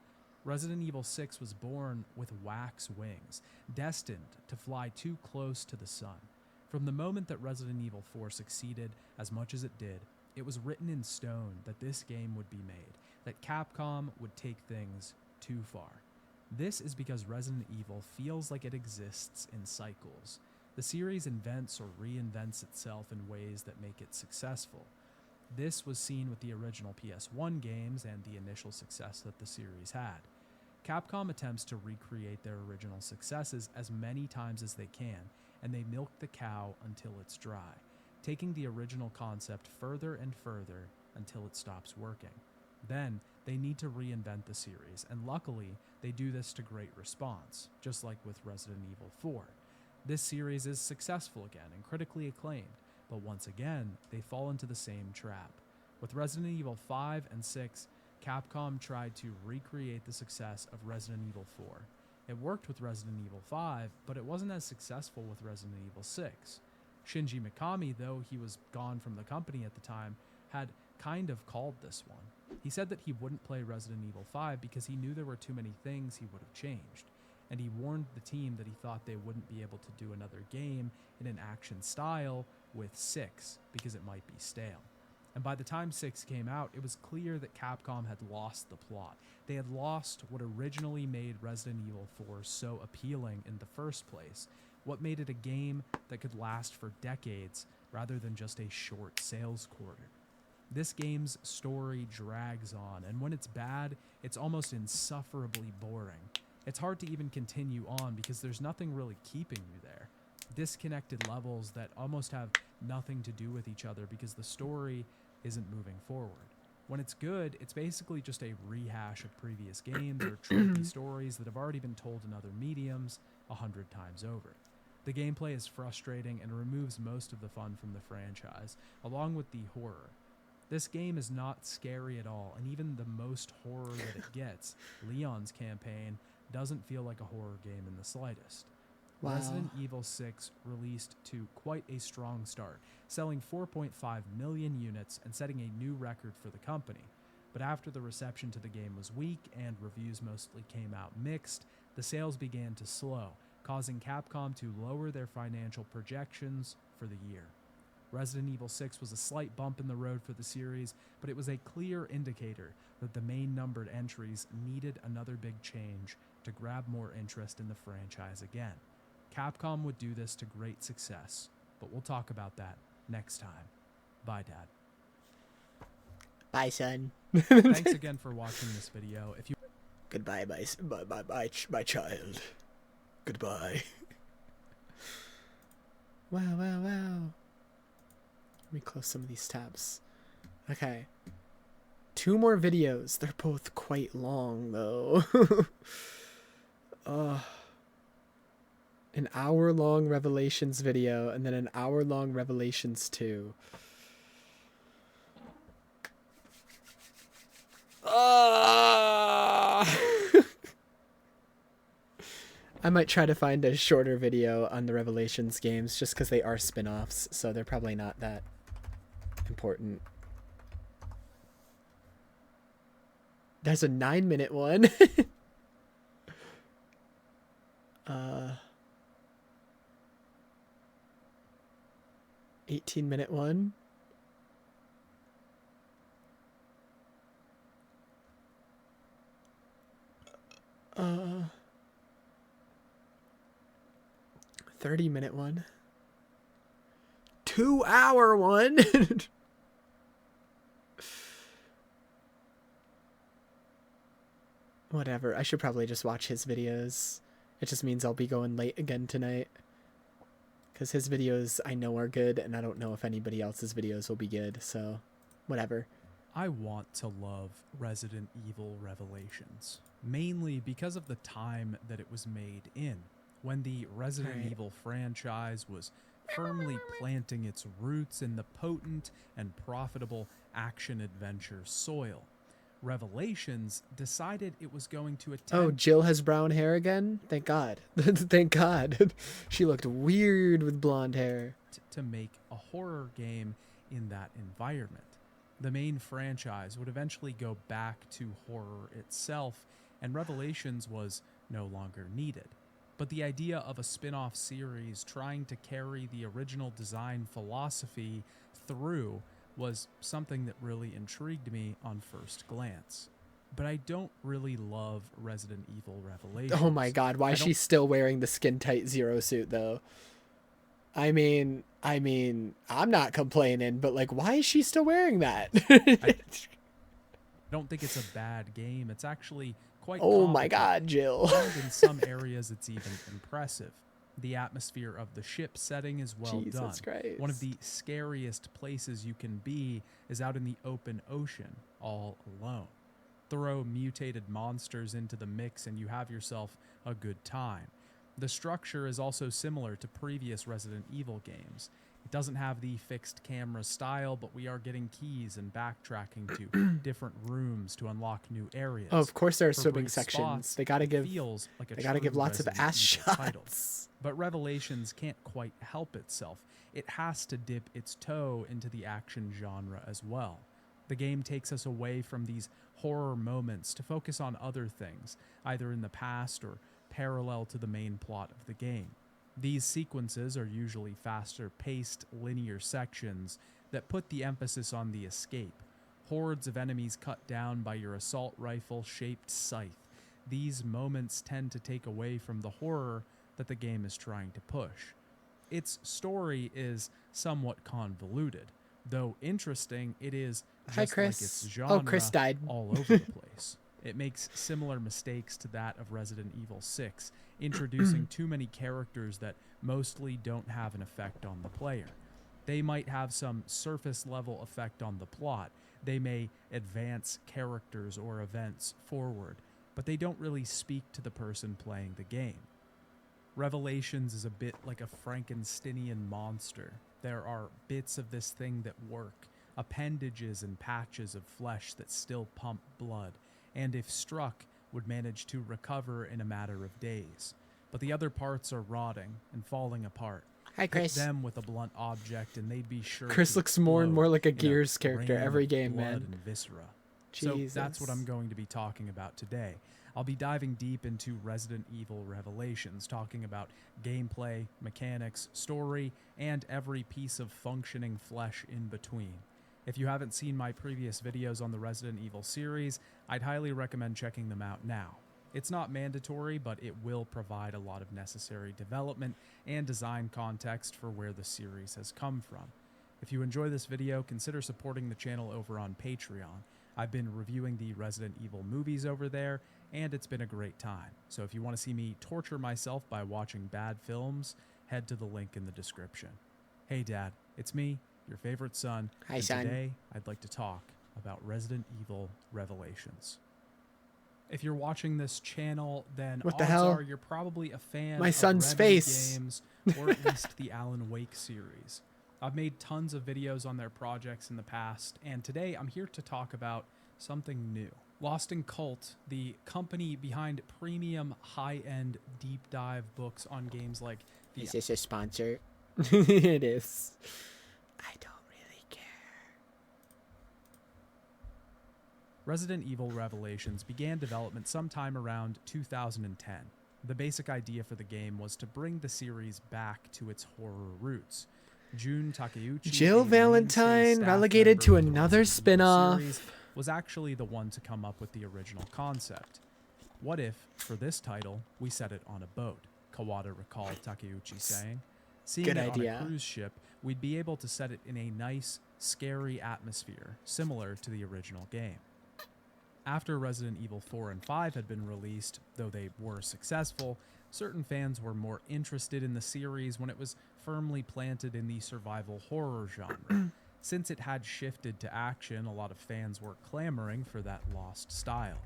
Resident Evil 6 was born with wax wings, destined to fly too close to the sun. From the moment that Resident Evil 4 succeeded as much as it did, it was written in stone that this game would be made, that Capcom would take things too far. This is because Resident Evil feels like it exists in cycles. The series invents or reinvents itself in ways that make it successful. This was seen with the original PS1 games and the initial success that the series had. Capcom attempts to recreate their original successes as many times as they can, and they milk the cow until it's dry, taking the original concept further and further until it stops working. Then, they need to reinvent the series, and luckily, they do this to great response, just like with Resident Evil 4. This series is successful again and critically acclaimed, but once again, they fall into the same trap. With Resident Evil 5 and 6, Capcom tried to recreate the success of Resident Evil 4. It worked with Resident Evil 5, but it wasn't as successful with Resident Evil 6. Shinji Mikami, though he was gone from the company at the time, had kind of called this one. He said that he wouldn't play Resident Evil 5 because he knew there were too many things he would have changed, and he warned the team that he thought they wouldn't be able to do another game in an action style with 6 because it might be stale. And by the time 6 came out, it was clear that Capcom had lost the plot. They had lost what originally made Resident Evil 4 so appealing in the first place, what made it a game that could last for decades rather than just a short sales quarter. This game's story drags on, and when it's bad, it's almost insufferably boring. It's hard to even continue on because there's nothing really keeping you there. Disconnected levels that almost have nothing to do with each other because the story isn't moving forward. When it's good, it's basically just a rehash of previous games or tropey stories that have already been told in other mediums 100 times over. The gameplay is frustrating and removes most of the fun from the franchise, along with the horror. This game is not scary at all, and even the most horror that it gets, Leon's campaign, doesn't feel like a horror game in the slightest. Wow. Resident Evil 6 released to quite a strong start, selling 4.5 million units and setting a new record for the company. But after the reception to the game was weak and reviews mostly came out mixed, the sales began to slow, causing Capcom to lower their financial projections for the year. Resident Evil 6 was a slight bump in the road for the series, but it was a clear indicator that the main numbered entries needed another big change to grab more interest in the franchise again. Capcom would do this to great success, but we'll talk about that next time. Bye, Dad. Bye, son. Thanks again for watching this video. If you Goodbye, my child. Goodbye. Wow, wow, wow. Let me close some of these tabs. Okay. 2 more videos. They're both quite long, though. An hour-long Revelations video, and then an hour-long Revelations 2. I might try to find a shorter video on the Revelations games just because they are spin-offs, so they're probably not that important. There's a 9-minute one. 18-minute one. Uh, 30-minute one. 2-hour one. Whatever. I should probably just watch his videos. It just means I'll be going late again tonight. Because his videos I know are good, and I don't know if anybody else's videos will be good, so whatever. I want to love Resident Evil Revelations, mainly because of the time that it was made in, when the Resident Evil franchise was firmly planting its roots in the potent and profitable action-adventure soil. Revelations decided it was going to attempt... Oh, Jill has brown hair again? Thank God. Thank God. She looked weird with blonde hair. ...to make a horror game in that environment. The main franchise would eventually go back to horror itself, and Revelations was no longer needed. But the idea of a spin-off series trying to carry the original design philosophy through was something that really intrigued me on first glance. But I don't really love Resident Evil Revelations. Oh my God, why is she still wearing the skin-tight Zero suit, though? I mean, I'm not complaining, but like, why is she still wearing that? I don't think it's a bad game. It's actually quite my God, Jill. And in some areas, it's even impressive. The atmosphere of the ship setting is well Jesus done. Christ. One of the scariest places you can be is out in the open ocean, all alone. Throw mutated monsters into the mix and you have yourself a good time. The structure is also similar to previous Resident Evil games. It doesn't have the fixed camera style, but we are getting keys and backtracking to different rooms to unlock new areas. Oh, of course there are For swimming brief sections. spots, They gotta it give. feels like a They gotta give true lots of Resident ass Evil title. shots. But Revelations can't quite help itself. It has to dip its toe into the action genre as well. The game takes us away from these horror moments to focus on other things, either in the past or parallel to the main plot of the game. These sequences are usually faster-paced, linear sections that put the emphasis on the escape. Hordes of enemies cut down by your assault rifle-shaped scythe. These moments tend to take away from the horror that the game is trying to push. Its story is somewhat convoluted. Though interesting, it is Hi, just Chris. like its genre Oh, Chris died. all over the place. It makes similar mistakes to that of Resident Evil 6, introducing too many characters that mostly don't have an effect on the player. They might have some surface level effect on the plot. They may advance characters or events forward, but they don't really speak to the person playing the game. Revelations is a bit like a Frankensteinian monster. There are bits of this thing that work, appendages and patches of flesh that still pump blood, and if struck, would manage to recover in a matter of days. But the other parts are rotting and falling apart. Hi, Chris. Hit them with a blunt object and they'd be sure Chris to looks more and explode more like a in Gears character rain every of game, blood man. and viscera. So that's what Jesus. I'm going to be talking about today. I'll be diving deep into Resident Evil Revelations, talking about gameplay, mechanics, story, and every piece of functioning flesh in between. If you haven't seen my previous videos on the Resident Evil series, I'd highly recommend checking them out now. It's not mandatory, but it will provide a lot of necessary development and design context for where the series has come from. If you enjoy this video, consider supporting the channel over on Patreon. I've been reviewing the Resident Evil movies over there, and it's been a great time. So if you want to see me torture myself by watching bad films, head to the link in the description. Hey Dad, it's me, your favorite son. Hi, and son. Today, I'd like to talk about Resident Evil Revelations. If you're watching this channel, then What the odds hell? are you're probably a fan My of son's Remedy face. games, or at least the Alan Wake series. I've made tons of videos on their projects in the past, and today I'm here to talk about something new. Lost in Cult, the company behind premium high-end deep dive books on games like the Is this a sponsor? It is. I don't really care. Resident Evil Revelations began development sometime around 2010. The basic idea for the game was to bring the series back to its horror roots. Jun Takeuchi, Jill a mainstay Valentine staff relegated member to of the another Resident Evil spin-off. series, was actually the one to come up with the original concept. What if, for this title, we set it on a boat? Kawada recalled Takeuchi saying. Seeing Good it idea. on a cruise ship, we'd be able to set it in a nice, scary atmosphere, similar to the original game. After Resident Evil 4 and 5 had been released, though they were successful, certain fans were more interested in the series when it was firmly planted in the survival horror genre. Since it had shifted to action, a lot of fans were clamoring for that lost style.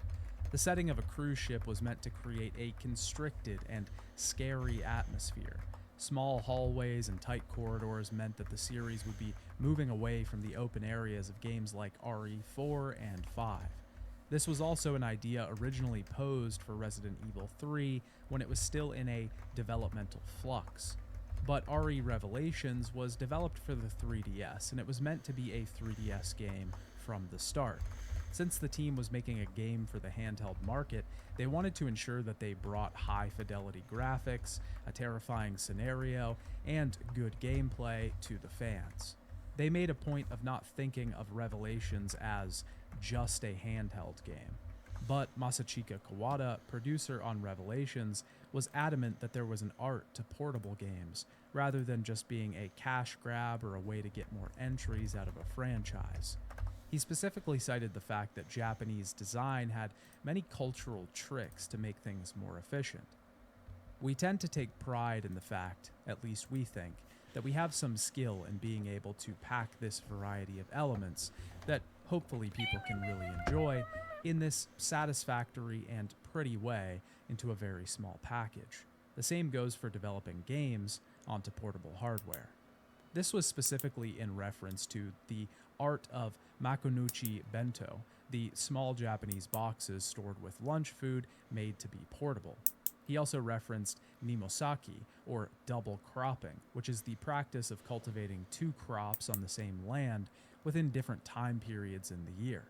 The setting of a cruise ship was meant to create a constricted and scary atmosphere. Small hallways and tight corridors meant that the series would be moving away from the open areas of games like RE4 and 5. This was also an idea originally posed for Resident Evil 3 when it was still in a developmental flux. But RE Revelations was developed for the 3DS, and it was meant to be a 3DS game from the start. Since the team was making a game for the handheld market, they wanted to ensure that they brought high-fidelity graphics, a terrifying scenario, and good gameplay to the fans. They made a point of not thinking of Revelations as just a handheld game. But Masachika Kawada, producer on Revelations, was adamant that there was an art to portable games, rather than just being a cash grab or a way to get more entries out of a franchise. He specifically cited the fact that Japanese design had many cultural tricks to make things more efficient. We tend to take pride in the fact, at least we think, that we have some skill in being able to pack this variety of elements that hopefully people can really enjoy in this satisfactory and pretty way into a very small package. The same goes for developing games onto portable hardware. This was specifically in reference to the art of Makonuchi Bento, the small Japanese boxes stored with lunch food made to be portable. He also referenced Nimosaki, or double cropping, which is the practice of cultivating two crops on the same land within different time periods in the year.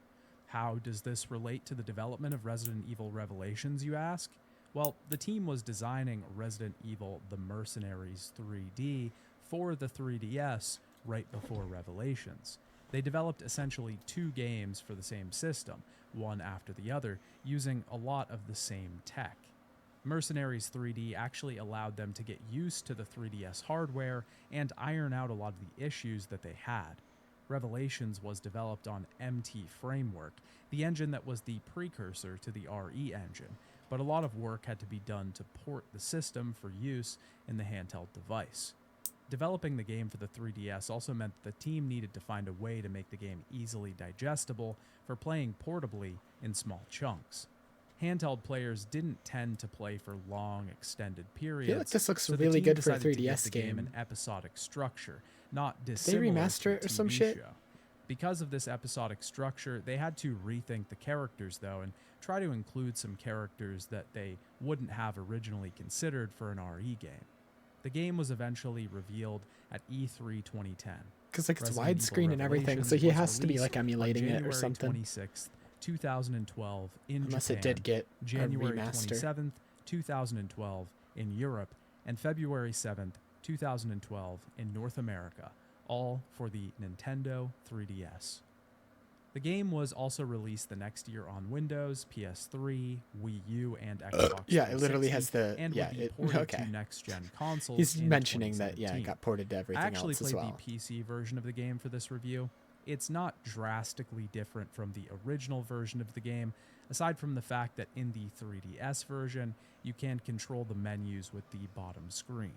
How does this relate to the development of Resident Evil Revelations, you ask? Well, the team was designing Resident Evil The Mercenaries 3D for the 3DS right before Revelations. They developed essentially two games for the same system, one after the other, using a lot of the same tech. Mercenaries 3D actually allowed them to get used to the 3DS hardware and iron out a lot of the issues that they had. Revelations was developed on MT Framework, the engine that was the precursor to the RE engine, but a lot of work had to be done to port the system for use in the handheld device. Developing the game for the 3DS also meant that the team needed to find a way to make the game easily digestible for playing portably in small chunks. Handheld players didn't tend to play for long, extended periods. I feel like this looks so the really team good for a decided to give 3DS the game. an episodic structure, not Did they dissimilar remaster to it or a some TV shit? show. Because of this episodic structure, they had to rethink the characters, though, and try to include some characters that they wouldn't have originally considered for an RE game. The game was eventually revealed at E3 2010. Because like it's Resident Evil widescreen and everything, so Revelations he was has to be released like on emulating it or January something. 26th, 2012 in Unless Japan, it did get a January remaster. 27th, 2012 in Europe, and February 7th, 2012 in North America, all for the Nintendo 3DS. The game was also released the next year on Windows, PS3, Wii U, and Xbox Yeah, it literally 360, has the and yeah. would be It, ported okay. to next-gen consoles. He's in mentioning that yeah, it 2017. got ported to everything I actually else as played well. the PC version of the game for this review. It's not drastically different from the original version of the game, aside from the fact that in the 3DS version, you can control the menus with the bottom screen.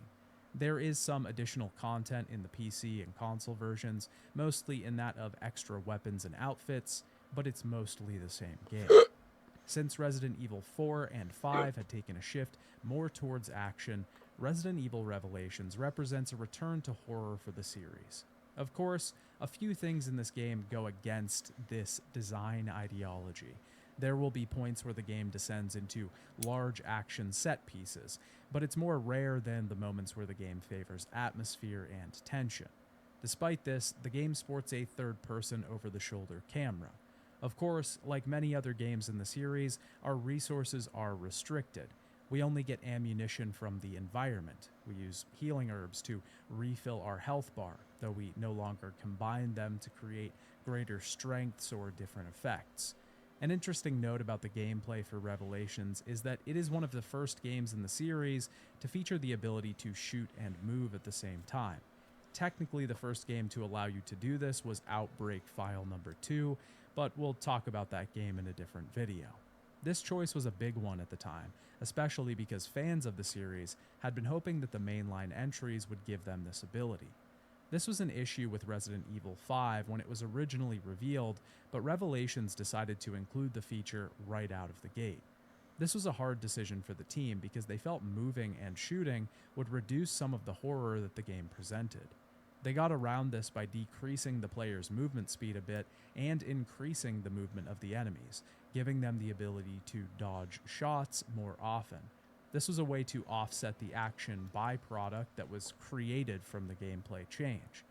There is some additional content in the PC and console versions, mostly in that of extra weapons and outfits, but it's mostly the same game. Since Resident Evil 4 and 5 had taken a shift more towards action, Resident Evil Revelations represents a return to horror for the series. Of course, a few things in this game go against this design ideology. There will be points where the game descends into large action set pieces, but it's more rare than the moments where the game favors atmosphere and tension. Despite this, the game sports a third-person over-the-shoulder camera. Of course, like many other games in the series, our resources are restricted. We only get ammunition from the environment. We use healing herbs to refill our health bar, though we no longer combine them to create greater strengths or different effects. An interesting note about the gameplay for Revelations is that it is one of the first games in the series to feature the ability to shoot and move at the same time. Technically, the first game to allow you to do this was Outbreak File Number 2, but we'll talk about that game in a different video. This choice was a big one at the time, especially because fans of the series had been hoping that the mainline entries would give them this ability. This was an issue with Resident Evil 5 when it was originally revealed, but Revelations decided to include the feature right out of the gate. This was a hard decision for the team because they felt moving and shooting would reduce some of the horror that the game presented. They got around this by decreasing the player's movement speed a bit and increasing the movement of the enemies, giving them the ability to dodge shots more often. This was a way to offset the action byproduct that was created from the gameplay change.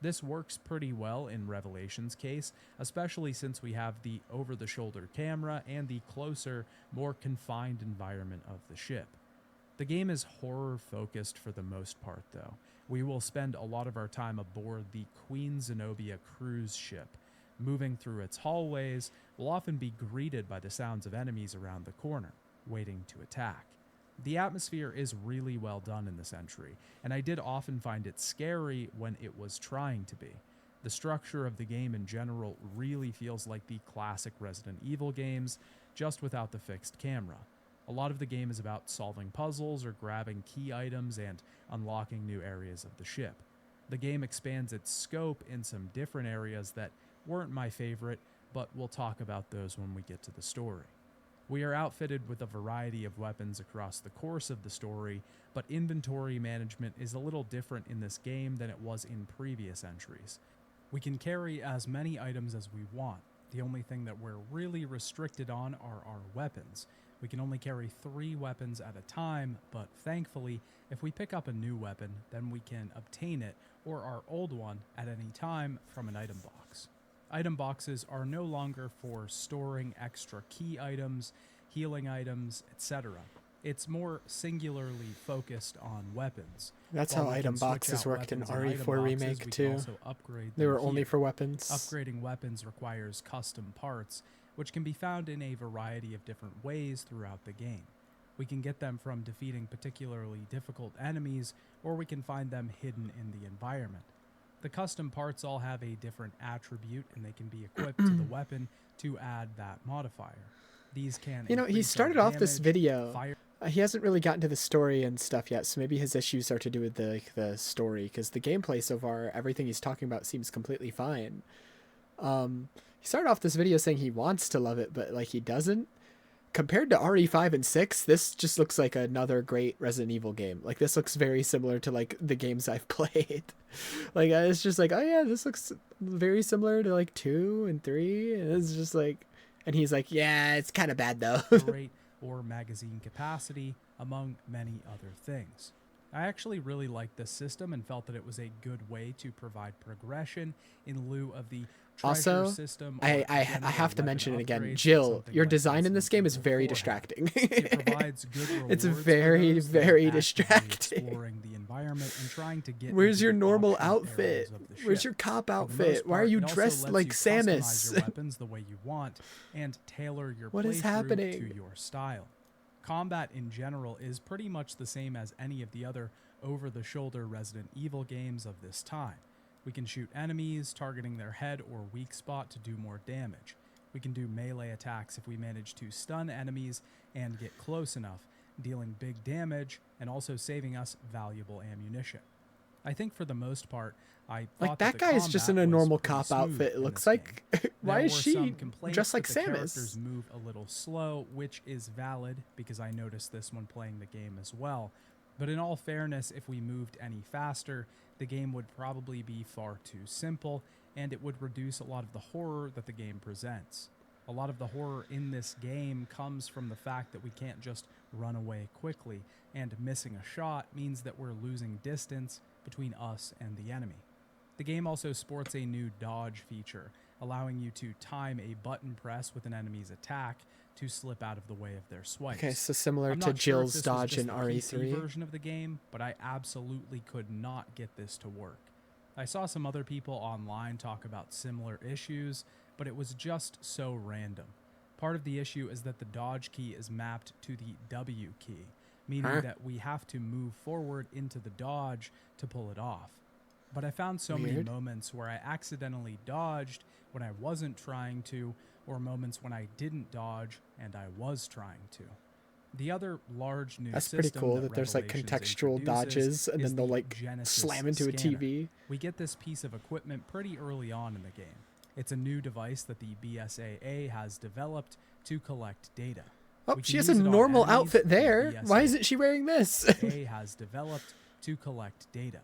This works pretty well in Revelation's case, especially since we have the over-the-shoulder camera and the closer, more confined environment of the ship. The game is horror-focused for the most part, though. We will spend a lot of our time aboard the Queen Zenobia cruise ship. Moving through its hallways, we'll often be greeted by the sounds of enemies around the corner, waiting to attack. The atmosphere is really well done in this entry, and I did often find it scary when it was trying to be. The structure of the game in general really feels like the classic Resident Evil games, just without the fixed camera. A lot of the game is about solving puzzles or grabbing key items and unlocking new areas of the ship. The game expands its scope in some different areas that weren't my favorite, but we'll talk about those when we get to the story. We are outfitted with a variety of weapons across the course of the story, but inventory management is a little different in this game than it was in previous entries. We can carry as many items as we want. The only thing that we're really restricted on are our weapons. We can only carry 3 weapons at a time, but thankfully, if we pick up a new weapon, then we can obtain it, or our old one, at any time from an item box. Item boxes are no longer for storing extra key items, healing items, etc. It's more singularly focused on weapons. That's While how we can item switch boxes out worked in weapons and item RE4 boxes, Remake we can too. also upgrade They them were only here. for weapons. Upgrading weapons requires custom parts, which can be found in a variety of different ways throughout the game. We can get them from defeating particularly difficult enemies, or we can find them hidden in the environment. The custom parts all have a different attribute, and they can be equipped to the weapon to add that modifier. These can You know, he increase our started off this damage, video. fire. He hasn't really gotten to the story and stuff yet, so maybe his issues are to do with the story, because the gameplay so far, everything he's talking about seems completely fine. He started off this video saying he wants to love it, but like he doesn't. Compared to RE5 and 6, this just looks like another great Resident Evil game. Like, this looks very similar to, like, the games I've played. Like, it's just like, oh yeah, this looks very similar to, like, 2 and 3. And it's just like, and he's like, yeah, it's kind of bad, though. Rate or magazine capacity, among many other things. I actually really liked this system and felt that it was a good way to provide progression in lieu of the Also, system. I have to mention it again. Jill, your design in this game is very distracting. It provides good It's rewards very, for those that are very actively distracting. exploring the environment and trying to get Where's into your the normal optional outfit? areas of the Where's ship. your cop For the outfit? most Why are part, you it also dressed lets like you customize Samus? your weapons the way you want and tailor your What is playthrough happening? to your style. Combat in general is pretty much the same as any of the other over-the-shoulder Resident Evil games of this time. We can shoot enemies, targeting their head or weak spot to do more damage. We can do melee attacks if we manage to stun enemies and get close enough, dealing big damage and also saving us valuable ammunition. I think for the most part, I thought Like, that the guy is just in combat a was normal pretty cop smooth outfit. It in looks this like, game. why There is were she some complaints dressed like that the Samus? characters move a little slow, which is valid because I noticed this when playing the game as well. But in all fairness, if we moved any faster, the game would probably be far too simple, and it would reduce a lot of the horror that the game presents. A lot of the horror in this game comes from the fact that we can't just run away quickly, and missing a shot means that we're losing distance between us and the enemy. The game also sports a new dodge feature, allowing you to time a button press with an enemy's attack to slip out of the way of their swipes. Okay, so similar I'm to not sure if Jill's this was dodge just in the PC RE3. version of the game, but I absolutely could not get this to work. I saw some other people online talk about similar issues, but it was just so random. Part of the issue is that the dodge key is mapped to the W key, meaning Huh? that we have to move forward into the dodge to pull it off. But I found so many Weird. moments where I accidentally dodged when I wasn't trying to, or moments when I didn't dodge and I was trying to. The other large new That's pretty system cool that there's like Revelations contextual introduces dodges and is then they'll the like Genesis slam into a scanner. TV. We get this piece of equipment pretty early on in the game. It's a new device that the BSAA has developed to collect data. Oh, We she can has a use it on normal enemies outfit and the there. Why isn't she wearing this? BSAA has developed to collect data.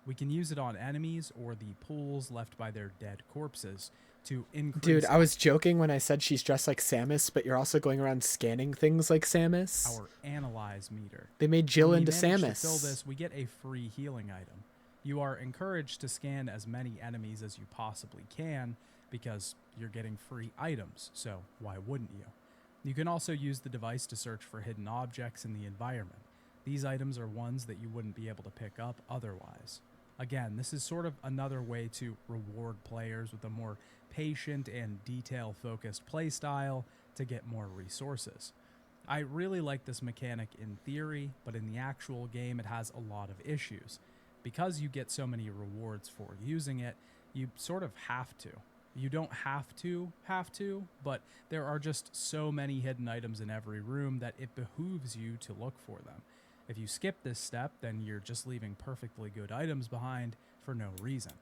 We can use it on enemies or the pools left by their dead corpses to increase. Dude, I was joking when I said she's dressed like Samus, but you're also going around scanning things like Samus. Our analyze meter. They made Jill When we into manage Samus. To fill this, we get a free healing item. You are encouraged to scan as many enemies as you possibly can because you're getting free items, so why wouldn't you? You can also use the device to search for hidden objects in the environment. These items are ones that you wouldn't be able to pick up otherwise. Again, this is sort of another way to reward players with a more patient and detail-focused playstyle to get more resources. I really like this mechanic in theory, but in the actual game it has a lot of issues. Because you get so many rewards for using it, you sort of have to. You don't have to, but there are just so many hidden items in every room that it behooves you to look for them. If you skip this step, then you're just leaving perfectly good items behind for no reason.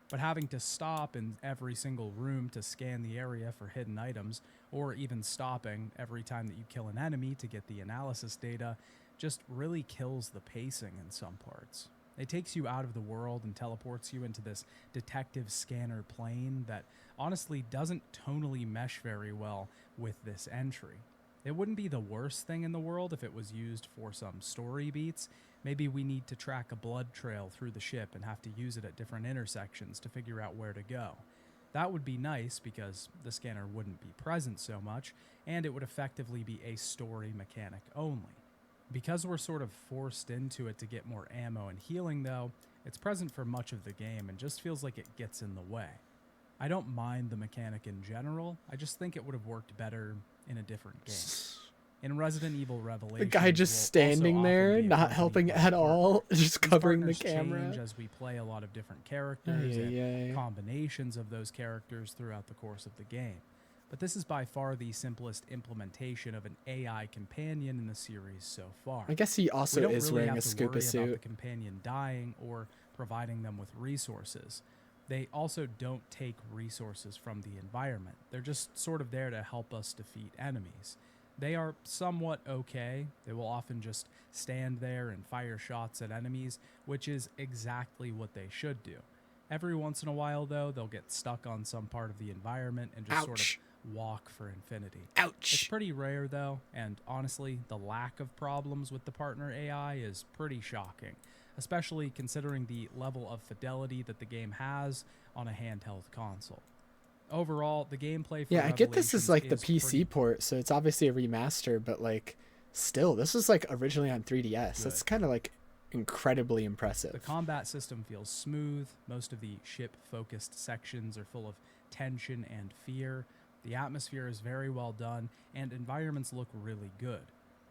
But having to stop in every single room to scan the area for hidden items, or even stopping every time that you kill an enemy to get the analysis data, just really kills the pacing in some parts. It takes you out of the world and teleports you into this detective scanner plane that honestly doesn't tonally mesh very well with this entry. It wouldn't be the worst thing in the world if it was used for some story beats. Maybe we need to track a blood trail through the ship and have to use it at different intersections to figure out where to go. That would be nice because the scanner wouldn't be present so much, and it would effectively be a story mechanic only. Because we're sort of forced into it to get more ammo and healing though, it's present for much of the game and just feels like it gets in the way. I don't mind the mechanic in general, I just think it would have worked better in a different game. In Resident Evil Revelations, The guy just standing there, not helping at all, just covering the camera. Change as we play a lot of different characters Ay, ay, ay. and combinations of those characters throughout the course of the game. But this is by far the simplest implementation of an AI companion in the series so far. I guess he also We don't is really wearing have a to scuba worry about the suit. companion dying or providing them with resources. They also don't take resources from the environment. They're just sort of there to help us defeat enemies. They are somewhat okay. They will often just stand there and fire shots at enemies, which is exactly what they should do. Every once in a while, though, they'll get stuck on some part of the environment and just sort of walk for infinity. Ouch! It's pretty rare, though, and honestly, the lack of problems with the partner AI is pretty shocking, especially considering the level of fidelity that the game has on a handheld console. Overall, the gameplay for Yeah, I get this is Revelations like the is pretty PC port, so it's obviously a remaster, but like still, this was like originally on 3DS. That's kind of like incredibly impressive. The combat system feels smooth. Most of the ship-focused sections are full of tension and fear. The atmosphere is very well done, and environments look really good.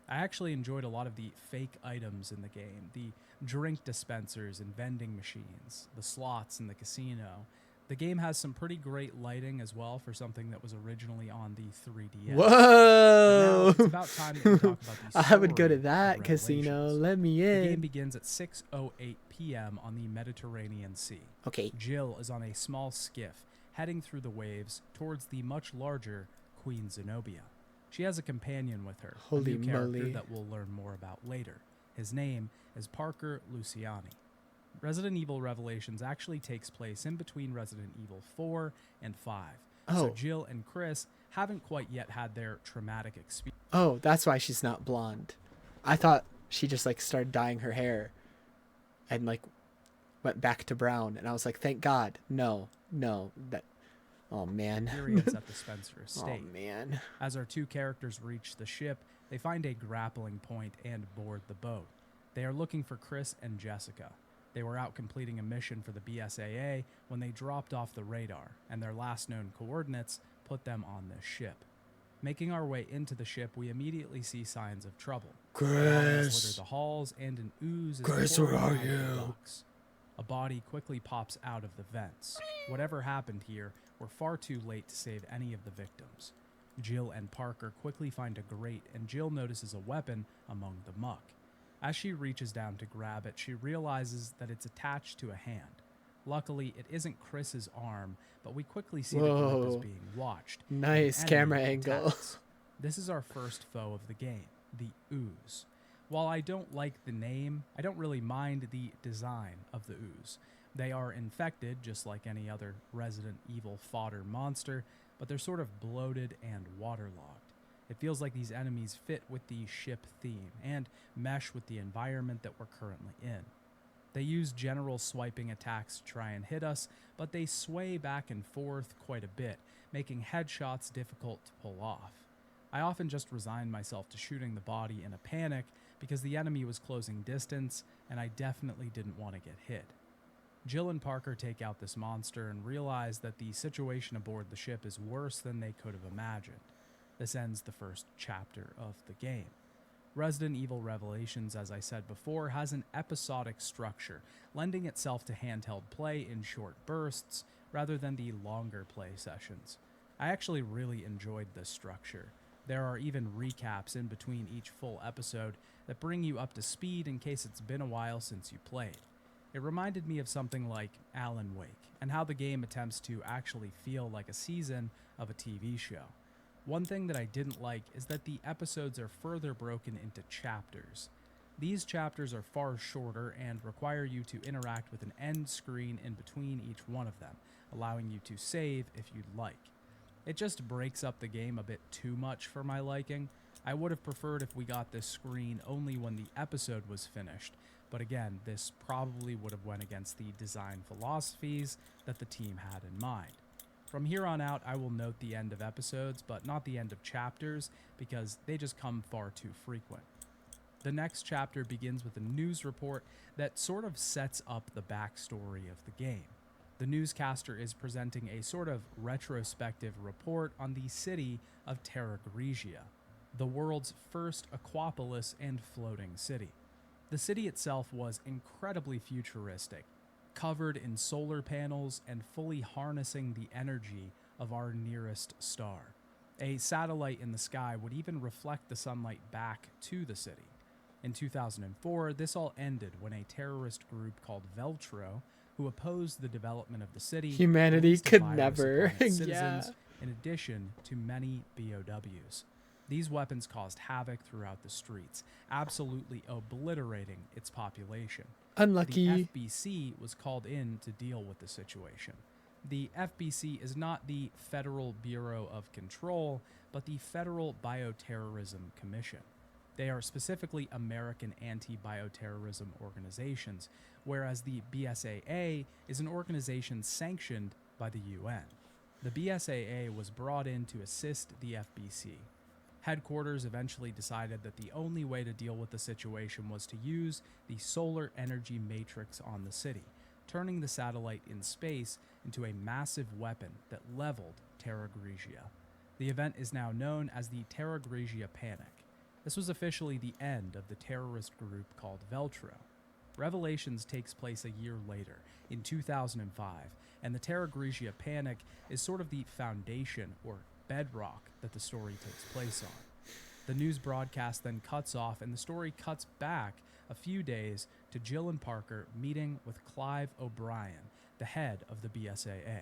I actually enjoyed a lot of the fake items in the game, the drink dispensers and vending machines, the slots in the casino. The game has some pretty great lighting as well for something that was originally on the 3DS. Whoa! But now it's about time that we talk about the I would go story to of that casino. Revelations. Let me The game in. begins at 6:08 p.m. on the Mediterranean Sea. Okay. Jill is on a small skiff heading through the waves towards the much larger Queen Zenobia. She has a companion with her, Holy a new character moly. that we'll learn more about later. His name is Parker Luciani. Resident Evil Revelations actually takes place in between Resident Evil 4 and 5. So Oh. Jill and Chris haven't quite yet had their traumatic experience. Oh, that's why she's not blonde. I thought she just like started dyeing her hair and like went back to brown, and I was like, thank God. No, that. Oh man. Experience at the Spencer estate. Oh man. As our two characters reach the ship, they find a grappling point and board the boat. They are looking for Chris and Jessica. They were out completing a mission for the BSAA when they dropped off the radar, and their last known coordinates put them on this ship. Making our way into the ship, we immediately see signs of trouble. Chris! Litter the halls, and an ooze is Chris, pouring where are out of the you? docks. A body quickly pops out of the vents. Whatever happened here, we're far too late to save any of the victims. Jill and Parker quickly find a grate, and Jill notices a weapon among the muck. As she reaches down to grab it, she realizes that it's attached to a hand. Luckily, it isn't Chris's arm, but we quickly see the group is being watched. Nice camera angle. This is our first foe of the game, the Ooze. While I don't like the name, I don't really mind the design of the Ooze. They are infected, just like any other Resident Evil fodder monster, but they're sort of bloated and waterlogged. It feels like these enemies fit with the ship theme and mesh with the environment that we're currently in. They use general swiping attacks to try and hit us, but they sway back and forth quite a bit, making headshots difficult to pull off. I often just resigned myself to shooting the body in a panic because the enemy was closing distance and I definitely didn't want to get hit. Jill and Parker take out this monster and realize that the situation aboard the ship is worse than they could have imagined. This ends the first chapter of the game. Resident Evil Revelations, as I said before, has an episodic structure, lending itself to handheld play in short bursts rather than the longer play sessions. I actually really enjoyed this structure. There are even recaps in between each full episode that bring you up to speed in case it's been a while since you played. It reminded me of something like Alan Wake, and how the game attempts to actually feel like a season of a TV show. One thing that I didn't like is that the episodes are further broken into chapters. These chapters are far shorter and require you to interact with an end screen in between each one of them, allowing you to save if you'd like. It just breaks up the game a bit too much for my liking. I would have preferred if we got this screen only when the episode was finished, but again, this probably would have went against the design philosophies that the team had in mind. From here on out, I will note the end of episodes, but not the end of chapters, because they just come far too frequent. The next chapter begins with a news report that sort of sets up the backstory of the game. The newscaster is presenting a sort of retrospective report on the city of Terra Grigia, the world's first aquapolis and floating city. The city itself was incredibly futuristic, covered in solar panels and fully harnessing the energy of our nearest star. A satellite in the sky would even reflect the sunlight back to the city. In 2004, this all ended when a terrorist group called Veltro, who opposed the development of the city, Humanity released a could virus never. upon its Yeah. citizens, in addition to many BOWs. These weapons caused havoc throughout the streets, absolutely obliterating its population. Unlucky. The FBC was called in to deal with the situation. The FBC is not the Federal Bureau of Control, but the Federal Bioterrorism Commission. They are specifically American anti-bioterrorism organizations, whereas the BSAA is an organization sanctioned by the UN. The BSAA was brought in to assist the FBC. Headquarters eventually decided that the only way to deal with the situation was to use the solar energy matrix on the city, turning the satellite in space into a massive weapon that leveled Terra Grigia. The event is now known as the Terra Grigia Panic. This was officially the end of the terrorist group called Veltro. Revelations takes place a year later, in 2005, and the Terra Grigia Panic is sort of the foundation or bedrock that the story takes place on. The news broadcast then cuts off, and the story cuts back a few days to Jill and Parker meeting with Clive O'Brien, the head of the BSAA.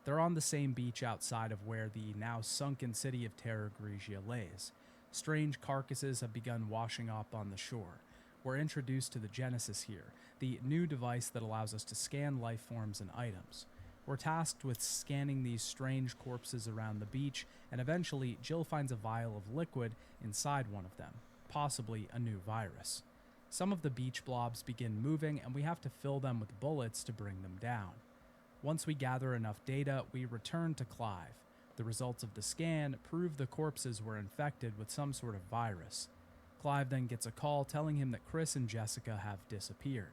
They're on the same beach outside of where the now sunken city of Terra Grigia lays. Strange carcasses have begun washing up on the shore. We're introduced to the Genesis here, the new device that allows us to scan life forms and items. We're tasked with scanning these strange corpses around the beach, and eventually Jill finds a vial of liquid inside one of them, possibly a new virus. Some of the beach blobs begin moving, and we have to fill them with bullets to bring them down. Once we gather enough data, we return to Clive. The results of the scan prove the corpses were infected with some sort of virus. Clive then gets a call telling him that Chris and Jessica have disappeared.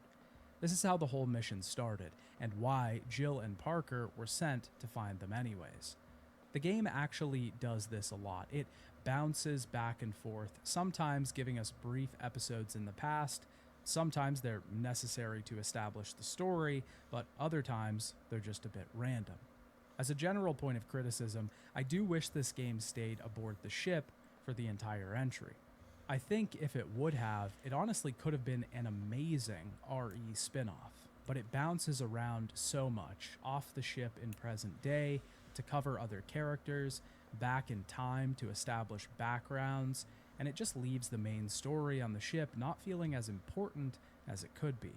This is how the whole mission started, and why Jill and Parker were sent to find them anyways. The game actually does this a lot. It bounces back and forth, sometimes giving us brief episodes in the past, Sometimes they're necessary to establish the story, but other times they're just a bit random. As a general point of criticism, I do wish this game stayed aboard the ship for the entire entry. I think if it would have, it honestly could have been an amazing RE spin-off, but it bounces around so much, off the ship in present day to cover other characters, back in time to establish backgrounds, and it just leaves the main story on the ship not feeling as important as it could be.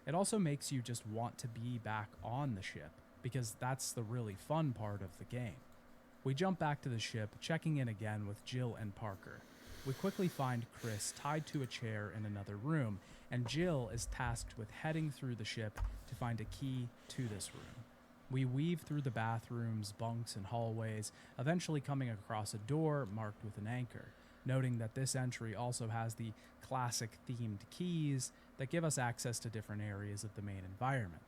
It also makes you just want to be back on the ship, because that's the really fun part of the game. We jump back to the ship, checking in again with Jill and Parker. We quickly find Chris tied to a chair in another room, and Jill is tasked with heading through the ship to find a key to this room. We weave through the bathrooms, bunks, and hallways, eventually coming across a door marked with an anchor, noting that this entry also has the classic themed keys that give us access to different areas of the main environment.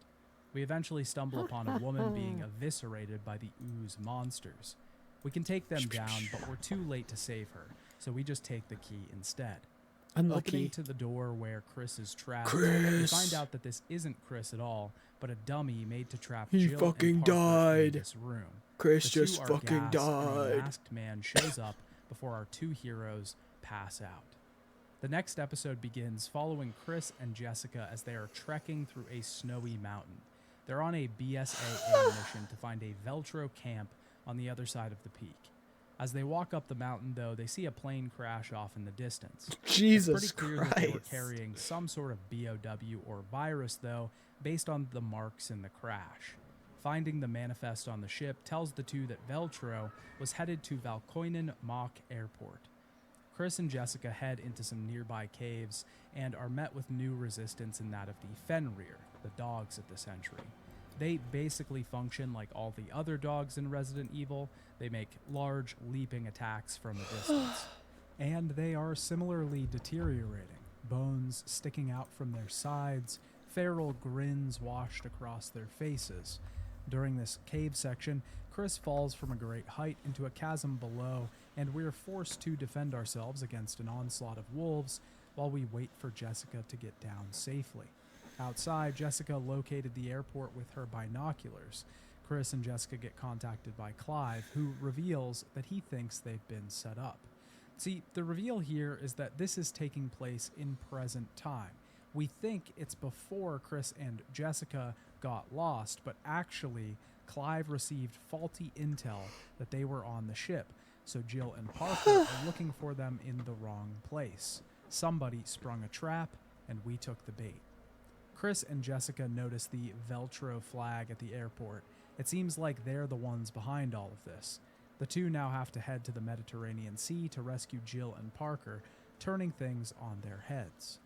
We eventually stumble upon a woman being eviscerated by the ooze monsters. We can take them down, but we're too late to save her, so we just take the key instead. Unlucky. Opening to the door where Chris is trapped, Chris. we find out that this isn't Chris at all, but a dummy made to trap He Jill fucking and Parker in died. this room. Chris The two just are fucking gassed, and a died. masked man shows up before our two heroes pass out. The next episode begins following Chris and Jessica as they are trekking through a snowy mountain. They're on a BSAA mission to find a Veltro camp on the other side of the peak. As they walk up the mountain, though, they see a plane crash off in the distance. Jesus It's pretty clear that they were Christ. carrying some sort of BOW or virus, though, based on the marks in the crash. Finding the manifest on the ship tells the two that Veltro was headed to Valkoinen Mock Airport. Chris and Jessica head into some nearby caves and are met with new resistance in that of the Fenrir, the dogs of this entry. They basically function like all the other dogs in Resident Evil. They make large, leaping attacks from a distance. And they are similarly deteriorating, bones sticking out from their sides, feral grins washed across their faces. During this cave section, Chris falls from a great height into a chasm below, and we are forced to defend ourselves against an onslaught of wolves while we wait for Jessica to get down safely. Outside, Jessica located the airport with her binoculars. Chris and Jessica get contacted by Clive, who reveals that he thinks they've been set up. See, the reveal here is that this is taking place in present time. We think it's before Chris and Jessica got lost, but actually, Clive received faulty intel that they were on the ship, so Jill and Parker are looking for them in the wrong place. Somebody sprung a trap, and we took the bait. Chris and Jessica notice the Veltro flag at the airport. It seems like they're the ones behind all of this. The two now have to head to the Mediterranean Sea to rescue Jill and Parker, turning things on their heads.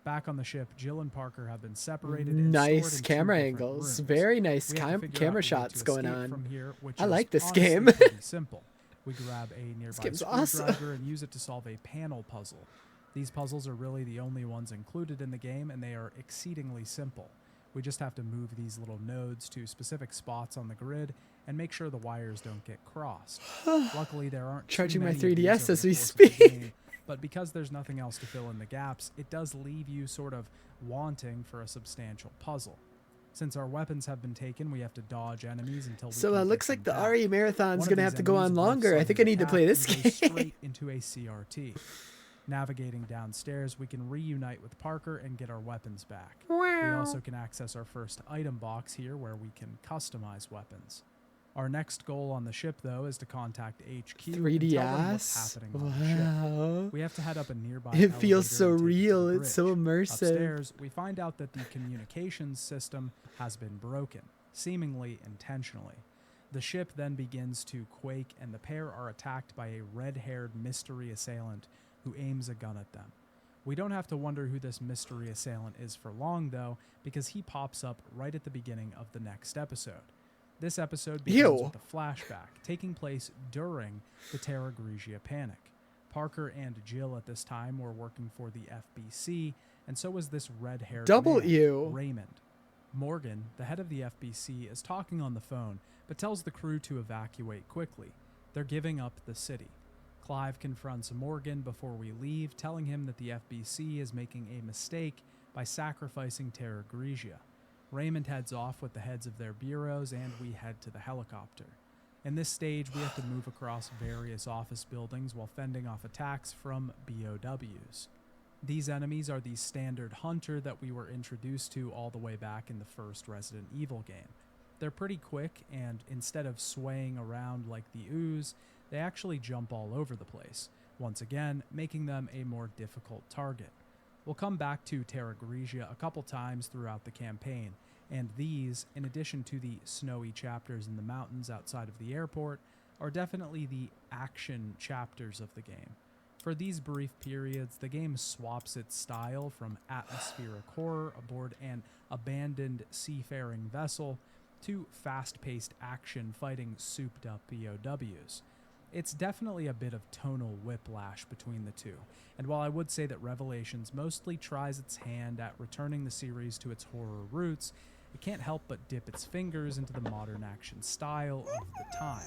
Back on the ship, Jill and Parker have been separated and Nice stored in camera two different angles. rooms. Very nice We have to figure out camera a way shots to going escape on. from here, which I is like this honestly game. pretty simple. We grab a nearby game's screwdriver awesome. and use it to solve a panel puzzle. These puzzles are really the only ones included in the game, and they are exceedingly simple. We just have to move these little nodes to specific spots on the grid and make sure the wires don't get crossed. Luckily, there aren't too Charging my many of these 3DS over as the we course of the speak. game, but because there's nothing else to fill in the gaps, it does leave you sort of wanting for a substantial puzzle. Since our weapons have been taken, we have to dodge enemies until we So can it take looks them like the down. RE marathon's One of gonna these have to go enemies on lifts longer. I up think an I need to attack play this and goes game. straight into a CRT. Navigating downstairs, we can reunite with Parker and get our weapons back. We Wow. also can access our first item box here where we can customize weapons. Our next goal on the ship, though, is to contact HQ and tell them what's 3DS. happening on the ship. Wow. We have to head up a nearby It feels elevator so and take it to real. the It's so bridge. immersive. Upstairs, we find out that the communications system has been broken, seemingly intentionally. The ship then begins to quake, and the pair are attacked by a red-haired mystery assailant who aims a gun at them. We don't have to wonder who this mystery assailant is for long, though, because he pops up right at the beginning of the next episode. This episode begins Ew. with a flashback taking place during the Terra Grigia panic. Parker and Jill at this time were working for the FBC, and so was this red-haired Double man, ew. Raymond. Morgan, the head of the FBC, is talking on the phone, but tells the crew to evacuate quickly. They're giving up the city. Clive confronts Morgan before we leave, telling him that the FBC is making a mistake by sacrificing Terra Grigia. Raymond heads off with the heads of their bureaus, and we head to the helicopter. In this stage, we have to move across various office buildings while fending off attacks from BOWs. These enemies are the standard hunter that we were introduced to all the way back in the first Resident Evil game. They're pretty quick, and instead of swaying around like the ooze, they actually jump all over the place, once again making them a more difficult target. We'll come back to Terra Grigia a couple times throughout the campaign, and these, in addition to the snowy chapters in the mountains outside of the airport, are definitely the action chapters of the game. For these brief periods, the game swaps its style from atmospheric horror aboard an abandoned seafaring vessel to fast-paced action fighting souped-up BOWs. It's definitely a bit of tonal whiplash between the two, and while I would say that Revelations mostly tries its hand at returning the series to its horror roots, it can't help but dip its fingers into the modern action style of the time.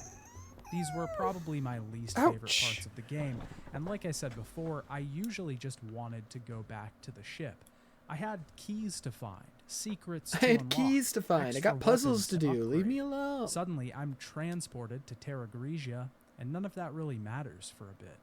These were probably my least favorite parts of the game, and like I said before, I usually just wanted to go back to the ship. I had keys to find, secrets to unlock, keys to find. I extra got puzzles to weapons do. upgrade. Leave me alone. Suddenly, I'm transported to Terra Grigia, and none of that really matters for a bit.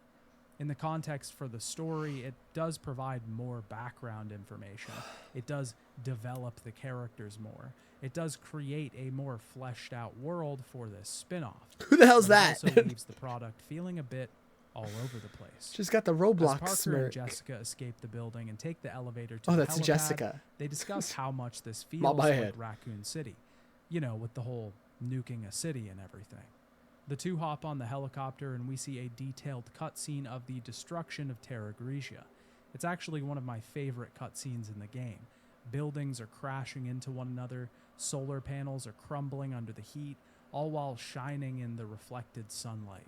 In the context for the story, it does provide more background information. It does develop the characters more. It does create a more fleshed out world for this spin-off. Who the hell's but that? It also leaves the product feeling a bit all over the place. She's got the As Roblox Parker smirk. and Jessica escape the building and take the elevator to Oh, the that's helipad, Jessica. They discuss how much this Not feels my like head. Raccoon City. You know, with the whole nuking a city and everything. The two hop on the helicopter and we see a detailed cutscene of the destruction of Terra Grigia. It's actually one of my favorite cutscenes in the game. Buildings are crashing into one another, solar panels are crumbling under the heat, all while shining in the reflected sunlight.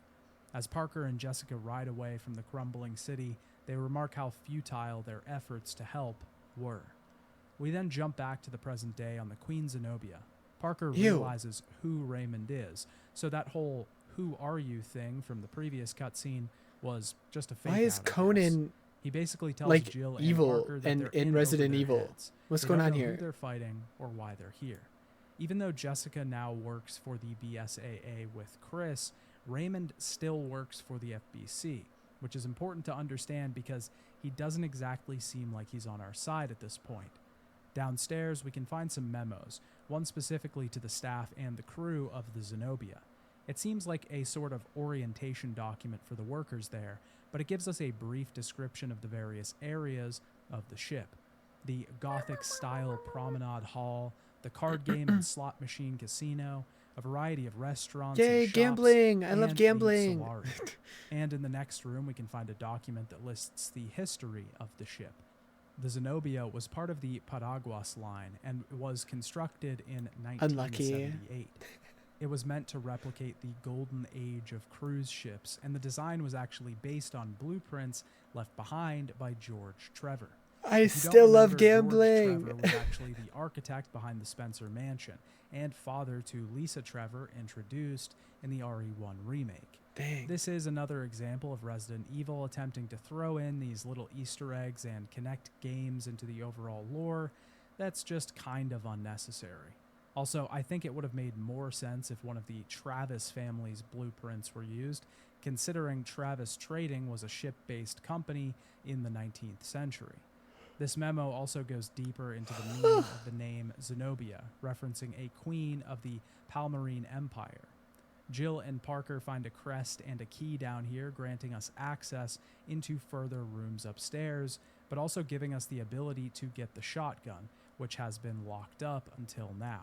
As Parker and Jessica ride away from the crumbling city, they remark how futile their efforts to help were. We then jump back to the present day on the Queen Zenobia. Parker realizes who Raymond is, so that whole "who are you" thing from the previous cutscene was just a fake Why is out, I guess. Conan He basically tells like Jill evil and Parker that and they're in over Resident their Evil? heads. What's They going don't on know here? Who they're fighting or why they're here. Even though Jessica now works for the BSAA with Chris, Raymond still works for the FBC, which is important to understand because he doesn't exactly seem like he's on our side at this point. Downstairs, we can find some memos, one specifically to the staff and the crew of the Zenobia. It seems like a sort of orientation document for the workers there, but it gives us a brief description of the various areas of the ship. The Gothic-style promenade hall, the card game and slot machine casino, a variety of restaurants Yay, and shops, gambling! I love and the gambling. Solari. And in the next room, we can find a document that lists the history of the ship. The Zenobia was part of the Paraguas line and was constructed in 1978. It was meant to replicate the golden age of cruise ships, and the design was actually based on blueprints left behind by George Trevor. I If you don't still love remember, gambling. George Trevor was actually the architect behind the Spencer Mansion and father to Lisa Trevor, introduced in the RE1 remake. Dang. This is another example of Resident Evil attempting to throw in these little Easter eggs and connect games into the overall lore that's just kind of unnecessary. Also, I think it would have made more sense if one of the Travis family's blueprints were used, considering Travis Trading was a ship-based company in the 19th century. This memo also goes deeper into the meaning of the name Zenobia, referencing a queen of the Palmyrene Empire. Jill and Parker find a crest and a key down here, granting us access into further rooms upstairs, but also giving us the ability to get the shotgun, which has been locked up until now.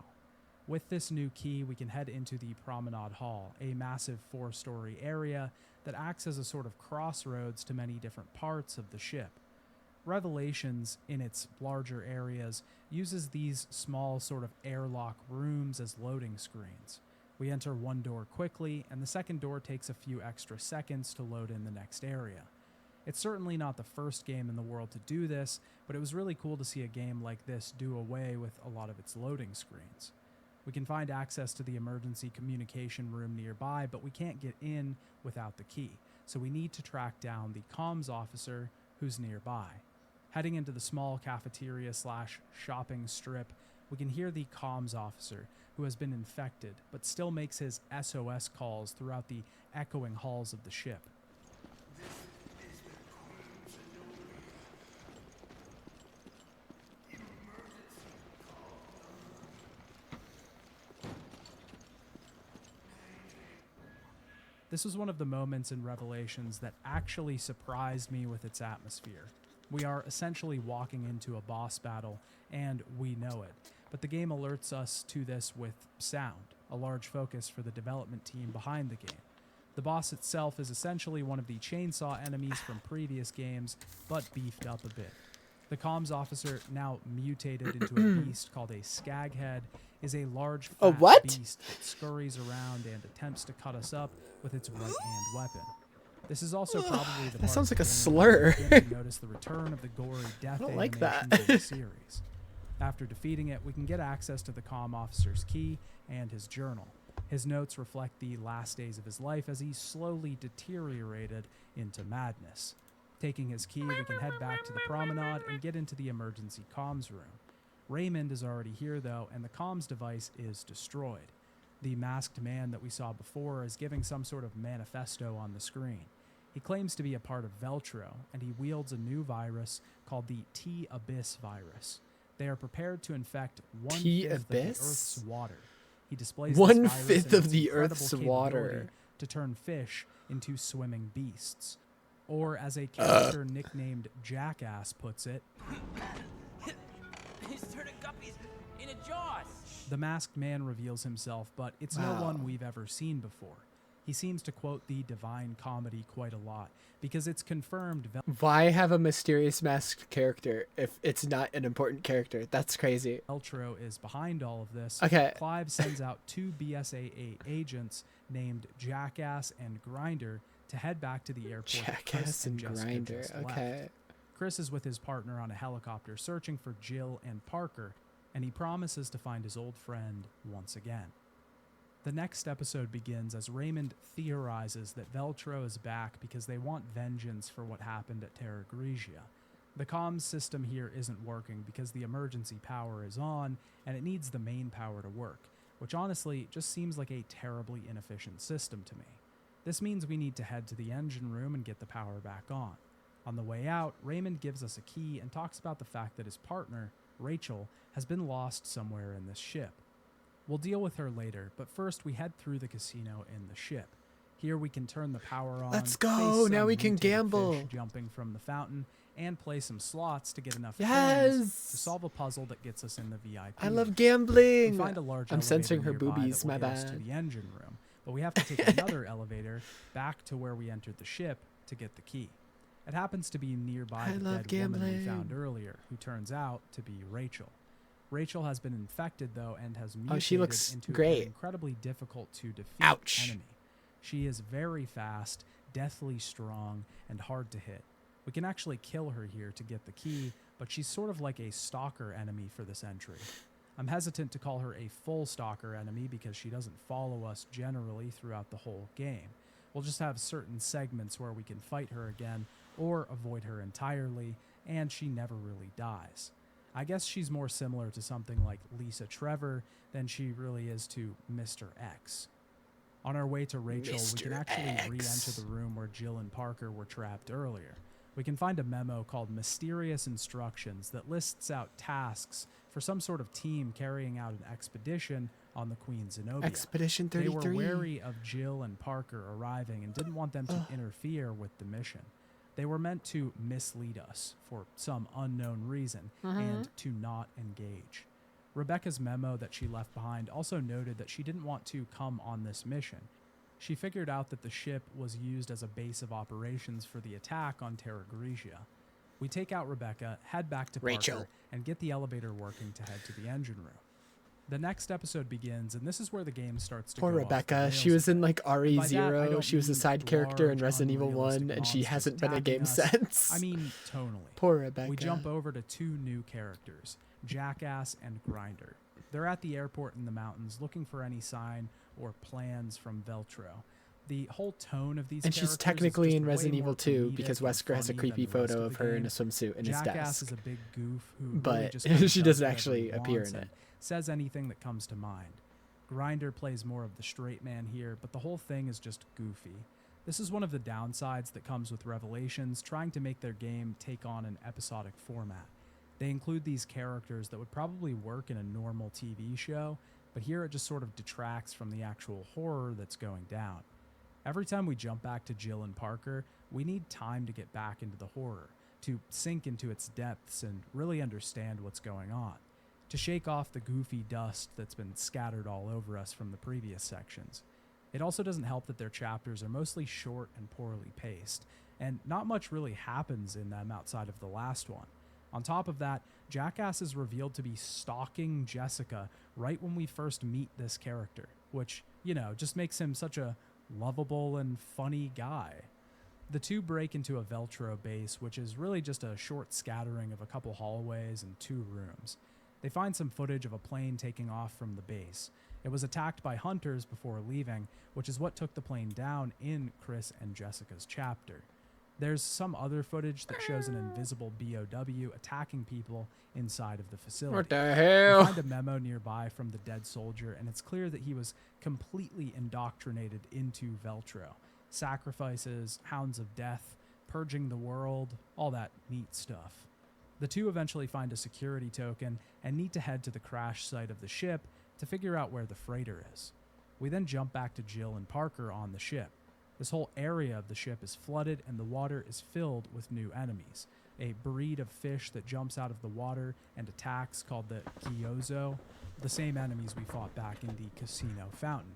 With this new key, we can head into the Promenade Hall, a massive 4-story area that acts as a sort of crossroads to many different parts of the ship. Revelations, in its larger areas, uses these small sort of airlock rooms as loading screens. We enter one door quickly, and the second door takes a few extra seconds to load in the next area. It's certainly not the first game in the world to do this, but it was really cool to see a game like this do away with a lot of its loading screens. We can find access to the emergency communication room nearby, but we can't get in without the key, so we need to track down the comms officer who's nearby. Heading into the small cafeteria / shopping strip, we can hear the comms officer, who has been infected, but still makes his SOS calls throughout the echoing halls of the ship. This was one of the moments in Revelations that actually surprised me with its atmosphere. We are essentially walking into a boss battle, and we know it, but the game alerts us to this with sound, a large focus for the development team behind the game. The boss itself is essentially one of the chainsaw enemies from previous games, but beefed up a bit. The comms officer, now mutated into a beast called a Skaghead, is a large fat beast that scurries around and attempts to cut us up with its right-hand weapon. This is also probably the That sounds like a part slur. where we notice the return of the gory death I don't like animations that. of the series. After defeating it, we can get access to the comm officer's key and his journal. His notes reflect the last days of his life as he slowly deteriorated into madness. Taking his key, we can head back to the promenade and get into the emergency comms room. Raymond is already here, though, and the comms device is destroyed. The masked man that we saw before is giving some sort of manifesto on the screen. He claims to be a part of Veltro, and he wields a new virus called the T-Abyss virus. They are prepared to infect 1/5 of the Earth's water. He displays this virus 1/5 and of its the incredible Earth's capability water. to turn fish into swimming beasts. Or as a character nicknamed Jackass puts it, He's turning guppies into jaws. the masked man reveals himself, but it's no Wow. one we've ever seen before. He seems to quote the Divine Comedy quite a lot, because it's confirmed Why have a mysterious masked character if it's not an important character? That's crazy. Veltro is behind all of this. Okay. Clive sends out 2 BSAA agents named Jackass and Grinder to head back to the airport. that Chris Jackass and Jessica Grinder. just left. Okay. Chris is with his partner on a helicopter searching for Jill and Parker, and he promises to find his old friend once again. The next episode begins as Raymond theorizes that Veltro is back because they want vengeance for what happened at Terra Grigia. The comms system here isn't working because the emergency power is on and it needs the main power to work, which honestly just seems like a terribly inefficient system to me. This means we need to head to the engine room and get the power back on. On the way out, Raymond gives us a key and talks about the fact that his partner, Rachel, has been lost somewhere in this ship. We'll deal with her later, but first we head through the casino in the ship. Here we can turn the power on. Let's face go, now some we can mutated gamble. fish jumping from the fountain, and play some slots to get enough Yes. coins to solve a puzzle that gets us in the VIP. I love room. gambling. We find a large I'm censoring her elevator nearby boobies, that will my get us to bad. the engine room, but we have to take another elevator back to where we entered the ship to get the key. It happens to be nearby I the love dead woman we gambling. found earlier, who turns out to be Rachel. Rachel has been infected, though, and has Oh, mutated she looks into great. an incredibly difficult to defeat Ouch. enemy. She is very fast, deathly strong, and hard to hit. We can actually kill her here to get the key, but she's sort of like a stalker enemy for this entry. I'm hesitant to call her a full stalker enemy because she doesn't follow us generally throughout the whole game. We'll just have certain segments where we can fight her again or avoid her entirely, and she never really dies. I guess she's more similar to something like Lisa Trevor than she really is to Mr. X. On our way to Rachel, we can Mr. actually X. re-enter the room where Jill and Parker were trapped earlier. We can find a memo called Mysterious Instructions that lists out tasks for some sort of team carrying out an expedition on the Queen Zenobia. Expedition They 33. were wary of Jill and Parker arriving and didn't want them to interfere with the mission. They were meant to mislead us for some unknown reason and to not engage. Rebecca's memo that she left behind also noted that she didn't want to come on this mission. She figured out that the ship was used as a base of operations for the attack on Terra Grigia. We take out Rebecca, head back to Rachel. Parker, and get the elevator working to head to the engine room. The next episode begins, and this is where the game starts to Poor go off the Rebecca. She rails was in like By that, I RE0. don't She was a mean side character in large, Resident Evil 1, unrealistic and she monsters hasn't been a attacking game us. since. I mean, tonally. Poor Rebecca. We jump over to 2 new characters, Jackass and Grinder. They're at the airport in the mountains looking for any sign or plans from Veltro. The whole tone of these And she's characters is technically just in way Resident more Evil 2 comedic because and Wesker has a funny creepy than the rest photo of the her in game. a swimsuit in his Jackass desk. is a big goof who But really just kinda she does doesn't whatever actually he appear wants in and it. says anything that comes to mind. Grinder plays more of the straight man here, but the whole thing is just goofy. This is one of the downsides that comes with Revelations trying to make their game take on an episodic format. They include these characters that would probably work in a normal TV show, but here it just sort of detracts from the actual horror that's going down. Every time we jump back to Jill and Parker, we need time to get back into the horror, to sink into its depths and really understand what's going on, to shake off the goofy dust that's been scattered all over us from the previous sections. It also doesn't help that their chapters are mostly short and poorly paced, and not much really happens in them outside of the last one. On top of that, Jackass is revealed to be stalking Jessica right when we first meet this character, which, just makes him such a lovable and funny guy. The two break into a Veltro base, which is really just a short scattering of a couple hallways and 2 rooms. They find some footage of a plane taking off from the base. It was attacked by hunters before leaving, which is what took the plane down in Chris and Jessica's chapter. There's some other footage that shows an invisible BOW attacking people inside of the facility. What the hell? We find a memo nearby from the dead soldier, and it's clear that he was completely indoctrinated into Veltro. Sacrifices, hounds of death, purging the world, all that neat stuff. The two eventually find a security token and need to head to the crash site of the ship to figure out where the freighter is. We then jump back to Jill and Parker on the ship. This whole area of the ship is flooded and the water is filled with new enemies. A breed of fish that jumps out of the water and attacks called the Gyozo, the same enemies we fought back in the casino fountain.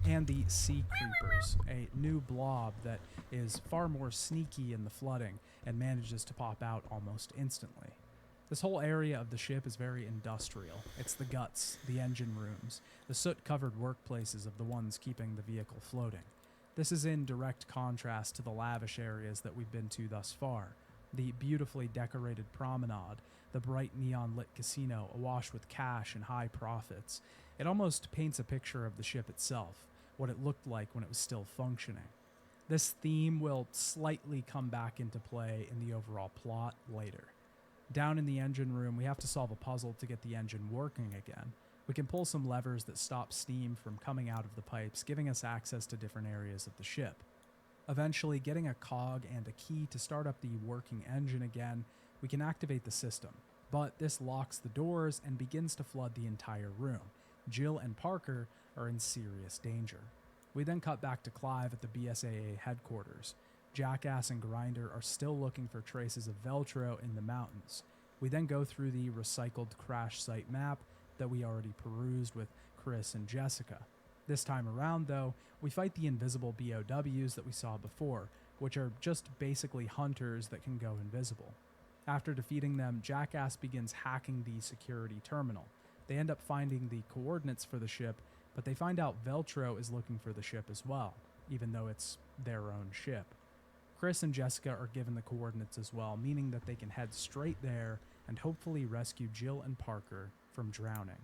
And the sea creepers, a new blob that is far more sneaky in the flooding and manages to pop out almost instantly. This whole area of the ship is very industrial. It's the guts, the engine rooms, the soot-covered workplaces of the ones keeping the vehicle floating. This is in direct contrast to the lavish areas that we've been to thus far. The beautifully decorated promenade, the bright neon-lit casino awash with cash and high profits. It almost paints a picture of the ship itself, what it looked like when it was still functioning. This theme will slightly come back into play in the overall plot later. Down in the engine room, we have to solve a puzzle to get the engine working again. We can pull some levers that stop steam from coming out of the pipes, giving us access to different areas of the ship. Eventually, getting a cog and a key to start up the working engine again, we can activate the system. But this locks the doors and begins to flood the entire room. Jill and Parker are in serious danger. We then cut back to Clive at the BSAA headquarters. Jackass and Grinder are still looking for traces of Veltro in the mountains. We then go through the recycled crash site map that we already perused with Chris and Jessica. This time around, though, we fight the invisible BOWs that we saw before, which are just basically hunters that can go invisible. After defeating them, Jackass begins hacking the security terminal. They end up finding the coordinates for the ship, but they find out Veltro is looking for the ship as well, even though it's their own ship. Chris and Jessica are given the coordinates as well, meaning that they can head straight there and hopefully rescue Jill and Parker from drowning.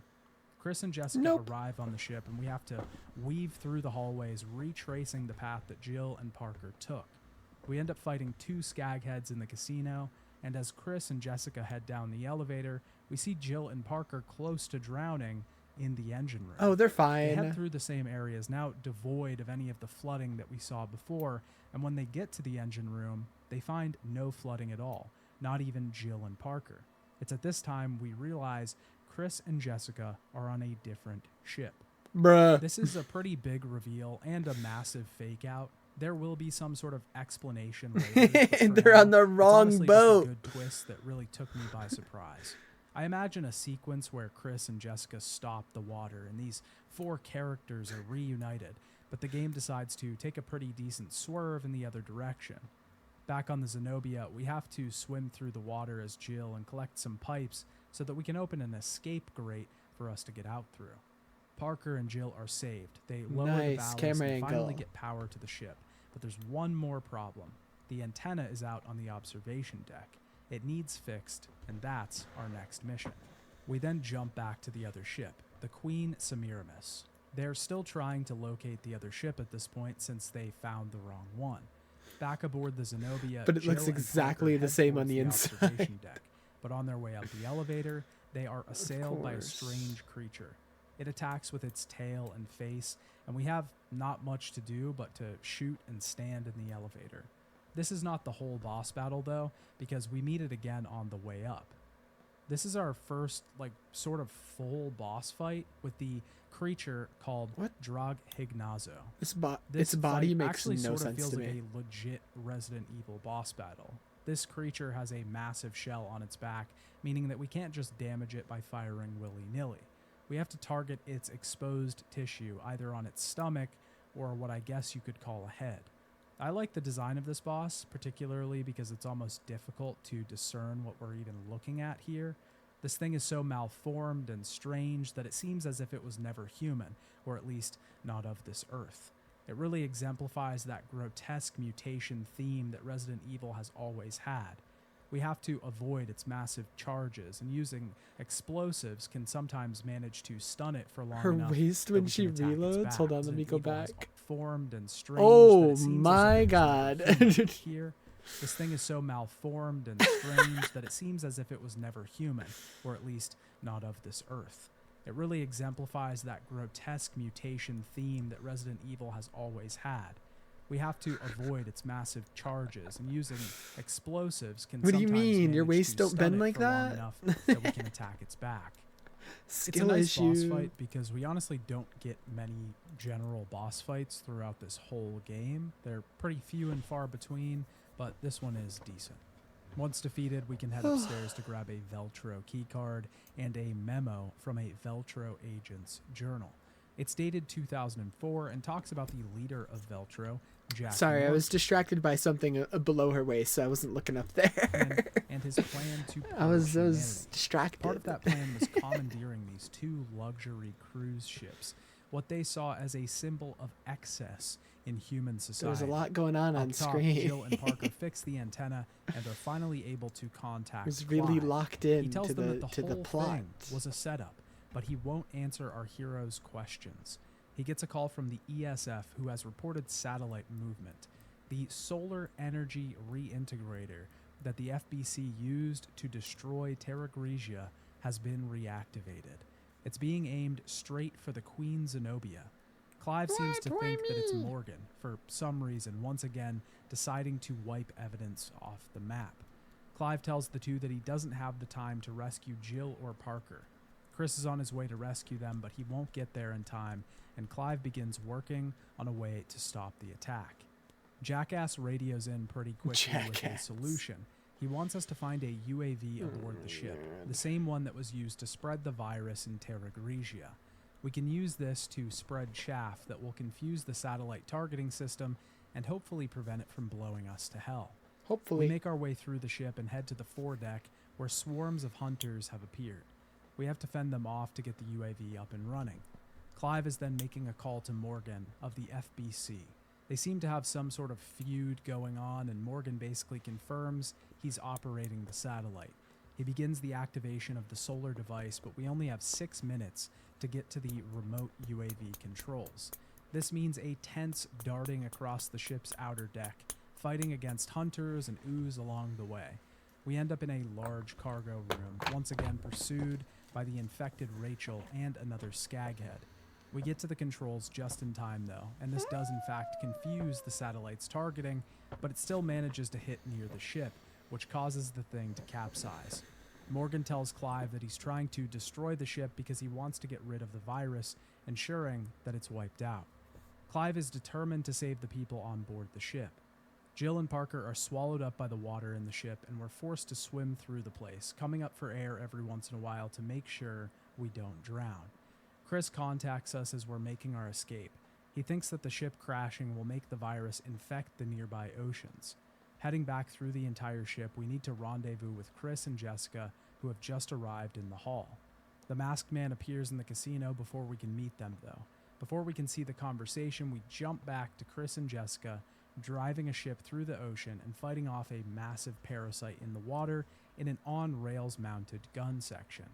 Chris and Jessica arrive on the ship, and we have to weave through the hallways, retracing the path that Jill and Parker took. We end up fighting 2 skagheads in the casino, and as Chris and Jessica head down the elevator, we see Jill and Parker close to drowning in the engine room. Oh, they're They fine. head through the same areas, now devoid of any of the flooding that we saw before, and when they get to the engine room, they find no flooding at all, not even Jill and Parker. It's at this time we realize Chris and Jessica are on a different ship. Bruh. This is a pretty big reveal and a massive fake out. There will be some sort of explanation later. And they're on the wrong it's honestly boat. Just a good twist that really took me by surprise. I imagine a sequence where Chris and Jessica stop the water and these 4 characters are reunited, but the game decides to take a pretty decent swerve in the other direction. Back on the Zenobia, we have to swim through the water as Jill and collect some pipes so that we can open an escape grate for us to get out through. Parker and Jill are saved. They lower the Nice ballast camera and finally angle. get power to the ship. But there's one more problem. The antenna is out on the observation deck. It needs fixed, and that's our next mission. We then jump back to the other ship, the Queen Semiramis. They're still trying to locate the other ship at this point since they found the wrong one. Back aboard the Zenobia, But it Jill looks and exactly Parker the head same on towards the inside. observation deck, but on their way up the elevator, they are assailed by a course. strange creature. It attacks with its tail and face, and we have not much to do but to shoot and stand in the elevator. This is not the whole boss battle though, because we meet it again on the way up. This is our first, like, sort of full boss fight with the creature called Drog Hignazo. Its This body fight makes actually no sort of sense feels to like me. a legit Resident Evil boss battle. This creature has a massive shell on its back, meaning that we can't just damage it by firing willy-nilly. We have to target its exposed tissue, either on its stomach or what I guess you could call a head. I like the design of this boss, particularly because it's almost difficult to discern what we're even looking at here. This thing is so malformed and strange that it seems as if it was never human, or at least not of this earth. It really exemplifies that grotesque mutation theme that Resident Evil has always had. We have to avoid its massive charges, and using explosives can sometimes manage to stun it for long Her enough waist that when we she can attack its reloads? back. Hold on, let me Resident go Evil is back. Formed and strange that Oh it seems as if my it was never god. human. Here, this thing is so malformed and strange that it seems as if it was never human, or at least not of this earth. It really exemplifies that grotesque mutation theme that Resident Evil has always had. We have to avoid its massive charges, and using explosives can What do you sometimes mean? Your manage waist to don't stun bend it like for long that? enough that we can attack its back. It's a Skill nice issue. boss fight because we honestly don't get many general boss fights throughout this whole game. They're pretty few and far between, but this one is decent. Once defeated, we can head upstairs to grab a Veltro keycard and a memo from a Veltro agent's journal. It's dated 2004 and talks about the leader of Veltro, Jack Sorry, I North, was distracted by something below her waist, so I wasn't looking up there. and his plan to I was purge humanity. distracted. Part of that plan was commandeering these two luxury cruise ships, what they saw as a symbol of excess in human society. There's a lot going on Up top, screen. Jill and Parker fix the antenna and are finally able to contact Was really Clive. locked in He tells to them the- that to the whole plot. thing was a setup, but he won't answer our hero's questions. He gets a call from the ESF, who has reported satellite movement. The solar energy reintegrator that the FBC used to destroy Terra Grigia has been reactivated. It's being aimed straight for the Queen Zenobia. Clive seems to think that it's Morgan, for some reason, once again deciding to wipe evidence off the map. Clive tells the two that he doesn't have the time to rescue Jill or Parker. Chris is on his way to rescue them, but he won't get there in time, and Clive begins working on a way to stop the attack. Jackass radios in pretty quickly with a solution. He wants us to find a UAV aboard the ship, the same one that was used to spread the virus in Terra Grigia. We can use this to spread chaff that will confuse the satellite targeting system and hopefully prevent it from blowing us to hell. Hopefully. We make our way through the ship and head to the foredeck, where swarms of hunters have appeared. We have to fend them off to get the UAV up and running. Clive is then making a call to Morgan of the FBC. They seem to have some sort of feud going on, and Morgan basically confirms he's operating the satellite. He begins the activation of the solar device, but we only have 6 minutes to get to the remote UAV controls. This means a tense darting across the ship's outer deck, fighting against hunters and ooze along the way. We end up in a large cargo room, once again pursued by the infected Rachel and another skaghead. We get to the controls just in time though, and this does in fact confuse the satellite's targeting, but it still manages to hit near the ship, which causes the thing to capsize. Morgan tells Clive that he's trying to destroy the ship because he wants to get rid of the virus, ensuring that it's wiped out. Clive is determined to save the people on board the ship. Jill and Parker are swallowed up by the water in the ship, and we're forced to swim through the place, coming up for air every once in a while to make sure we don't drown. Chris contacts us as we're making our escape. He thinks that the ship crashing will make the virus infect the nearby oceans. Heading back through the entire ship, we need to rendezvous with Chris and Jessica, who have just arrived in the hall. The masked man appears in the casino before we can meet them, though. Before we can see the conversation, we jump back to Chris and Jessica, driving a ship through the ocean and fighting off a massive parasite in the water in an on-rails mounted gun section.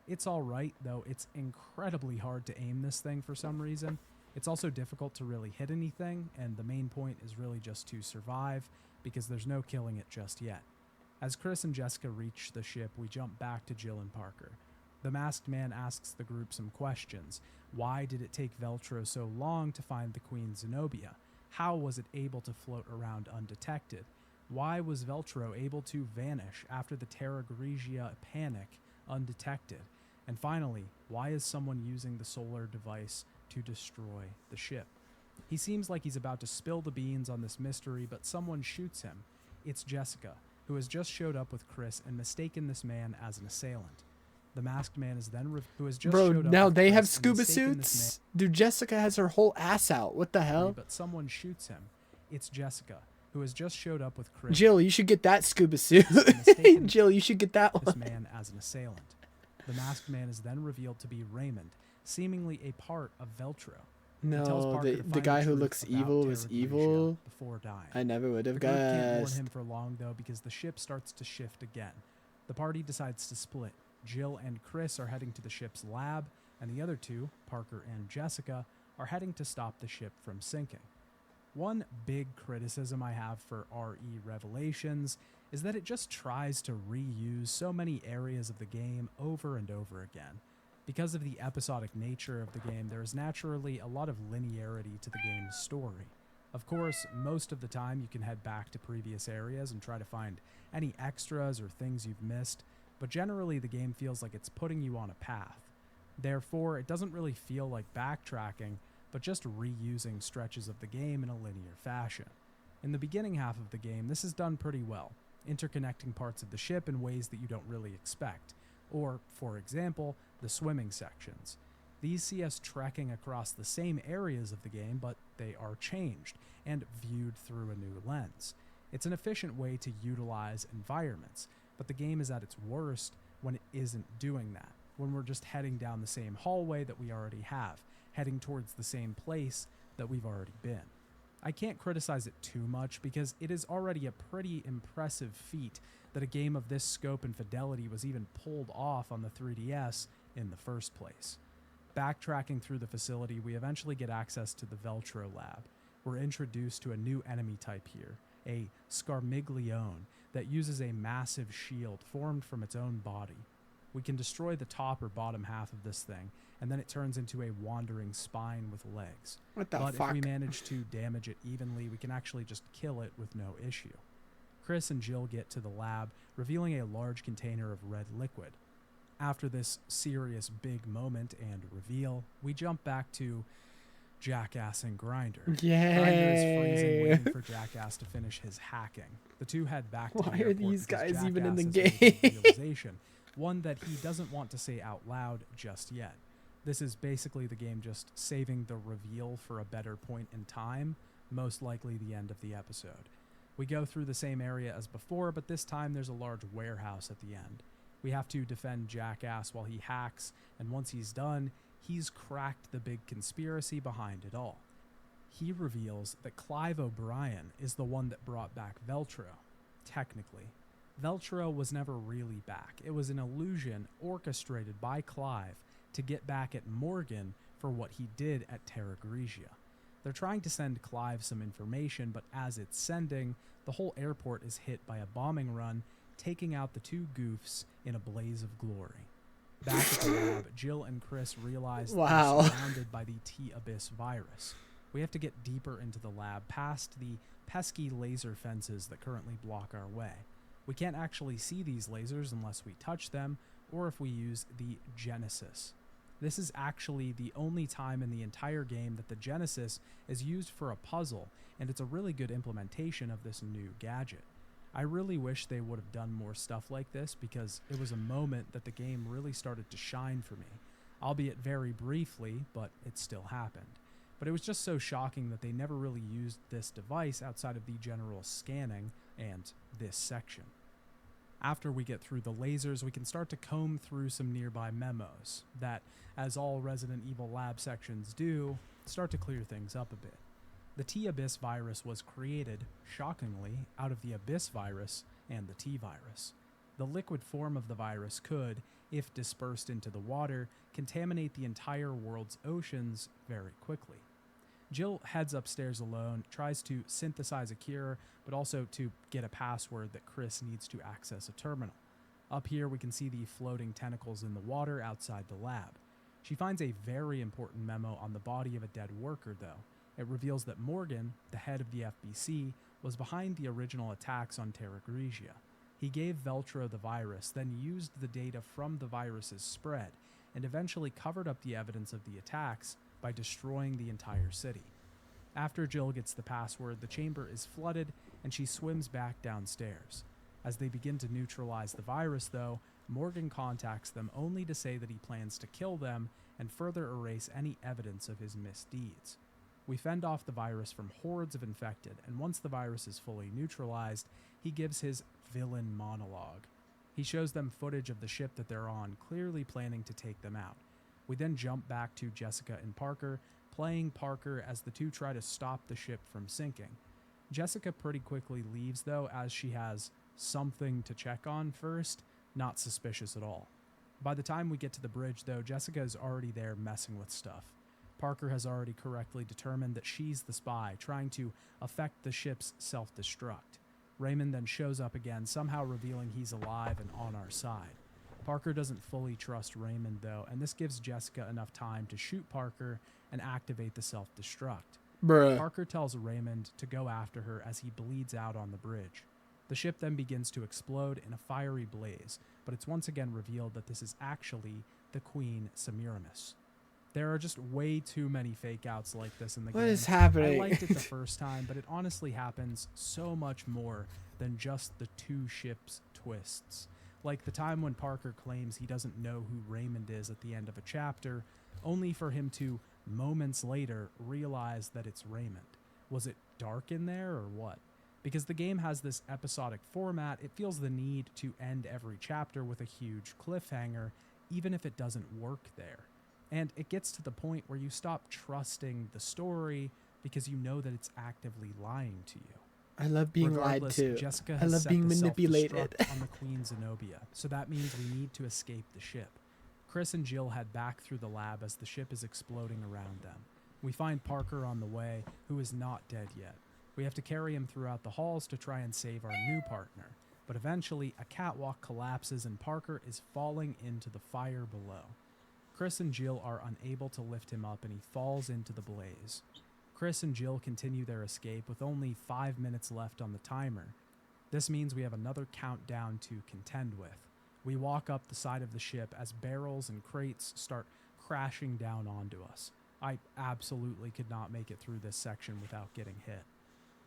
It's alright, though it's incredibly hard to aim this thing for some reason. It's also difficult to really hit anything, and the main point is really just to survive, because there's no killing it just yet. As Chris and Jessica reach the ship, we jump back to Jill and Parker. The masked man asks the group some questions. Why did it take Veltro so long to find the Queen Zenobia? How was it able to float around undetected? Why was Veltro able to vanish after the Terra Grigia panic undetected? And finally, why is someone using the solar device to destroy the ship? He seems like he's about to spill the beans on this mystery, but someone shoots him. It's Jessica, who has just showed up with Chris and mistaken this man as an assailant. The masked man is then who has just Bro, showed up now with they Chris have and scuba mistaken this suits? Dude, Jessica has her whole ass out. What the hell? But someone shoots him. It's Jessica, who has just showed up with Chris. Jill, you should get that scuba suit. Jill, you should get that this one. man as an assailant. The masked man is then revealed to be Raymond, seemingly a part of Veltro. He tells No, Parker to the find guy who truth looks about evil was Terra Grigia evil. before dying. I never would have The group can't warn guessed. him for long, though, because the ship starts to shift again. The party decides to split. Jill and Chris are heading to the ship's lab, and the other two, Parker and Jessica, are heading to stop the ship from sinking. One big criticism I have for RE Revelations is that it just tries to reuse so many areas of the game over and over again. Because of the episodic nature of the game, there is naturally a lot of linearity to the game's story. Of course, most of the time you can head back to previous areas and try to find any extras or things you've missed, but generally the game feels like it's putting you on a path. Therefore, it doesn't really feel like backtracking, but just reusing stretches of the game in a linear fashion. In the beginning half of the game, this is done pretty well, interconnecting parts of the ship in ways that you don't really expect. Or, for example, the swimming sections. These see us trekking across the same areas of the game, but they are changed and viewed through a new lens. It's an efficient way to utilize environments, but the game is at its worst when it isn't doing that, when we're just heading down the same hallway that we already have, heading towards the same place that we've already been. I can't criticize it too much because it is already a pretty impressive feat that a game of this scope and fidelity was even pulled off on the 3DS in the first place. Backtracking through the facility, we eventually get access to the Veltro lab. We're introduced to a new enemy type here, a Scarmiglione, that uses a massive shield formed from its own body. We can destroy the top or bottom half of this thing, and then it turns into a wandering spine with legs. What the But fuck? if we manage to damage it evenly, we can actually just kill it with no issue. Chris and Jill get to the lab, revealing a large container of red liquid. After this serious big moment and reveal, we jump back to Jackass and Grinder. Grinder is freezing, Yay. waiting for Jackass to finish his hacking. The two head back to Why the are airport these because guys even in the Jackass has made a game? realization, one that he doesn't want to say out loud just yet. This is basically the game just saving the reveal for a better point in time, most likely the end of the episode. We go through the same area as before, but this time there's a large warehouse at the end. We have to defend Jackass while he hacks, and once he's done, he's cracked the big conspiracy behind it all. He reveals that Clive O'Brien is the one that brought back Veltro. Technically, Veltro was never really back. It was an illusion orchestrated by Clive to get back at Morgan for what he did at Terra Grigia. They're trying to send Clive some information, but as it's sending, the whole airport is hit by a bombing run, taking out the two goofs in a blaze of glory. Back at the lab, Jill and Chris realize Wow. they're surrounded by the T-Abyss virus. We have to get deeper into the lab, past the pesky laser fences that currently block our way. We can't actually see these lasers unless we touch them, or if we use the Genesis. This is actually the only time in the entire game that the Genesis is used for a puzzle, and it's a really good implementation of this new gadget. I really wish they would have done more stuff like this because it was a moment that the game really started to shine for me, albeit very briefly, but it still happened. But it was just so shocking that they never really used this device outside of the general scanning and this section. After we get through the lasers, we can start to comb through some nearby memos that, as all Resident Evil lab sections do, start to clear things up a bit. The T-Abyss virus was created, shockingly, out of the Abyss virus and the T-virus. The liquid form of the virus could, if dispersed into the water, contaminate the entire world's oceans very quickly. Jill heads upstairs alone, tries to synthesize a cure, but also to get a password that Chris needs to access a terminal. Up here, we can see the floating tentacles in the water outside the lab. She finds a very important memo on the body of a dead worker, though. It reveals that Morgan, the head of the FBC, was behind the original attacks on Terra Grigia. He gave Veltro the virus, then used the data from the virus's spread, and eventually covered up the evidence of the attacks by destroying the entire city. After Jill gets the password, the chamber is flooded, and she swims back downstairs. As they begin to neutralize the virus, though, Morgan contacts them only to say that he plans to kill them and further erase any evidence of his misdeeds. We fend off the virus from hordes of infected, and once the virus is fully neutralized, he gives his villain monologue. He shows them footage of the ship that they're on, clearly planning to take them out. We then jump back to Jessica and Parker, playing Parker as the two try to stop the ship from sinking. Jessica pretty quickly leaves, though, as she has something to check on first, not suspicious at all. By the time we get to the bridge, though, Jessica is already there messing with stuff. Parker has already correctly determined that she's the spy, trying to affect the ship's self-destruct. Raymond then shows up again, somehow revealing he's alive and on our side. Parker doesn't fully trust Raymond, though, and this gives Jessica enough time to shoot Parker and activate the self-destruct. Bruh. Parker tells Raymond to go after her as he bleeds out on the bridge. The ship then begins to explode in a fiery blaze, but it's once again revealed that this is actually the Queen Semiramis. There are just way too many fake outs like this in the game. What is happening? I liked it the first time, but it honestly happens so much more than just the two ships twists. Like the time when Parker claims he doesn't know who Raymond is at the end of a chapter, only for him to, moments later, realize that it's Raymond. Was it dark in there or what? Because the game has this episodic format, it feels the need to end every chapter with a huge cliffhanger, even if it doesn't work there. And it gets to the point where you stop trusting the story because you know that it's actively lying to you. I love being lied Regardless, to. Jessica I has love set being the manipulated. self-destruct on the Queen Zenobia, so that means we need to escape the ship. Chris and Jill head back through the lab as the ship is exploding around them. We find Parker on the way, who is not dead yet. We have to carry him throughout the halls to try and save our new partner, but eventually a catwalk collapses and Parker is falling into the fire below. Chris and Jill are unable to lift him up and he falls into the blaze. Chris and Jill continue their escape with only 5 minutes left on the timer. This means we have another countdown to contend with. We walk up the side of the ship as barrels and crates start crashing down onto us. I absolutely could not make it through this section without getting hit.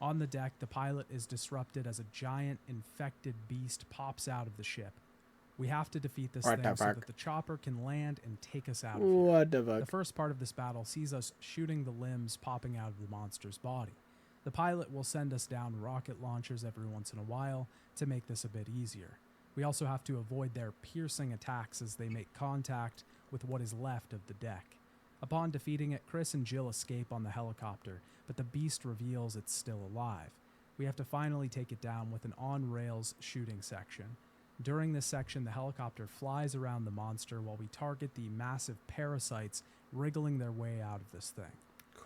On the deck, the pilot is disrupted as a giant infected beast pops out of the ship. We have to defeat this thing so that the chopper can land and take us out of here. What the fuck? The first part of this battle sees us shooting the limbs popping out of the monster's body. The pilot will send us down rocket launchers every once in a while to make this a bit easier. We also have to avoid their piercing attacks as they make contact with what is left of the deck. Upon defeating it, Chris and Jill escape on the helicopter, but the beast reveals it's still alive. We have to finally take it down with an on-rails shooting section. During this section, the helicopter flies around the monster while we target the massive parasites wriggling their way out of this thing.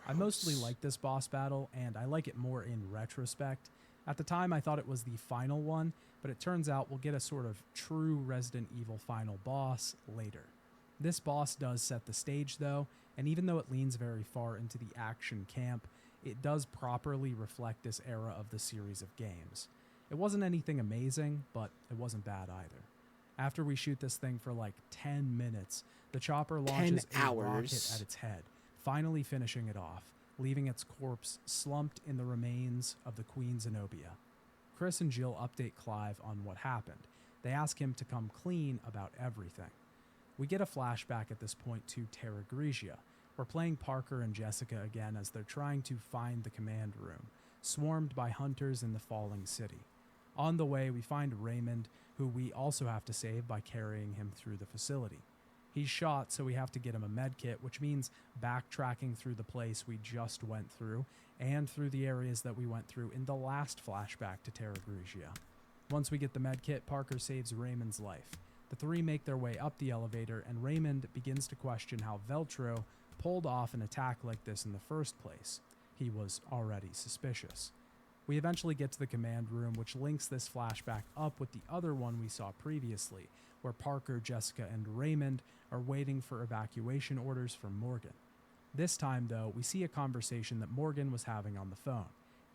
I mostly like this boss battle, and I like it more in retrospect. At the time, I thought it was the final one, but it turns out we'll get a sort of true Resident Evil final boss later. This boss does set the stage, though, and even though it leans very far into the action camp, it does properly reflect this era of the series of games. It wasn't anything amazing, but it wasn't bad either. After we shoot this thing for like 10 minutes, the chopper launches a rocket at its head, finally finishing it off, leaving its corpse slumped in the remains of the Queen Zenobia. Chris and Jill update Clive on what happened. They ask him to come clean about everything. We get a flashback at this point to Terra Grigia. We're playing Parker and Jessica again as they're trying to find the command room, swarmed by hunters in the falling city. On the way, we find Raymond, who we also have to save by carrying him through the facility. He's shot, so we have to get him a med kit, which means backtracking through the place we just went through, and through the areas that we went through in the last flashback to Terra Grigia. Once we get the med kit, Parker saves Raymond's life. The three make their way up the elevator, and Raymond begins to question how Veltro pulled off an attack like this in the first place. He was already suspicious. We eventually get to the command room, which links this flashback up with the other one we saw previously, where Parker, Jessica, and Raymond are waiting for evacuation orders from Morgan. This time, though, we see a conversation that Morgan was having on the phone.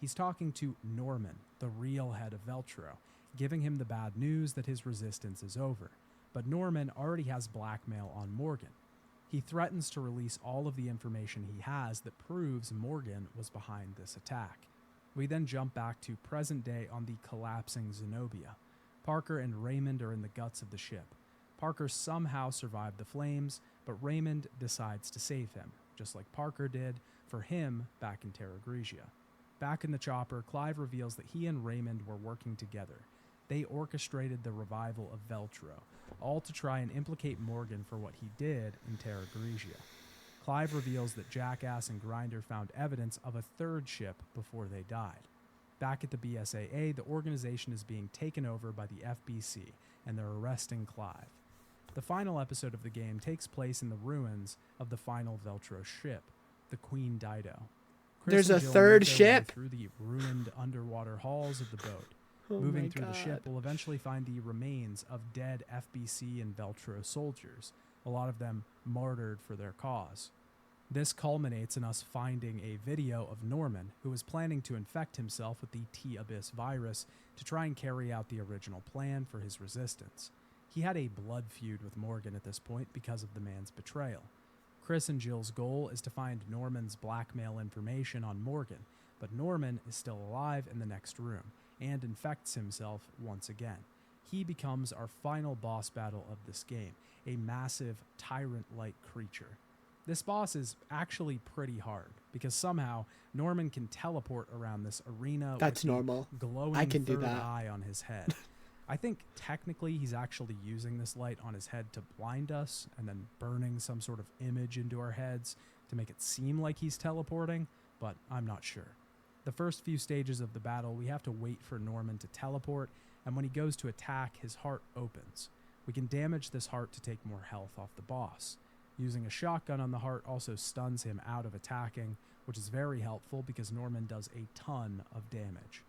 He's talking to Norman, the real head of Veltro, giving him the bad news that his resistance is over. But Norman already has blackmail on Morgan. He threatens to release all of the information he has that proves Morgan was behind this attack. We then jump back to present day on the collapsing Zenobia. Parker and Raymond are in the guts of the ship. Parker somehow survived the flames, but Raymond decides to save him, just like Parker did for him back in Terra Grigia. Back in the chopper, Clive reveals that he and Raymond were working together. They orchestrated the revival of Veltro, all to try and implicate Morgan for what he did in Terra Grigia. Clive reveals that Jackass and Grinder found evidence of a third ship before they died. Back at the BSAA, the organization is being taken over by the FBC, and they're arresting Clive. The final episode of the game takes place in the ruins of the final Veltro ship, the Queen Dido. There's and a Jill third make their way ship? through the ruined underwater halls of the boat. Oh Moving my through the ship, God. we'll eventually find the remains of dead FBC and Veltro soldiers, a lot of them martyred for their cause. This culminates in us finding a video of Norman, who was planning to infect himself with the T-Abyss virus to try and carry out the original plan for his resistance. He had a blood feud with Morgan at this point because of the man's betrayal. Chris and Jill's goal is to find Norman's blackmail information on Morgan, but Norman is still alive in the next room and infects himself once again. He becomes our final boss battle of this game, a massive tyrant-like creature. This boss is actually pretty hard because somehow Norman can teleport around this arena That's with normal. the glowing I can do third that. eye on his head. I think technically he's actually using this light on his head to blind us and then burning some sort of image into our heads to make it seem like he's teleporting, but I'm not sure. The first few stages of the battle, we have to wait for Norman to teleport, and when he goes to attack, his heart opens. We can damage this heart to take more health off the boss. Using a shotgun on the heart also stuns him out of attacking, which is very helpful because Norman does a ton of damage.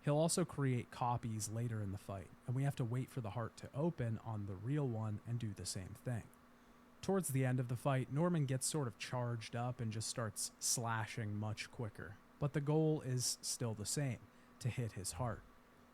He'll also create copies later in the fight, and we have to wait for the heart to open on the real one and do the same thing. Towards the end of the fight, Norman gets sort of charged up and just starts slashing much quicker, but the goal is still the same, to hit his heart.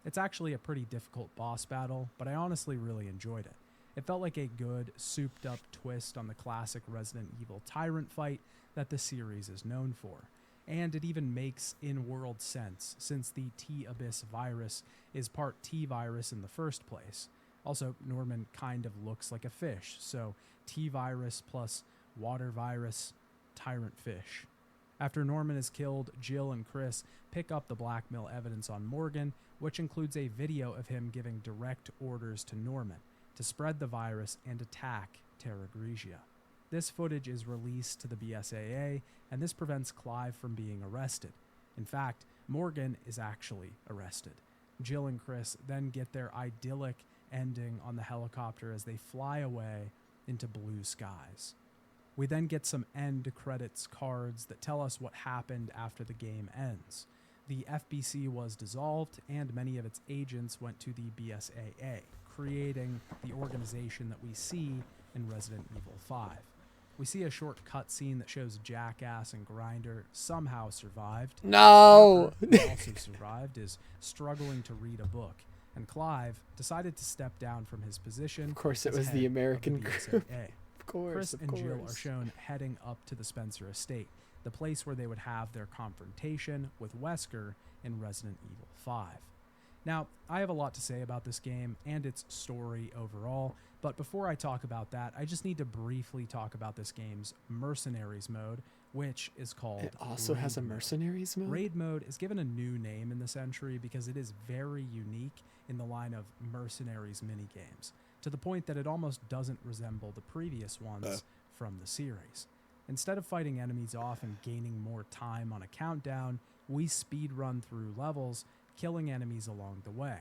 It's actually a pretty difficult boss battle, but I honestly really enjoyed it. It felt like a good, souped-up twist on the classic Resident Evil Tyrant fight that the series is known for. And it even makes in-world sense, since the T-Abyss virus is part T-virus in the first place. Also, Norman kind of looks like a fish, so T-virus plus water virus, tyrant fish. After Norman is killed, Jill and Chris pick up the blackmail evidence on Morgan, which includes a video of him giving direct orders to Norman to spread the virus and attack Terra Grigia. This footage is released to the BSAA, and this prevents Clive from being arrested. In fact, Morgan is actually arrested. Jill and Chris then get their idyllic ending on the helicopter as they fly away into blue skies. We then get some end credits cards that tell us what happened after the game ends. The FBC was dissolved, and many of its agents went to the BSAA, creating the organization that we see in Resident Evil 5. We see a short cutscene that shows Jackass and Grinder somehow survived. No! Parker, who also survived, is struggling to read a book, and Clive decided to step down from his position. Of course it as was head the of American group. BSAA. Of course, Chris of and Jill are course. shown heading up to the Spencer estate, the place where they would have their confrontation with Wesker in Resident Evil 5. Now, I have a lot to say about this game and its story overall, but before I talk about that, I just need to briefly talk about this game's Mercenaries mode, which is called It also has a Raid Mode. Mercenaries mode? Raid mode is given a new name in this entry because it is very unique in the line of Mercenaries minigames, to the point that it almost doesn't resemble the previous ones from the series. Instead of fighting enemies off and gaining more time on a countdown, we speed run through levels, killing enemies along the way.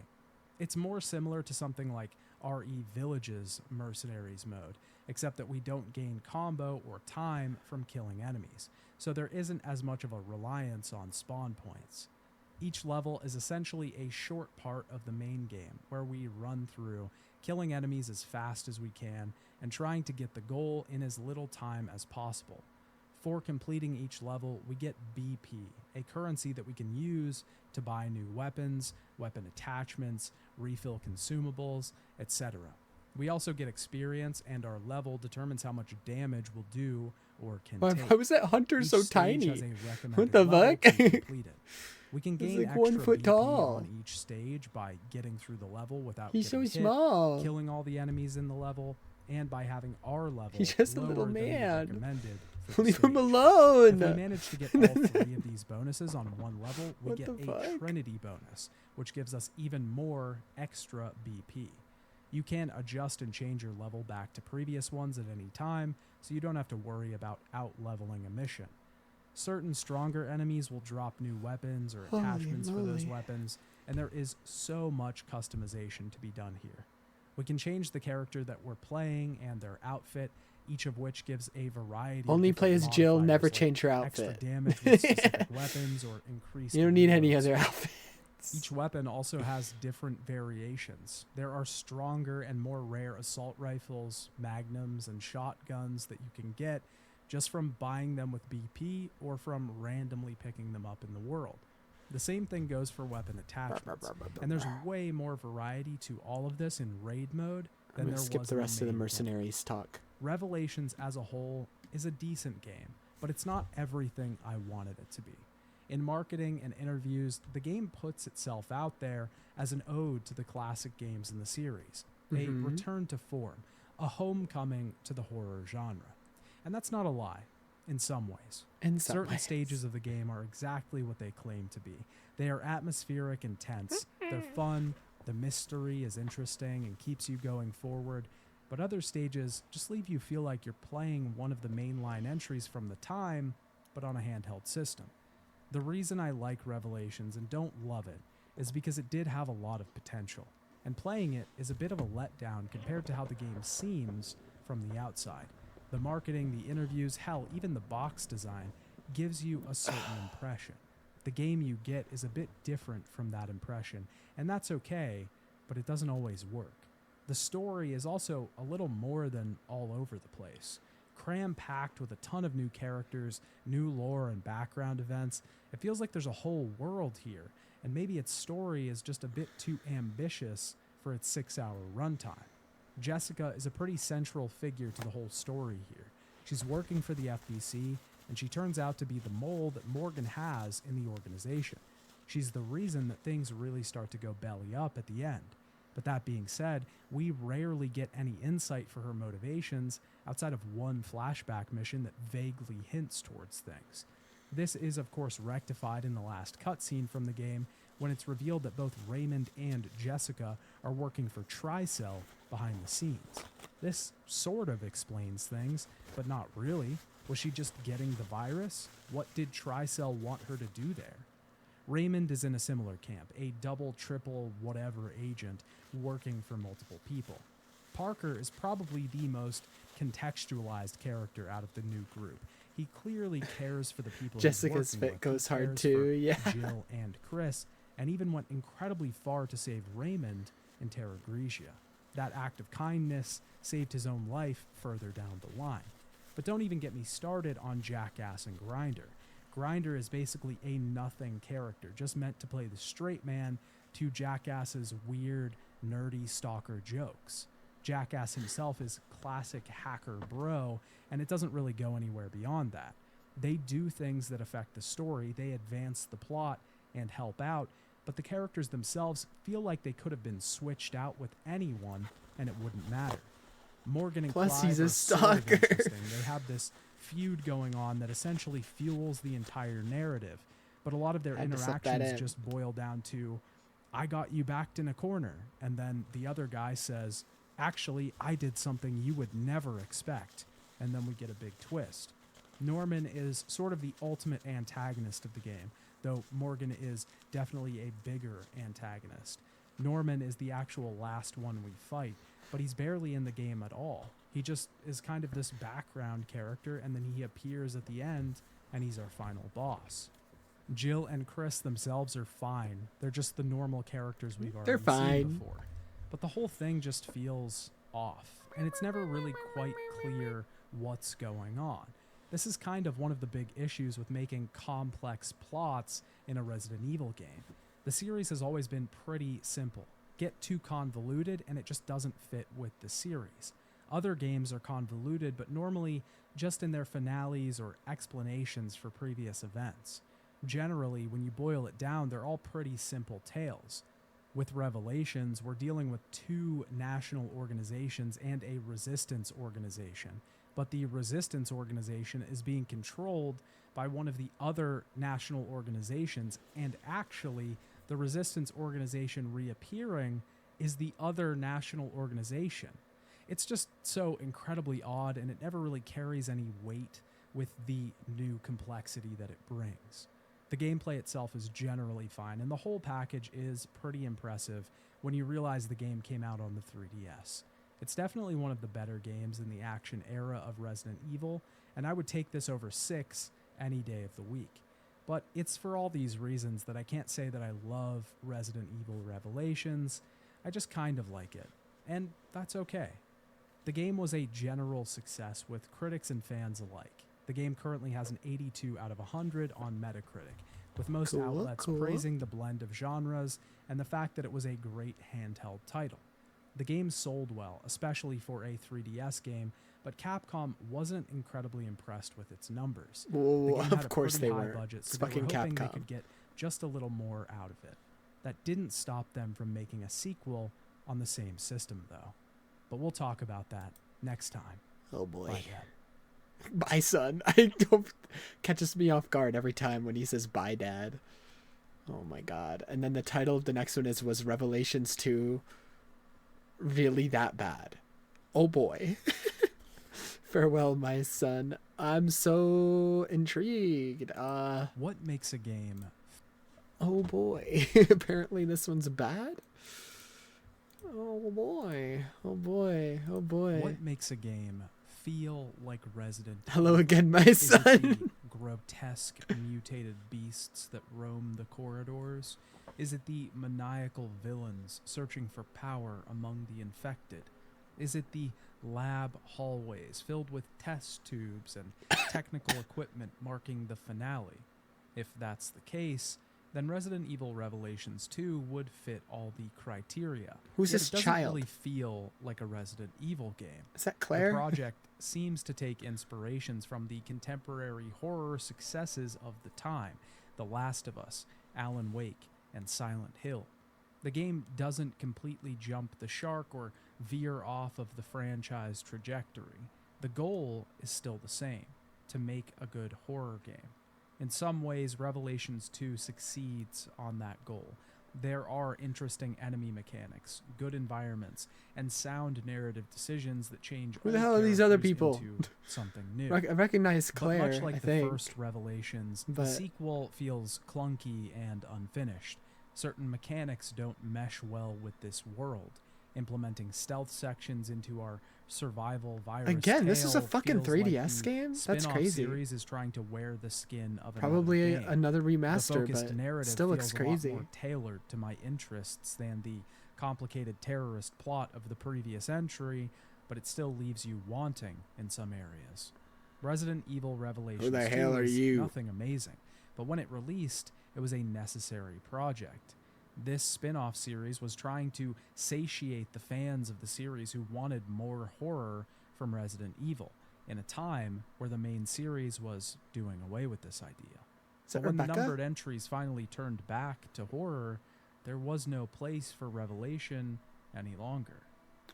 It's more similar to something like RE Villages Mercenaries mode, except that we don't gain combo or time from killing enemies, so there isn't as much of a reliance on spawn points. Each level is essentially a short part of the main game, where we run through, killing enemies as fast as we can, and trying to get the goal in as little time as possible. For completing each level, we get BP, a currency that we can use to buy new weapons, weapon attachments, refill consumables, etc. We also get experience, and our level determines how much damage we'll do or can take. Why was that hunter Each so stage tiny? has a What recommended the level fuck? to be completed. We can He's gain like extra 1 foot BP tall. on each stage by getting through the level without He's getting so hit, small. killing all the enemies in the level, and by having our level He's just a lower little than the man. recommended for the Leave him stage. alone. If we manage to get all 3 of these bonuses on one level, we What get the a fuck? Trinity bonus, which gives us even more extra BP. You can adjust and change your level back to previous ones at any time, so you don't have to worry about out-leveling a mission. Certain stronger enemies will drop new weapons or Holy attachments for those moly. weapons, and there is so much customization to be done here. We can change the character that we're playing and their outfit, each of which gives a variety of Only play different as Jill, modifiers, never like change her extra outfit. damage with specific weapons or increased You don't need any reloads. other outfit. Each weapon also has different variations. There are stronger and more rare assault rifles, magnums, and shotguns that you can get just from buying them with BP or from randomly picking them up in the world. The same thing goes for weapon attachments, and there's way more variety to all of this in raid mode I'm than gonna there skip was the in rest of the main game. mercenaries talk. Revelations as a whole is a decent game, but it's not everything I wanted it to be. In marketing and interviews, the game puts itself out there as an ode to the classic games in the series, a Mhm. return to form, a homecoming to the horror genre. And that's not a lie, in some ways. In some Certain ways. stages of the game are exactly what they claim to be. They are atmospheric and tense. They're fun, the mystery is interesting and keeps you going forward, but other stages just leave you feel like you're playing one of the mainline entries from the time, but on a handheld system. The reason I like Revelations and don't love it is because it did have a lot of potential, and playing it is a bit of a letdown compared to how the game seems from the outside. The marketing, the interviews, hell, even the box design gives you a certain impression. The game you get is a bit different from that impression, and that's okay, but it doesn't always work. The story is also a little more than all over the place. Cram-packed with a ton of new characters, new lore and background events, it feels like there's a whole world here, and maybe its story is just a bit too ambitious for its 6-hour runtime. Jessica is a pretty central figure to the whole story here. She's working for the FBC, and she turns out to be the mole that Morgan has in the organization. She's the reason that things really start to go belly up at the end. But that being said, we rarely get any insight for her motivations outside of one flashback mission that vaguely hints towards things. This is, of course, rectified in the last cutscene from the game when it's revealed that both Raymond and Jessica are working for Tricell behind the scenes. This sort of explains things, but not really. Was she just getting the virus? What did Tricell want her to do there? Raymond is in a similar camp, a double, triple, whatever agent working for multiple people. Parker is probably the most contextualized character out of the new group. He clearly cares for the people Jessica's he's working fit with. goes He hard cares too, for yeah. Jill and Chris, and even went incredibly far to save Raymond in Terra Grigia. That act of kindness saved his own life further down the line. But don't even get me started on Jackass and Grinder. Grinder is basically a nothing character, just meant to play the straight man to Jackass's weird, nerdy stalker jokes. Jackass himself is classic hacker bro, and it doesn't really go anywhere beyond that. They do things that affect the story, they advance the plot and help out, but the characters themselves feel like they could have been switched out with anyone and it wouldn't matter. Morgan and Plus, Clive he's a are sort of stalker. interesting. They have this feud going on that essentially fuels the entire narrative, but a lot of their Had to slip that interactions in. just boil down to, I got you backed in a corner, and then the other guy says, actually, I did something you would never expect, and then we get a big twist. Norman is sort of the ultimate antagonist of the game, though Morgan is definitely a bigger antagonist. Norman is the actual last one we fight, but he's barely in the game at all. He just is kind of this background character, and then he appears at the end, and he's our final boss. Jill and Chris themselves are fine. They're just the normal characters we've already seen before. But the whole thing just feels off, and it's never really quite clear what's going on. This is kind of one of the big issues with making complex plots in a Resident Evil game. The series has always been pretty simple. Get too convoluted and it just doesn't fit with the series. Other games are convoluted, but normally just in their finales or explanations for previous events. Generally, when you boil it down, they're all pretty simple tales. With Revelations, we're dealing with 2 national organizations and a resistance organization, but the resistance organization is being controlled by one of the other national organizations, and actually, the resistance organization reappearing is the other national organization. It's just so incredibly odd, and it never really carries any weight with the new complexity that it brings. The gameplay itself is generally fine, and the whole package is pretty impressive when you realize the game came out on the 3DS. It's definitely one of the better games in the action era of Resident Evil, and I would take this over 6 any day of the week. But it's for all these reasons that I can't say that I love Resident Evil Revelations. I just kind of like it, and that's okay. The game was a general success with critics and fans alike. The game currently has an 82 out of 100 on Metacritic, with most outlets praising the blend of genres and the fact that it was a great handheld title. The game sold well, especially for a 3DS game, but Capcom wasn't incredibly impressed with its numbers. Well, the game had of course they were. Budget, so It's they were fucking hoping Capcom. they could get just a little more out of it. That didn't stop them from making a sequel on the same system, though. But we'll talk about that next time. Oh boy. Bye, Dad. Bye, son. I don't catches me off guard every time when he says bye, Dad. Oh my god. And then the title of the next one was Revelations 2. Really that bad? Oh boy. Farewell, my son. I'm so intrigued. What makes a game? Oh boy. Apparently this one's bad. Oh boy. Oh boy. Oh boy. What makes a game feel like Resident Evil? Hello again, my Is it son. the grotesque mutated beasts that roam the corridors? Is it the maniacal villains searching for power among the infected? Is it the lab hallways filled with test tubes and technical equipment marking the finale? If that's the case, then Resident Evil Revelations 2 would fit all the criteria. Who's Yet this it doesn't child? really feel like a Resident Evil game. Is that Claire? The project seems to take inspirations from the contemporary horror successes of the time, The Last of Us, Alan Wake, and Silent Hill. The game doesn't completely jump the shark or veer off of the franchise trajectory. The goal is still the same, to make a good horror game. In some ways, Revelations 2 succeeds on that goal. There are interesting enemy mechanics, good environments, and sound narrative decisions that change Who the old hell are these other characters people? into something new. I recognize But Claire, much like I the think. first Revelations, the But- sequel feels clunky and unfinished. Certain mechanics don't mesh well with this world. Implementing stealth sections into our survival virus Again, this is a tale fucking feels like 3DS the game? That's spin-off crazy. series is trying to wear the skin of Probably another game. another The remaster, focused but narrative still looks feels a lot crazy. more tailored to my interests than the complicated terrorist plot of the previous entry, but it still leaves you wanting in some areas. Resident Evil Revelations Who the 2 hell are is you? nothing amazing, but when it released, it was a necessary project. This spin-off series was trying to satiate the fans of the series who wanted more horror from Resident Evil in a time where the main series was doing away with this idea. Is that But when the Rebecca? numbered entries finally turned back to horror, there was no place for Revelation any longer.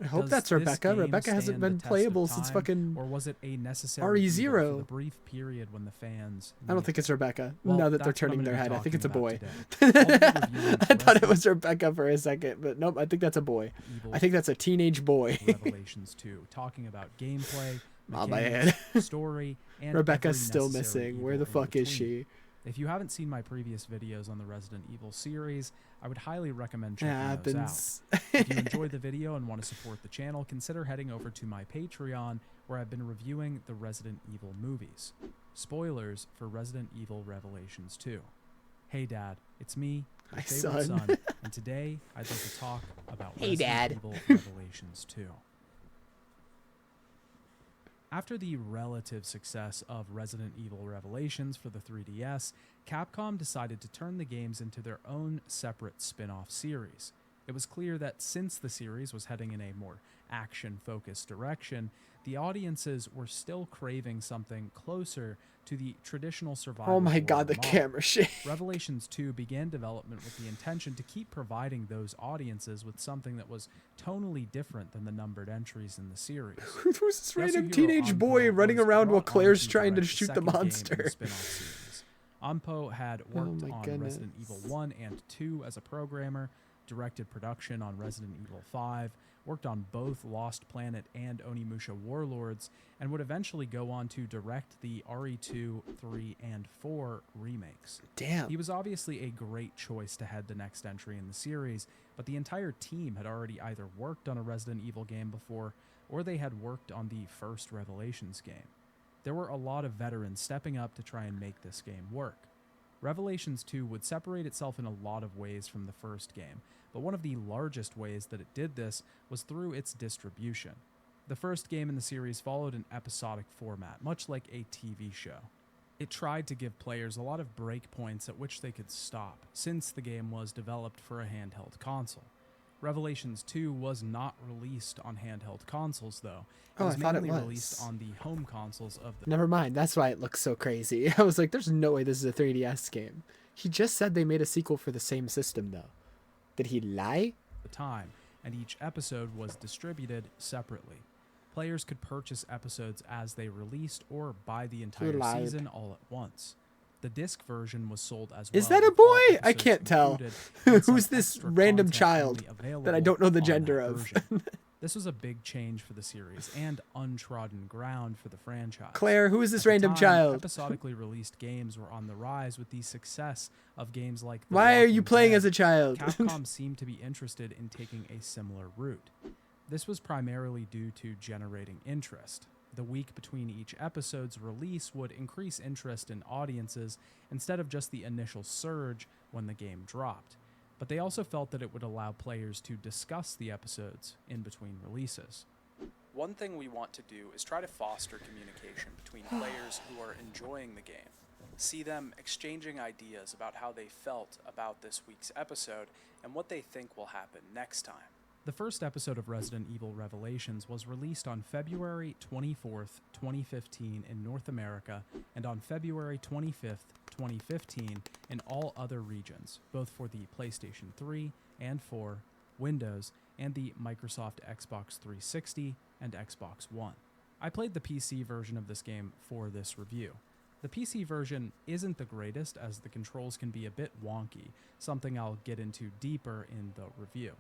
I hope Does that's this Rebecca. game Rebecca hasn't stand the been test of playable since time, fucking or was it a necessary evil RE0. for the brief period when the fans I don't think it's Rebecca. Well, now that they're that's what I'm turning their gonna be head, I think it's a talking boy. about today. I'll be reviewing I thought it Resident was Rebecca for a second, but nope, I think that's a boy. Evil I think that's a teenage boy. Revelations 2, talking about gameplay, Oh, my mechanics, head. story, and Rebecca's every still necessary missing. Where evil the in fuck is between. she? If you haven't seen my previous videos on the Resident Evil series, I would highly recommend checking It those happens. out. If you enjoyed the video and want to support the channel, consider heading over to my Patreon, where I've been reviewing the Resident Evil movies. Spoilers for Resident Evil Revelations 2. Hey Dad, it's me, your Hi, favorite son. son, and today I'd like to talk about Hey, Resident Dad. Evil Revelations 2. After the relative success of Resident Evil Revelations for the 3DS, Capcom decided to turn the games into their own separate spin-off series. It was clear that since the series was heading in a more action-focused direction, the audiences were still craving something closer to the traditional survival Oh my god, horror the model. camera shake. Revelations 2 began development with the intention to keep providing those audiences with something that was tonally different than the numbered entries in the series. Who's this random Yasuhiro teenage boy Anpo running was around while brought on Claire's to trying to direct shoot the second game in monster? spin-off series. Anpo had Oh worked my on goodness. Resident Evil 1 and 2 as a programmer, directed production on Resident Evil 5, worked on both Lost Planet and Onimusha Warlords, and would eventually go on to direct the RE2, 3, and 4 remakes. Damn. He was obviously a great choice to head the next entry in the series, but the entire team had already either worked on a Resident Evil game before, or they had worked on the first Revelations game. There were a lot of veterans stepping up to try and make this game work. Revelations 2 would separate itself in a lot of ways from the first game, but one of the largest ways that it did this was through its distribution. The first game in the series followed an episodic format, much like a TV show. It tried to give players a lot of breakpoints at which they could stop, since the game was developed for a handheld console. Revelations 2 was not released on handheld consoles, though. It Oh, was I thought it mainly was. released on the home consoles of the Never mind, that's why it looks so crazy. I was like, there's no way this is a 3DS game. He just said they made a sequel for the same system, though. Did he lie? time, and each episode was distributed separately. Players could purchase episodes as they released or buy the entire lied. season all at once. The disc version was sold as Is well. that a with all boy? I episodes can't tell. included and some Who's this extra random content child only available that I don't know the on gender that of? version. This was a big change for the series and untrodden ground for the franchise. Claire, who is this At the random time, child? Episodically released games were on the rise with the success of games like The Why are you Walking playing Dead. as a child? Capcom seemed to be interested in taking a similar route. This was primarily due to generating interest. The week between each episode's release would increase interest in audiences instead of just the initial surge when the game dropped. But they also felt that it would allow players to discuss the episodes in between releases. One thing we want to do is try to foster communication between players who are enjoying the game. See them exchanging ideas about how they felt about this week's episode and what they think will happen next time. The first episode of Resident Evil Revelations was released on February 24th, 2015 in North America and on February 25th, 2015 in all other regions, both for the PlayStation 3 and 4, Windows, and the Microsoft Xbox 360 and Xbox One. I played the PC version of this game for this review. The PC version isn't the greatest, as the controls can be a bit wonky, something I'll get into deeper in the review.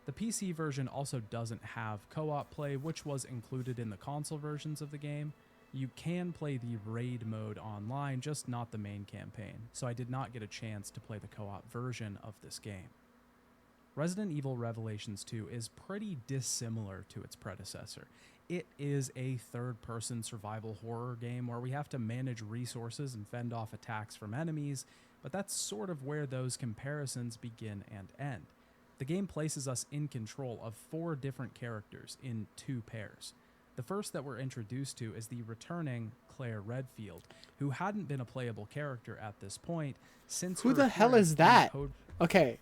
The PC version also doesn't have co-op play, which was included in the console versions of the game. You can play the raid mode online, just not the main campaign, so I did not get a chance to play the co-op version of this game. Resident Evil Revelations 2 is pretty dissimilar to its predecessor. It is a third-person survival horror game where we have to manage resources and fend off attacks from enemies, but that's sort of where those comparisons begin and end. The game places us in control of 4 different characters in 2 pairs. The first that we're introduced to is the returning Claire Redfield, who hadn't been a playable character at this point since Who her the hell appearance is in that? Code Okay.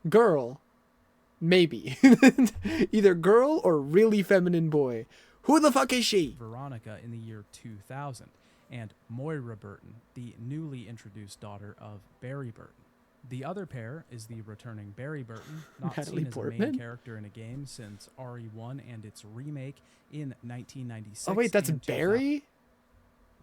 Girl. Maybe. Either girl or really feminine boy. Who the fuck is she? Veronica in the year 2000, and Moira Burton, the newly introduced daughter of Barry Burton. The other pair is the returning Barry Burton, not Natalie seen as a main Portman? character in a game since RE1 and its remake in 1996. Oh wait, that's and Barry?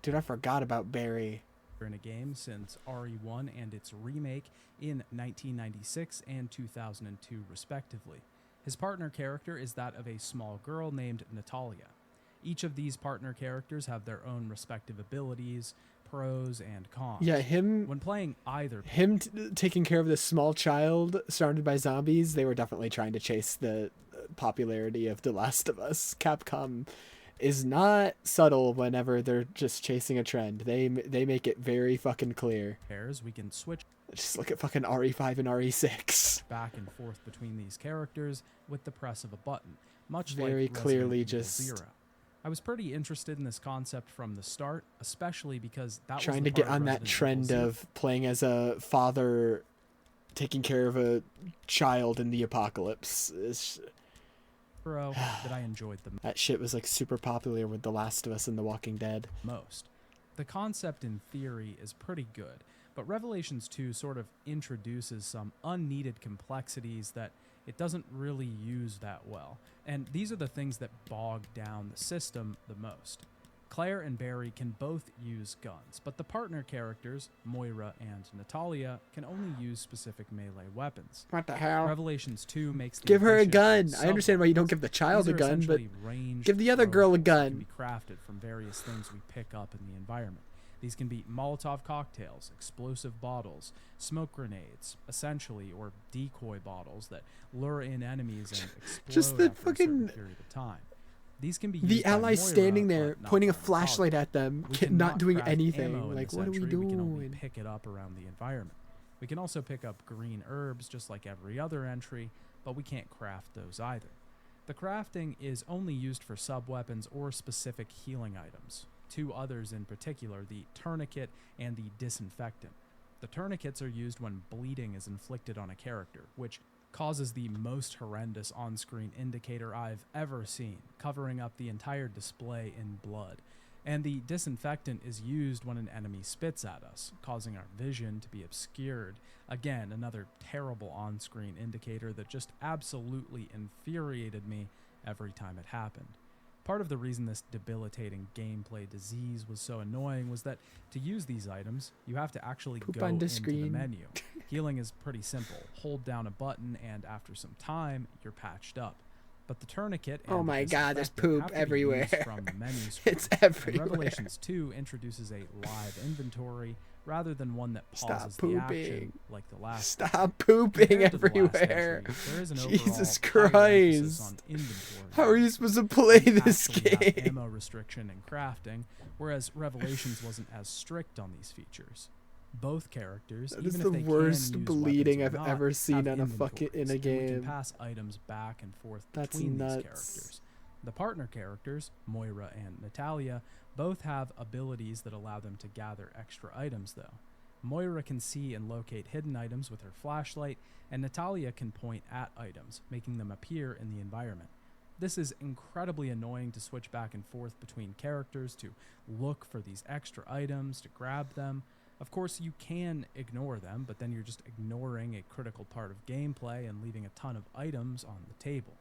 Dude, I forgot about Barry. in a game since RE1 and its remake in 1996 and 2002 respectively. His partner character is that of a small girl named Natalia. Each of these partner characters have their own respective abilities, pros and cons. Yeah, him when playing either taking care of this small child surrounded by zombies, they were definitely trying to chase the popularity of The Last of Us. Capcom is not subtle whenever they're just chasing a trend. They make it very fucking clear. We can switch. Just look at fucking RE5 and RE6. Back and forth between these characters with the press of a button, much very like clearly Resident Evil just 0. I was pretty interested in this concept from the start, especially because that was trying the to get part of on that Resident trend Evil 0. of playing as a father taking care of a child in the apocalypse. That I enjoyed the That shit was like super popular with The Last of Us and The Walking Dead. most. The concept in theory is pretty good, but Revelations 2 sort of introduces some unneeded complexities that it doesn't really use that well, and these are the things that bog down the system the most. Claire and Barry can both use guns, but the partner characters, Moira and Natalia, can only use specific melee weapons. What the hell? Revelations 2 makes the Give her a addition of gun. I understand why you don't give the child These a are gun, but essentially ranged give the other girl a throws that gun. Can be crafted from various things we pick up in the environment. These can be Molotov cocktails, explosive bottles, smoke grenades, essentially, or decoy bottles that lure in enemies and explode Just the after a certain fucking period of time. These can be the used by allies Moira, standing there but not pointing a by Natalia. flashlight at them, We not cannot doing craft ammo anything. in Like, this what are we entry. We can only doing? pick it up around the environment. We can also pick up green herbs just like every other entry, but we can't craft those either. The crafting is only used for sub-weapons or specific healing items. Two others in particular, the tourniquet and the disinfectant. The tourniquets are used when bleeding is inflicted on a character, which causes the most horrendous on-screen indicator I've ever seen, covering up the entire display in blood. And the disinfectant is used when an enemy spits at us, causing our vision to be obscured. Again, another terrible on-screen indicator that just absolutely infuriated me every time it happened. Part of the reason this debilitating gameplay disease was so annoying was that to use these items, you have to actually Poop go on the into the screen. menu. Healing is pretty simple. Hold down a button and after some time, you're patched up. But the tourniquet and Oh the my god, there's disinfectant poop have to be everywhere. used from the menu screen. It's And everywhere. Revelations 2 introduces a live inventory rather than one that Stop pauses the action pooping. like the last. Stop pooping Compared to the last everywhere. entry, there is an Jesus overall higher emphasis Christ. on inventory. How are you supposed to play We this actually have game? ammo restriction and crafting, whereas Revelations wasn't as strict on these features. Both characters, That even is if the they worst can use bleeding weapons or I've not, ever seen have on a fucking in a inventories, and we game. can pass items back and forth That's between nuts. these characters. The partner characters, Moira and Natalia, both have abilities that allow them to gather extra items, though. Moira can see and locate hidden items with her flashlight, and Natalia can point at items, making them appear in the environment. This is incredibly annoying to switch back and forth between characters to look for these extra items, to grab them. Of course, you can ignore them, but then you're just ignoring a critical part of gameplay and leaving a ton of items on the table.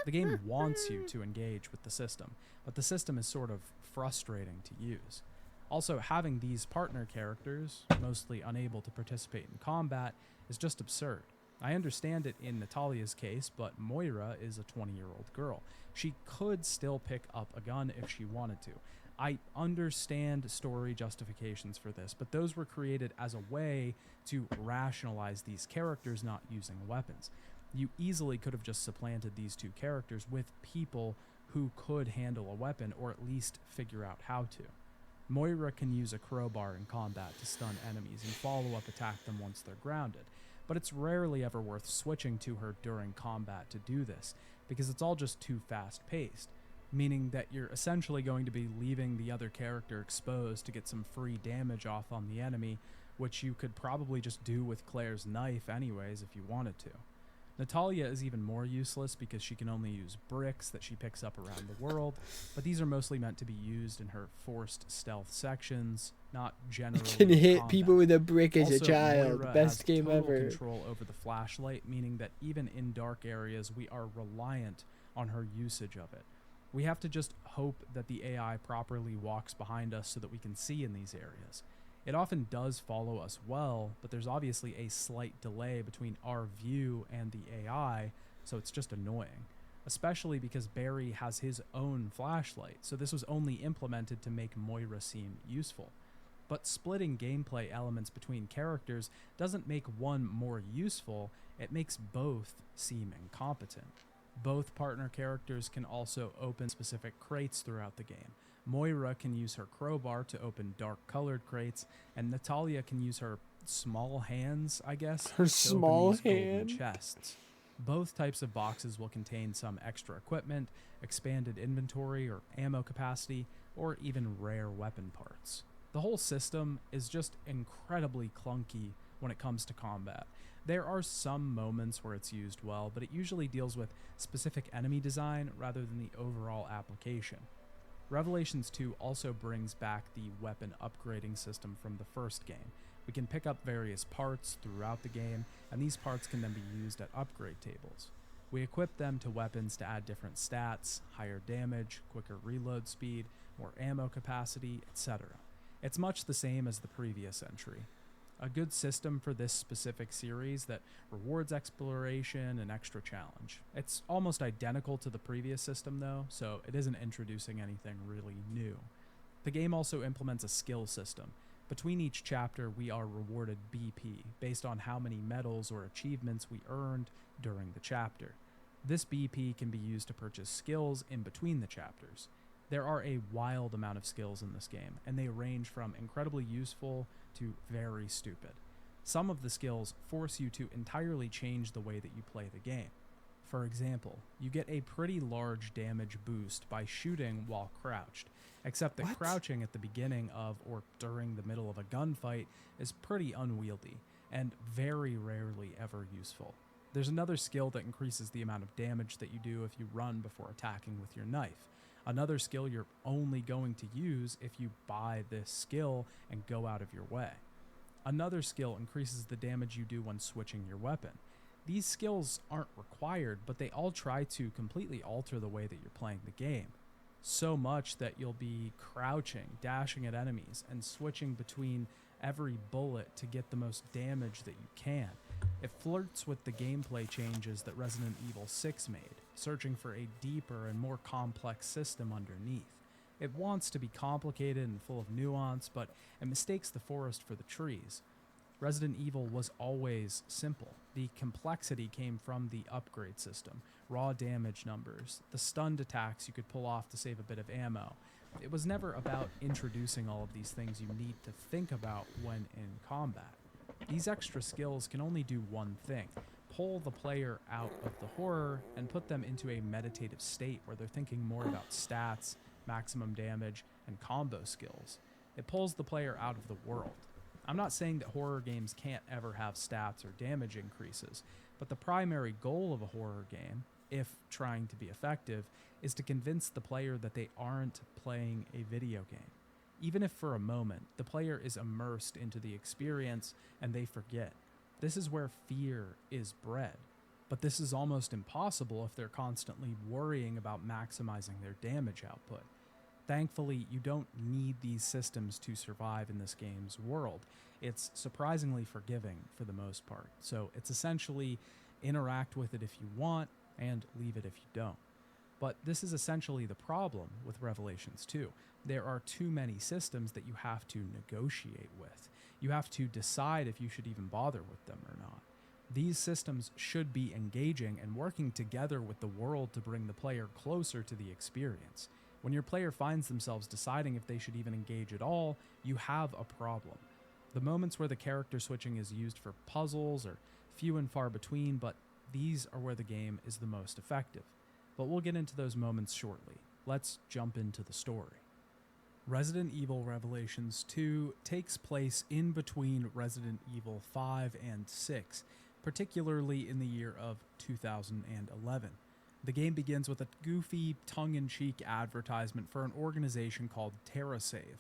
The game wants you to engage with the system, but the system is sort of frustrating to use. Also, having these partner characters, mostly unable to participate in combat, is just absurd. I understand it in Natalia's case, but Moira is a 20-year-old girl. She could still pick up a gun if she wanted to. I understand story justifications for this, but those were created as a way to rationalize these characters not using weapons. You easily could have just supplanted these two characters with people who could handle a weapon or at least figure out how to. Moira can use a crowbar in combat to stun enemies and follow-up attack them once they're grounded, but it's rarely ever worth switching to her during combat to do this, because it's all just too fast-paced, meaning that you're essentially going to be leaving the other character exposed to get some free damage off on the enemy, which you could probably just do with Claire's knife anyways if you wanted to. Natalia is even more useless because she can only use bricks that she picks up around the world, but these are mostly meant to be used in her forced stealth sections, not generally You can hit combat. people with a brick as a Also, child. Moira Best has game total ever. control over the flashlight, meaning that even in dark areas, we are reliant on her usage of it. We have to just hope that the AI properly walks behind us so that we can see in these areas. It often does follow us well, but there's obviously a slight delay between our view and the AI, so it's just annoying. Especially because Barry has his own flashlight, so this was only implemented to make Moira seem useful. But splitting gameplay elements between characters doesn't make one more useful, it makes both seem incompetent. Both partner characters can also open specific crates throughout the game. Moira can use her crowbar to open dark-colored crates, and Natalia can use her small hands, I guess, Her to small open these golden hand. chests. Both types of boxes will contain some extra equipment, expanded inventory or ammo capacity, or even rare weapon parts. The whole system is just incredibly clunky when it comes to combat. There are some moments where it's used well, but it usually deals with specific enemy design rather than the overall application. Revelations 2 also brings back the weapon upgrading system from the first game. We can pick up various parts throughout the game, and these parts can then be used at upgrade tables. We equip them to weapons to add different stats, higher damage, quicker reload speed, more ammo capacity, etc. It's much the same as the previous entry. A good system for this specific series that rewards exploration and extra challenge. It's almost identical to the previous system though, so it isn't introducing anything really new. The game also implements a skill system. Between each chapter, we are rewarded BP based on how many medals or achievements we earned during the chapter. This BP can be used to purchase skills in between the chapters. There are a wild amount of skills in this game, and they range from incredibly useful to very stupid. Some of the skills force you to entirely change the way that you play the game. For example, you get a pretty large damage boost by shooting while crouched, except that crouching at the beginning of or during the middle of a gunfight is pretty unwieldy, and very rarely ever useful. There's another skill that increases the amount of damage that you do if you run before attacking with your knife. Another skill you're only going to use if you buy this skill and go out of your way. Another skill increases the damage you do when switching your weapon. These skills aren't required, but they all try to completely alter the way that you're playing the game. So much that you'll be crouching, dashing at enemies, and switching between every bullet to get the most damage that you can. It flirts with the gameplay changes that Resident Evil 6 made, searching for a deeper and more complex system underneath. It wants to be complicated and full of nuance, but it mistakes the forest for the trees. Resident Evil was always simple. The complexity came from the upgrade system, raw damage numbers, the stunned attacks you could pull off to save a bit of ammo. It was never about introducing all of these things you need to think about when in combat. These extra skills can only do one thing: pull the player out of the horror and put them into a meditative state where they're thinking more about stats, maximum damage, and combo skills. It pulls the player out of the world. I'm not saying that horror games can't ever have stats or damage increases, but the primary goal of a horror game, if trying to be effective, is to convince the player that they aren't playing a video game. Even if for a moment, the player is immersed into the experience and they forget. This is where fear is bred. But this is almost impossible if they're constantly worrying about maximizing their damage output. Thankfully, you don't need these systems to survive in this game's world. It's surprisingly forgiving for the most part. So it's essentially interact with it if you want and leave it if you don't. But this is essentially the problem with Revelations 2. There are too many systems that you have to negotiate with. You have to decide if you should even bother with them or not. These systems should be engaging and working together with the world to bring the player closer to the experience. When your player finds themselves deciding if they should even engage at all, you have a problem. The moments where the character switching is used for puzzles are few and far between, but these are where the game is the most effective. But we'll get into those moments shortly. Let's jump into the story. Resident Evil Revelations 2 takes place in between Resident Evil 5 and 6, particularly in the year of 2011. The game begins with a goofy, tongue-in-cheek advertisement for an organization called TerraSave.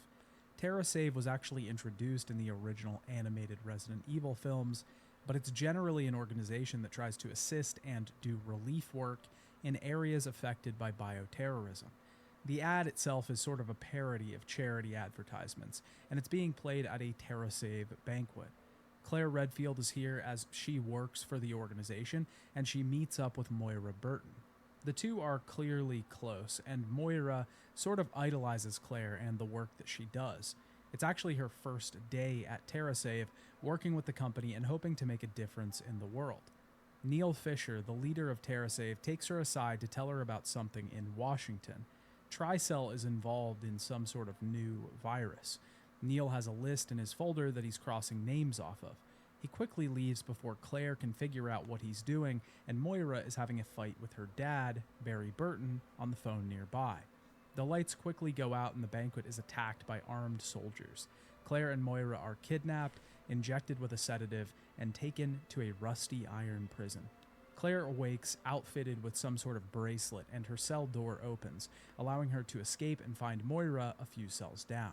TerraSave was actually introduced in the original animated Resident Evil films, but it's generally an organization that tries to assist and do relief work in areas affected by bioterrorism. The ad itself is sort of a parody of charity advertisements, and it's being played at a TerraSave banquet. Claire Redfield is here as she works for the organization, and she meets up with Moira Burton. The two are clearly close, and Moira sort of idolizes Claire and the work that she does. It's actually her first day at TerraSave, working with the company and hoping to make a difference in the world. Neil Fisher, the leader of TerraSave, takes her aside to tell her about something in Washington. Tricell is involved in some sort of new virus. Neil has a list in his folder that he's crossing names off of. He quickly leaves before Claire can figure out what he's doing, and Moira is having a fight with her dad, Barry Burton, on the phone nearby. The lights quickly go out and the banquet is attacked by armed soldiers. Claire and Moira are kidnapped, injected with a sedative, and taken to a rusty iron prison. Claire awakes outfitted with some sort of bracelet, and her cell door opens, allowing her to escape and find Moira a few cells down.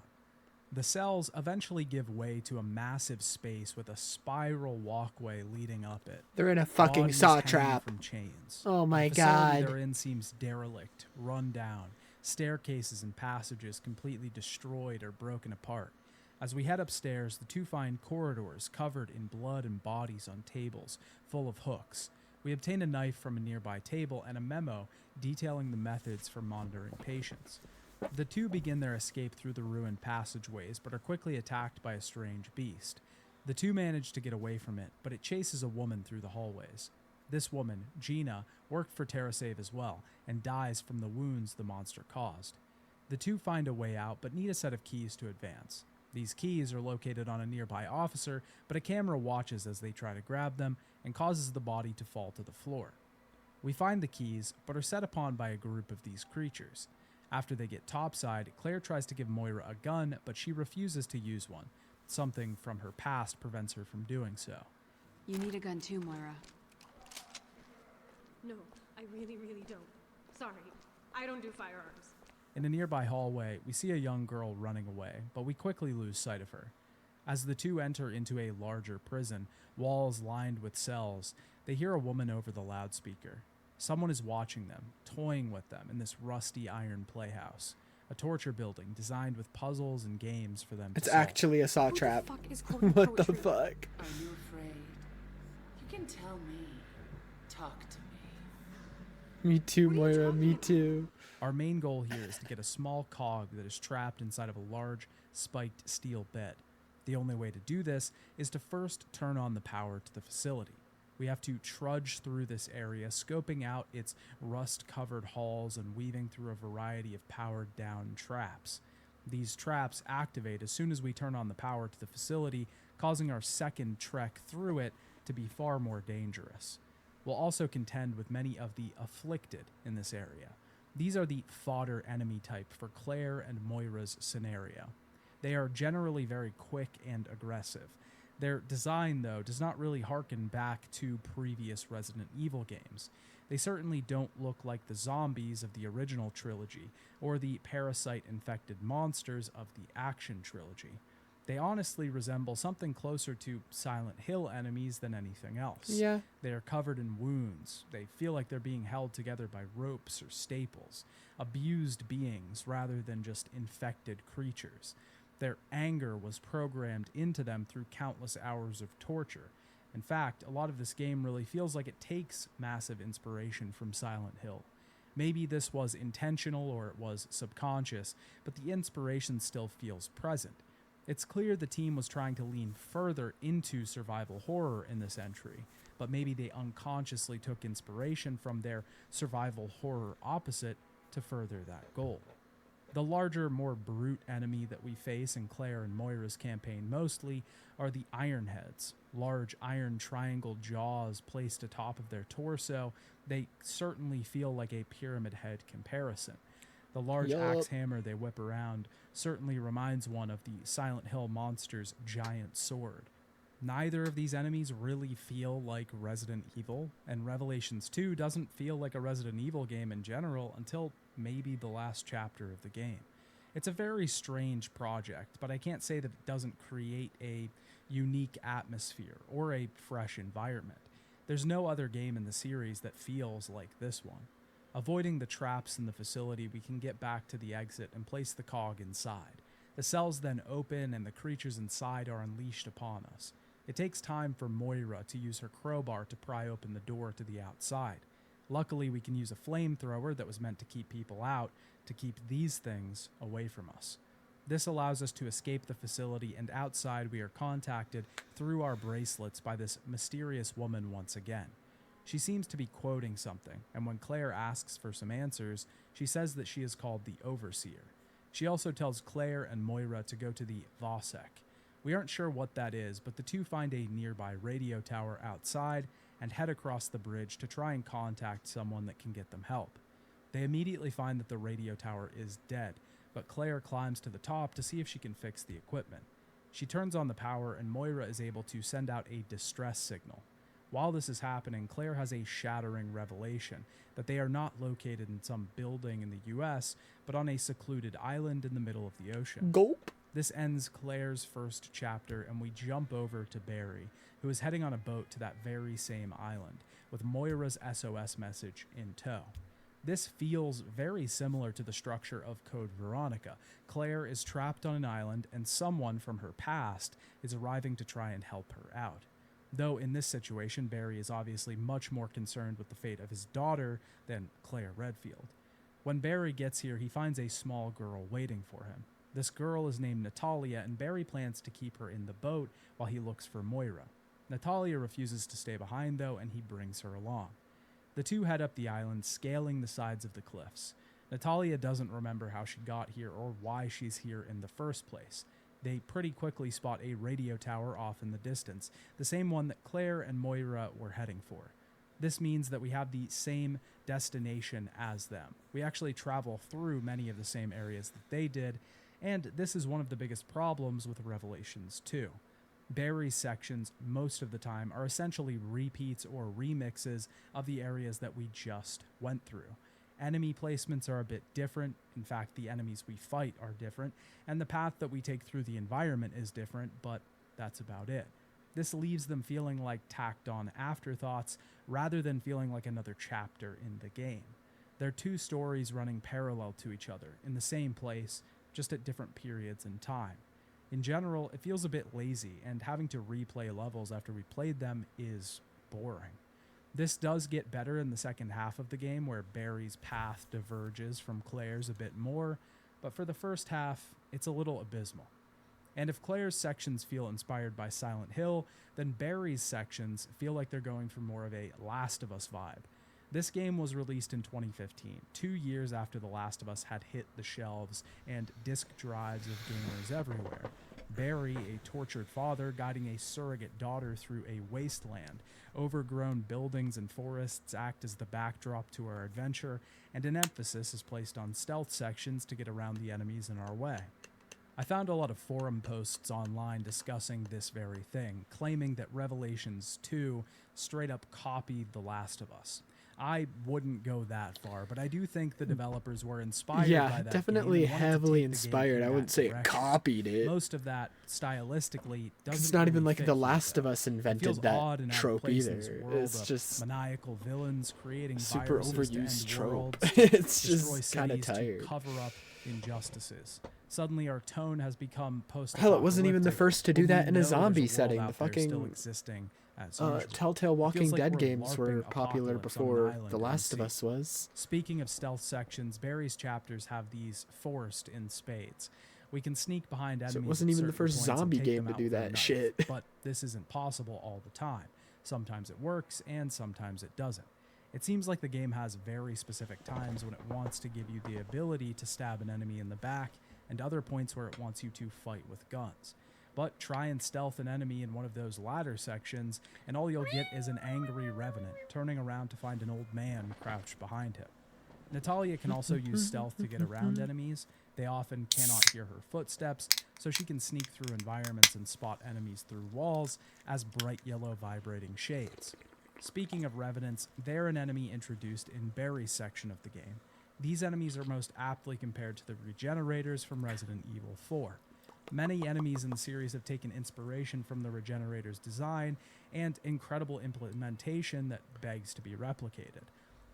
The cells eventually give way to a massive space with a spiral walkway leading up it. They're in a fucking Bodies saw hanging trap. From chains. Oh my the facility God. they're in seems derelict, run down. Staircases and passages completely destroyed or broken apart. As we head upstairs, the two find corridors covered in blood and bodies on tables, full of hooks. We obtain a knife from a nearby table and a memo detailing the methods for monitoring patients. The two begin their escape through the ruined passageways, but are quickly attacked by a strange beast. The two manage to get away from it, but it chases a woman through the hallways. This woman, Gina, worked for TerraSave as well, and dies from the wounds the monster caused. The two find a way out, but need a set of keys to advance. These keys are located on a nearby officer, but a camera watches as they try to grab them and causes the body to fall to the floor. We find the keys, but are set upon by a group of these creatures. After they get topside, Claire tries to give Moira a gun, but she refuses to use one. Something from her past prevents her from doing so. You need a gun too, Moira. No, I really don't. Sorry, I don't do firearms. In a nearby hallway, we see a young girl running away, but we quickly lose sight of her. As the two enter into a larger prison, walls lined with cells, they hear a woman over the loudspeaker. Someone is watching them, toying with them in this rusty iron playhouse, a torture building designed with puzzles and games for them It's to solve. actually a saw trap. Fuck is Cody What the Poetry? fuck? Are you afraid? You can tell me. Talk to me. Me too, Moira. Me too. Our main goal here is to get a small cog that is trapped inside of a large, spiked steel bed. The only way to do this is to first turn on the power to the facility. We have to trudge through this area, scoping out its rust-covered halls and weaving through a variety of powered-down traps. These traps activate as soon as we turn on the power to the facility, causing our second trek through it to be far more dangerous. We'll also contend with many of the afflicted in this area. These are the fodder enemy type for Claire and Moira's scenario. They are generally very quick and aggressive. Their design, though, does not really harken back to previous Resident Evil games. They certainly don't look like the zombies of the original trilogy, or the parasite-infected monsters of the Action trilogy. They honestly resemble something closer to Silent Hill enemies than anything else. Yeah. They are covered in wounds. They feel like they're being held together by ropes or staples. Abused beings rather than just infected creatures. Their anger was programmed into them through countless hours of torture. In fact, a lot of this game really feels like it takes massive inspiration from Silent Hill. Maybe this was intentional or it was subconscious, but the inspiration still feels present. It's clear the team was trying to lean further into survival horror in this entry, but maybe they unconsciously took inspiration from their survival horror opposite to further that goal. The larger, more brute enemy that we face in Claire and Moira's campaign mostly are the Ironheads. Large iron triangle jaws placed atop of their torso, they certainly feel like a Pyramid Head comparison. The large axe hammer they whip around certainly reminds one of the Silent Hill monster's giant sword. Neither of these enemies really feel like Resident Evil, and Revelations 2 doesn't feel like a Resident Evil game in general until maybe the last chapter of the game. It's a very strange project, but I can't say that it doesn't create a unique atmosphere or a fresh environment. There's no other game in the series that feels like this one. Avoiding the traps in the facility, we can get back to the exit and place the cog inside. The cells then open and the creatures inside are unleashed upon us. It takes time for Moira to use her crowbar to pry open the door to the outside. Luckily, we can use a flamethrower that was meant to keep people out to keep these things away from us. This allows us to escape the facility, and outside we are contacted through our bracelets by this mysterious woman once again. She seems to be quoting something, and when Claire asks for some answers, she says that she is called the Overseer. She also tells Claire and Moira to go to the Vosek. We aren't sure what that is, but the two find a nearby radio tower outside and head across the bridge to try and contact someone that can get them help. They immediately find that the radio tower is dead, but Claire climbs to the top to see if she can fix the equipment. She turns on the power, and Moira is able to send out a distress signal. While this is happening, Claire has a shattering revelation that they are not located in some building in the US, but on a secluded island in the middle of the ocean. Gulp. This ends Claire's first chapter, and we jump over to Barry, who is heading on a boat to that very same island, with Moira's SOS message in tow. This feels very similar to the structure of Code Veronica. Claire is trapped on an island, and someone from her past is arriving to try and help her out. Though in this situation, Barry is obviously much more concerned with the fate of his daughter than Claire Redfield. When Barry gets here, he finds a small girl waiting for him. This girl is named Natalia, and Barry plans to keep her in the boat while he looks for Moira. Natalia refuses to stay behind, though, and he brings her along. The two head up the island, scaling the sides of the cliffs. Natalia doesn't remember how she got here or why she's here in the first place. They pretty quickly spot a radio tower off in the distance, the same one that Claire and Moira were heading for. This means that we have the same destination as them. We actually travel through many of the same areas that they did, and this is one of the biggest problems with Revelations 2. Barry's sections, most of the time, are essentially repeats or remixes of the areas that we just went through. Enemy placements are a bit different. In fact, the enemies we fight are different, and the path that we take through the environment is different, but that's about it. This leaves them feeling like tacked-on afterthoughts rather than feeling like another chapter in the game. They're two stories running parallel to each other, in the same place, just at different periods in time. In general, it feels a bit lazy, and having to replay levels after we played them is boring. This does get better in the second half of the game, where Barry's path diverges from Claire's a bit more, but for the first half, it's a little abysmal. And if Claire's sections feel inspired by Silent Hill, then Barry's sections feel like they're going for more of a Last of Us vibe. This game was released in 2015, 2 years after The Last of Us had hit the shelves and disk drives of gamers everywhere. Barry, a tortured father guiding a surrogate daughter through a wasteland. Overgrown buildings and forests act as the backdrop to our adventure, and an emphasis is placed on stealth sections to get around the enemies in our way. I found a lot of forum posts online discussing this very thing, claiming that Revelations 2 straight up copied The Last of Us. I wouldn't go that far, but I do think the developers were inspired by that definitely game and wanted to heavily take the game inspired. in I that wouldn't say it direction. copied it. Most of that stylistically doesn't. It's not even really like fit The here, Last though. of Us It invented feels that odd and out of trope place in either. this world It's of just maniacal villains creating super viruses to overused end trope. worlds, It's destroy just kinda cities to tired. cover up injustices. Suddenly, our tone has become post. Hell, it wasn't even the first to do that in a zombie setting. The Still fucking existing as usual. Telltale It Walking feels like Dead we're games were LARPing popular Apocalypse on an before island The in Last of sea. Us was. Speaking of stealth sections, Barry's chapters have these forced in spades. We can sneak behind enemies. So it wasn't at even the certain first points and zombie take game them to out do with a that knife, shit. But this isn't possible all the time. Sometimes it works, and sometimes it doesn't. It seems like the game has very specific times when it wants to give you the ability to stab an enemy in the back, and other points where it wants you to fight with guns. But try and stealth an enemy in one of those latter sections, and all you'll get is an angry revenant turning around to find an old man crouched behind him. Natalia can also use stealth to get around enemies. They often cannot hear her footsteps, so she can sneak through environments and spot enemies through walls as bright yellow vibrating shades. Speaking of revenants, they're an enemy introduced in Barry's section of the game. These enemies are most aptly compared to the Regenerators from Resident Evil 4. Many enemies in the series have taken inspiration from the Regenerators' design and incredible implementation that begs to be replicated.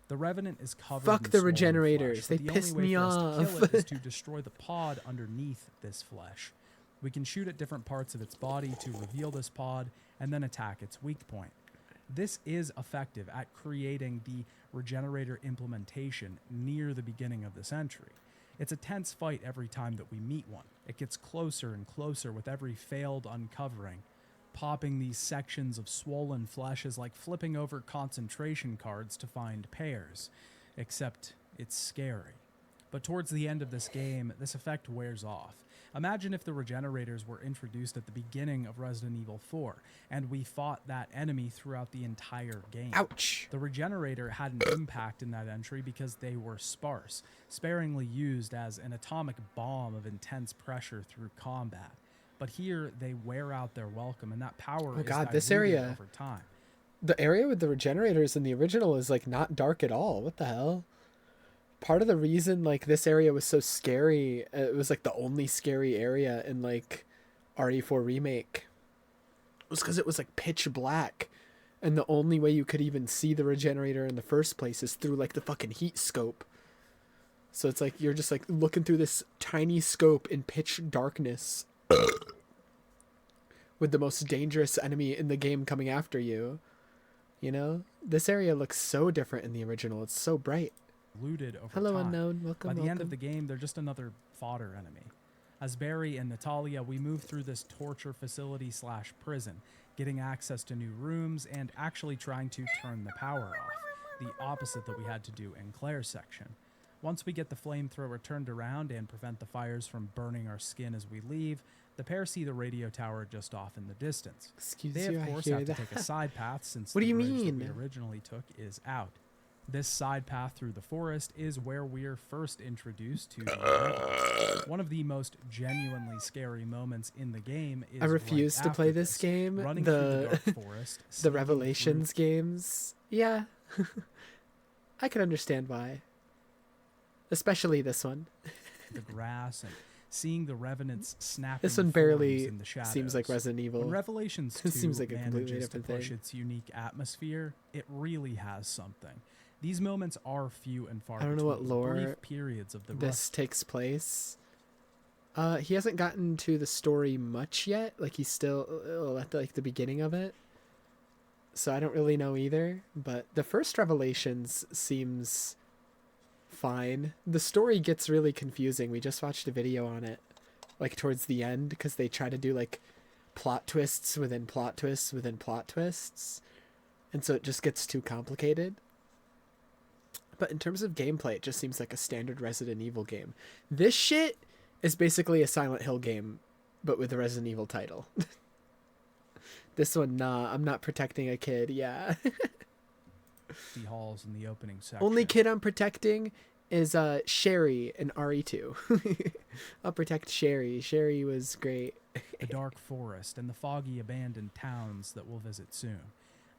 The Revenant is covered Fuck in the swollen Regenerators. flesh, but They the pissed only way me for us to off. kill it is to destroy the pod underneath this flesh. We can shoot at different parts of its body to reveal this pod and then attack its weak point. This is effective at creating the Regenerator implementation near the beginning of this entry. It's a tense fight every time that we meet one. It gets closer and closer with every failed uncovering. Popping these sections of swollen flesh is like flipping over concentration cards to find pairs, except it's scary. But towards the end of this game, this effect wears off. Imagine if the regenerators were introduced at the beginning of Resident Evil 4, and we fought that enemy throughout the entire game. Ouch! The regenerator had an impact in that entry because they were sparse, sparingly used as an atomic bomb of intense pressure through combat. But here, they wear out their welcome, and that power is God, this diluted area, over time. the area with the regenerators in the original is like not dark at all. What the hell? Part of the reason like this area was so scary, it was like the only scary area in like RE4 Remake, was because it was like pitch black, and the only way you could even see the regenerator in the first place is through like the fucking heat scope. So it's like you're just like looking through this tiny scope in pitch darkness with the most dangerous enemy in the game coming after you. You know, this area looks so different in the original. It's so bright. Looted over Hello, time. unknown. Welcome. By the end of welcome. the game, they're just another fodder enemy. As Barry and Natalia, we move through this torture facility / prison, getting access to new rooms and actually trying to turn the power off, the opposite that we had to do in Claire's section. Once we get the flamethrower turned around and prevent the fires from burning our skin as we leave, the pair see the radio tower just off in the distance. Excuse they, you, of I course, hear have to that. take a side path since What do the you bridge mean? that we originally took is out. This side path through the forest is where we're first introduced to the rebels. One of the most genuinely scary moments in the game is I refuse right to play after this game. running through the dark forest, the sneaking Revelations games. Yeah. I can understand why. Especially this one. through the grass and seeing the revenants snapping This one forms barely in the shadows. seems like Resident Evil. When Revelations 2 It seems like a completely manages to different push thing. its unique atmosphere, it really has something. These moments are few and far I don't know what between, lore brief periods of the this takes place. He hasn't gotten to the story much yet. Like he's still at the beginning of it. So I don't really know either. But the first Revelations seems fine. The story gets really confusing. We just watched a video on it, like towards the end, because they try to do like plot twists within plot twists within plot twists, and so it just gets too complicated. But in terms of gameplay, it just seems like a standard Resident Evil game. This shit is basically a Silent Hill game, but with a Resident Evil title. This one, nah, I'm not protecting a kid, yeah. the halls in the opening section. Only kid I'm protecting is Sherry in RE2. I'll protect Sherry. Sherry was great. The dark forest and the foggy abandoned towns that we'll visit soon.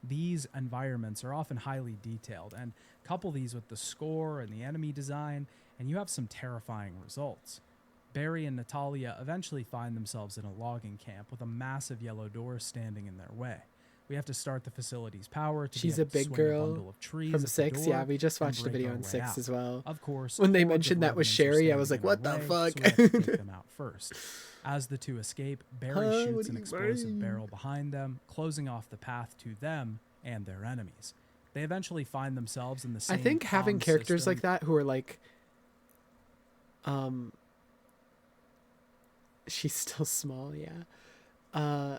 These environments are often highly detailed, and couple these with the score and the enemy design, and you have some terrifying results. Barry and Natalia eventually find themselves in a logging camp with a massive yellow door standing in their way. We have to start the facility's power to She's be a able to big swing girl a bundle of trees from at the 6. door Yeah, we just and watched a break video our on way 6 out. as well. Of course, when they hordes of mentioned that was revenants are Sherry, I standing was like, in our what the way, fuck? so we have to take them out first. As the two escape, Barry Huh, what shoots do an you explosive mean? barrel behind them, closing off the path to them and their enemies. They eventually find themselves in the same I think having comm characters system. like that who are like, she's still small, yeah.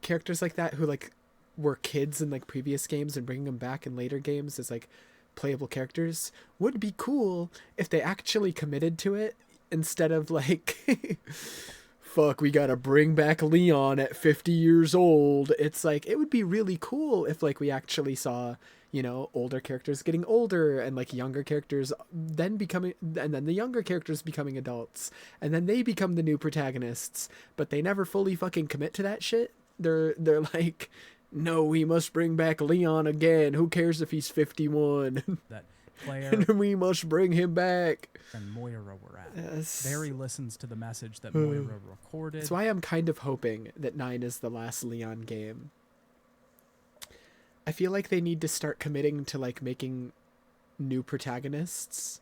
Characters like that who like were kids in like previous games and bringing them back in later games as like playable characters would be cool if they actually committed to it instead of like, fuck, we gotta bring back Leon at 50 years old. It's like, it would be really cool if like we actually saw, you know, older characters getting older and like younger characters then becoming, and then the younger characters becoming adults, and then they become the new protagonists, but they never fully fucking commit to that shit. They're like, no, we must bring back Leon again. Who cares if he's 51? That Claire and we must bring him back. and Moira were at. Yes. Barry listens to the message that Moira recorded. That's why I'm kind of hoping that 9 is the last Leon game. I feel like they need to start committing to like making new protagonists.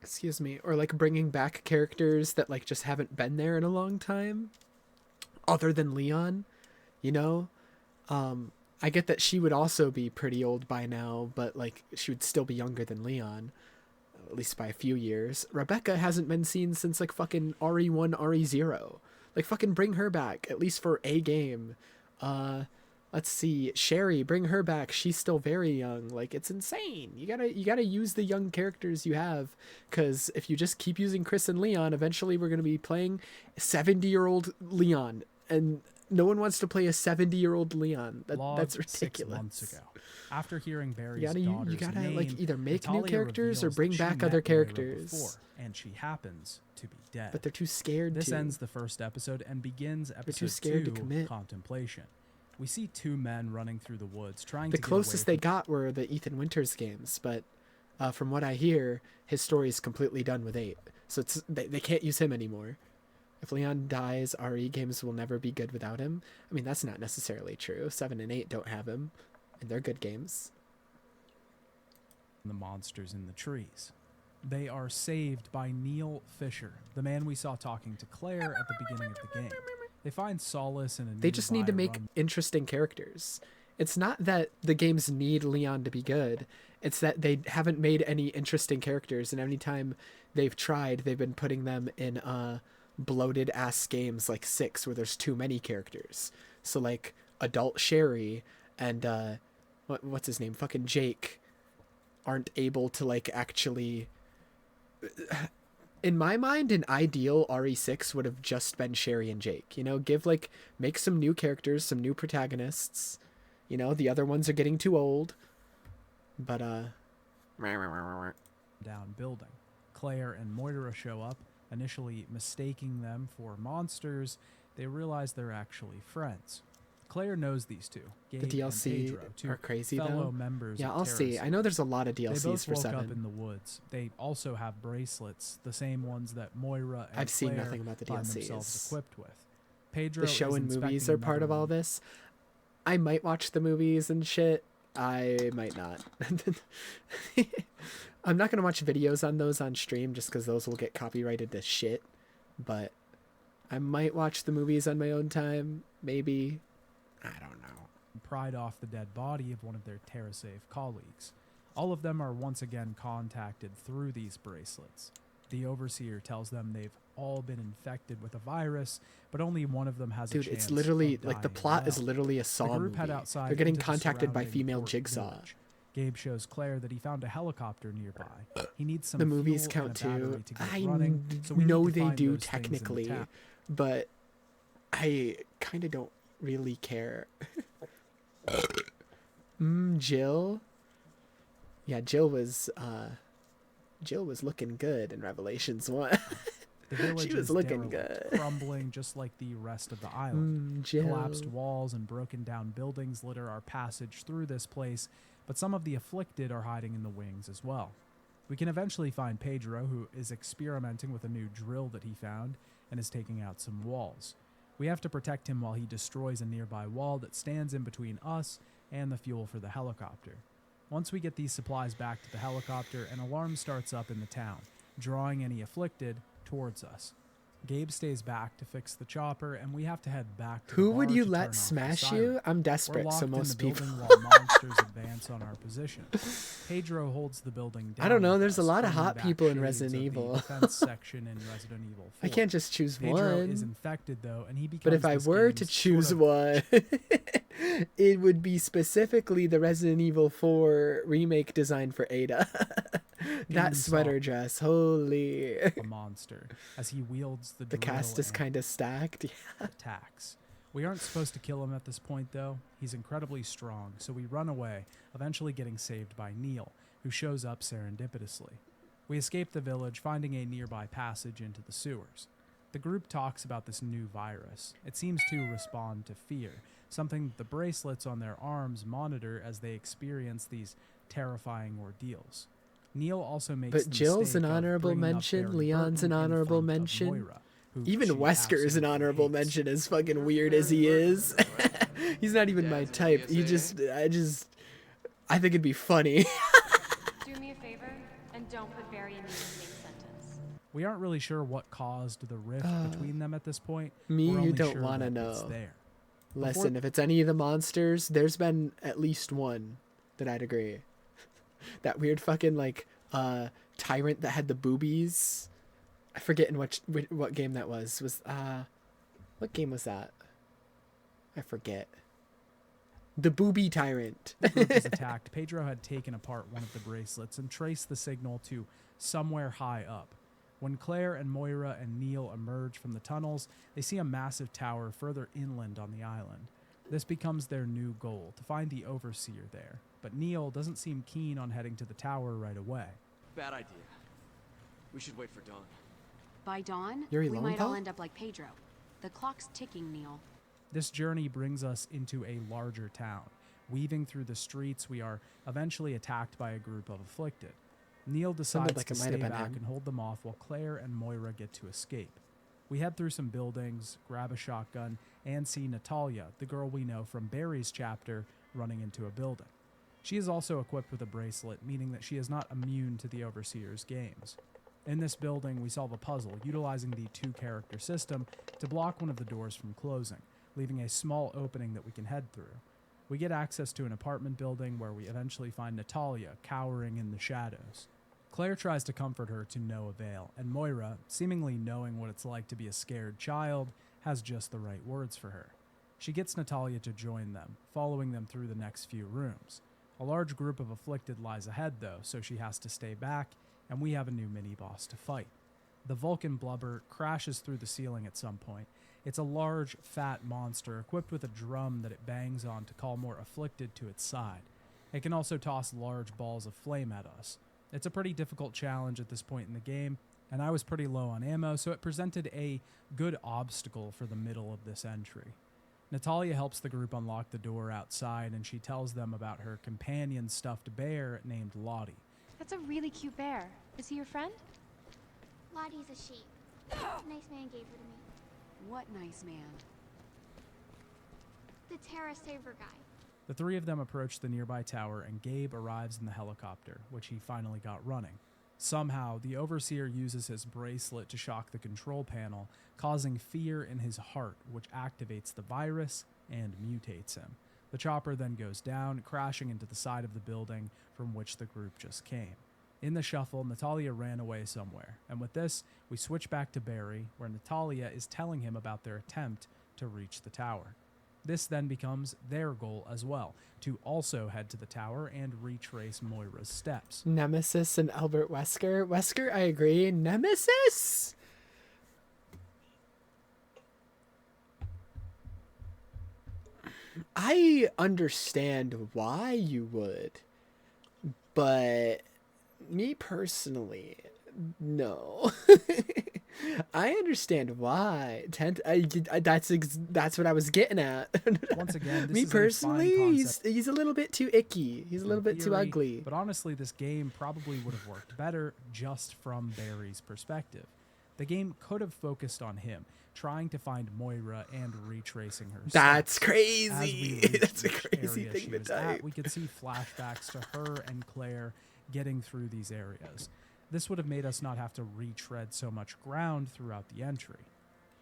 Excuse me. Or like bringing back characters that like just haven't been there in a long time. Other than Leon, you know? I get that she would also be pretty old by now, but like she would still be younger than Leon, at least by a few years. Rebecca hasn't been seen since like fucking RE1, RE0. Like fucking bring her back, at least for a game. Let's see, Sherry, bring her back. She's still very young. Like, it's insane. You gotta use the young characters you have, because if you just keep using Chris and Leon, eventually we're gonna be playing 70-year-old Leon, and no one wants to play a 70-year-old Leon. That's ridiculous. 6 months ago, after hearing Barry's you daughter's gotta name, like either make new Natalia characters or reveals bring that she back met other Moira characters. before, and she happens to be dead. But they're too scared This to. ends the first episode and begins episode too scared to 2, commit. Contemplation. We see 2 men running through the woods trying The to closest get away they got were the Ethan Winters games, but from what I hear, his story is completely done with 8. So they can't use him anymore. If Leon dies, RE games will never be good without him. I mean, that's not necessarily true. 7 and 8 don't have him, and they're good games. the monsters in the trees. They are saved by Neil Fisher, the man we saw talking to Claire at the beginning of the game. They find solace in a They just need to make interesting characters. It's not that the games need Leon to be good. It's that they haven't made any interesting characters, and anytime they've tried, they've been putting them in bloated ass games like 6 where there's too many characters. So like adult Sherry and what's his name, fucking Jake, aren't able to like actually. In my mind, an ideal RE6 would have just been Sherry and Jake. You know, make some new characters, some new protagonists. You know, the other ones are getting too old. But down building. Claire and Moira show up, initially mistaking them for monsters. They realize they're actually friends. Claire knows these two. Gabe the DLC and Pedro, two are crazy fellow though. members Yeah, of I'll see. TerraSafe. I know there's a lot of DLCs they both for woke 7. up in the woods. They also have bracelets, the same ones that Moira and I've seen Claire nothing about the find DLCs. themselves equipped with. Pedro The show is and movies inspecting are part of another all this. I might watch the movies and shit. I might not. I'm not gonna watch videos on those on stream just because those will get copyrighted to shit. But I might watch the movies on my own time. Maybe. I don't know. Pried off the dead body of one of their TerraSafe colleagues. All of them are once again contacted through these bracelets. The Overseer tells them they've all been infected with a virus, but only one of them has a Dude, chance it's literally of like the dying plot is well. literally a Saw The group movie. head outside They're getting into the contacted by surrounding female Fort Jigsaw. Village. Gabe shows Claire that he found a helicopter nearby. He needs some The movies fuel count and a battery too. to get I running, so we know need to they find do those things in the technically, tap. but I kind of don't really care. Jill. Yeah, Jill was looking good in Revelations 1. The village She was is looking derelict, good. crumbling just like the rest of the island. Jill. Collapsed walls and broken down buildings litter our passage through this place, but some of the afflicted are hiding in the wings as well. We can eventually find Pedro, who is experimenting with a new drill that he found and is taking out some walls. We have to protect him while he destroys a nearby wall that stands in between us and the fuel for the helicopter. Once we get these supplies back to the helicopter, an alarm starts up in the town, drawing any afflicted towards us. Gabe stays back to fix the chopper, and we have to head back to the Who would bar you to turn let off the smash siren. you? I'm We're desperate, so locked in most the people. building while monsters advance on our position. Pedro holds the building down. I don't know, with there's a us, lot of bringing hot back people in shades Resident of the Evil. defense section in Resident Evil 4. I can't just choose Pedro one. is infected though, and he becomes But if I this were to game's choose sort one, it would be specifically the Resident Evil 4 remake design for Ada. That sweater dress, holy. a monster as he wields the The cast drill is and kind of stacked. attacks. We aren't supposed to kill him at this point though. He's incredibly strong, so we run away, eventually getting saved by Neil, who shows up serendipitously. We escape the village, finding a nearby passage into the sewers. The group talks about this new virus. It seems to respond to fear, something that the bracelets on their arms monitor as they experience these terrifying ordeals. Neil also makes But the Jill's an mistake of honorable bringing up mention, Barry Leon's Burton an in honorable front of mention. Moira, who Even she Wesker is an absolutely honorable hates. mention, as fucking weird as he is. He's not even my type. I think it'd be funny. Do me a favor and don't put Barry and me in the same sentence. We aren't really sure what caused the rift between them at this point. Me, We're you only don't sure wanna that it's know. there. Listen, if it's any of the monsters, there's been at least one that I'd agree. That weird fucking like tyrant that had the boobies. I forget in what game that was. What game was that? I forget. The booby tyrant. The group was attacked. Pedro had taken apart one of the bracelets and traced the signal to somewhere high up. When Claire and Moira and Neil emerge from the tunnels, they see a massive tower further inland on the island. This becomes their new goal, to find the Overseer there. But Neil doesn't seem keen on heading to the tower right away. Bad idea. We should wait for dawn. By dawn, Yuri we might Lowenthal? all end up like Pedro. The clock's ticking, Neil. This journey brings us into a larger town. Weaving through the streets, we are eventually attacked by a group of afflicted. Neil decides like to it might stay have been back him. and hold them off while Claire and Moira get to escape. We head through some buildings, grab a shotgun, and see Natalia, the girl we know from Barry's chapter, running into a building. She is also equipped with a bracelet, meaning that she is not immune to the Overseer's games. In this building, we solve a puzzle utilizing the two-character system to block one of the doors from closing, leaving a small opening that we can head through. We get access to an apartment building where we eventually find Natalia cowering in the shadows. Claire tries to comfort her to no avail, and Moira, seemingly knowing what it's like to be a scared child, has just the right words for her. She gets Natalia to join them, following them through the next few rooms. A large group of afflicted lies ahead, though, so she has to stay back, and we have a new mini-boss to fight. The Vulcan blubber crashes through the ceiling at some point. It's a large, fat monster equipped with a drum that it bangs on to call more afflicted to its side. It can also toss large balls of flame at us. It's a pretty difficult challenge at this point in the game, and I was pretty low on ammo, so it presented a good obstacle for the middle of this entry. Natalia helps the group unlock the door outside, and she tells them about her companion stuffed bear named Lottie. That's a really cute bear. Is he your friend? Lottie's a sheep. Nice man gave her to me. What nice man? The Terra Saver guy. The three of them approach the nearby tower, and Gabe arrives in the helicopter, which he finally got running. Somehow, the Overseer uses his bracelet to shock the control panel, causing fear in his heart, which activates the virus and mutates him. The chopper then goes down, crashing into the side of the building from which the group just came. In the shuffle, Natalia ran away somewhere, and with this, we switch back to Barry, where Natalia is telling him about their attempt to reach the tower. This then becomes their goal as well, to also head to the tower and retrace Moira's steps. Nemesis and Albert Wesker. Wesker, I agree. Nemesis? I understand why you would, but me personally, no. I understand why. That's what I was getting at. Once again, this me is personally, a fine concept he's a little bit too icky. He's a little bit too theory, ugly. But honestly, this game probably would have worked better just from Barry's perspective. The game could have focused on him, trying to find Moira and retracing her That's steps. crazy. As we reach That's a which crazy area thing she to was at, type. we could see flashbacks to her and Claire getting through these areas. This would have made us not have to retread so much ground throughout the entry.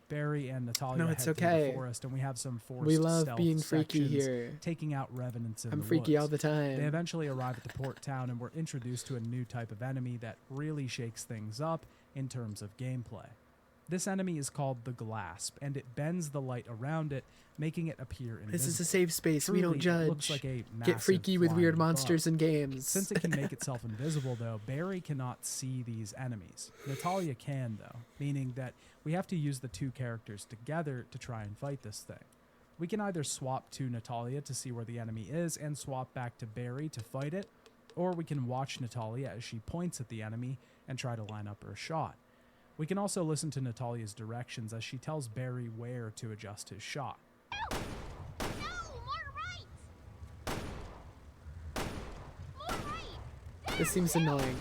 Barry and Natalia No, it's head through okay. the forest, and we have some forced We love stealth being freaky sections, here. taking out revenants in I'm the freaky woods. all the time. They eventually arrive at the port town, and we're introduced to a new type of enemy that really shakes things up in terms of gameplay. This enemy is called the Glasp, and it bends the light around it, making it appear invisible. This is a safe space. We don't Truly, it judge. looks like a Get massive freaky with weird flying monsters bug. in games. Since it can make itself invisible, though, Barry cannot see these enemies. Natalia can, though, meaning that we have to use the two characters together to try and fight this thing. We can either swap to Natalia to see where the enemy is and swap back to Barry to fight it, or we can watch Natalia as she points at the enemy and try to line up her shot. We can also listen to Natalia's directions as she tells Barry where to adjust his shot. This seems annoying.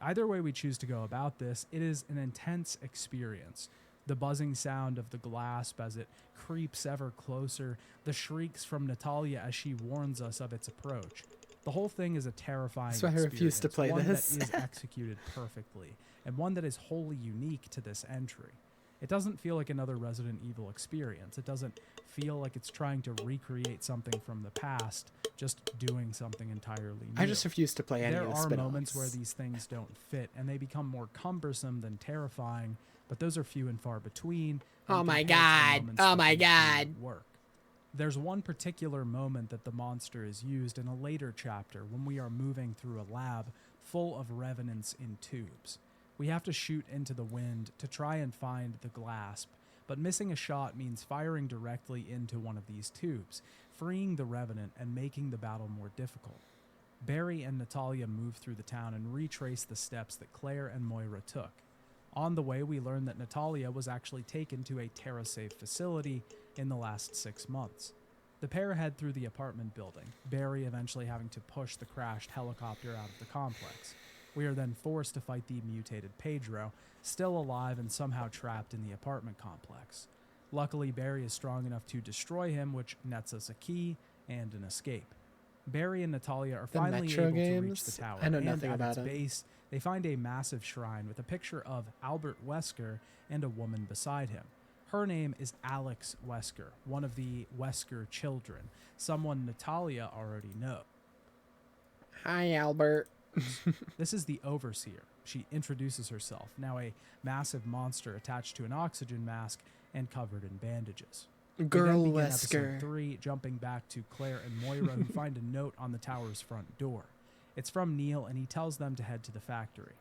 Either way we choose to go about this, it is an intense experience. The buzzing sound of the Glasp as it creeps ever closer, the shrieks from Natalia as she warns us of its approach. The whole thing is a terrifying That's why I refuse to experience, play one this. that is executed perfectly, and one that is wholly unique to this entry. It doesn't feel like another Resident Evil experience. It doesn't feel like it's trying to recreate something from the past, just doing something entirely new. I just refuse to play any There of the are spin-offs. moments where these things don't fit, and they become more cumbersome than terrifying, but those are few and far between. Oh and my compared to the god. moments Oh that my they do god. work. There's one particular moment that the monster is used in a later chapter when we are moving through a lab full of revenants in tubes. We have to shoot into the wind to try and find the Glasp, but missing a shot means firing directly into one of these tubes, freeing the revenant and making the battle more difficult. Barry and Natalia move through the town and retrace the steps that Claire and Moira took. On the way, we learn that Natalia was actually taken to a TerraSafe facility in the last 6 months. The pair head through the apartment building, Barry eventually having to push the crashed helicopter out of the complex. We are then forced to fight the mutated Pedro, still alive and somehow trapped in the apartment complex. Luckily, Barry is strong enough to destroy him, which nets us a key and an escape. Barry and Natalia are The finally Metro able to reach games? the tower, I know and nothing at about its it. base, they find a massive shrine with a picture of Albert Wesker and a woman beside him. Her name is Alex Wesker, one of the Wesker children, someone Natalia already knows. Hi, Albert. This is the Overseer. She introduces herself, now a massive monster attached to an oxygen mask and covered in bandages. Girl we then begin Wesker. episode 3, jumping back to Claire and Moira, who find a note on the tower's front door. It's from Neil, and he tells them to head to the factory.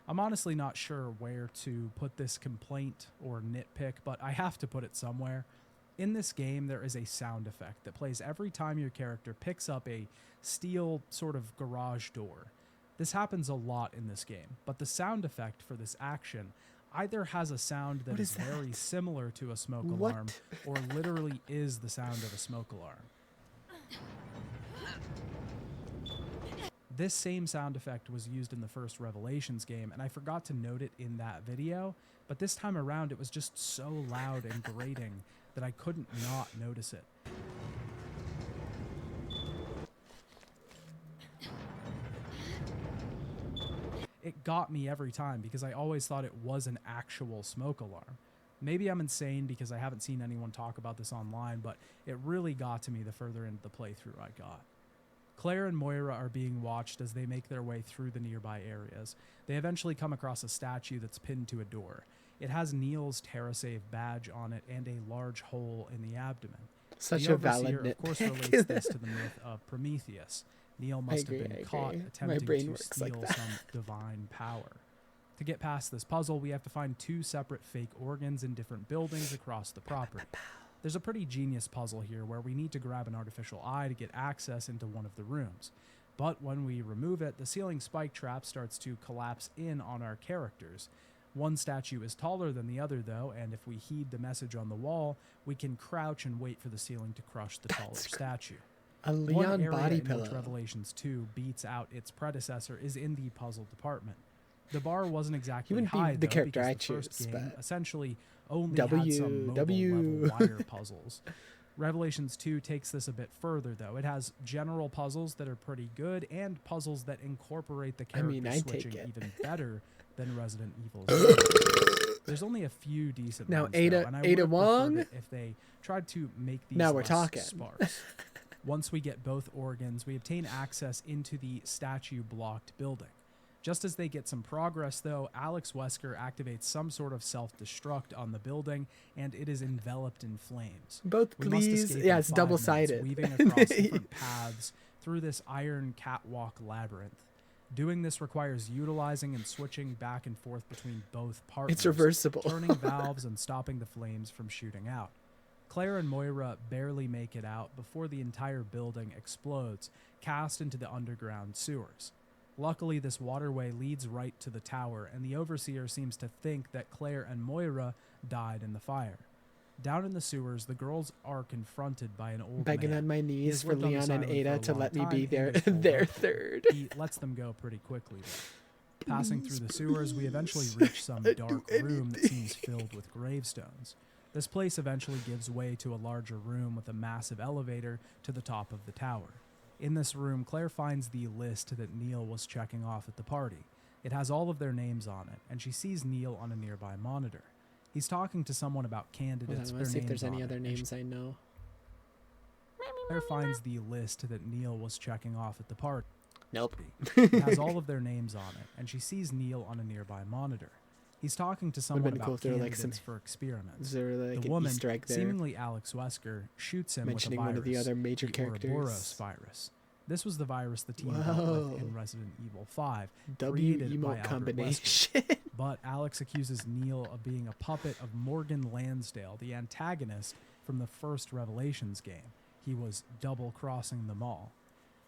I'm honestly not sure where to put this complaint or nitpick, but I have to put it somewhere. In this game, there is a sound effect that plays every time your character picks up a steel sort of garage door. This happens a lot in this game, but the sound effect for this action either has a sound that What is is that? very similar to a smoke What? alarm, or literally is the sound of a smoke alarm. This same sound effect was used in the first Revelations game, and I forgot to note it in that video, but this time around it was just so loud and grating that I couldn't not notice it. It got me every time because I always thought it was an actual smoke alarm. Maybe I'm insane because I haven't seen anyone talk about this online, but it really got to me the further into the playthrough I got. Claire and Moira are being watched as they make their way through the nearby areas. They eventually come across a statue that's pinned to a door. It has Neil's TerraSave badge on it and a large hole in the abdomen. Such the a valid Overseer, of course, nitpick. relates this to the myth of Prometheus. Neil must have been caught attempting brain to works steal like that. some divine power. To get past this puzzle, we have to find 2 separate fake organs in different buildings across the property. There's a pretty genius puzzle here where we need to grab an artificial eye to get access into one of the rooms. But when we remove it, the ceiling spike trap starts to collapse in on our characters. One statue is taller than the other, though, and if we heed the message on the wall, we can crouch and wait for the ceiling to crush the taller statue. A One Leon area body in which pillow. Revelations 2 beats out its predecessor is in the puzzle department. The bar wasn't exactly wouldn't be high, the though, character because I the first choose, game but- essentially only had some mobile level wire puzzles. Revelations 2 takes this a bit further, though. It has general puzzles that are pretty good and puzzles that incorporate the I character mean, I'd take switching it. even better than Resident Evil's. There's only a few decent Now, ones, Ada- though, and I Ada would've preferred Wong? it if they tried to make these Now we're less talking. sparse. Once we get both organs, we obtain access into the statue-blocked building. Just as they get some progress, though, Alex Wesker activates some sort of self-destruct on the building, and it is enveloped in flames. Both, We must please. escape Yeah, in it's 5 double-sided. minutes, weaving across different paths through this iron catwalk labyrinth. Doing this requires utilizing and switching back and forth between both partners. It's reversible. Turning valves and stopping the flames from shooting out. Claire and Moira barely make it out before the entire building explodes, cast into the underground sewers. Luckily, this waterway leads right to the tower, and the Overseer seems to think that Claire and Moira died in the fire. Down in the sewers, the girls are confronted by an old Begging man. on my He knees has for lived on Leon this and island for Ada a to long let me time be and their is holed their up. third. He lets them go pretty quickly, though. Passing through the sewers, we eventually reach some dark room that seems filled with gravestones. This place eventually gives way to a larger room with a massive elevator to the top of the tower. In this room, Claire finds the list that Neil was checking off at the party. It has all of their names on it, and she sees Neil on a nearby monitor. He's talking to someone about Hold on, candidates. I want to see if there's any other and names I know. Claire finds the list that Neil was checking off at the party. Nope. It has all of their names on it, and she sees Neil on a nearby monitor. He's talking to someone been about cool if there were, like, candidates some- for experiments. is there, like, the an woman, Easter egg there? seemingly Alex Wesker, shoots him Mentioning with a one virus, of the other major the characters. Ouroboros virus. This was the virus the team dealt Whoa. with in Resident Evil 5, W created by emote Albert combination. Wesker. But Alex accuses Neil of being a puppet of Morgan Lansdale, the antagonist from the first Revelations game. He was double-crossing them all.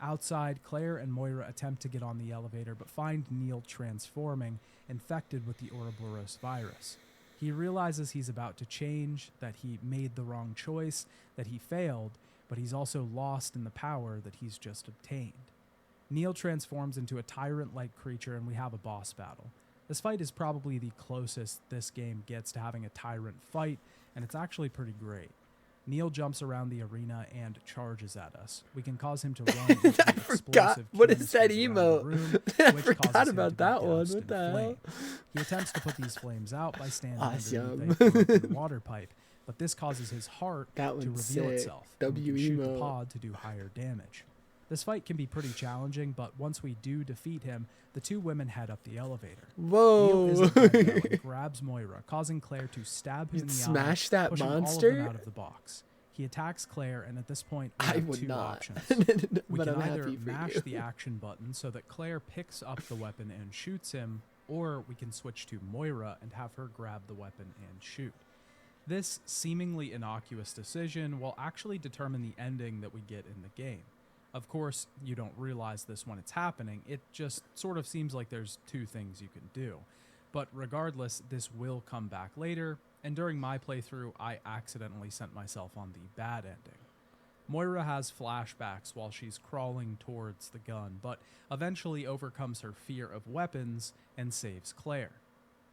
Outside, Claire and Moira attempt to get on the elevator, but find Neil transforming, infected with the Ouroboros virus. He realizes he's about to change, that he made the wrong choice, that he failed, but he's also lost in the power that he's just obtained. Neil transforms into a tyrant-like creature, and we have a boss battle. This fight is probably the closest this game gets to having a tyrant fight, and it's actually pretty great. Neil jumps around the arena and charges at us. We can cause him to run into I the forgot. explosive What is that canisters around the emote? room, I which forgot causes him about to be that one. doused What in the hell? flame. He attempts to put these flames out by standing Awesome. underneath a broken water pipe, but this causes his heart That to reveal one's sick. itself. and we W can shoot the emote. pod to do higher damage. This fight can be pretty challenging, but once we do defeat him, the two women head up the elevator. Whoa. Neil isn't dead, though, and grabs Moira, causing Claire to stab him in the smash eye, that pushing all of monster? them out of the box. He attacks Claire, and at this point, we I have would two not. options. We But can I'm either happy for mash you. the action button so that Claire picks up the weapon and shoots him, or we can switch to Moira and have her grab the weapon and shoot. This seemingly innocuous decision will actually determine the ending that we get in the game. Of course, you don't realize this when it's happening, it just sort of seems like there's two things you can do. But regardless, this will come back later, and during my playthrough, I accidentally sent myself on the bad ending. Moira has flashbacks while she's crawling towards the gun, but eventually overcomes her fear of weapons and saves Claire.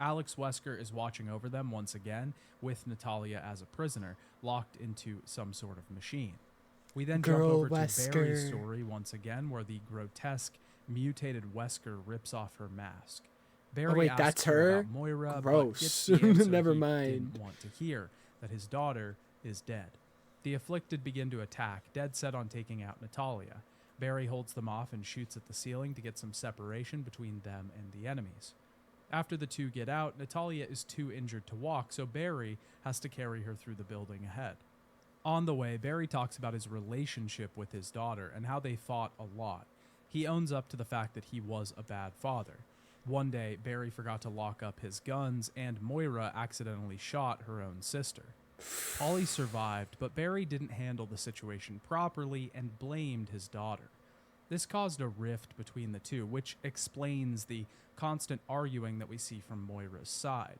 Alex Wesker is watching over them once again, with Natalia as a prisoner, locked into some sort of machine. We then jump Girl over to Barry's Wesker. story once again, where the grotesque, mutated Wesker rips off her mask. Barry wait, asks that's her her? about Moira, Gross. but gets the answer Never he mind. didn't want to hear, that his daughter is dead. The afflicted begin to attack, dead set on taking out Natalia. Barry holds them off and shoots at the ceiling to get some separation between them and the enemies. After the two get out, Natalia is too injured to walk, so Barry has to carry her through the building ahead. On the way, Barry talks about his relationship with his daughter and how they fought a lot. He owns up to the fact that he was a bad father. One day, Barry forgot to lock up his guns, and Moira accidentally shot her own sister. Ollie survived, but Barry didn't handle the situation properly and blamed his daughter. This caused a rift between the two, which explains the constant arguing that we see from Moira's side.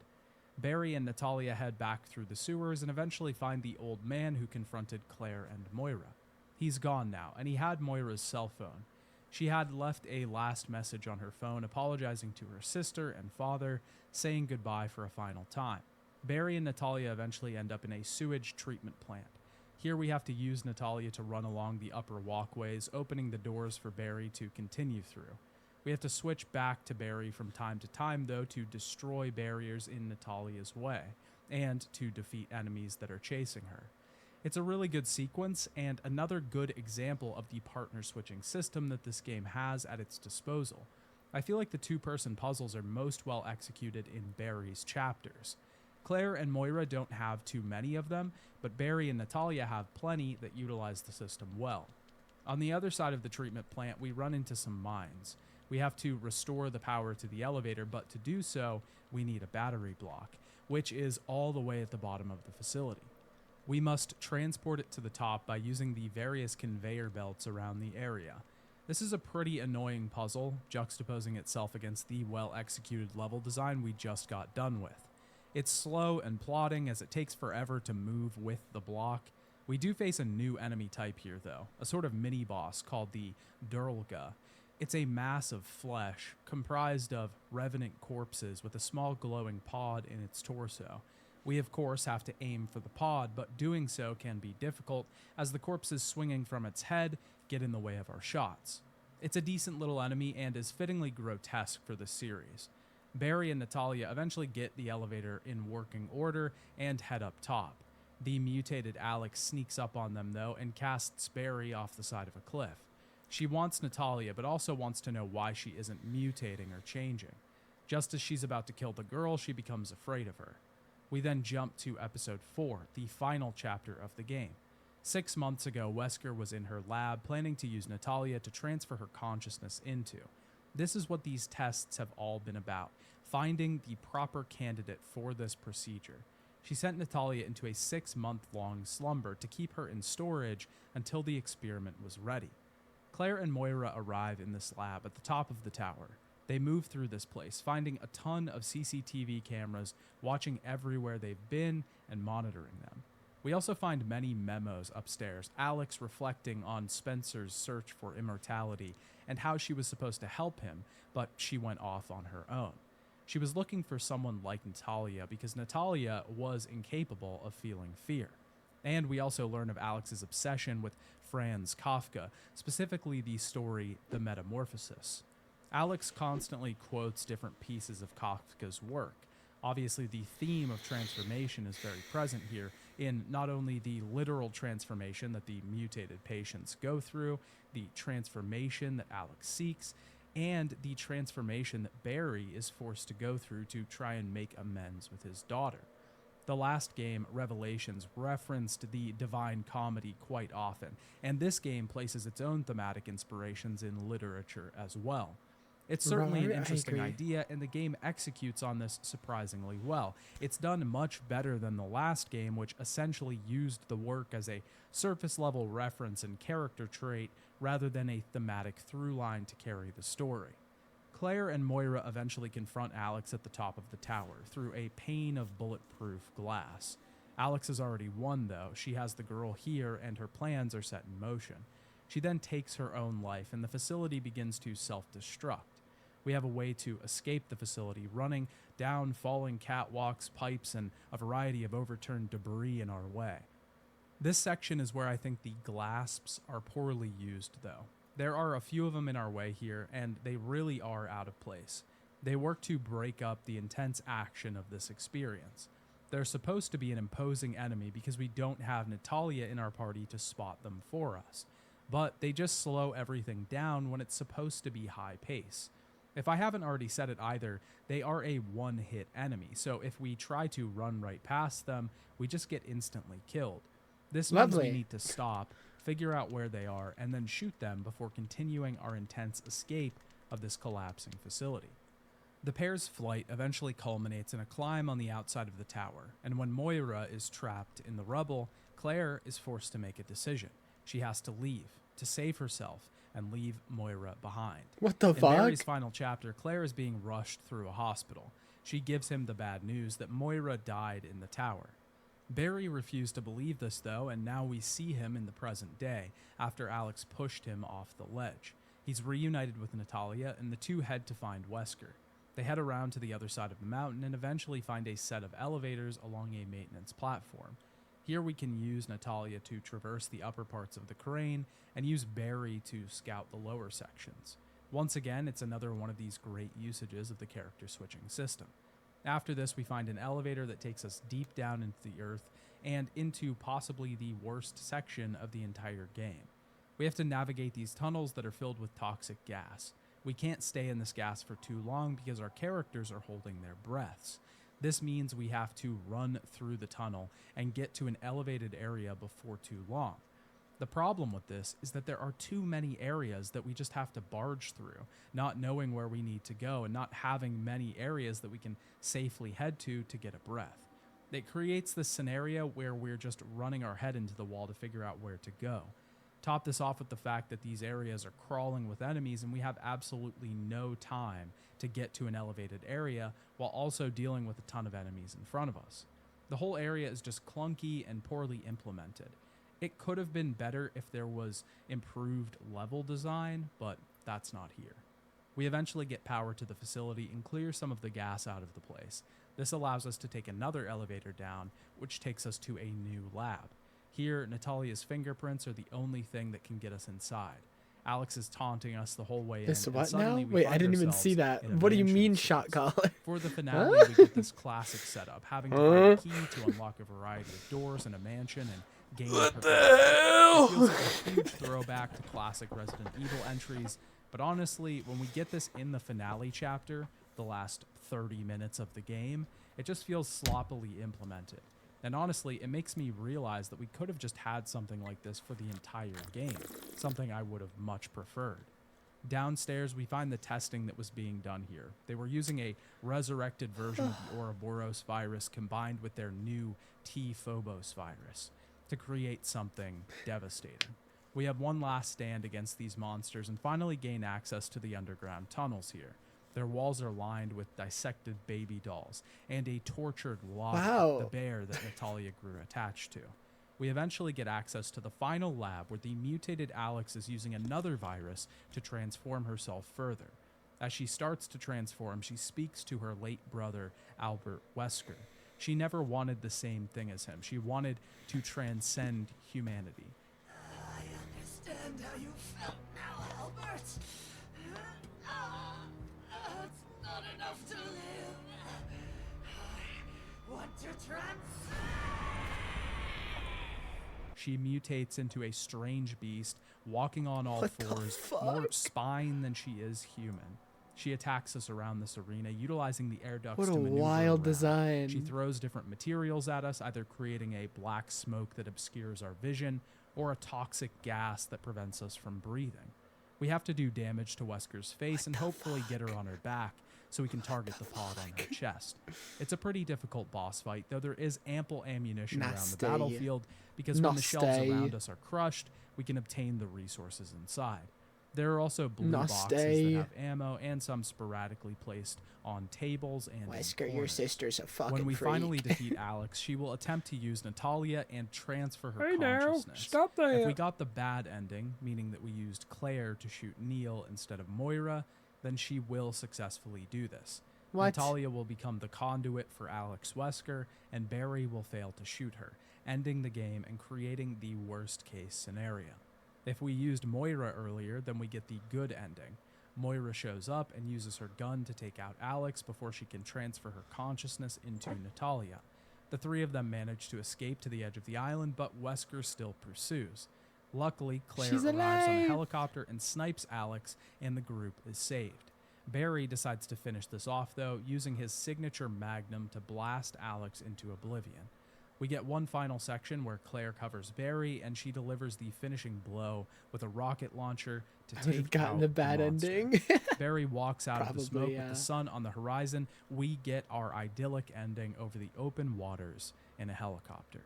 Barry and Natalia head back through the sewers and eventually find the old man who confronted Claire and Moira. He's gone now, and he had Moira's cell phone. She had left a last message on her phone apologizing to her sister and father, saying goodbye for a final time. Barry and Natalia eventually end up in a sewage treatment plant. Here we have to use Natalia to run along the upper walkways, opening the doors for Barry to continue through. We have to switch back to Barry from time to time, though, to destroy barriers in Natalia's way, and to defeat enemies that are chasing her. It's a really good sequence, and another good example of the partner switching system that this game has at its disposal. I feel like the two-person puzzles are most well executed in Barry's chapters. Claire and Moira don't have too many of them, but Barry and Natalia have plenty that utilize the system well. On the other side of the treatment plant, we run into some mines. We have to restore the power to the elevator, but to do so, we need a battery block, which is all the way at the bottom of the facility. We must transport it to the top by using the various conveyor belts around the area. This is a pretty annoying puzzle, juxtaposing itself against the well-executed level design we just got done with. It's slow and plodding as it takes forever to move with the block. We do face a new enemy type here, though, a sort of mini-boss called the Durlga. It's a mass of flesh, comprised of revenant corpses with a small glowing pod in its torso. We of course have to aim for the pod, but doing so can be difficult as the corpses swinging from its head get in the way of our shots. It's a decent little enemy and is fittingly grotesque for this series. Barry and Natalia eventually get the elevator in working order and head up top. The mutated Alex sneaks up on them though and casts Barry off the side of a cliff. She wants Natalia, but also wants to know why she isn't mutating or changing. Just as she's about to kill the girl, she becomes afraid of her. We then jump to episode 4, the final chapter of the game. 6 months ago, Wesker was in her lab planning to use Natalia to transfer her consciousness into. This is what these tests have all been about, finding the proper candidate for this procedure. She sent Natalia into a 6-month-long slumber to keep her in storage until the experiment was ready. Claire and Moira arrive in this lab at the top of the tower. They move through this place, finding a ton of CCTV cameras watching everywhere they've been and monitoring them. We also find many memos upstairs, Alex reflecting on Spencer's search for immortality and how she was supposed to help him, but she went off on her own. She was looking for someone like Natalia because Natalia was incapable of feeling fear. And we also learn of Alex's obsession with Franz Kafka, specifically the story The Metamorphosis. Alex constantly quotes different pieces of Kafka's work. Obviously, the theme of transformation is very present here in not only the literal transformation that the mutated patients go through, the transformation that Alex seeks, and the transformation that Barry is forced to go through to try and make amends with his daughter. The last game, Revelations, referenced the Divine Comedy quite often, and this game places its own thematic inspirations in literature as well. It's certainly an interesting idea, and the game executes on this surprisingly well. It's done much better than the last game, which essentially used the work as a surface-level reference and character trait rather than a thematic through line to carry the story. Claire and Moira eventually confront Alex at the top of the tower through a pane of bulletproof glass. Alex has already won, though. She has the girl here, and her plans are set in motion. She then takes her own life, and the facility begins to self-destruct. We have a way to escape the facility, running down falling catwalks, pipes, and a variety of overturned debris in our way. This section is where I think the GLASPs are poorly used, though. There are a few of them in our way here, and they really are out of place. They work to break up the intense action of this experience. They're supposed to be an imposing enemy because we don't have Natalia in our party to spot them for us, but they just slow everything down when it's supposed to be high pace. If I haven't already said it either, they are a one-hit enemy, so if we try to run right past them, we just get instantly killed. This means we need to stop, figure out where they are, and then shoot them before continuing our intense escape of this collapsing facility. The pair's flight eventually culminates in a climb on the outside of the tower, and when Moira is trapped in the rubble, Claire is forced to make a decision. She has to leave, to save herself, and leave Moira behind. What the fuck? In Barry's final chapter, Claire is being rushed through a hospital. She gives him the bad news that Moira died in the tower. Barry refused to believe this, though, and now we see him in the present day, after Alex pushed him off the ledge. He's reunited with Natalia, and the two head to find Wesker. They head around to the other side of the mountain and eventually find a set of elevators along a maintenance platform. Here we can use Natalia to traverse the upper parts of the crane and use Barry to scout the lower sections. Once again, it's another one of these great usages of the character switching system. After this, we find an elevator that takes us deep down into the earth and into possibly the worst section of the entire game. We have to navigate these tunnels that are filled with toxic gas. We can't stay in this gas for too long because our characters are holding their breaths. This means we have to run through the tunnel and get to an elevated area before too long. The problem with this is that there are too many areas that we just have to barge through, not knowing where we need to go and not having many areas that we can safely head to get a breath. It creates this scenario where we're just running our head into the wall to figure out where to go. Top this off with the fact that these areas are crawling with enemies and we have absolutely no time to get to an elevated area while also dealing with a ton of enemies in front of us. The whole area is just clunky and poorly implemented. It could have been better if there was improved level design, but that's not here. We eventually get power to the facility and clear some of the gas out of the place. This allows us to take another elevator down, which takes us to a new lab. Here, Natalia's fingerprints are the only thing that can get us inside. Alex is taunting us the whole way This in. what and suddenly now? we Wait, find I didn't even see ourselves that. in a What do you mansion mean of shot sorts. collar? For the finale, we get this classic setup, having to find a key to unlock a variety of doors in a mansion and gain What progression. the hell? It feels like a huge throwback to classic Resident Evil entries, but honestly, when we get this in the finale chapter, the last 30 minutes of the game, it just feels sloppily implemented. And honestly, it makes me realize that we could have just had something like this for the entire game, something I would have much preferred. Downstairs, we find the testing that was being done here. They were using a resurrected version of the Ouroboros virus combined with their new T-Phobos virus to create something devastating. We have one last stand against these monsters and finally gain access to the underground tunnels here. Their walls are lined with dissected baby dolls and a tortured Lava, Wow. the bear that Natalia grew attached to. We eventually get access to the final lab where the mutated Alex is using another virus to transform herself further. As she starts to transform, she speaks to her late brother, Albert Wesker. She never wanted the same thing as him. She wanted to transcend humanity. I understand how you felt now, Albert. It's not enough to live. I want to transcend. She mutates into a strange beast, walking on all What the fours, fuck? more spine than she is human. She attacks us around this arena, utilizing the air ducts What to a maneuver wild around. design. She throws different materials at us, either creating a black smoke that obscures our vision, or a toxic gas that prevents us from breathing. We have to do damage to Wesker's face and hopefully get her on her back, so we can target the pod on her chest. It's a pretty difficult boss fight, though there is ample ammunition around the Nasty. battlefield, because when the shells Nasty. around us are crushed, we can obtain the resources inside. There are also blue boxes Nasty. that have ammo and some sporadically placed on tables and in Wesker, your corners. sister's a fucking When we freak. finally defeat Alex, she will attempt to use Natalia and transfer her Hey now, consciousness. stop If that. we got the bad ending, meaning that we used Claire to shoot Neil instead of Moira, then she will successfully do this. What? Natalia will become the conduit for Alex Wesker, and Barry will fail to shoot her, ending the game and creating the worst case scenario. If we used Moira earlier, then we get the good ending. Moira shows up and uses her gun to take out Alex before she can transfer her consciousness into Natalia. The three of them manage to escape to the edge of the island, but Wesker still pursues. Luckily, Claire She's arrives on a alive. helicopter and snipes Alex, and the group is saved. Barry decides to finish this off, though, using his signature magnum to blast Alex into oblivion. We get one final section where Claire covers Barry, and she delivers the finishing blow with a rocket launcher to I would have take gotten out the bad monster. ending. Barry walks out of the Probably, smoke yeah. with the sun on the horizon. We get our idyllic ending over the open waters in a helicopter.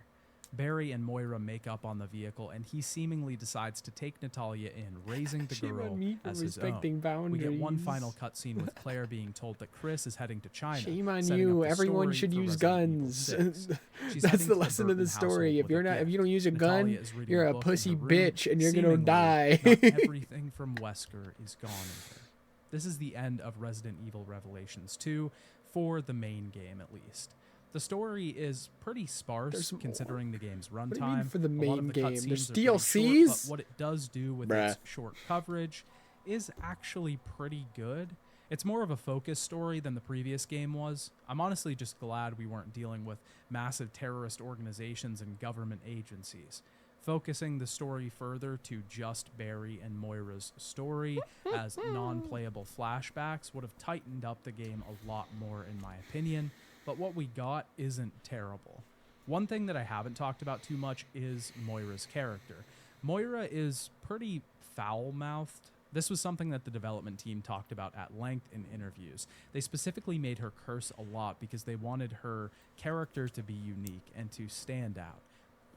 Barry and Moira make up on the vehicle, and he seemingly decides to take Natalia in, raising the Shame girl on me for as his own. respecting We get one boundaries. final cutscene with Claire being told that Chris is heading to China. Shame on setting you. up the Everyone story should for use Resident Evil guns. 6. She's That's heading the to lesson of the Burton story. household If with you're a not, if gift. you don't use a gun, Natalia is reading you're a book in pussy her room. bitch, and you're gonna Seemingly, die. not everything from Wesker is gone in her. This is the end of Resident Evil Revelations 2, for the main game at least. The story is pretty sparse There's more. considering the game's runtime. What do you mean for the A lot main of the game? cutscenes There's are pretty short, DLCs? but what it does do with Bruh. its short coverage is actually pretty good. It's more of a focused story than the previous game was. I'm honestly just glad we weren't dealing with massive terrorist organizations and government agencies. Focusing the story further to just Barry and Moira's story as non-playable flashbacks would have tightened up the game a lot more in my opinion, but what we got isn't terrible. One thing that I haven't talked about too much is Moira's character. Moira is pretty foul-mouthed. This was something that the development team talked about at length in interviews. They specifically made her curse a lot because they wanted her character to be unique and to stand out.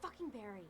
Fucking Barry.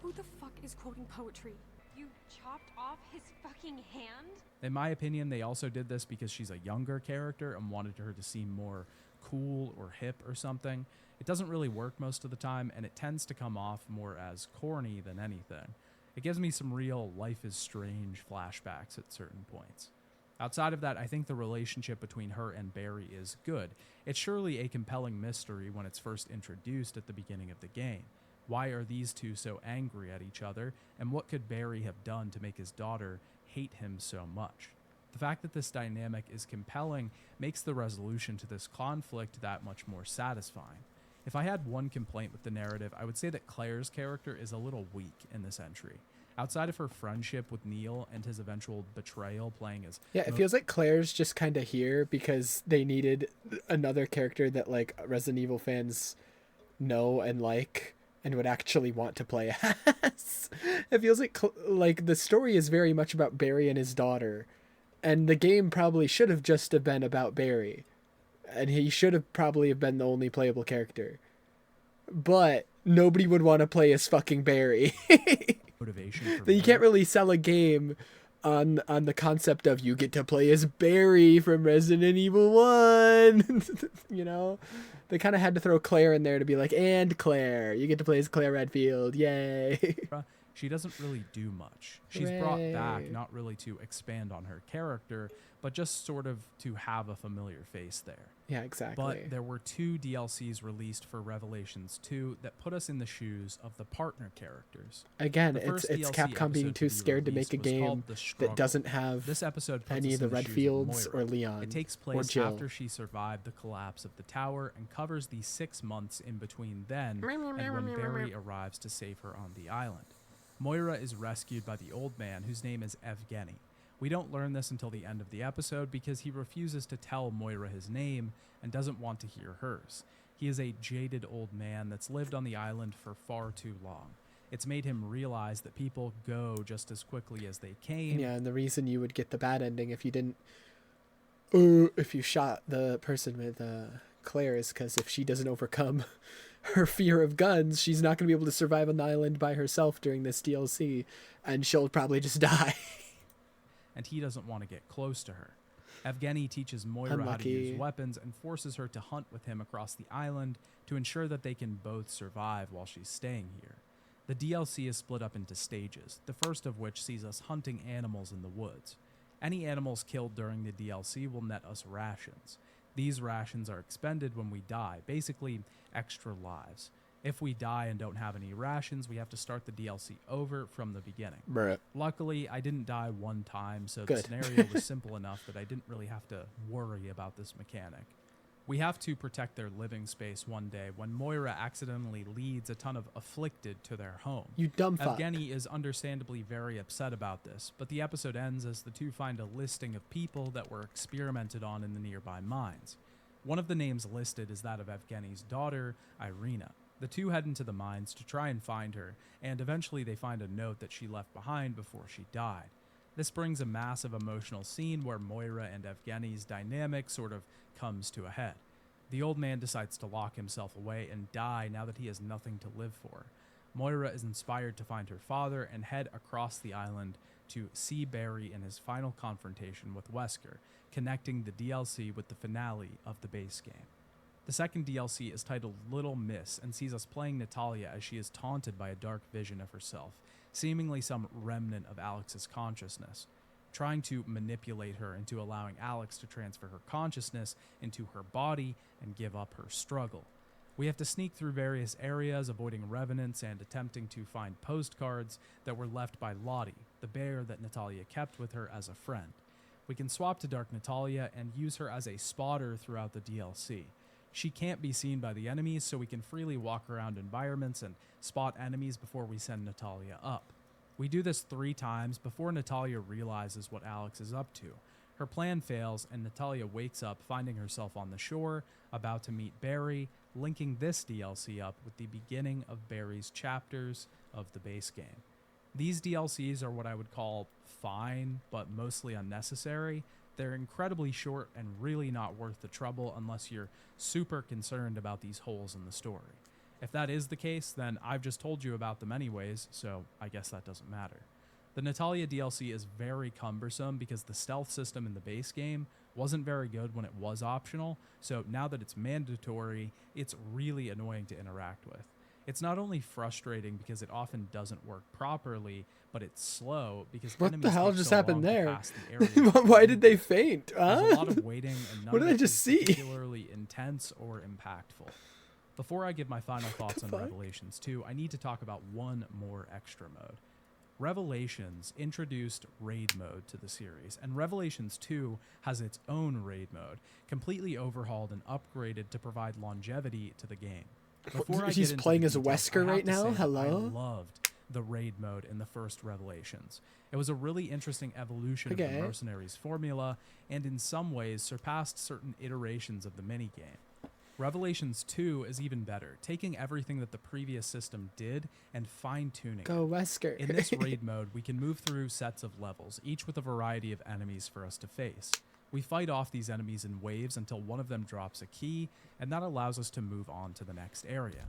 Who the fuck is quoting poetry? You chopped off his fucking hand? In my opinion, they also did this because she's a younger character and wanted her to seem more cool or hip or something. It doesn't really work most of the time, and it tends to come off more as corny than anything. It gives me some real Life is Strange flashbacks at certain points. Outside of that, I think the relationship between her and Barry is good. It's surely a compelling mystery when it's first introduced at the beginning of the game. Why are these two so angry at each other, and what could Barry have done to make his daughter hate him so much. The fact that this dynamic is compelling makes the resolution to this conflict that much more satisfying. If I had one complaint with the narrative, I would say that Claire's character is a little weak in this entry. Outside of her friendship with Neil and his eventual betrayal playing as... Yeah, it feels like Claire's just kind of here because they needed another character that, like, Resident Evil fans know and like and would actually want to play as. It feels like the story is very much about Barry and his daughter, and the game probably should have just have been about Barry, and he should have probably have been the only playable character. But nobody would want to play as fucking Barry. Motivation for But you can't really sell a game on the concept of you get to play as Barry from Resident Evil 1. You know? They kind of had to throw Claire in there to be like, and Claire. You get to play as Claire Redfield. Yay. She doesn't really do much. She's brought back Hooray. not really to expand on her character, but just sort of to have a familiar face there. Yeah, exactly. But there were 2 DLCs released for Revelations 2 that put us in the shoes of the partner characters. Again, The it's first DLC Capcom being episode too to be scared to make a released was called game The that Struggle. doesn't have This episode puts any us of the in the shoes of Redfields Moira. or Leon It takes or place Jill. after she survived the collapse of the tower and covers the 6 months in between then and when Barry arrives to save her on the island. Moira is rescued by the old man whose name is Evgeny. We don't learn this until the end of the episode because he refuses to tell Moira his name and doesn't want to hear hers. He is a jaded old man that's lived on the island for far too long. It's made him realize that people go just as quickly as they came. Yeah, and the reason you would get the bad ending if you didn't... if you shot the person with Claire is because if she doesn't overcome her fear of guns, she's not going to be able to survive on the island by herself during this DLC, and she'll probably just die. And he doesn't want to get close to her. Evgeny teaches Moira how to Unlucky. use weapons and forces her to hunt with him across the island to ensure that they can both survive while she's staying here. The DLC is split up into stages, the first of which sees us hunting animals in the woods. Any animals killed during the DLC will net us rations. These rations are expended when we die, basically extra lives. If we die and don't have any rations, we have to start the DLC over from the beginning. Bruh. Luckily, I didn't die one time, so Good. the scenario was simple enough that I didn't really have to worry about this mechanic. We have to protect their living space one day when Moira accidentally leads a ton of afflicted to their home. You dumb fuck. Evgeny is understandably very upset about this, but the episode ends as the two find a listing of people that were experimented on in the nearby mines. One of the names listed is that of Evgeny's daughter, Irina. The two head into the mines to try and find her, and eventually they find a note that she left behind before she died. This brings a massive emotional scene where Moira and Evgeny's dynamic sort of comes to a head. The old man decides to lock himself away and die now that he has nothing to live for. Moira is inspired to find her father and head across the island to see Barry in his final confrontation with Wesker, connecting the DLC with the finale of the base game. The second DLC is titled Little Miss and sees us playing Natalia as she is taunted by a dark vision of herself, seemingly some remnant of Alex's consciousness, trying to manipulate her into allowing Alex to transfer her consciousness into her body and give up her struggle. We have to sneak through various areas, avoiding revenants and attempting to find postcards that were left by Lottie, the bear that Natalia kept with her as a friend. We can swap to Dark Natalia and use her as a spotter throughout the DLC. She can't be seen by the enemies, so we can freely walk around environments and spot enemies before we send Natalia up. We do this 3 times before Natalia realizes what Alex is up to. Her plan fails, and Natalia wakes up finding herself on the shore, about to meet Barry, linking this DLC up with the beginning of Barry's chapters of the base game. These DLCs are what I would call fine, but mostly unnecessary. They're incredibly short and really not worth the trouble unless you're super concerned about these holes in the story. If that is the case, then I've just told you about them anyways, so I guess that doesn't matter. The Natalia DLC is very cumbersome because the stealth system in the base game wasn't very good when it was optional, so now that it's mandatory, it's really annoying to interact with. It's not only frustrating because it often doesn't work properly, but it's slow because What enemies the hell take just so happened long to there? pass the area. Why did they faint? There's Huh? a lot of waiting, and none What of did I it just is see? particularly intense or impactful. Before I give my final thoughts on fuck? Revelations 2, I need to talk about one more extra mode. Revelations introduced raid mode to the series, and Revelations 2 has its own raid mode, completely overhauled and upgraded to provide longevity to the game. Before I He's get into playing the as a details, Wesker I have right to now? say that Hello? I loved the raid mode in the first Revelations. It was a really interesting evolution of Okay. the Mercenaries formula, and in some ways surpassed certain iterations of the minigame. Revelations 2 is even better, taking everything that the previous system did and fine-tuning it. Go Wesker. In this raid mode, we can move through sets of levels, each with a variety of enemies for us to face. We fight off these enemies in waves until one of them drops a key, and that allows us to move on to the next area.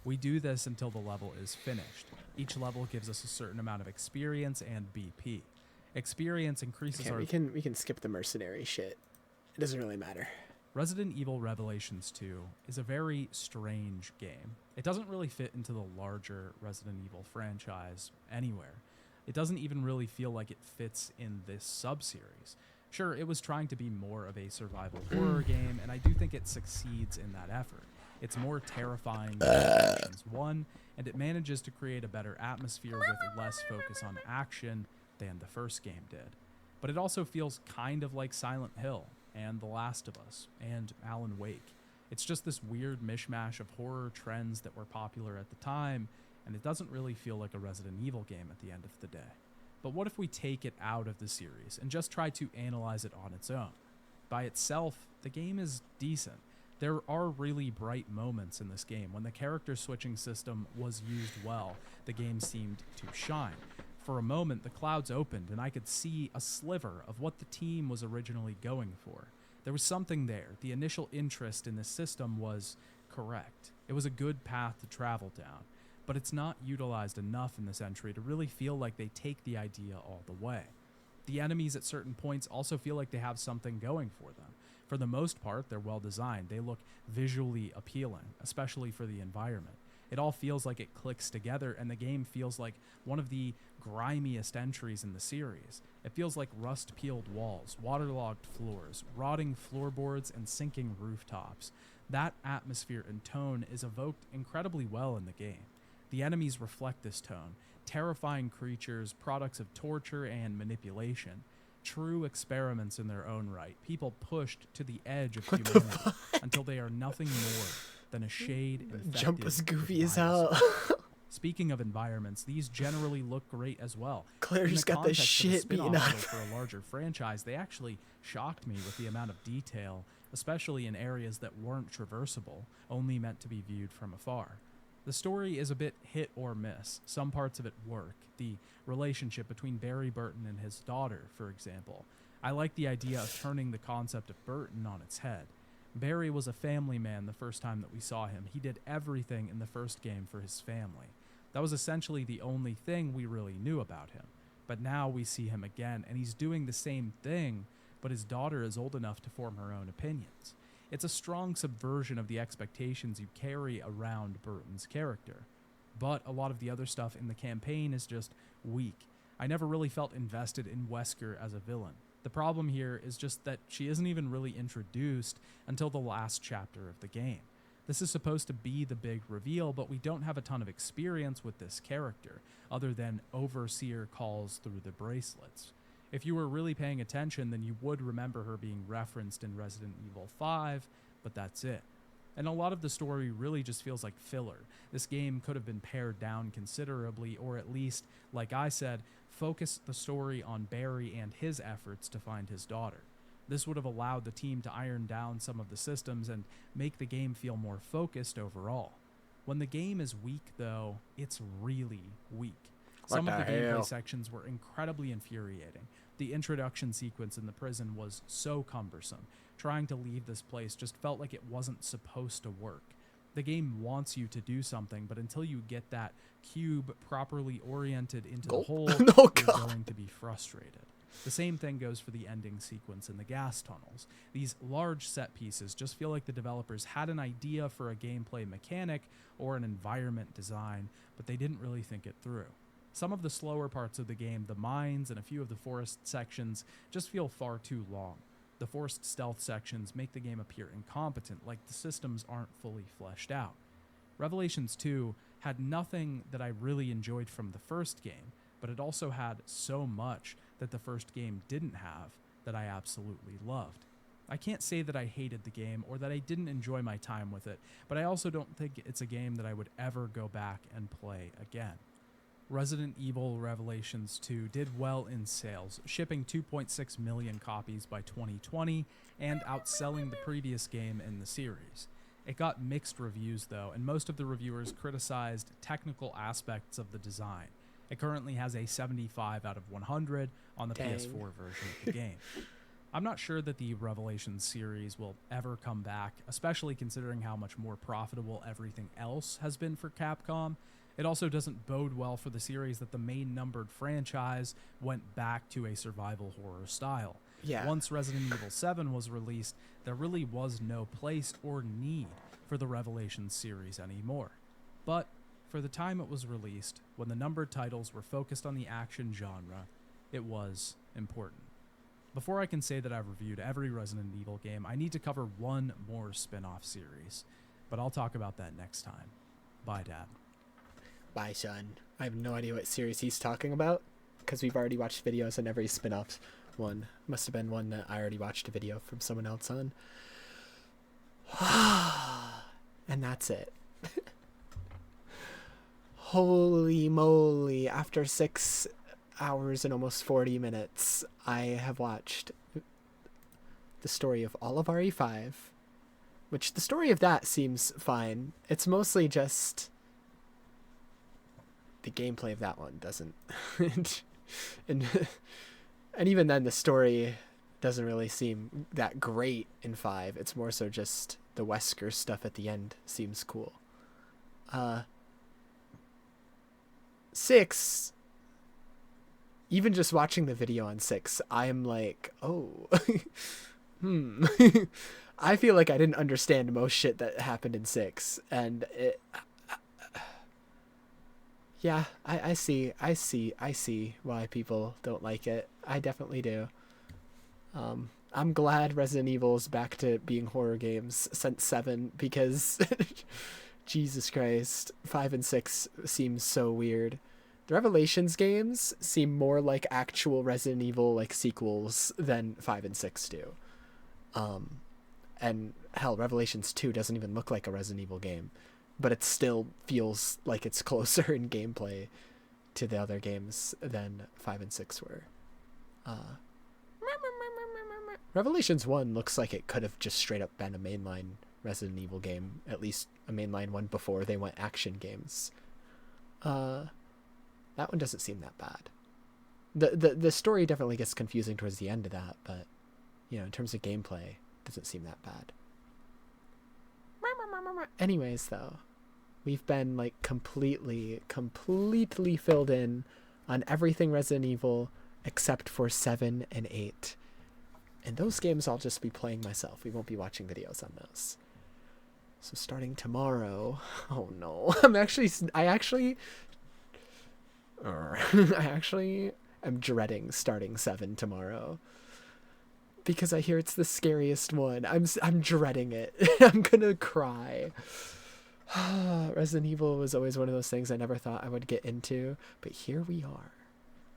We do this until the level is finished. Each level gives us a certain amount of experience and BP. Experience increases Okay, our... we can skip the mercenary shit. It doesn't really matter. Resident Evil Revelations 2 is a very strange game. It doesn't really fit into the larger Resident Evil franchise anywhere. It doesn't even really feel like it fits in this sub-series. Sure, it was trying to be more of a survival horror game, and I do think it succeeds in that effort. It's more terrifying than Revelations 1, and it manages to create a better atmosphere with less focus on action than the first game did. But it also feels kind of like Silent Hill, and The Last of Us, and Alan Wake. It's just this weird mishmash of horror trends that were popular at the time, and it doesn't really feel like a Resident Evil game at the end of the day. But what if we take it out of the series and just try to analyze it on its own? By itself, the game is decent. There are really bright moments in this game. When the character switching system was used well, the game seemed to shine. For a moment, the clouds opened and I could see a sliver of what the team was originally going for. There was something there. The initial interest in this system was correct. It was a good path to travel down, but it's not utilized enough in this entry to really feel like they take the idea all the way. The enemies at certain points also feel like they have something going for them. For the most part, they're well designed. They look visually appealing, especially for the environment. It all feels like it clicks together, and the game feels like one of the grimiest entries in the series. It feels like rust-peeled walls, waterlogged floors, rotting floorboards, and sinking rooftops. That atmosphere and tone is evoked incredibly well in the game. The enemies reflect this tone, terrifying creatures, products of torture and manipulation. True experiments in their own right, people pushed to the edge of humanity until they are nothing more than a shade infected Jump was goofy with as hell. viruses. Speaking of environments, these generally look great as well. Claire In just the got the context of a shit beaten spin-off out of for a larger franchise, they actually shocked me with the amount of detail, especially in areas that weren't traversable, only meant to be viewed from afar. The story is a bit hit or miss. Some parts of it work. The relationship between Barry Burton and his daughter, for example. I like the idea of turning the concept of Burton on its head. Barry was a family man the first time that we saw him. He did everything in the first game for his family. That was essentially the only thing we really knew about him. But now we see him again, and he's doing the same thing, but his daughter is old enough to form her own opinions. It's a strong subversion of the expectations you carry around Burton's character. But a lot of the other stuff in the campaign is just weak. I never really felt invested in Wesker as a villain. The problem here is just that she isn't even really introduced until the last chapter of the game. This is supposed to be the big reveal, but we don't have a ton of experience with this character, other than Overseer calls through the bracelets. If you were really paying attention, then you would remember her being referenced in Resident Evil 5, but that's it. And a lot of the story really just feels like filler. This game could have been pared down considerably, or at least, like I said, focus the story on Barry and his efforts to find his daughter. This would have allowed the team to iron down some of the systems and make the game feel more focused overall. When the game is weak, though, it's really weak. Some of the gameplay sections were incredibly infuriating. The introduction sequence in the prison was so cumbersome. Trying to leave this place just felt like it wasn't supposed to work. The game wants you to do something, but until you get that cube properly oriented into the hole, you're going to be frustrated. The same thing goes for the ending sequence in the gas tunnels. These large set pieces just feel like the developers had an idea for a gameplay mechanic or an environment design, but they didn't really think it through. Some of the slower parts of the game, the mines and a few of the forest sections, just feel far too long. The forced stealth sections make the game appear incompetent, like the systems aren't fully fleshed out. Revelations 2 had nothing that I really enjoyed from the first game, but it also had so much that the first game didn't have that I absolutely loved. I can't say that I hated the game or that I didn't enjoy my time with it, but I also don't think it's a game that I would ever go back and play again. Resident Evil Revelations 2 did well in sales, shipping 2.6 million copies by 2020 and outselling the previous game in the series. It got mixed reviews though, and most of the reviewers criticized technical aspects of the design. It currently has a 75 out of 100 on the PS4 version of the game. I'm not sure that the Revelations series will ever come back, especially considering how much more profitable everything else has been for Capcom. It also doesn't bode well for the series that the main numbered franchise went back to a survival horror style. Yeah. Once Resident Evil 7 was released, there really was no place or need for the Revelations series anymore. But for the time it was released, when the numbered titles were focused on the action genre, it was important. Before I can say that I've reviewed every Resident Evil game, I need to cover one more spin-off series. But I'll talk about that next time. Bye, Dad. Bye, son. I have no idea what series he's talking about, because we've already watched videos on every spin-off one. Must have been one that I already watched a video from someone else on. And that's it. Holy moly, after 6 hours and almost 40 minutes, I have watched the story of all of RE5, which the story of that seems fine. It's mostly just the gameplay of that one doesn't. and even then, the story doesn't really seem that great in 5. It's more so just the Wesker stuff at the end seems cool. 6, even just watching the video on 6, I'm like, oh, I feel like I didn't understand most shit that happened in 6, and it, yeah, I see why people don't like it. I definitely do. I'm glad Resident Evil is back to being horror games since 7, because Jesus Christ, 5 and 6 seems so weird. The Revelations games seem more like actual Resident Evil like sequels than 5 and 6 do. And hell, Revelations 2 doesn't even look like a Resident Evil game, but it still feels like it's closer in gameplay to the other games than 5 and 6 were. Revelations 1 looks like it could have just straight up been a mainline Resident Evil game, at least a mainline one before they went action games. That one doesn't seem that bad. The story definitely gets confusing towards the end of that, but you know, in terms of gameplay, it doesn't seem that bad. Anyways, though, we've been like completely filled in on everything Resident Evil except for 7 and 8. And those games I'll just be playing myself. We won't be watching videos on those. So starting tomorrow, oh no, I actually am dreading starting 7 tomorrow, because I hear it's the scariest one. I'm dreading it. I'm gonna cry. Resident Evil was always one of those things I never thought I would get into, but here we are.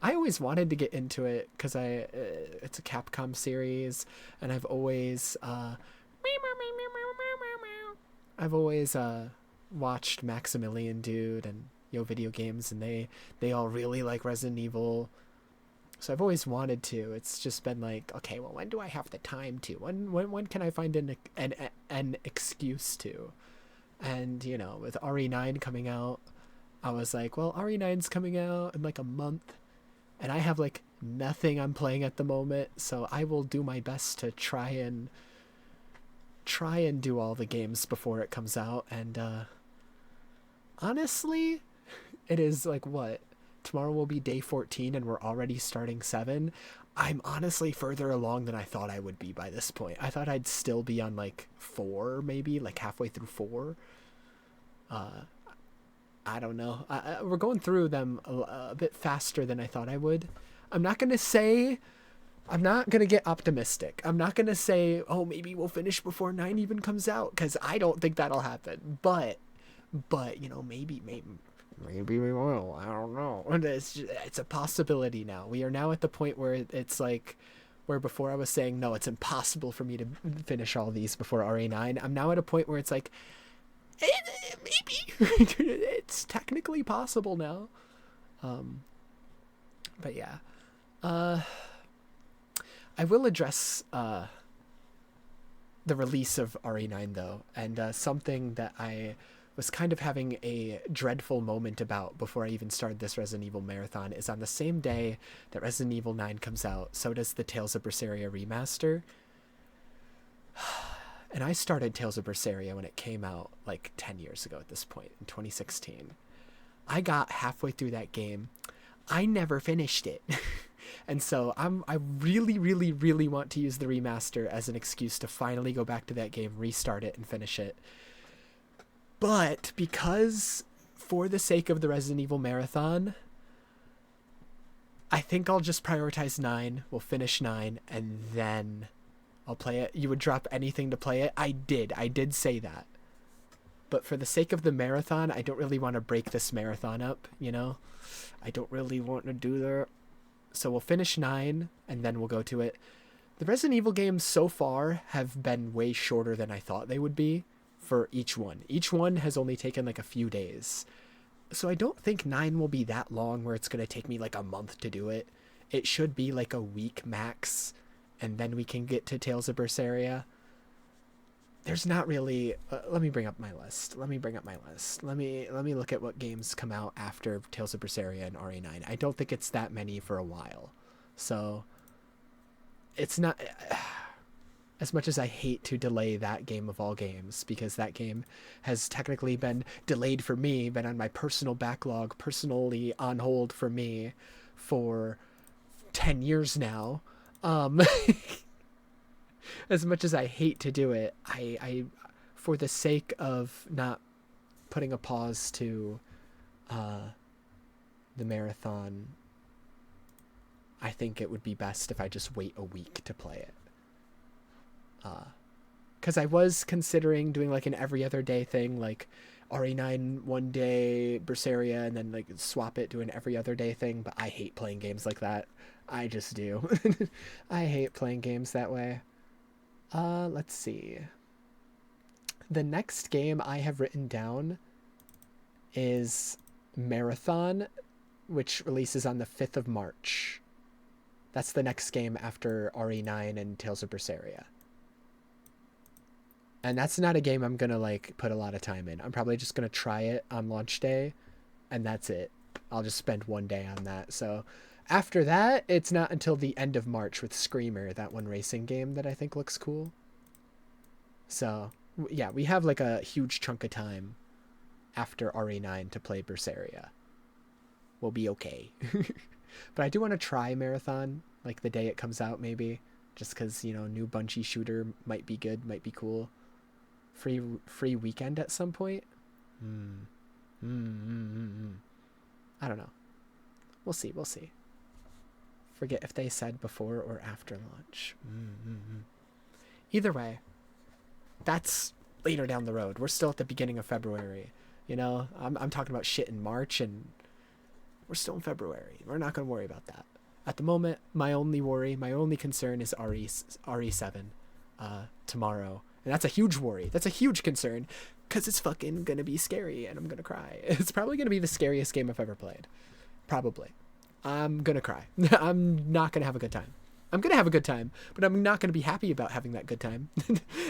I always wanted to get into it because it's a Capcom series, and I've always watched Maximilian Dude and Yo Video Games, and they all really like Resident Evil. So I've always wanted to. It's just been like, okay, well, when do I have the time to? When can I find an excuse to? And you know, with RE9 coming out, I was like, well, RE9's coming out in like a month, and I have like nothing I'm playing at the moment, so I will do my best to try and do all the games before it comes out. And honestly, it is like, what, tomorrow will be day 14 and we're already starting 7. I'm honestly further along than I thought I would be by this point. I thought I'd still be on like 4, maybe like halfway through 4. I don't know. We're going through them a bit faster than I thought I would. I'm not going to get optimistic. I'm not going to say, oh, maybe we'll finish before 9 even comes out, because I don't think that'll happen. But, you know, maybe Maybe we will. I don't know. It's a possibility now. We are now at the point where it's like, where before I was saying, no, it's impossible for me to finish all these before RE9. I'm now at a point where it's like, maybe. It's technically possible now. But yeah. I will address the release of RE9 though, and something that I was kind of having a dreadful moment about before I even started this Resident Evil marathon is on the same day that Resident Evil 9 comes out, so does the Tales of Berseria remaster. And I started Tales of Berseria when it came out like 10 years ago at this point, in 2016. I got halfway through that game. I never finished it. And so I really, really, really want to use the remaster as an excuse to finally go back to that game, restart it, and finish it. But because, for the sake of the Resident Evil marathon, I think I'll just prioritize 9. We'll finish 9, and then I'll play it. You would drop anything to play it? I did say that. But for the sake of the marathon, I don't really want to break this marathon up, you know? I don't really want to do that. So we'll finish 9, and then we'll go to it. The Resident Evil games so far have been way shorter than I thought they would be for each one. Each one has only taken like a few days. So I don't think 9 will be that long where it's going to take me like a month to do it. It should be like a week max, and then we can get to Tales of Berseria. There's not really... let me bring up my list. Let me look at what games come out after Tales of Berseria and RE9. I don't think it's that many for a while. So, it's not... as much as I hate to delay that game of all games, because that game has technically been delayed for me, been on my personal backlog, personally on hold for me for 10 years now. As much as I hate to do it, I for the sake of not putting a pause to the marathon, I think it would be best if I just wait a week to play it. Because I was considering doing like an every other day thing, like RE9 one day, Berseria, and then like swap it to an every other day thing, but I hate playing games like that. I just do. I hate playing games that way. Let's see. The next game I have written down is Marathon, which releases on the 5th of March. That's the next game after RE9 and Tales of Berseria. And that's not a game I'm going to like put a lot of time in. I'm probably just going to try it on launch day, and that's it. I'll just spend one day on that. So after that, it's not until the end of March with Screamer, that one racing game that I think looks cool. So, yeah, we have like a huge chunk of time after RE9 to play Berseria. We'll be okay. But I do want to try Marathon, like the day it comes out maybe, just because, you know, new Bungie shooter might be good, might be cool. Free weekend at some point? I don't know. We'll see. Forget if they said before or after launch. Either way, that's later down the road. We're still at the beginning of February. You know, I'm talking about shit in March, and we're still in February. We're not going to worry about that. At the moment, my only concern is RE7 tomorrow. And that's a huge worry. That's a huge concern, because it's fucking going to be scary, and I'm going to cry. It's probably going to be the scariest game I've ever played. Probably. I'm going to cry. I'm not going to have a good time. I'm going to have a good time, but I'm not going to be happy about having that good time.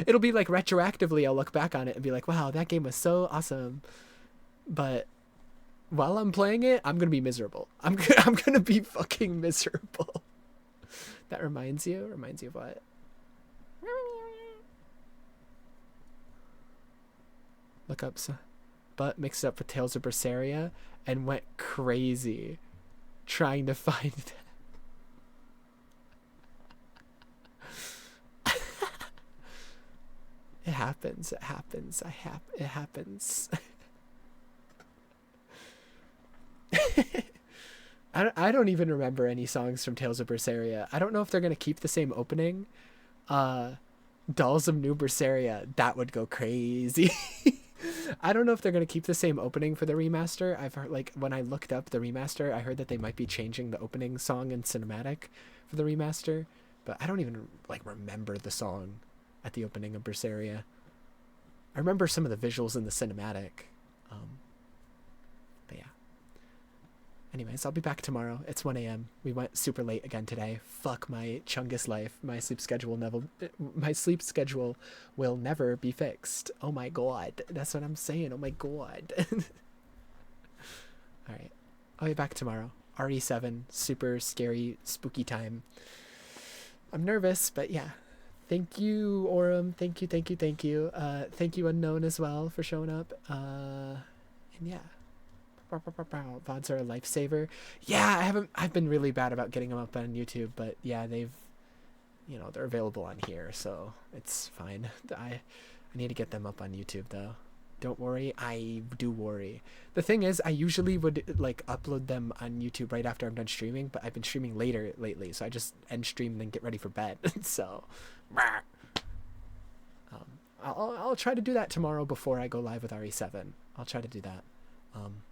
It'll be like retroactively, I'll look back on it and be like, wow, that game was so awesome. But while I'm playing it, I'm going to be miserable. I'm going to be fucking miserable. That reminds you of what? Look up, but mixed it up with Tales of Berseria and went crazy trying to find that. It happens. It happens. I don't even remember any songs from Tales of Berseria. I don't know if they're going to keep the same opening. Dolls of New Berseria, that would go crazy. I don't know if they're going to keep the same opening for the remaster. I've heard, like, when I looked up the remaster, I heard that they might be changing the opening song in cinematic for the remaster, but I don't even, like, remember the song at the opening of Berseria. I remember some of the visuals in the cinematic. But yeah. Anyways, I'll be back tomorrow. It's 1 a.m. We went super late again today. Fuck my Chungus life. My sleep schedule will never be fixed. Oh my god. That's what I'm saying. Oh my god. Alright. I'll be back tomorrow. RE7. Super scary, spooky time. I'm nervous, but yeah. Thank you, Aurum. Thank you. Thank you, Unknown, as well, for showing up. And yeah. VODs are a lifesaver. Yeah, I've been really bad about getting them up on YouTube, but yeah, they're available on here, so it's fine. I need to get them up on YouTube though. Don't worry, I do worry. The thing is, I usually would like upload them on YouTube right after I'm done streaming, but I've been streaming later lately, so I just end stream and then get ready for bed. So I'll try to do that tomorrow before I go live with RE7. I'll try to do that.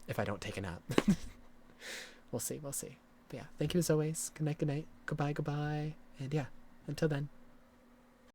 If I don't take a nap. We'll see. But yeah, thank you as always. Good night. Goodbye. And yeah, until then.